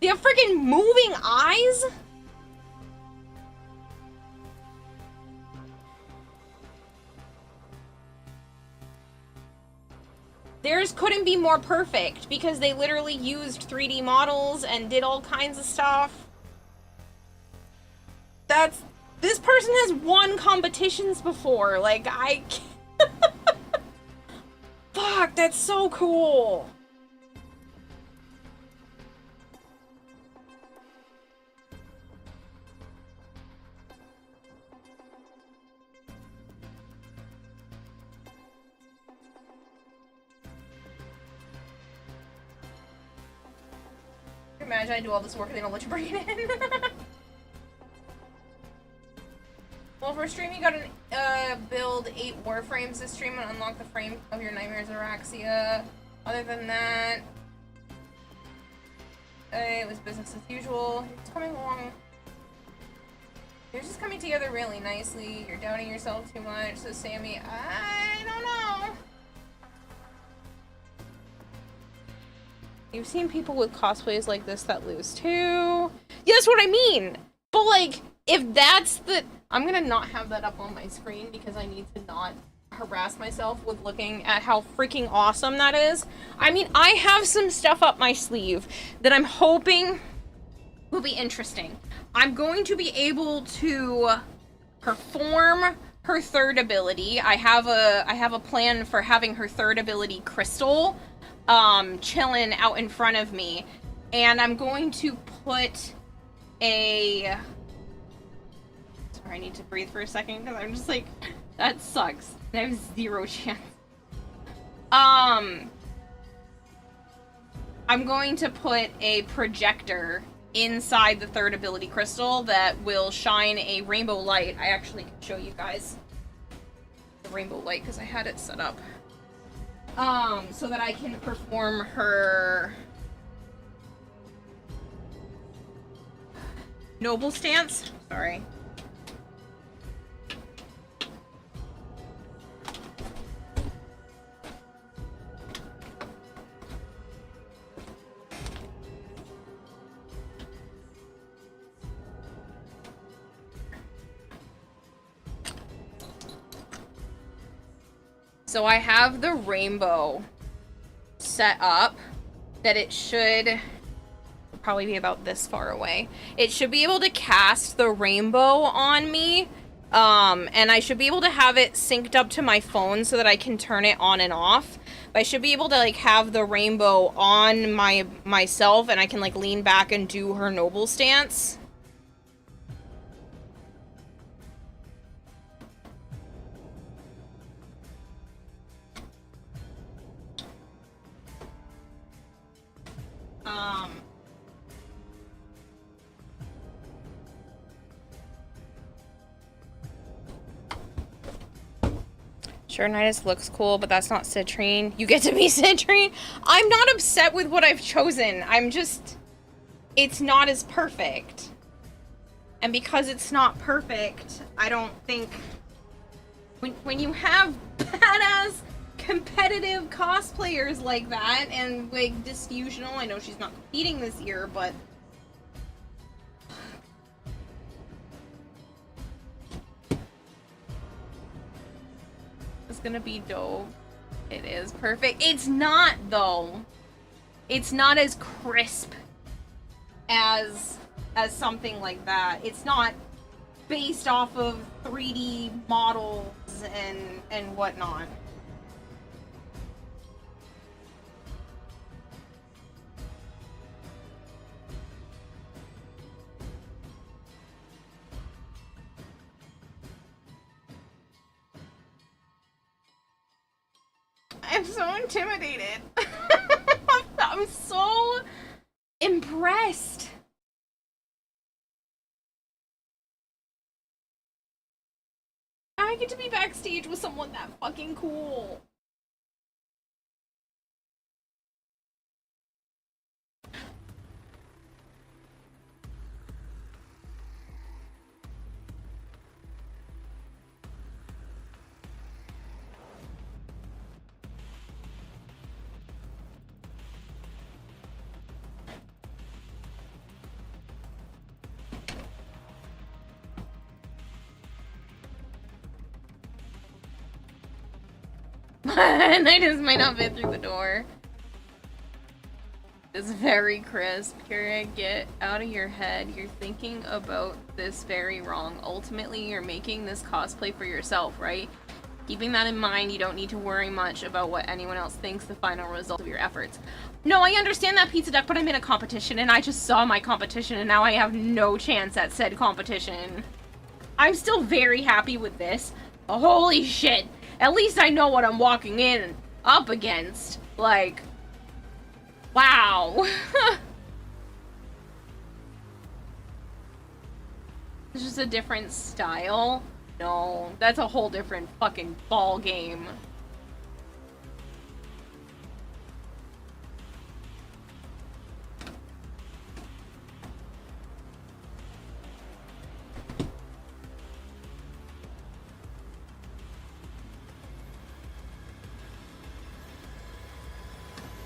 [SPEAKER 1] They have freaking moving eyes? Theirs couldn't be more perfect because they literally used 3D models and did all kinds of stuff. This person has won competitions before. Like, I can't. Fuck, that's so cool. Imagine I do all this work and they don't let you bring it in. Well, for stream, you gotta build 8 warframes this stream and unlock the frame of your Nightmares Araxia. Other than that, it was business as usual. It's coming along. You're just coming together really nicely. You're doubting yourself too much. So, Sammy, I don't know. You've seen people with cosplays like this that lose too. Yeah, that's what I mean. But like, if that's the... I'm gonna not have that up on my screen because I need to not harass myself with looking at how freaking awesome that is. I mean, I have some stuff up my sleeve that I'm hoping will be interesting. I'm going to be able to perform her third ability. I have a plan for having her third ability, Crystal, chilling out in front of me, and I'm going to put a... Sorry, I need to breathe for a second because I'm just like, that sucks. I have 0 chance. I'm going to put a projector inside the third ability crystal that will shine a rainbow light. I actually can show you guys the rainbow light because I had it set up. So that I can perform her noble stance. Sorry. So I have the rainbow set up that it should probably be about this far away. It should be able to cast the rainbow on me, and I should be able to have it synced up to my phone so that I can turn it on and off. But I should be able to like have the rainbow on myself, and I can like lean back and do her noble stance. Sure, Nidus looks cool, but that's not Citrine. You get to be Citrine. I'm not upset with what I've chosen. I'm just... It's not as perfect. And because it's not perfect, I don't think... When you have badass competitive cosplayers like that, and like Disfusional, I know she's not competing this year, but... It's gonna be dope. It is perfect. It's not, though. It's not as crisp as something like that. It's not based off of 3D models and whatnot. I'm so intimidated. I'm so impressed. I get to be backstage with someone that fucking cool. I just might not fit through the door. It's very crisp. Kira, get out of your head. You're thinking about this very wrong. Ultimately, you're making this cosplay for yourself, right? Keeping that in mind, you don't need to worry much about what anyone else thinks the final result of your efforts. No, I understand that, Pizza Duck, but I'm in a competition, and I just saw my competition, and now I have no chance at said competition. I'm still very happy with this. Holy shit! At least I know what I'm walking in up against. Like, wow. It's just a different style. No, that's a whole different fucking ball game.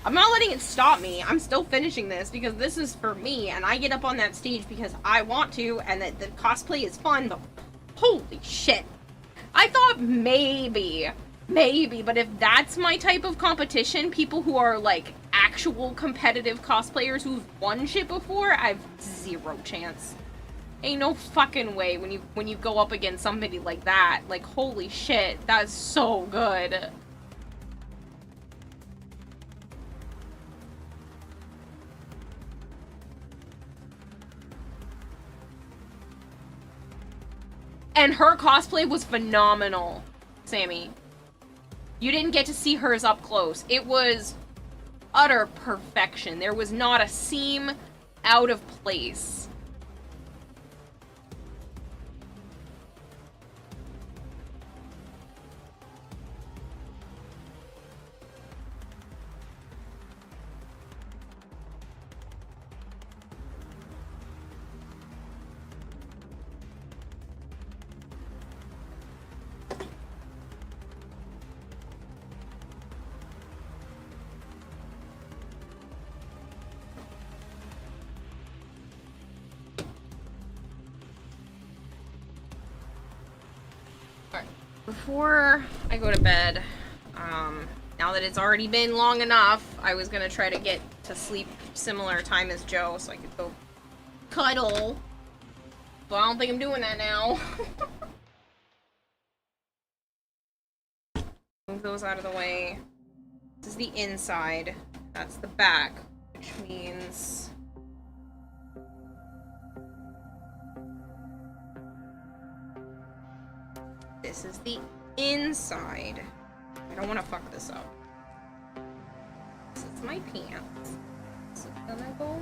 [SPEAKER 1] I'm not letting it stop me. I'm still finishing this because this is for me, and I get up on that stage because I want to, and that the cosplay is fun, but holy shit. I thought maybe, but if that's my type of competition, people who are, like, actual competitive cosplayers who've won shit before, I've zero chance. Ain't no fucking way when you go up against somebody like that. Like, holy shit, that's so good. And her cosplay was phenomenal, Sammy. You didn't get to see hers up close. It was utter perfection. There was not a seam out of place. Before I go to bed, now that it's already been long enough, I was gonna try to get to sleep similar time as Joe so I could go cuddle. But I don't think I'm doing that now. Move those out of the way. This is the inside. That's the back, which means... this is the inside. I don't want to fuck this up. This is my pants. So gonna go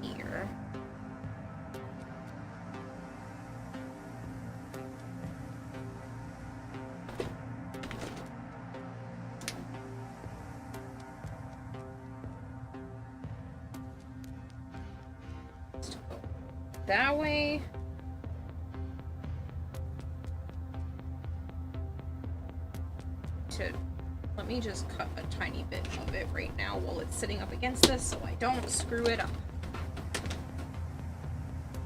[SPEAKER 1] here. That way. Let me just cut a tiny bit of it right now while it's sitting up against this so I don't screw it up.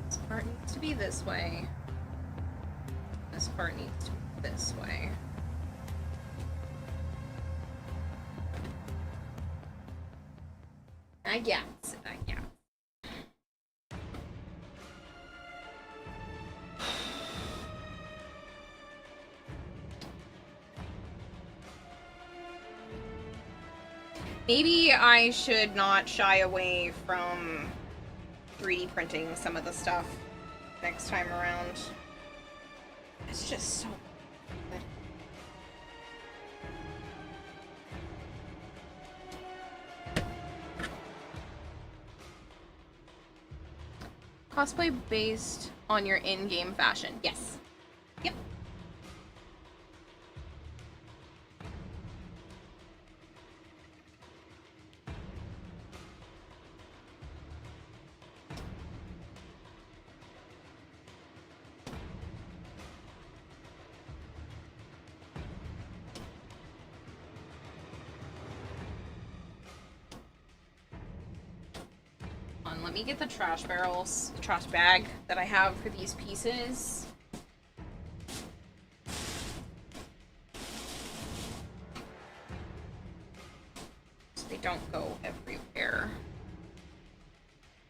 [SPEAKER 1] This part needs to be this way. This part needs to be this way. I guess. Maybe I should not shy away from 3D printing some of the stuff next time around. It's just so good. Cosplay based on your in-game fashion. Yes. Yep. Let me get the trash barrels, the trash bag that I have for these pieces. So they don't go everywhere.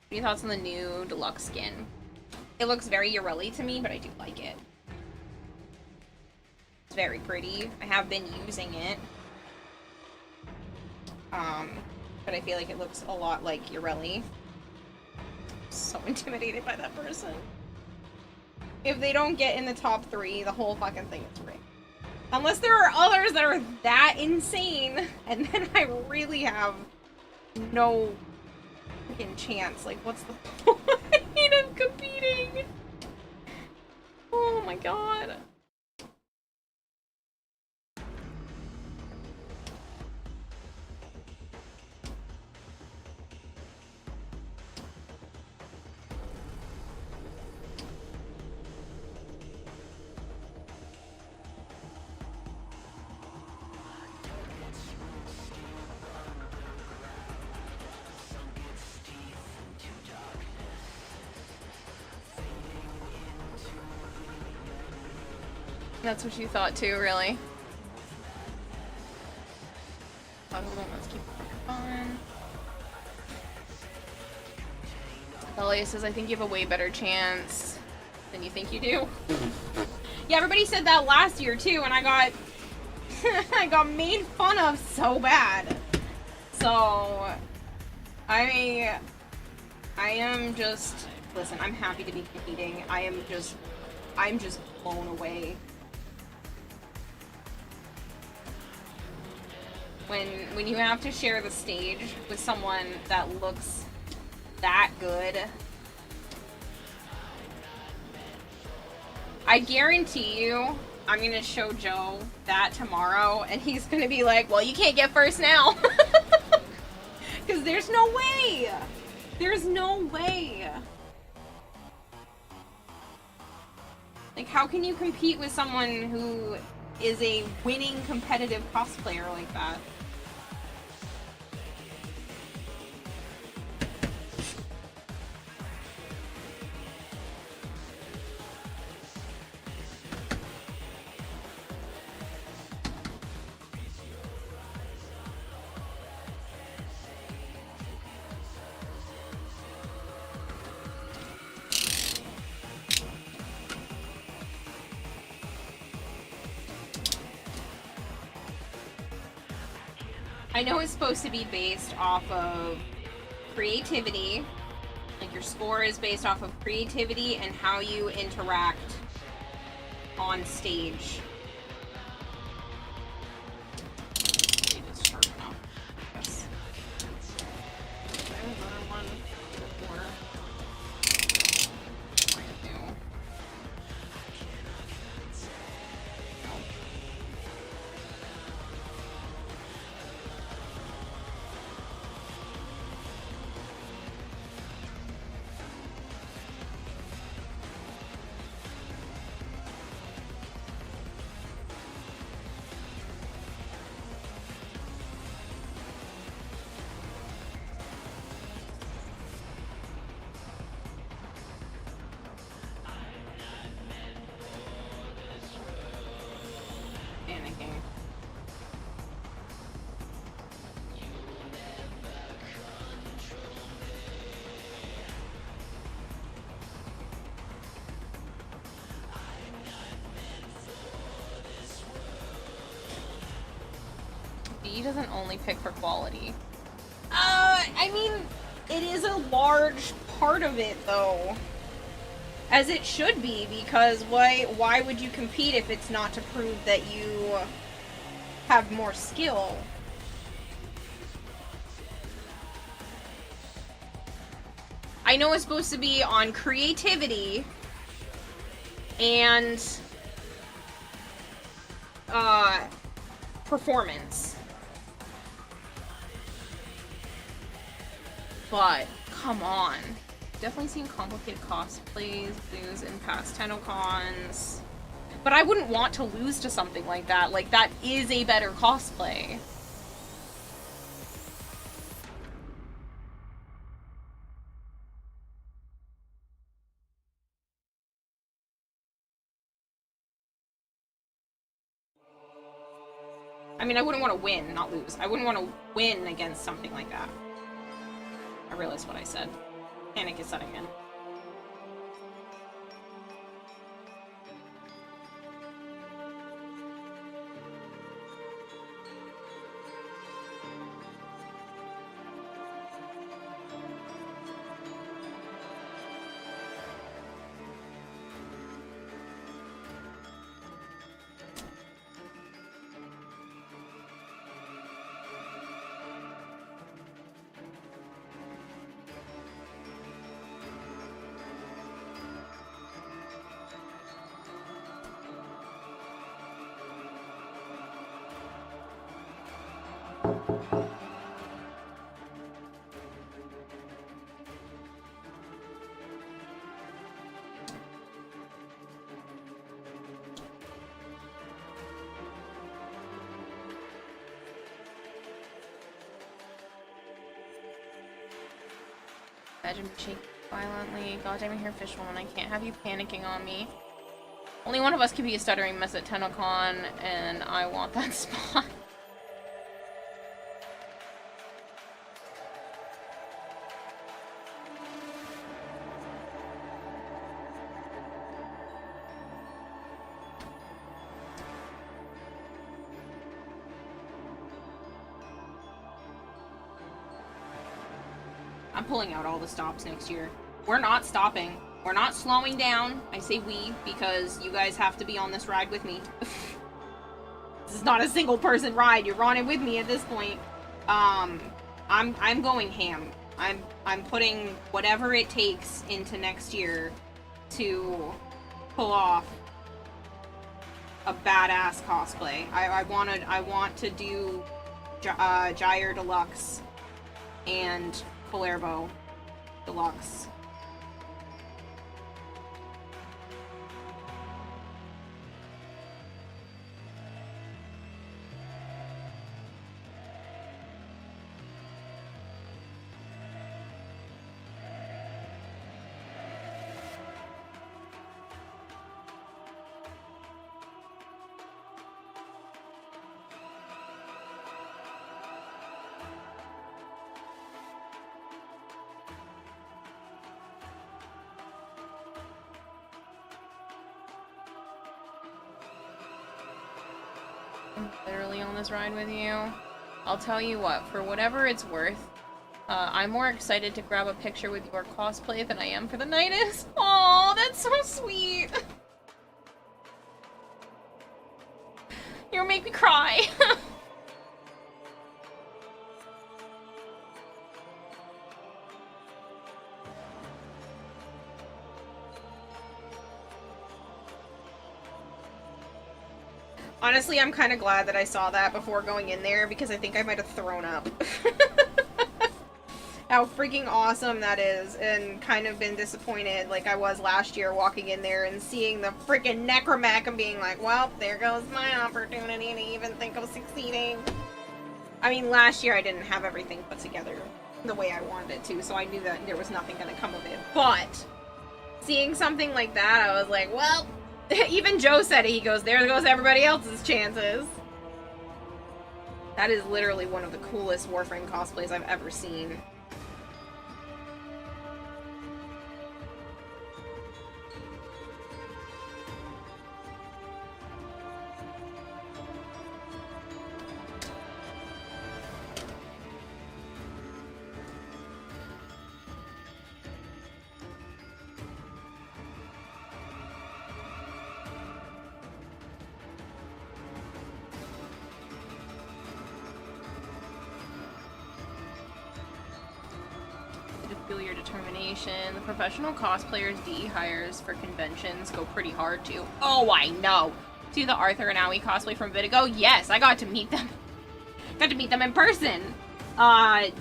[SPEAKER 1] What are your thoughts on the new deluxe skin? It looks very Urelli to me, but I do like it. It's very pretty. I have been using it. But I feel like it looks a lot like Urelli. So intimidated by that person. If they don't get in the top 3, the whole fucking thing is rigged. Unless there are others that are that insane, and then I really have no freaking chance. Like, what's the point of competing? Oh my god. That's what you thought too, really? Let's keep it fun. Belia says, I think you have a way better chance than you think you do. Yeah, everybody said that last year too, and I got I got made fun of so bad. So I am just, listen, I'm happy to be competing. I'm just blown away. When you have to share the stage with someone that looks that good, I guarantee you I'm gonna show Joe that tomorrow and he's gonna be like, well, you can't get first now. Because there's no way. There's no way. Like, how can you compete with someone who is a winning competitive cosplayer like that? I know it's supposed to be based off of creativity. Like, your score is based off of creativity and how you interact on stage. It is sharp enough. Yes. There's another one before. Brand new. B doesn't only pick for quality. I mean, it is a large part of it, though. As it should be, because why would you compete if it's not to prove that you have more skill? I know it's supposed to be on creativity and performance. But come on. Definitely seen complicated cosplays lose in past TennoCons. But I wouldn't want to lose to something like that. Like, that is a better cosplay. I mean, I wouldn't want to win, not lose. I wouldn't want to win against something like that. I realized what I said. Panic is setting in. Imagine me shaking violently. God damn it, here, fish woman. I can't have you panicking on me. Only one of us can be a stuttering mess at TennoCon, and I want that spot. I'm pulling out all the stops next year. We're not stopping. We're not slowing down. I say we because you guys have to be on this ride with me. This is not a single person ride. You're on it with me at this point. I'm going ham. I'm putting whatever it takes into next year to pull off a badass cosplay. I want to do Gyre Deluxe and Palermo Deluxe. Literally on this ride with you. I'll tell you what, for whatever it's worth, I'm more excited to grab a picture with your cosplay than I am for the Nidus. Aw, that's so sweet. You'll make me cry. Honestly, I'm kind of glad that I saw that before going in there because I think I might have thrown up. How freaking awesome that is, and kind of been disappointed like I was last year walking in there and seeing the freaking necromech and being like, well, there goes my opportunity to even think of succeeding. I mean, last year I didn't have everything put together the way I wanted it to, so I knew that there was nothing going to come of it. But seeing something like that, I was like, well, even Joe said it. He goes, there goes everybody else's chances. That is literally one of the coolest Warframe cosplays I've ever seen. Feel your determination. The professional cosplayers DE hires for conventions go pretty hard too. Oh, I know. See the Arthur and Aoi cosplay from Vitigo? Yes, I got to meet them. Got to meet them in person.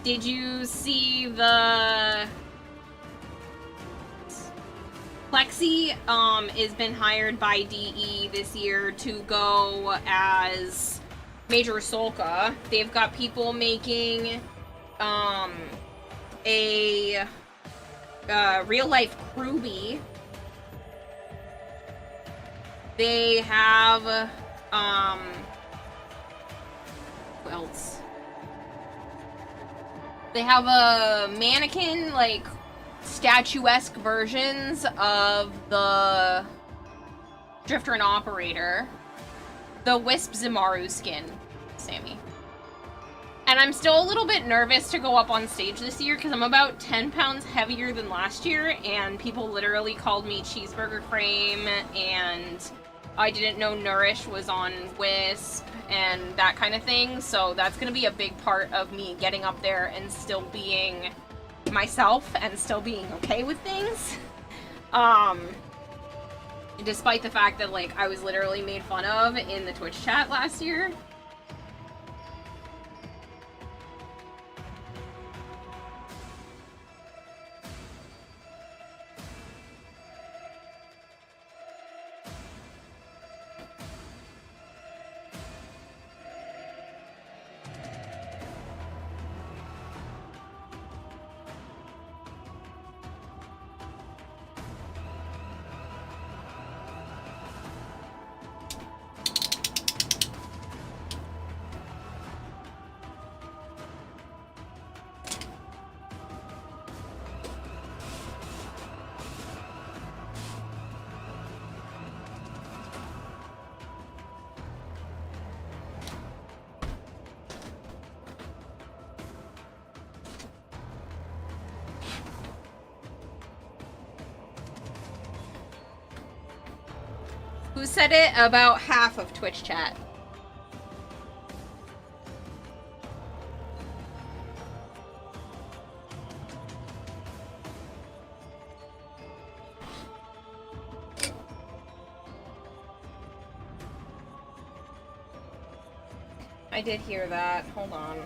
[SPEAKER 1] Did you see the Plexi has been hired by DE this year to go as Major Solka. They've got people making a real-life Kruby. They have, who else? They have a mannequin, like, statuesque versions of the Drifter and Operator. The Wisp Zimaru skin, Sammy. And I'm still a little bit nervous to go up on stage this year because I'm about 10 pounds heavier than last year, and people literally called me Cheeseburger Frame, and I didn't know Nourish was on Wisp and that kind of thing, so that's going to be a big part of me getting up there and still being myself and still being okay with things. Despite the fact that, like, I was literally made fun of in the Twitch chat last year. Who said it? About half of Twitch chat. I did hear that. Hold on.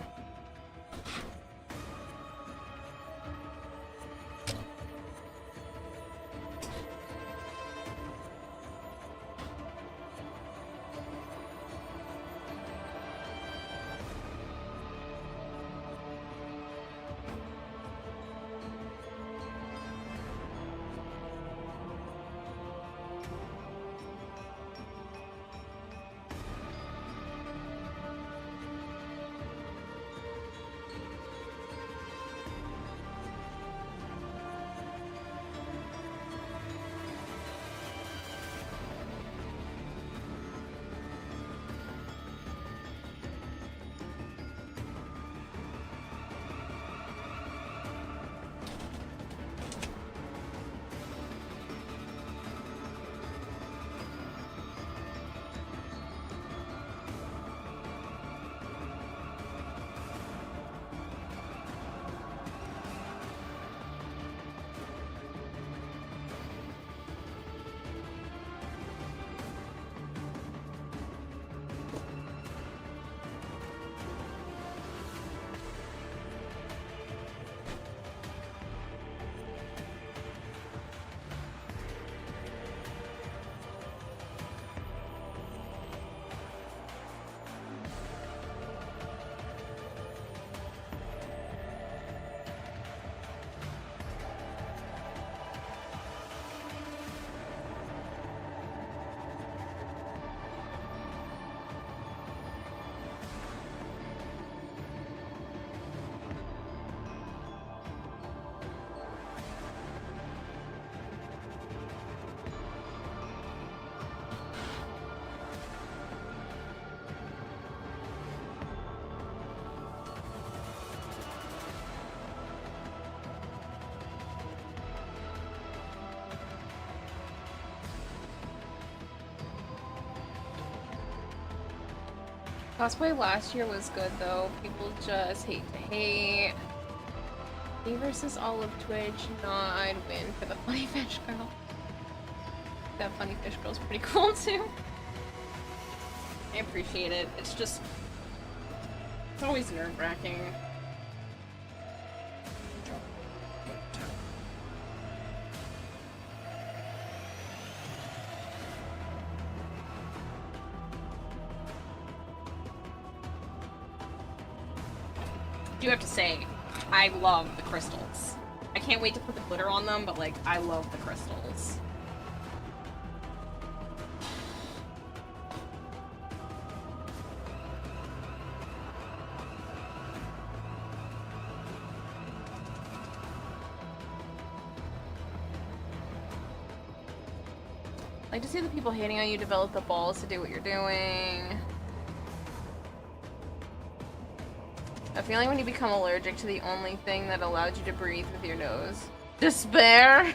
[SPEAKER 1] Cosplay last year was good though. People just hate to hate. Me versus all of Twitch. Nah, I'd win for the funny fish girl. That funny fish girl's pretty cool too. I appreciate it. It's just... it's always nerve-wracking. I do have to say, I love the crystals. I can't wait to put the glitter on them, but like, I love the crystals. I like to see the people hating on you develop the balls to do what you're doing. A feeling when you become allergic to the only thing that allowed you to breathe with your nose. Despair!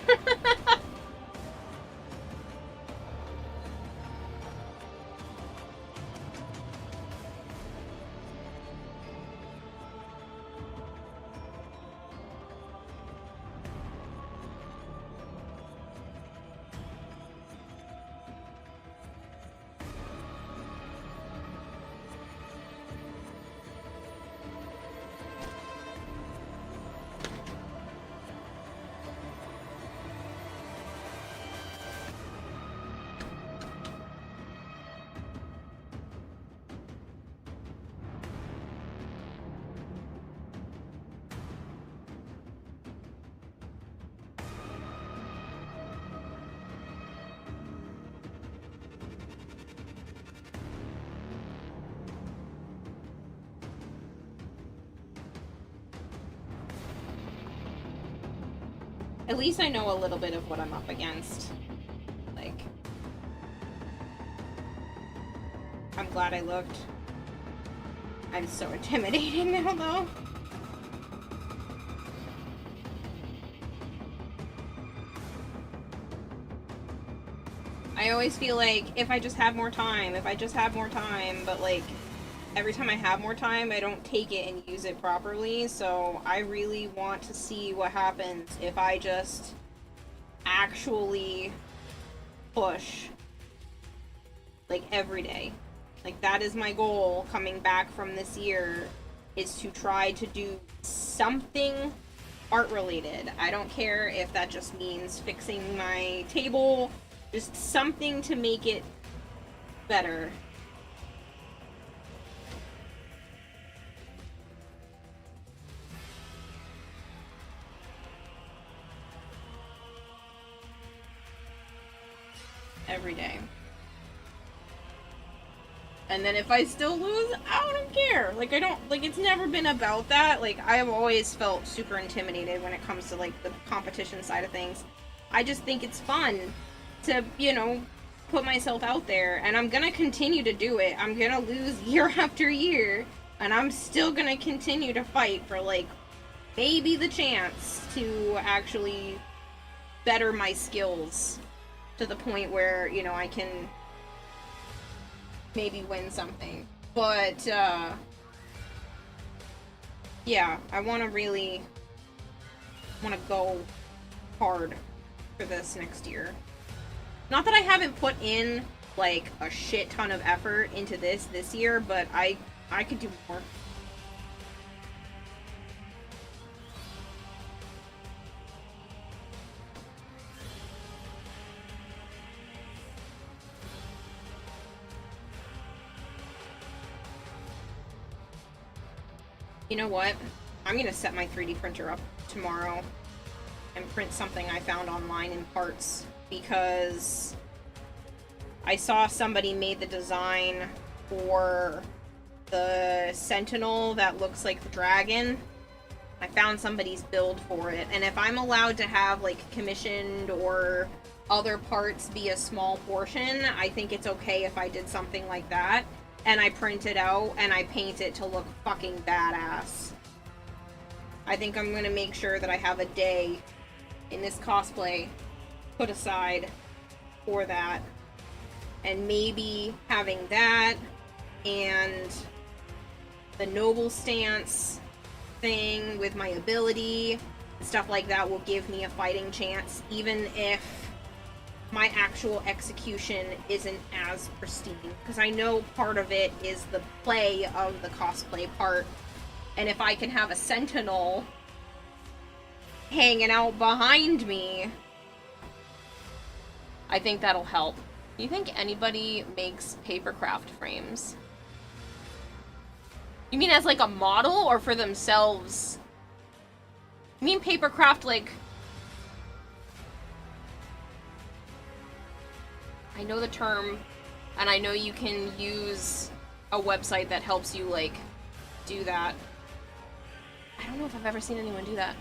[SPEAKER 1] At least I know a little bit of what I'm up against. Like, I'm glad I looked. I'm so intimidated now, though. I always feel like if I just have more time, but like every time I have more time, I don't take it and use it properly. So I really want to see what happens if I just actually push like every day. Like that is my goal coming back from this year, is to try to do something art related. I don't care if that just means fixing my table, just something to make it better. Every day. And then if I still lose, I don't care. Like, I don't, like, it's never been about that. Like, I've always felt super intimidated when it comes to, like, the competition side of things. I just think it's fun to, you know, put myself out there. And I'm gonna continue to do it. I'm gonna lose year after year. And I'm still gonna continue to fight for, like, maybe the chance to actually better my skills to the point where, you know, I can maybe win something. But, yeah, I want to really go hard for this next year. Not that I haven't put in, like, a shit ton of effort into this year, but I could do more. You know what? I'm gonna set my 3D printer up tomorrow and print something I found online in parts, because I saw somebody made the design for the Sentinel that looks like the dragon. I found somebody's build for it, and if I'm allowed to have, like, commissioned or other parts be a small portion, I think it's okay if I did something like that. And I print it out, and I paint it to look fucking badass. I think I'm gonna make sure that I have a day in this cosplay put aside for that. And maybe having that, and the noble stance thing with my ability, stuff like that will give me a fighting chance, even if my actual execution isn't as pristine, because I know part of it is the play of the cosplay part, and if I can have a Sentinel hanging out behind me, I think that'll help. Do you think anybody makes papercraft frames? You mean as like a model, or for themselves? You mean papercraft like... I know the term, and I know you can use a website that helps you, like, do that. I don't know if I've ever seen anyone do that.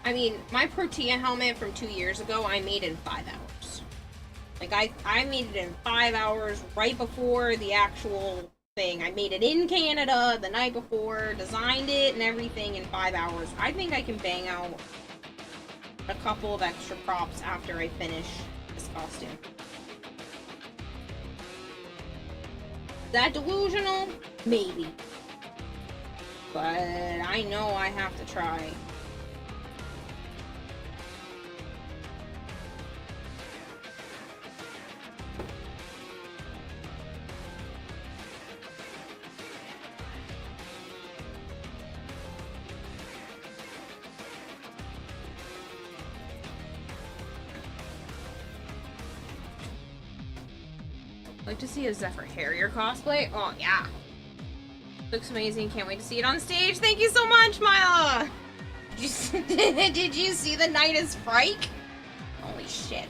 [SPEAKER 1] I mean, my Protea helmet from 2 years ago, I made in 5 hours. Like, I made it in 5 hours right before the actual thing. I made it in Canada the night before, designed it and everything in 5 hours. I think I can bang out a couple of extra props after I finish this costume. Is that delusional? Maybe. But I know I have to try. Like to see a Zephyr Harrier cosplay? Oh, yeah. Looks amazing. Can't wait to see it on stage. Thank you so much, Myla! Did you see the Night is Frike? Holy shit.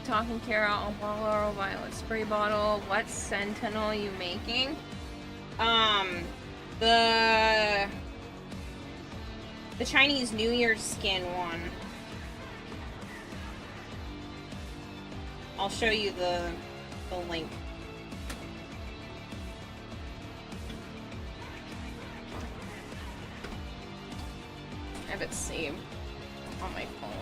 [SPEAKER 1] Talking Kara, a Laurel Violet spray bottle. What Sentinel you making? The Chinese New Year's skin one. I'll show you the link. I have it saved on my phone.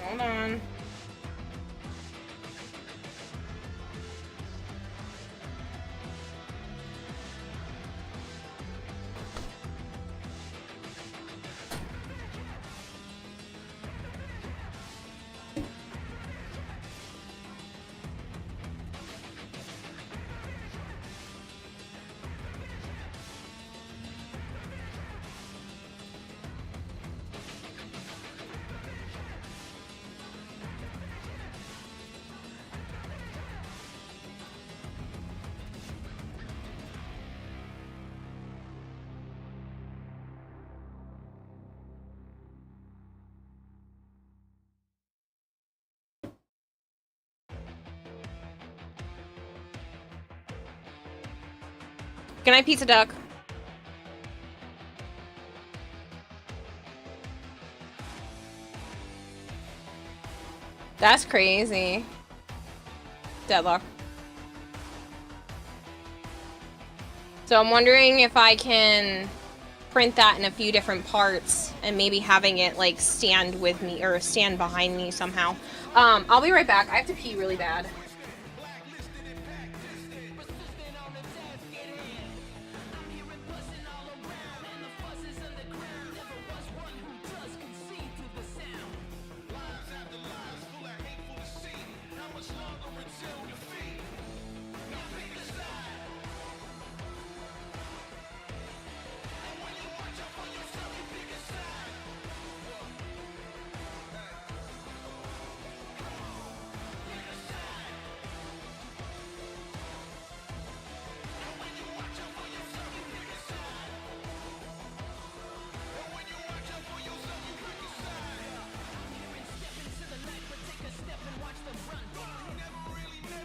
[SPEAKER 1] Hold on. Good night, Pizza Duck. That's crazy. Deadlock. So I'm wondering if I can print that in a few different parts and maybe having it like stand with me or stand behind me somehow. I'll be right back. I have to pee really bad.
[SPEAKER 3] until defeat. Now pick a side. And when you watch out for yourself, you pick a side. Hey. Come on, pick a side. And when you watch out for yourself, you pick a side. And when you watch out for yourself, you pick a side. Step into the light, but take a step and watch them run. You never really know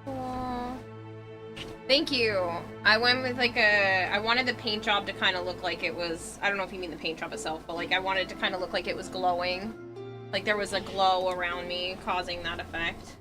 [SPEAKER 1] Cool. Thank you. I went with like I wanted the paint job to kind of look like it was, I don't know if you mean the paint job itself, but like I wanted to kind of look like it was glowing. Like there was a glow around me causing that effect.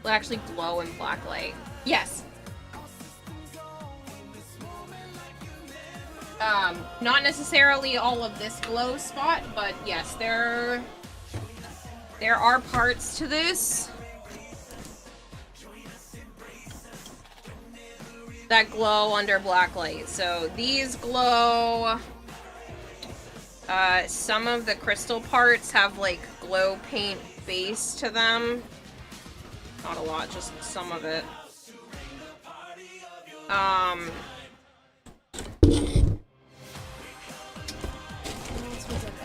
[SPEAKER 1] Will actually glow in black light. Yes. Not necessarily all of this glow spot, but yes, there are parts to this that glow under black light. So these glow. Some of the crystal parts have like glow paint base to them. Not a lot, just some of it. I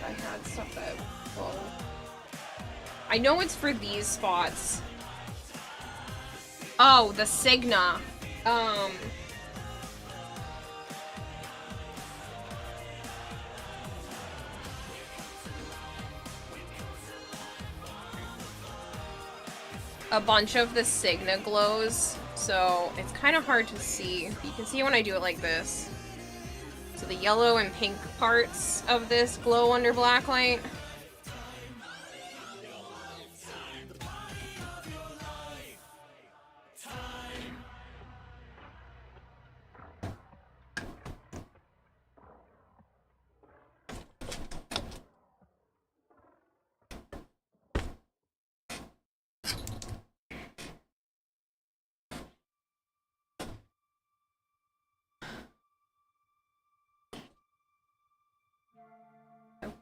[SPEAKER 1] had stuff that, well, I know it's for these spots. Oh, the Signa. A bunch of the Signa glows, so it's kind of hard to see. You can see when I do it like this. So the yellow and pink parts of this glow under black light.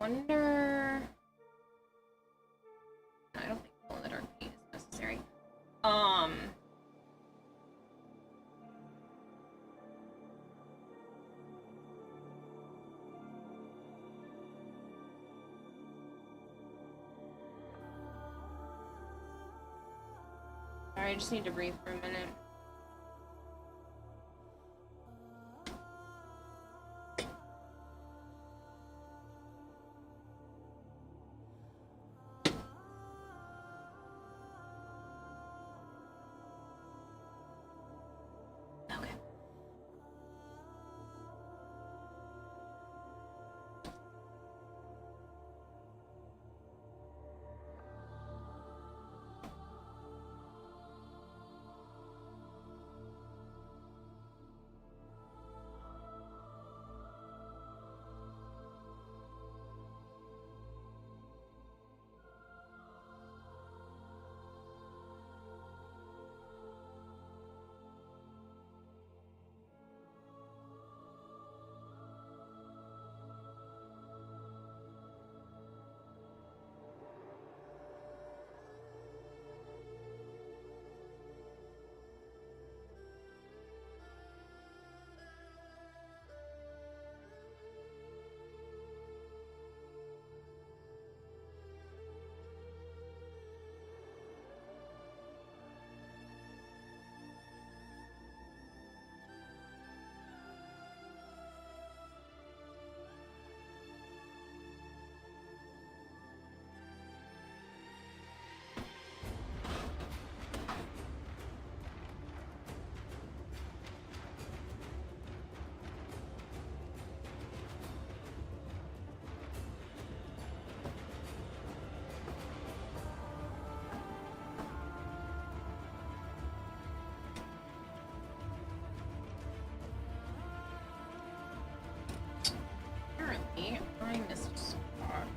[SPEAKER 1] wonder... I don't think glow in the dark paint is necessary. Sorry, I just need to breathe for a minute. Apparently, I missed a spot.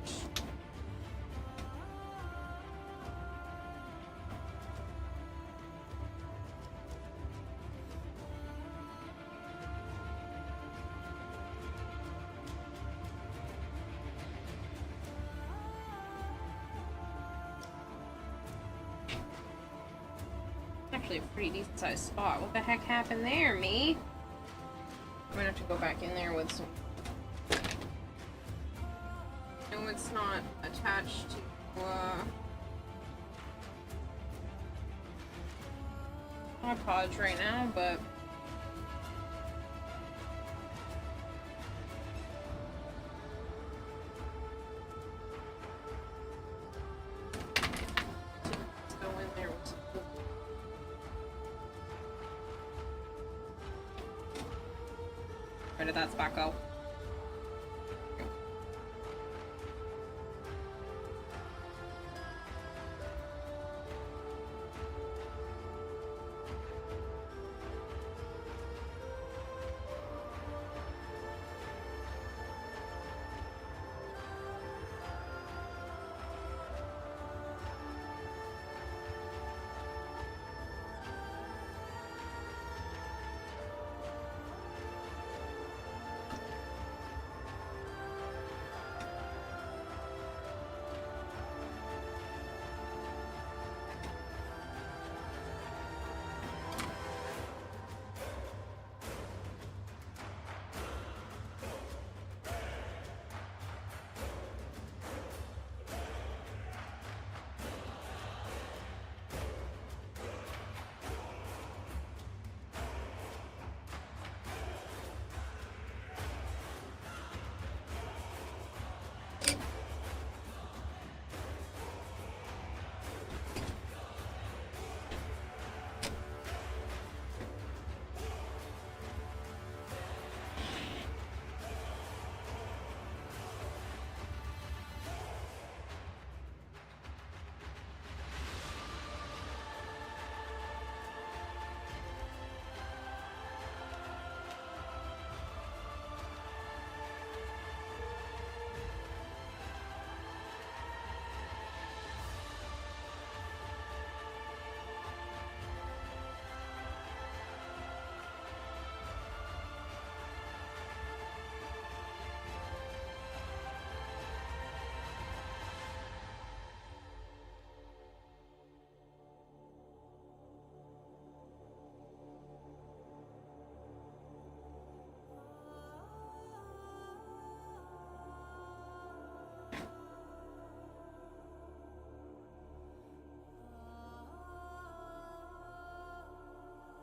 [SPEAKER 1] Actually a pretty decent sized spot. What the heck happened there, me? I'm gonna have to go back in there with some... No, it's not attached to, Mod Podge right now, but... Let's go in there with some... Where did that spot go?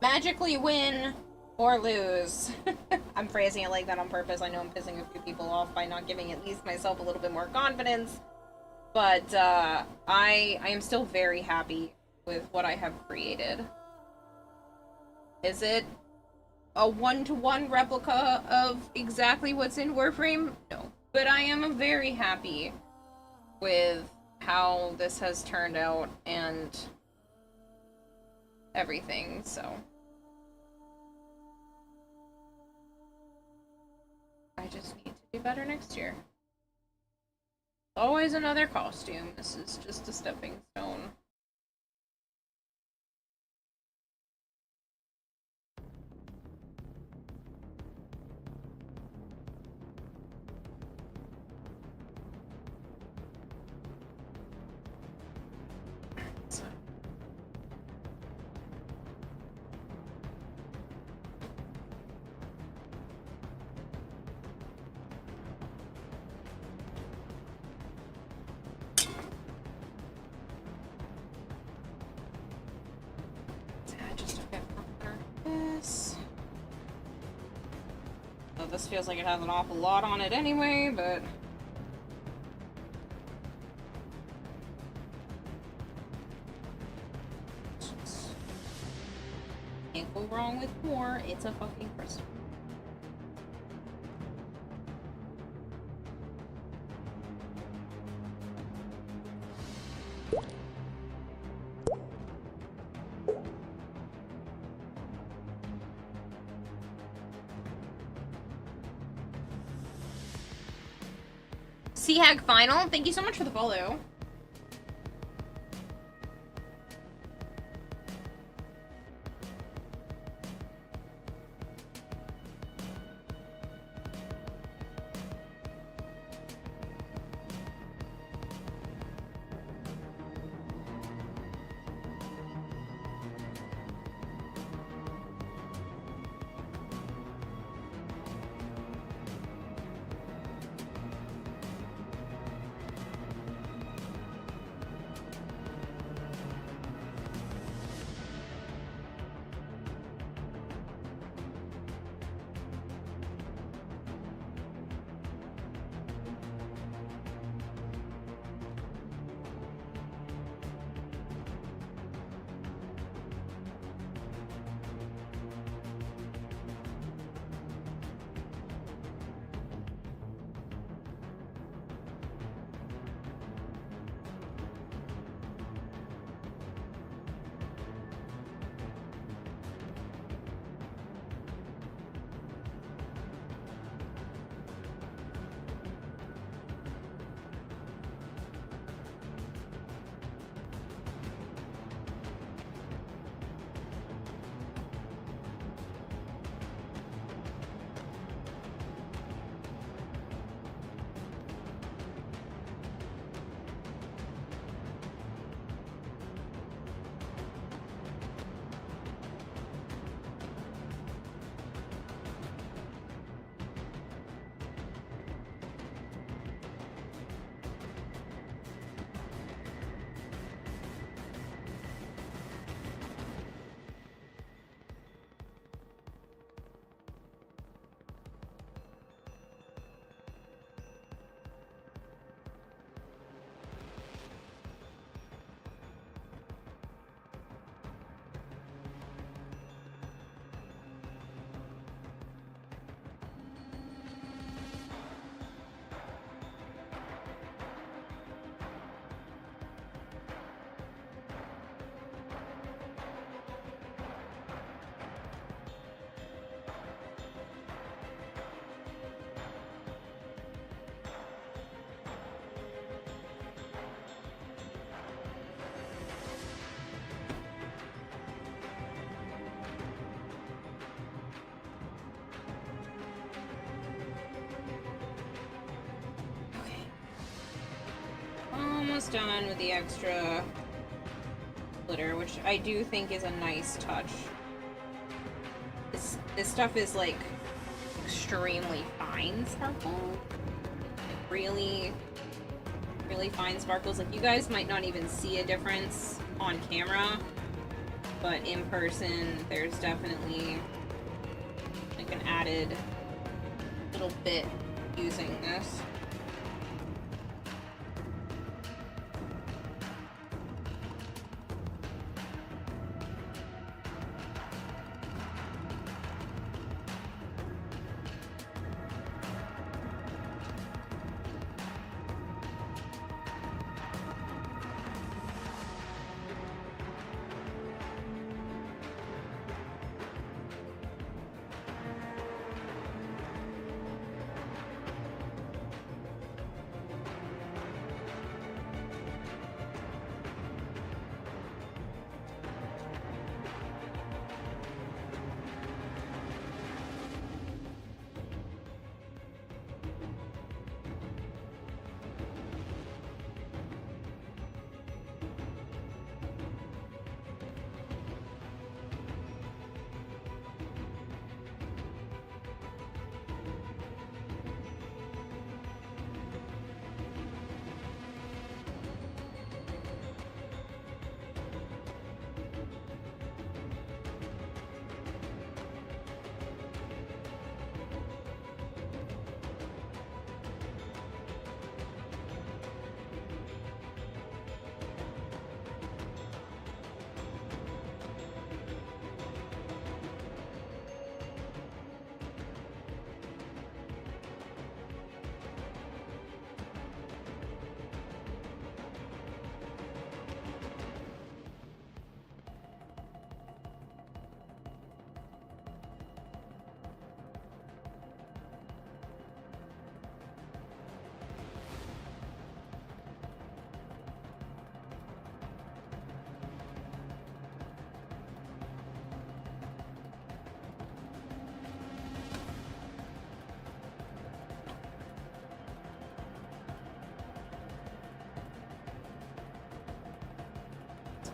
[SPEAKER 1] magically win or lose. I'm phrasing it like that on purpose. I know I'm pissing a few people off by not giving at least myself a little bit more confidence. But I am still very happy with what I have created. Is it a one-to-one replica of exactly what's in Warframe? No. But I am very happy with how this has turned out and everything, so. I just need to do better next year. Always another costume. This is just a stepping stone. This feels like it has an awful lot on it anyway, but can't go wrong with more. It's a fucking crystal. Seahag Final, thank you so much for the follow. Almost done with the extra glitter, which I do think is a nice touch. This stuff is like extremely fine sparkle. Really, really fine sparkles. Like, you guys might not even see a difference on camera, but in person, there's definitely like an added little bit using this.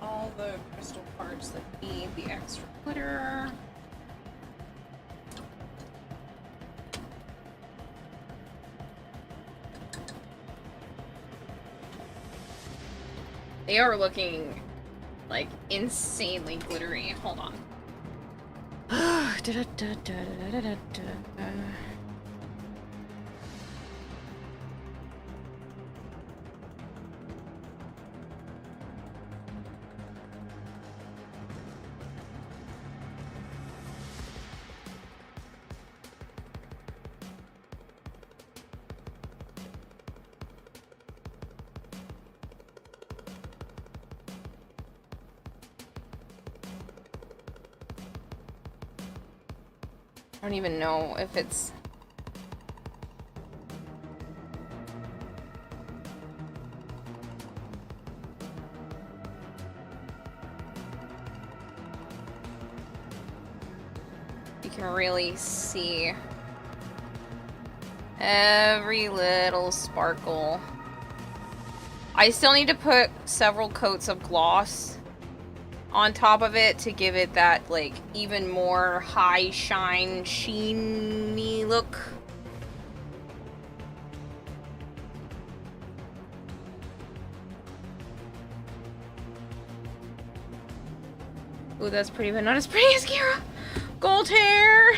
[SPEAKER 1] All the crystal parts that need the extra glitter. They are looking like insanely glittery. Hold on. I don't even know if it's... You can really see every little sparkle. I still need to put several coats of gloss on top of it to give it that, like, even more high shine, sheeny look. Ooh, that's pretty, but not as pretty as Kira. Gold hair!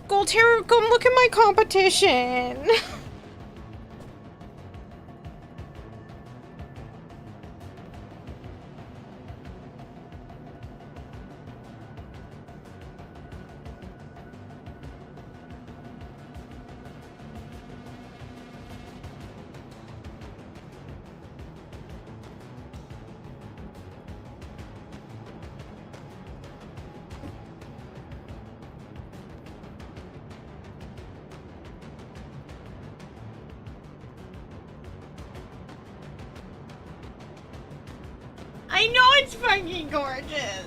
[SPEAKER 1] Gold hair, come look at my competition! I know it's fucking gorgeous.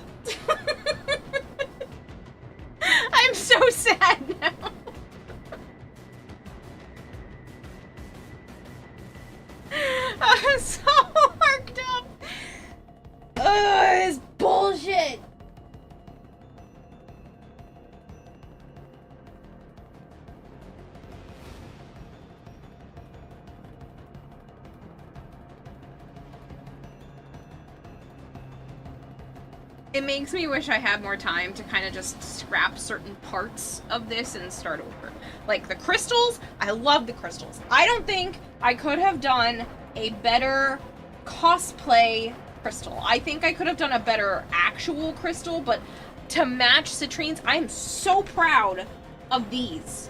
[SPEAKER 1] I'm so sad now. I'm so worked up. Ugh, it's bullshit. it makes me wish I had more time to kind of just scrap certain parts of this and start over. Like the crystals, I love the crystals. I don't think I could have done a better cosplay crystal. I think I could have done a better actual crystal, but to match Citrine's, I am so proud of these.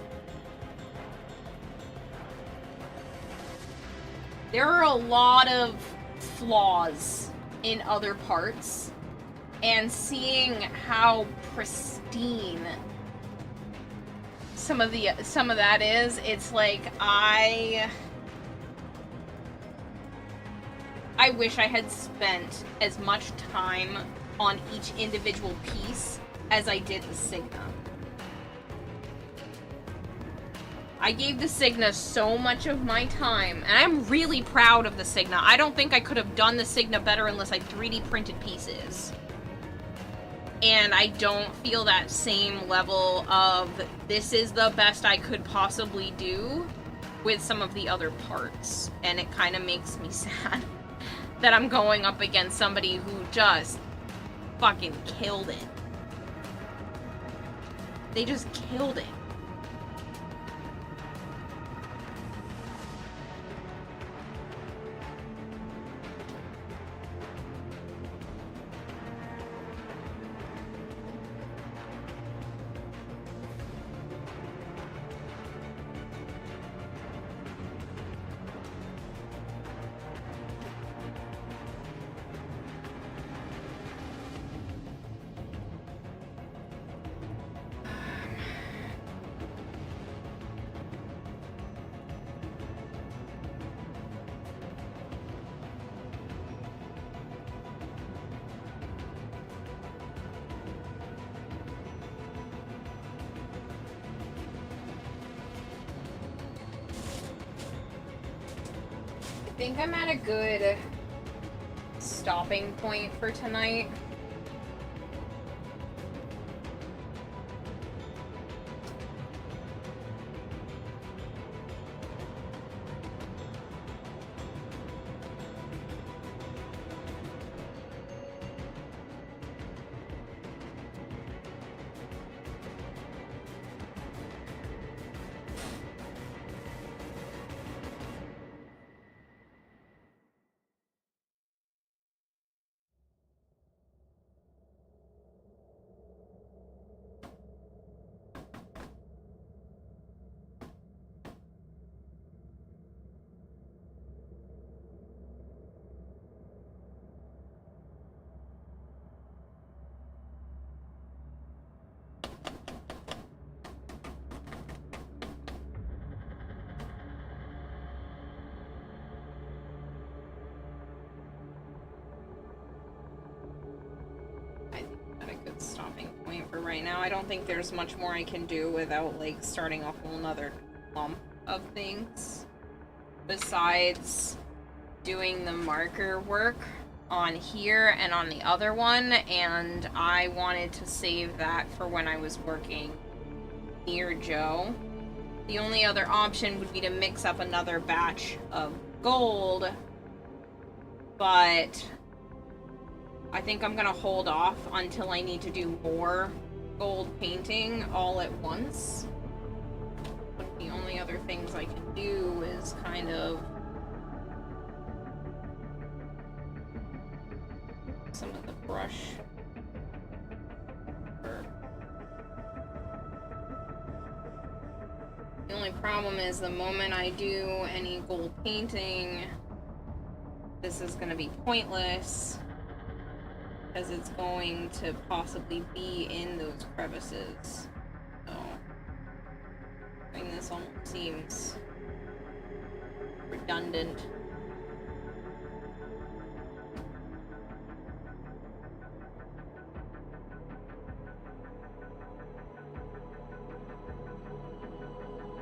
[SPEAKER 1] There are a lot of flaws in other parts, and seeing how pristine some of that is, it's like I wish I had spent as much time on each individual piece as I did the Signa. I gave the Signa so much of my time, and I'm really proud of the Signa. I don't think I could have done the Signa better unless I 3D printed pieces. And I don't feel that same level of, this is the best I could possibly do with some of the other parts. And it kind of makes me sad that I'm going up against somebody who just fucking killed it. They just killed it. I think I'm at a good stopping point for tonight. Stopping point for right now. I don't think there's much more I can do without like starting a whole nother lump of things besides doing the marker work on here and on the other one, and I wanted to save that for when I was working near Joe. The only other option would be to mix up another batch of gold, but I think I'm gonna hold off until I need to do more gold painting all at once. But the only other things I can do is kind of some of the brush work. The only problem is the moment I do any gold painting, this is gonna be pointless, because it's going to possibly be in those crevices. So, I mean, this almost seems redundant.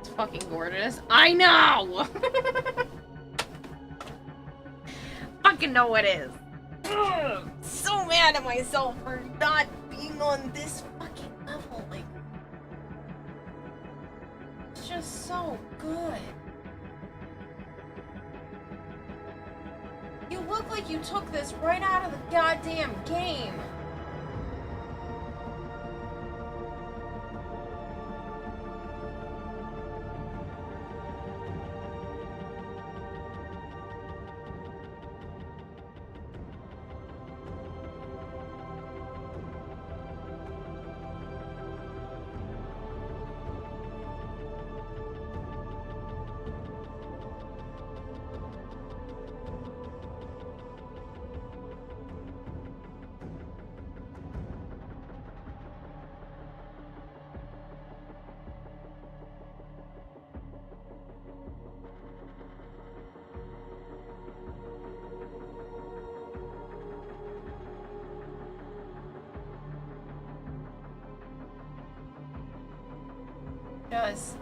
[SPEAKER 1] It's fucking gorgeous. I know! Fucking know it is. Ugh, so mad at myself for not being on this fucking level. Like, it's just so good. You look like you took this right out of the goddamn game. does.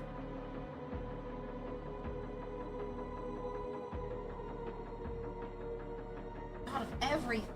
[SPEAKER 1] Out of everything.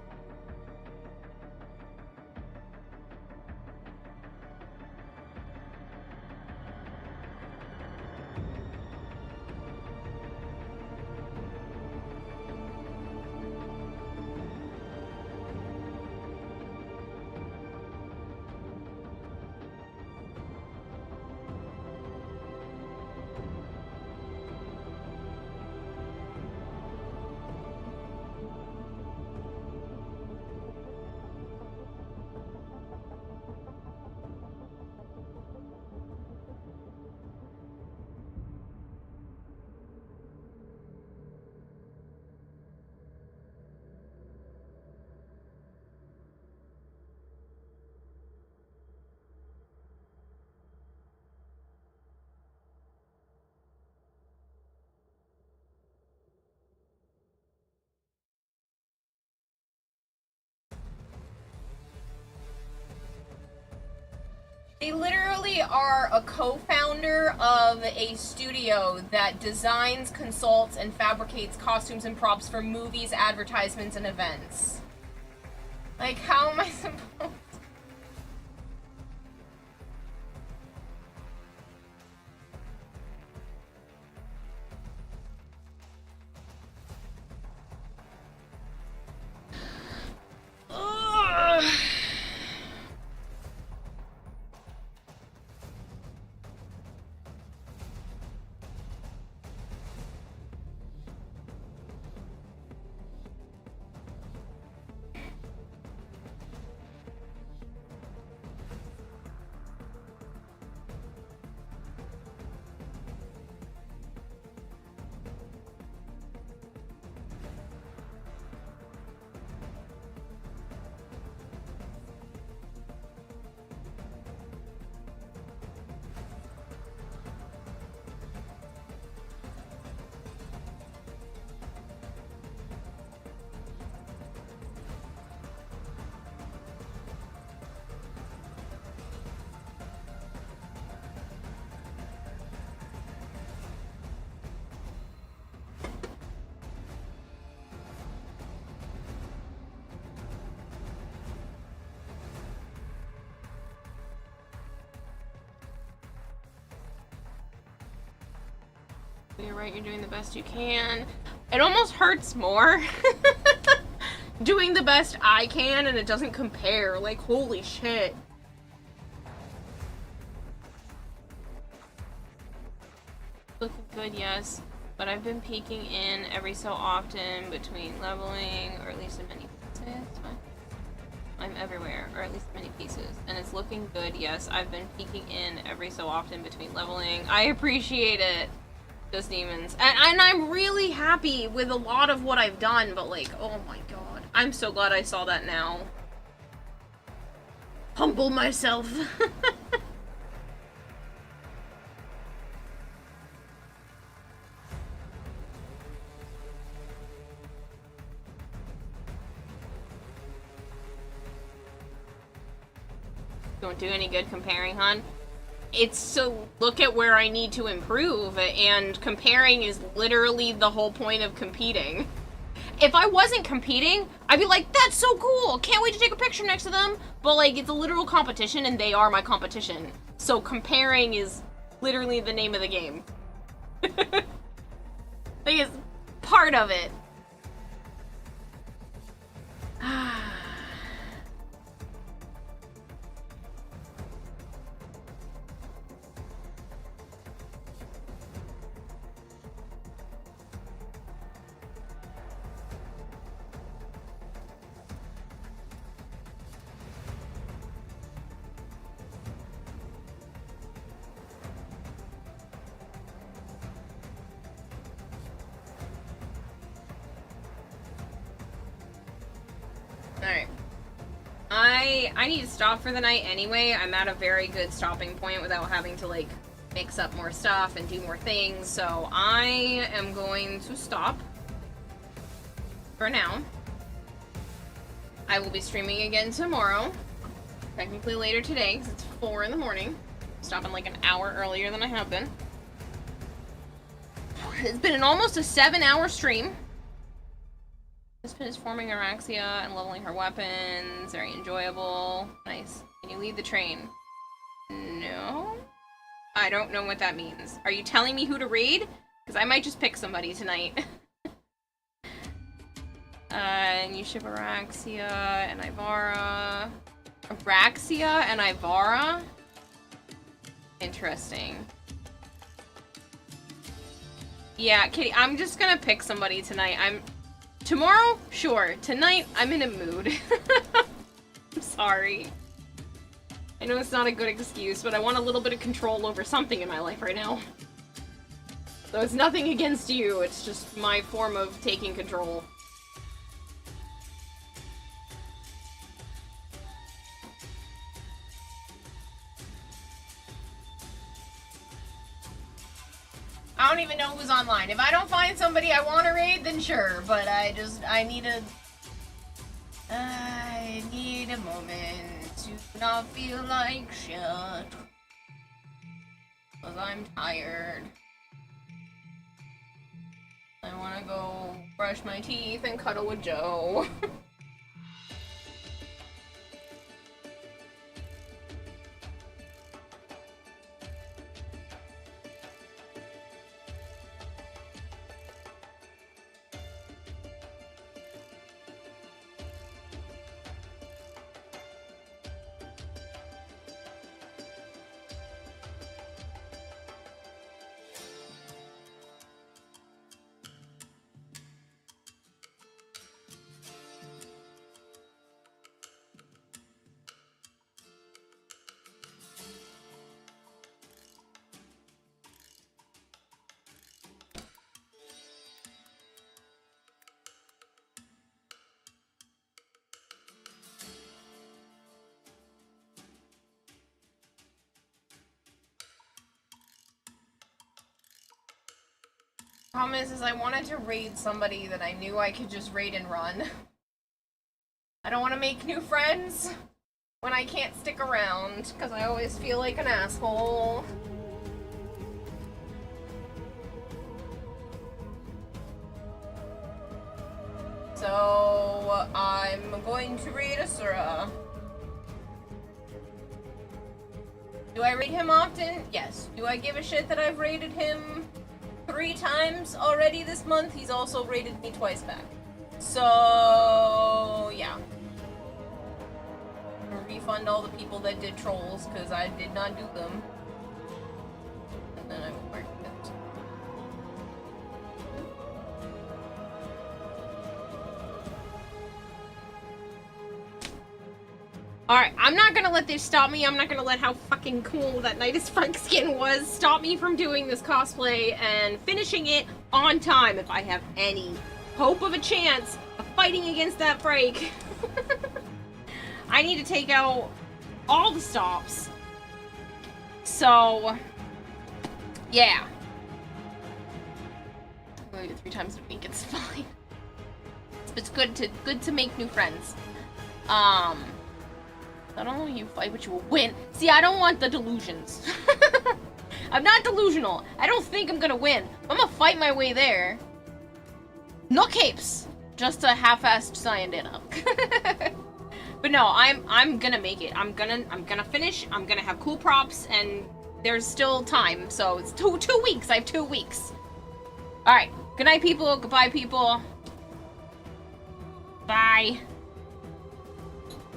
[SPEAKER 1] They literally are a co-founder of a studio that designs, consults, and fabricates costumes and props for movies, advertisements, and events. Like, how am I supposed... Ugh. You're right, you're doing the best you can. It almost hurts more doing the best I can and it doesn't compare. Like, holy shit. Looking good, yes, but I've been peeking in every so often between leveling, or at least in many pieces. I'm everywhere, or at least many pieces. And it's looking good, yes. I've been peeking in every so often between leveling. I appreciate it. Just demons. And I'm really happy with a lot of what I've done, but like, oh my god. I'm so glad I saw that now. Humble myself. Don't do any good comparing, hon. It's so, look at where I need to improve, and comparing is literally the whole point of competing. If I wasn't competing, I'd be like, that's so cool, can't wait to take a picture next to them, but like, it's a literal competition and they are my competition. So comparing is literally the name of the game. Like, it's part of it. Alright. I need to stop for the night anyway. I'm at a very good stopping point without having to, like, mix up more stuff and do more things, so I am going to stop for now. I will be streaming again tomorrow. Technically later today, because it's 4 in the morning. Stopping like an hour earlier than I have been. It's been almost a 7-hour stream. Participant is forming Araxia and leveling her weapons. Very enjoyable. Nice. Can you lead the train? No? I don't know what that means. Are you telling me who to raid? Because I might just pick somebody tonight. And you ship Araxia and Ivara. Araxia and Ivara? Interesting. Yeah, Kitty, I'm just gonna pick somebody tonight. Tomorrow? Sure. Tonight, I'm in a mood. I'm sorry. I know it's not a good excuse, but I want a little bit of control over something in my life right now. So it's nothing against you, it's just my form of taking control. I don't even know who's online. If I don't find somebody I want to raid, then sure, but I need a moment to not feel like shit. Cause I'm tired. I wanna go brush my teeth and cuddle with Joe. Problem is I wanted to raid somebody that I knew I could just raid and run. I don't want to make new friends when I can't stick around, because I always feel like an asshole. So, I'm going to raid Asura. Do I raid him often? Yes. Do I give a shit that I've raided him 3 times already this month? He's also raided me twice back. So, yeah. I'll refund all the people that did trolls, because I did not do them. And then I will mark it. Alright, I'm not gonna let this stop me. I'm not gonna let how fucking cool that Nidus Frank skin was stop me from doing this cosplay and finishing it on time if I have any hope of a chance of fighting against that break. I need to take out all the stops. So, yeah. I'm gonna do it 3 times a week, it's fine. It's good to make new friends. I don't know you fight, but you will win. See, I don't want the delusions. I'm not delusional. I don't think I'm gonna win. I'm gonna fight my way there. No capes. Just a half-assed Sayandana. But no, I'm gonna make it. I'm gonna finish. I'm gonna have cool props, and there's still time. So it's two weeks. I have 2 weeks. All right. Good night, people. Goodbye, people. Bye.